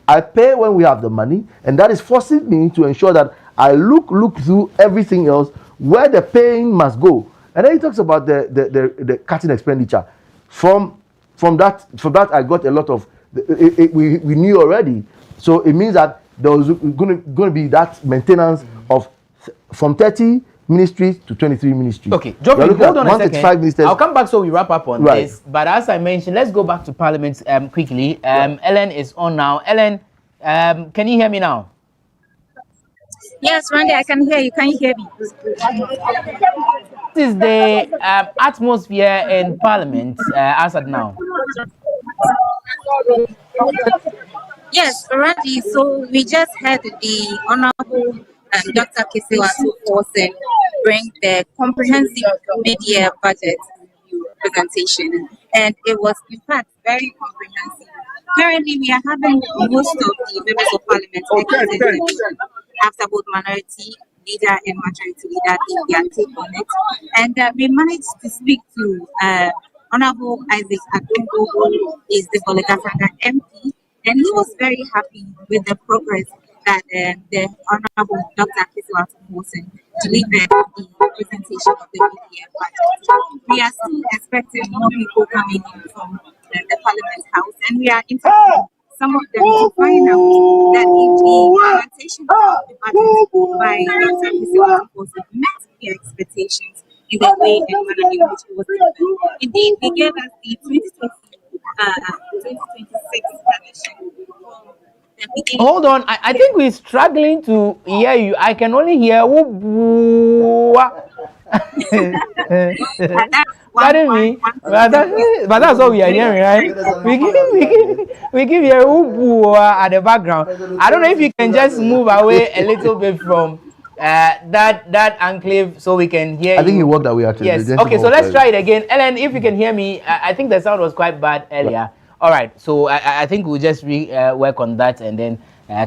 I pay when we have the money, and that is forcing me to ensure that I look through everything else where the paying must go. And then he talks about the cutting expenditure. From that I got a lot of we knew already. So it means that there was going to be that maintenance of from 30 ministries to 23 ministries. Okay, Joffrey, hold on a second. Ministers. I'll come back so we wrap up on this. But as I mentioned, let's go back to Parliament quickly. Ellen is on now. Ellen, can you hear me now? Yes, Randy, I can hear you. Can you hear me? This is the atmosphere in Parliament as at now. Yes, Randy. So we just had the Honorable Dr. Kesewa Forsen bring the comprehensive mid-year budget presentation, and it was in fact very comprehensive. Currently, we are having most of the members of Parliament after both minority leader and majority leader give their take on it, and we managed to speak to Honorable Isaac Adongo, who is the Bolegatanga MP, and he was very happy with the progress that the Honorable Dr. Kesewa Forsen delivered the presentation of the media budget. We are still expecting more people coming in from the Parliament House, and we are interviewing some of them to find out that if the presentation of the budget by Dr. Kesewa Forsen met their expectations in the way and manner in which it was delivered. Indeed, they gave us the 2026 prediction. Hold on, I think we're struggling to hear you. I can only hear pardon me, but that's what we are hearing, right? We give you at the background. I don't know if you can just move away a little bit from that enclave so we can hear you. I think he walked away actually. Yes. Okay, so let's try it again. Ellen, if you can hear me, I think the sound was quite bad earlier. All right, so I think we'll just work on that and then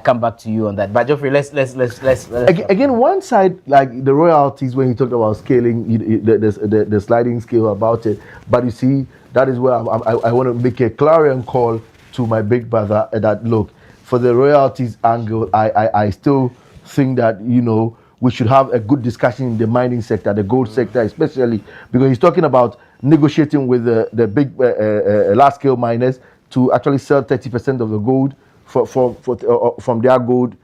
come back to you on that. But Geoffrey, let's again, one side, like the royalties, when you talked about scaling, the sliding scale about it. But you see, that is where I want to make a clarion call to my big brother that look, for the royalties angle, I still think that, you know, we should have a good discussion in the mining sector, the gold sector especially, because he's talking about negotiating with the big large scale miners to actually sell 30% of the gold from their gold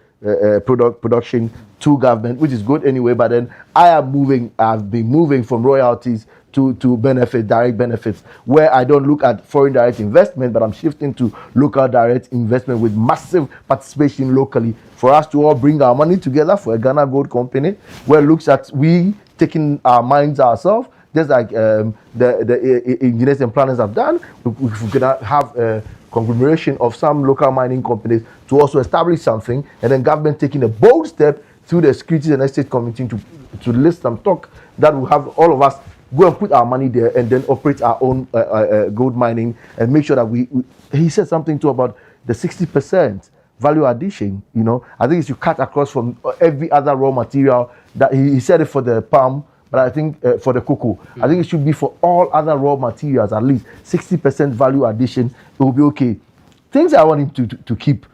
production to government, which is good anyway. But then I've been moving from royalties to direct benefits, where I don't look at foreign direct investment, but I'm shifting to local direct investment with massive participation locally for us to all bring our money together for a Ghana Gold Company, where it looks at we taking our mines ourselves, just like the engineers and planners have done. We're gonna have a conglomeration of some local mining companies to also establish something, and then government taking a bold step through the Securities and Exchange Committee to list some stock that will have all of us go and put our money there and then operate our own gold mining and make sure that he said something too about the 60% value addition. You know, I think it should cut across from every other raw material. That he said it for the palm, but I think for the cocoa, I think it should be for all other raw materials, at least 60% value addition. It will be okay. Things I want him to keep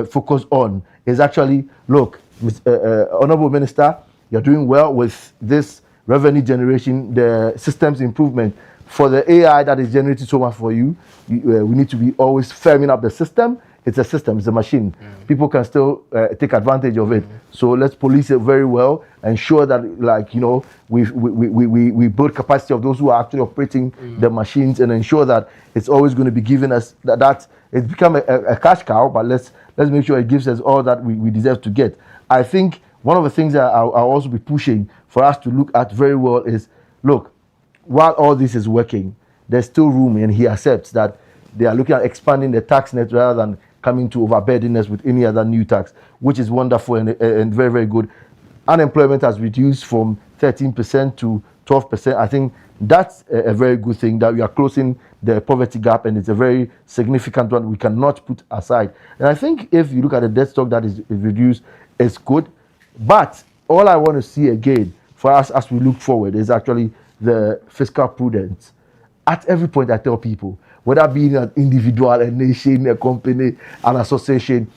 focus on is actually, look, Honorable Minister, you're doing well with this revenue generation, the systems improvement. For the AI that is generating so much for you, we need to be always firming up the system. It's a system, it's a machine. People can still take advantage of it. So let's police it very well, ensure that, like, you know, we build capacity of those who are actually operating the machines, and ensure that it's always going to be giving us that it's become a cash cow, but let's make sure it gives us all that we deserve to get. I think one of the things that I'll also be pushing for us to look at very well is, look, while all this is working, there's still room, and he accepts that they are looking at expanding the tax net rather than coming to overburden us with any other new tax, which is wonderful and very, very good. Unemployment has reduced from 13% to 12%. I think that's a very good thing, that we are closing the poverty gap, and it's a very significant one we cannot put aside. And I think if you look at the debt stock that is reduced, it's good. But all I want to see again for us as we look forward is actually the fiscal prudence. At every point I tell people, whether being an individual, a nation, a company, an association,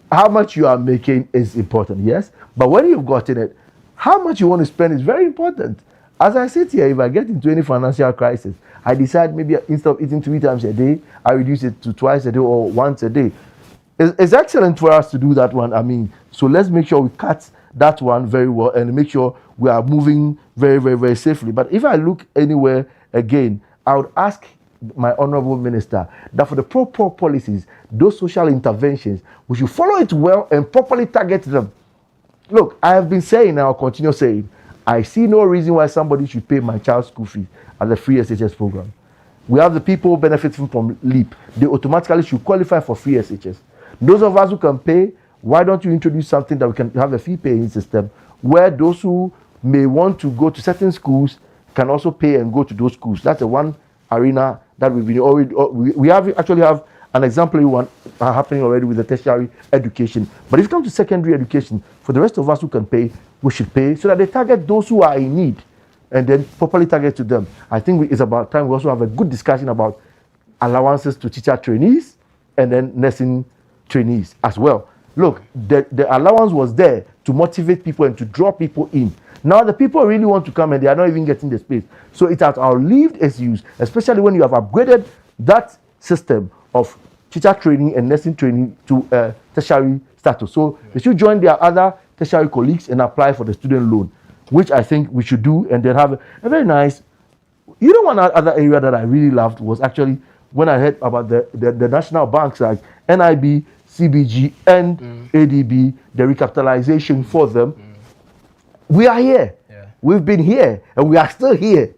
how much you are making is important, yes. But when you've gotten it, how much you want to spend is very important. As I sit here, if I get into any financial crisis, I decide maybe instead of eating 3 times a day, I reduce it to twice a day or once a day. It's excellent for us to do that one. I mean, so let's make sure we cut that one very well and make sure we are moving very, very, very safely. But if I look anywhere again, I would ask my honorable minister that for the pro-poor policies, those social interventions, we should follow it well and properly target them. Look, I have been saying, and I'll continue saying, I see no reason why somebody should pay my child's school fees as a free SHS program. We have the people benefiting from LEAP. They automatically should qualify for free SHS. Those of us who can pay, why don't you introduce something that we can have a fee paying system where those who may want to go to certain schools can also pay and go to those schools. That's the one arena that we've been already, we actually have an exemplary one happening already with the tertiary education. But if it comes to secondary education, for the rest of us who can pay, we should pay so that they target those who are in need and then properly target to them. I think it's about time we also have a good discussion about allowances to teacher trainees and then nursing trainees as well. Look, the allowance was there to motivate people and to draw people in. Now the people really want to come and they are not even getting the space. So it has outlived its use, especially when you have upgraded that system of teacher training and nursing training to tertiary status. So they should join their other tertiary colleagues and apply for the student loan, which I think we should do, and then have a very nice. You know, one other area that I really loved was actually when I heard about the national banks like NIB, CBG, and ADB, the recapitalization for them. We are here. We've been here, and we are still here.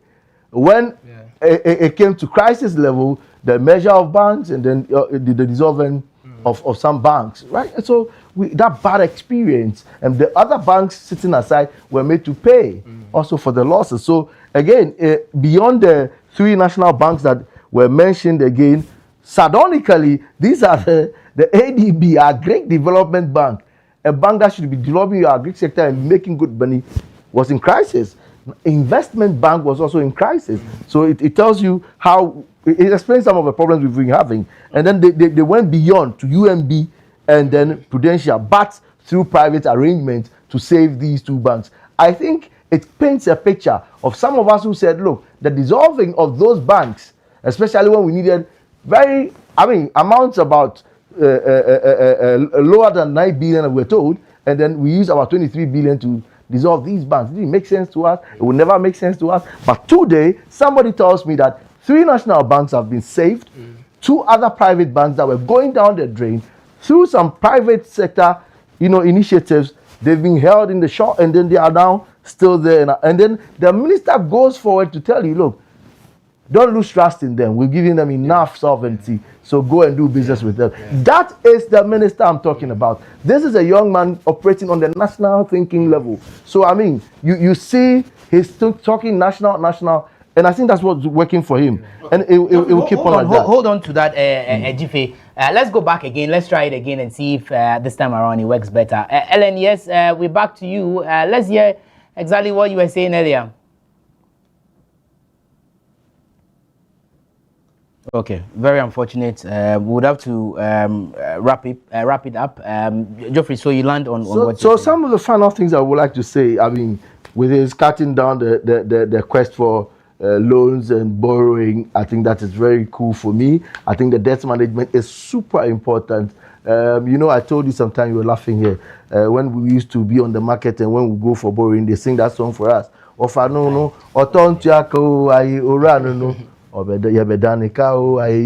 When it came to crisis level, the measure of banks and then the dissolving of some banks, right? And so that bad experience, and the other banks sitting aside were made to pay also for the losses. So again, beyond the 3 national banks that were mentioned again, sardonically, these are the ADB, our Great Development Bank, a bank that should be developing your agri sector and making good money, was in crisis. Investment Bank was also in crisis. So it tells you how, it explains some of the problems we've been having. And then they went beyond to UMB and then Prudential, but through private arrangement to save these 2 banks. I think it paints a picture of some of us who said, look, the dissolving of those banks, especially when we needed amounts about lower than 9 billion, we're told, and then we use about 23 billion to dissolve these banks. It didn't make sense to us. It will never make sense to us. But today, somebody tells me that 3 national banks have been saved, 2 other private banks that were going down the drain through some private sector, initiatives. They've been held in the short, and then they are now still there. And then the minister goes forward to tell you, look, don't lose trust in them. We're giving them enough sovereignty, so go and do business with them. That is the minister I'm talking about. This is a young man operating on the national thinking level. So, you see he's still talking national, and I think that's what's working for him. And it will keep on like that. Hold on to that, Ejife. Let's go back again. Let's try it again and see if this time around it works better. Ellen, yes, we're back to you. Let's hear exactly what you were saying earlier. Okay, very unfortunate. We would have to wrap it up. Geoffrey, so you land on what? So some of the final things I would like to say. With his cutting down the quest for loans and borrowing, I think that is very cool for me. I think the debt management is super important. I told you sometime, you were laughing here when we used to be on the market, and when we go for borrowing, they sing that song for us. You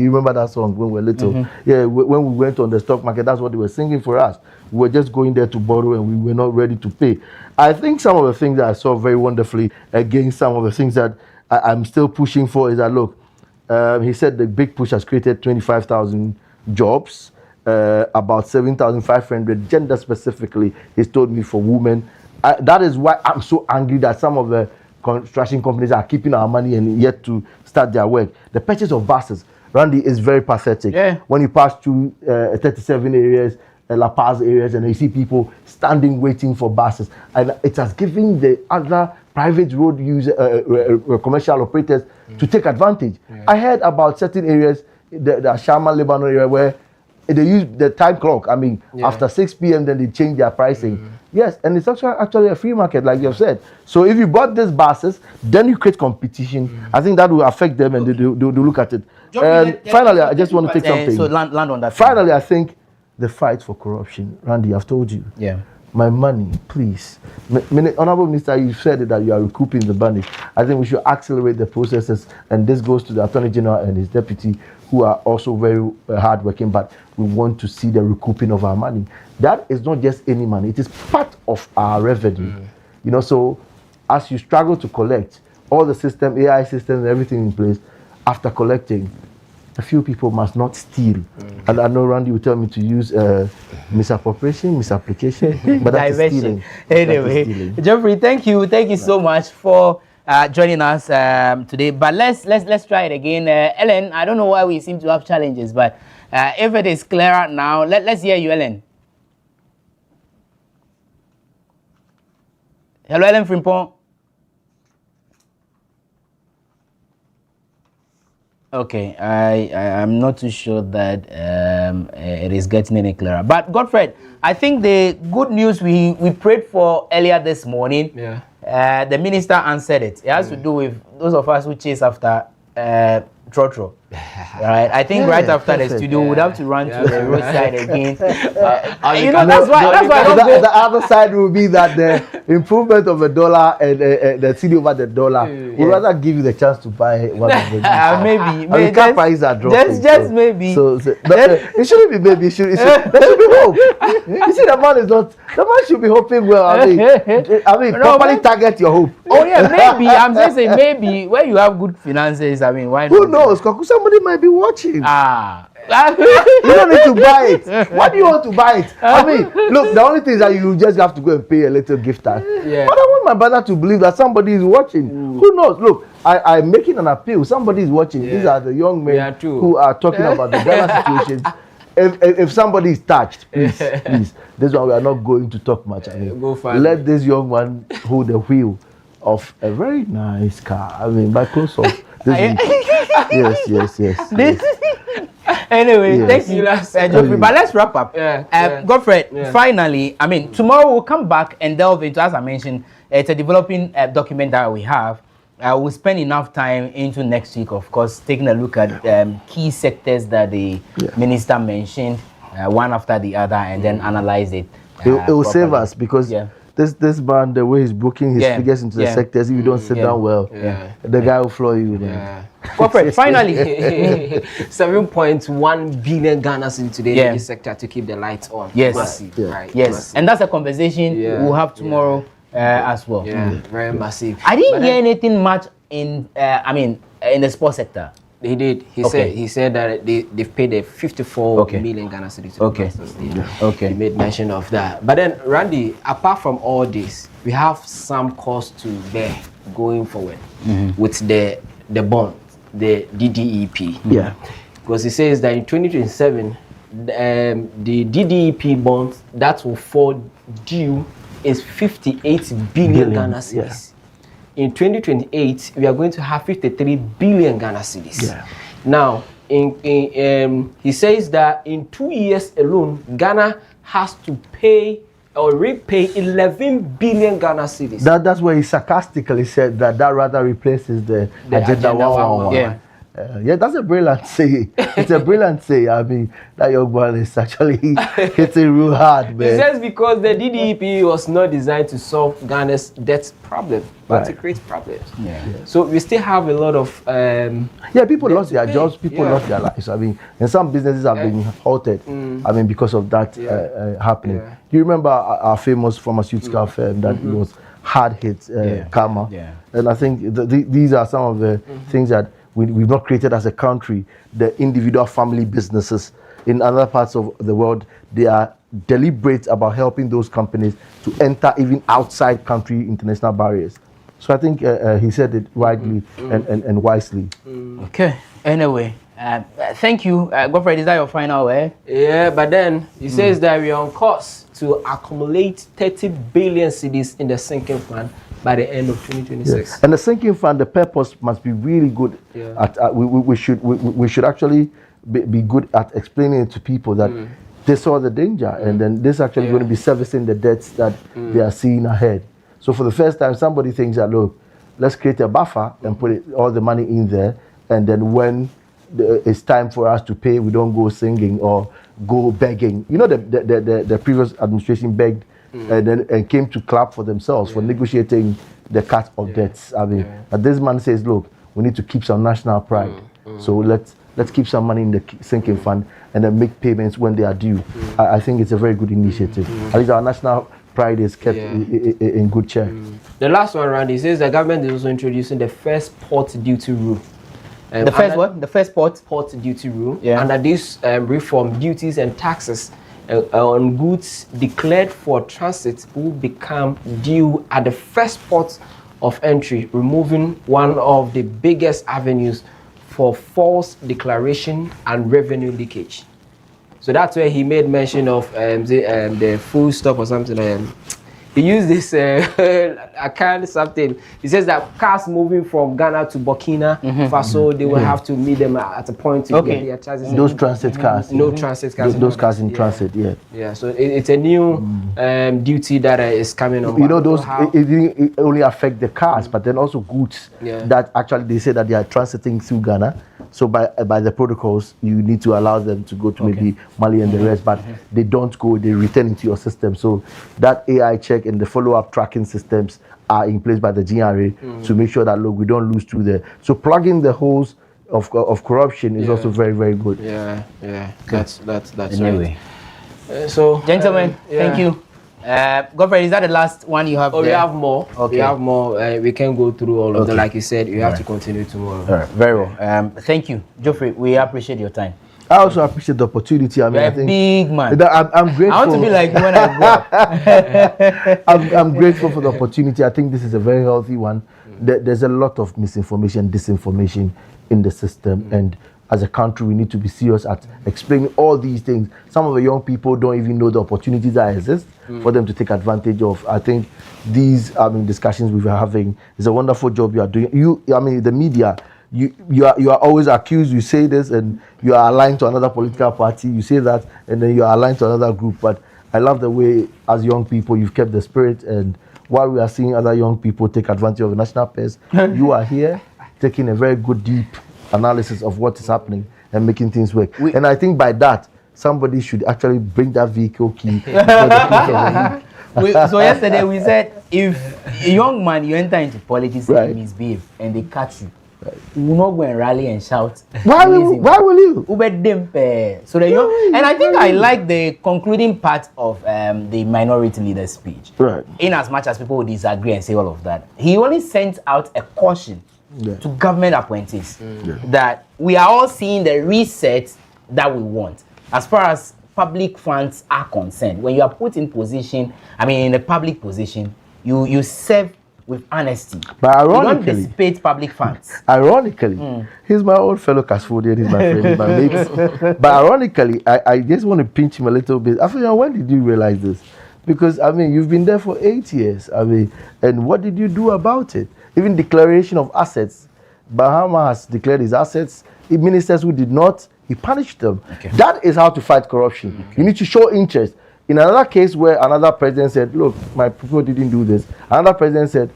remember that song when we were little? Yeah, when we went on the stock market, that's what they were singing for us. We were just going there to borrow, and we were not ready to pay. I think some of the things that I saw very wonderfully, against some of the things that I'm still pushing for, is that, look, he said the big push has created 25,000 jobs, about 7,500 gender specifically, he's told me, for women. That is why I'm so angry that some of the construction companies are keeping our money and yet to start their work. The purchase of buses, Randy, is very pathetic. Yeah. When you pass through 37 areas, La Paz areas, and you see people standing waiting for buses, and it has given the other private road user, commercial operators to take advantage. I heard about certain areas, the Shama, Lebanon area, where they use the time clock. After 6 p.m., then they change their pricing. Yes, and it's actually a free market, like you've said. So if you bought these buses, then you create competition. I think that will affect them, and they'll look at it. And finally, I just want to take something. So land on that. Finally, I think the fight for corruption. Randy, I've told you. Yeah. My money, please. Honorable Minister, you said that you are recouping the money. I think we should accelerate the processes, and this goes to the Attorney General and his deputy, who are also very hardworking, but we want to see the recouping of our money. That is not just any money, it is part of our revenue. So as you struggle to collect, all the system, AI systems, and everything in place, after collecting, a few people must not steal. And I know Randy will tell me to use misappropriation, misapplication, but that's stealing. Anyway, Geoffrey, thank you so much for joining us today. But let's try it again. Ellen, I don't know why we seem to have challenges, but if it is clearer now, let's hear you, Ellen. Hello, Ellen Frimpong. Okay, I'm not too sure that it is getting any clearer. But Godfred, I think the good news we prayed for earlier this morning, the minister answered it. It has to do with those of us who chase after Trotro. Right, I think right after the studio, we would have to run to the roadside again. That's why the other side will be that the improvement of the dollar and the city over the dollar would rather give you the chance to buy one of them. Maybe car prices are dropping. Just maybe. So it shouldn't be maybe. There should be hope. You see, the man should be hoping well. Properly target your hope. Oh yeah, maybe. I'm just saying maybe when you have good finances. Why not? Who knows? somebody might be watching. Ah. You don't need to buy it. Why do you want to buy it? I mean, look, the only thing is that you just have to go and pay a little gift tax. Yeah. But I want my brother to believe that somebody is watching. Who knows? Look, I'm making an appeal. Somebody is watching. These are the young men who are talking about the Ghana situation. If somebody is touched, please. This one we are not going to talk much. I mean, let this young man hold the wheel of a very nice car. I mean, by close up. Yes. Anyway, thank you, Geoffrey. But let's wrap up. Godfrey, finally, I mean, tomorrow we'll come back and delve into, as I mentioned, it's a developing document that we have. We'll spend enough time into next week, of course, taking a look at key sectors that the minister mentioned, one after the other, and then analyze it. It will save us because this man, the way he's booking his figures into the sectors, if you don't sit down well, the guy will floor you. Corporate, finally. 7.1 billion Ghana into the energy sector to keep the lights on. Yes. Massive, right? Yes. Massive. And that's a conversation we'll have tomorrow as well. Very massive. I didn't hear anything much in, in the sports sector. He did. He said that they've paid a 54 million Ghana cedis. Okay. He made mention of that. But then, Randy, apart from all this, we have some costs to bear going forward with the bond, the DDEP. Yeah. Because he says that in 2027, the DDEP bond that will fall due is 58 billion Ghana cedis. Yeah. In 2028, we are going to have 53 billion Ghana cedis. Yeah. Now, he says that in 2 years alone, Ghana has to pay or repay 11 billion Ghana cedis. That's where he sarcastically said that rather replaces the agenda 111. Yeah, that's a brilliant say. It's a brilliant say. I mean, that young man is actually hitting real hard, man. He says because the DDEP was not designed to solve Ghana's debt problem, but to create problems. So we still have a lot of people lost their jobs, people lost their lives. I mean, and some businesses have been halted. I mean, because of that happening. Do you remember our famous pharmaceutical firm that was hard hit, Karma? And I think these are some of the things that we've not created as a country. The individual family businesses in other parts of the world, they are deliberate about helping those companies to enter even outside country international barriers. So I think he said it rightly and wisely. Okay. Anyway, thank you. Godfrey, is that your final word? Yeah, but then he says that we are on course to accumulate 30 billion cedis in the sinking fund by the end of 2026. And the sinking fund, the purpose must be really good. We should actually be good at explaining it to people that they saw the danger, and then this actually going to be servicing the debts that they are seeing ahead. So for the first time, somebody thinks that, look, let's create a buffer and put all the money in there, and then when it's time for us to pay, we don't go singing or go begging. You know, the previous administration begged and came to clap for themselves for negotiating the cut of debts. I mean, but this man says, look, we need to keep some national pride. So let's keep some money in the sinking fund and then make payments when they are due. I think it's a very good initiative. At least our national pride is kept in good check. The last one, Randy, says the government is also introducing the first port duty rule. The first what? The first port duty rule. Under this reform, duties and taxes on goods declared for transit will become due at the first port of entry, removing one of the biggest avenues for false declaration and revenue leakage. So that's where he made mention of the full stop or something. He used this something. He says that cars moving from Ghana to Burkina Faso, they will have to meet them at a point to get their charges. Those transit cars. No transit cars. Those cars in transit, Yeah, so it's a new duty that is coming on. You know, those it only affect the cars, but then also goods that actually they say that they are transiting through Ghana. So by the protocols, you need to allow them to go to maybe Mali and the rest, but they don't go, they return into your system. So that AI check and the follow-up tracking systems are in place by the GRA to make sure that, look, we don't lose through there. So plugging the holes of corruption is also very, very good. Yeah. That's anyway. Right. So gentlemen, thank you. Godfrey, is that the last one you have? Oh, there? we have more. Okay. We have more. We can go through all of them. Like you said, you have Right. to continue tomorrow. All right. Very well. Thank you, Geoffrey. We appreciate your time. I also appreciate the opportunity. I mean, You're I think big man. I'm grateful. I want to be like you when I grow up. I'm grateful for the opportunity. I think this is a very healthy one. There's a lot of misinformation, disinformation in the system, and as a country, we need to be serious at explaining all these things. Some of the young people don't even know the opportunities that exist for them to take advantage of. I think these discussions we are having is a wonderful job you are doing. The media. You are always accused. You say this, and you are aligned to another political party. You say that, and then you are aligned to another group. But I love the way, as young people, you've kept the spirit. And while we are seeing other young people take advantage of the national pest, you are here taking a very good, deep analysis of what is happening and making things work. And I think by that, somebody should actually bring that vehicle key. Before the So yesterday we said, if a young man you enter into politics and misbehave and they catch you, you will not go and rally and shout. Why will you? So the young, and I think I like the concluding part of the minority leader speech. Right. In as much as people would disagree and say all of that, he only sent out a caution to government appointees that we are all seeing the reset that we want as far as public funds are concerned. When you are put in position, in a public position, you serve with honesty. But ironically, you don't dissipate public funds. Ironically, he's my old fellow custodian, he's my friend, he's my mate. But ironically, I just want to pinch him a little bit. When did you realize this? Because you've been there for 8 years. And what did you do about it? Even declaration of assets. Bahama has declared his assets. Ministers who did not, he punished them. Okay. That is how to fight corruption. Okay. You need to show interest. In another case where another president said, look, my people didn't do this. Another president said,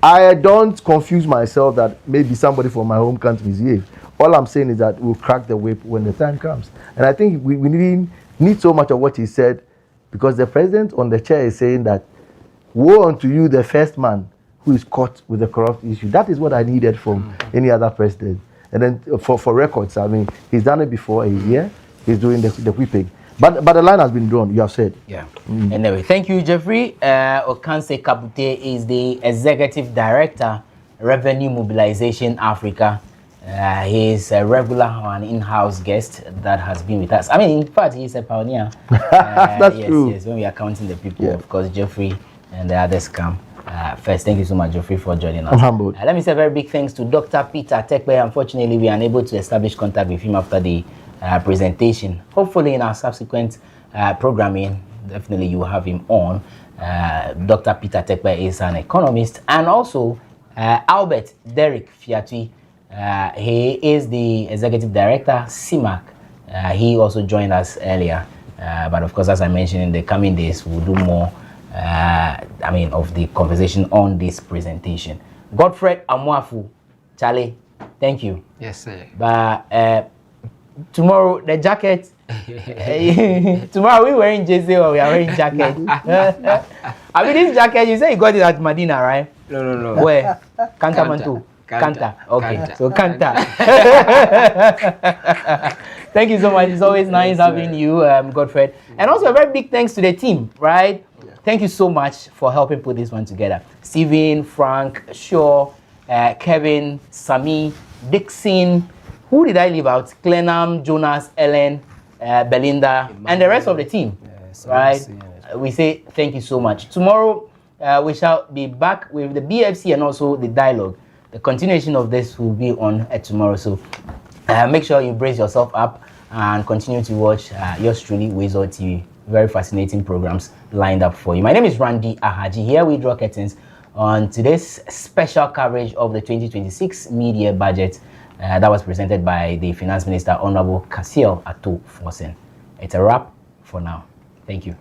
I don't confuse myself that maybe somebody from my home can't misbehave. All I'm saying is that we'll crack the whip when the time comes. And I think we need so much of what he said, because the president on the chair is saying that, woe unto you, the first man who is caught with a corrupt issue. That is what I needed from any other president. And then for records, he's done it before a year. He's doing the whipping. But the line has been drawn, you have said. Yeah. Anyway, thank you, Geoffrey. Okanse Kabute is the Executive Director, Revenue Mobilization Africa. He's a regular or an in-house guest that has been with us. In fact, he's a pioneer. That's true. Yes, when we are counting the people, of course, Geoffrey and the others come first. Thank you so much, Geoffrey, for joining us. I'm humbled. Let me say a very big thanks to Dr. Peter Tekpe. Unfortunately, we are unable to establish contact with him after the presentation. Hopefully in our subsequent programming, definitely you will have him on. Dr. Peter Tekpe is an economist, and also Albert Derek Fiatui. He is the Executive Director, CIMAC. He also joined us earlier. But of course, as I mentioned, in the coming days, we'll do more of the conversation on this presentation. Godfrey Amwafu, Charlie, thank you. Yes, sir. But tomorrow, the jacket. Tomorrow, we wearing jersey or we are wearing jacket. This jacket, you say you got it at Medina, right? No. Where? Kanta. Okay, Kanta. So Kanta. Thank you so much. It's always nice having you, Godfrey. And also a very big thanks to the team, right? Yeah. Thank you so much for helping put this one together. Steven, Frank, Shaw, Kevin, Sami, Dixon. Who did I leave out? Clenham, Jonas, Ellen, Belinda, and the rest of the team, right? We say thank you so much. Tomorrow, we shall be back with the BFC and also the dialogue. The continuation of this will be on tomorrow. So make sure you brace yourself up and continue to watch yours truly, WoezorTV. Very fascinating programs lined up for you. My name is Randy Ahaji. Here we draw curtains on today's special coverage of the 2026 media budget that was presented by the Finance Minister, Honorable Cassiel Ato Forsen. It's a wrap for now. Thank you.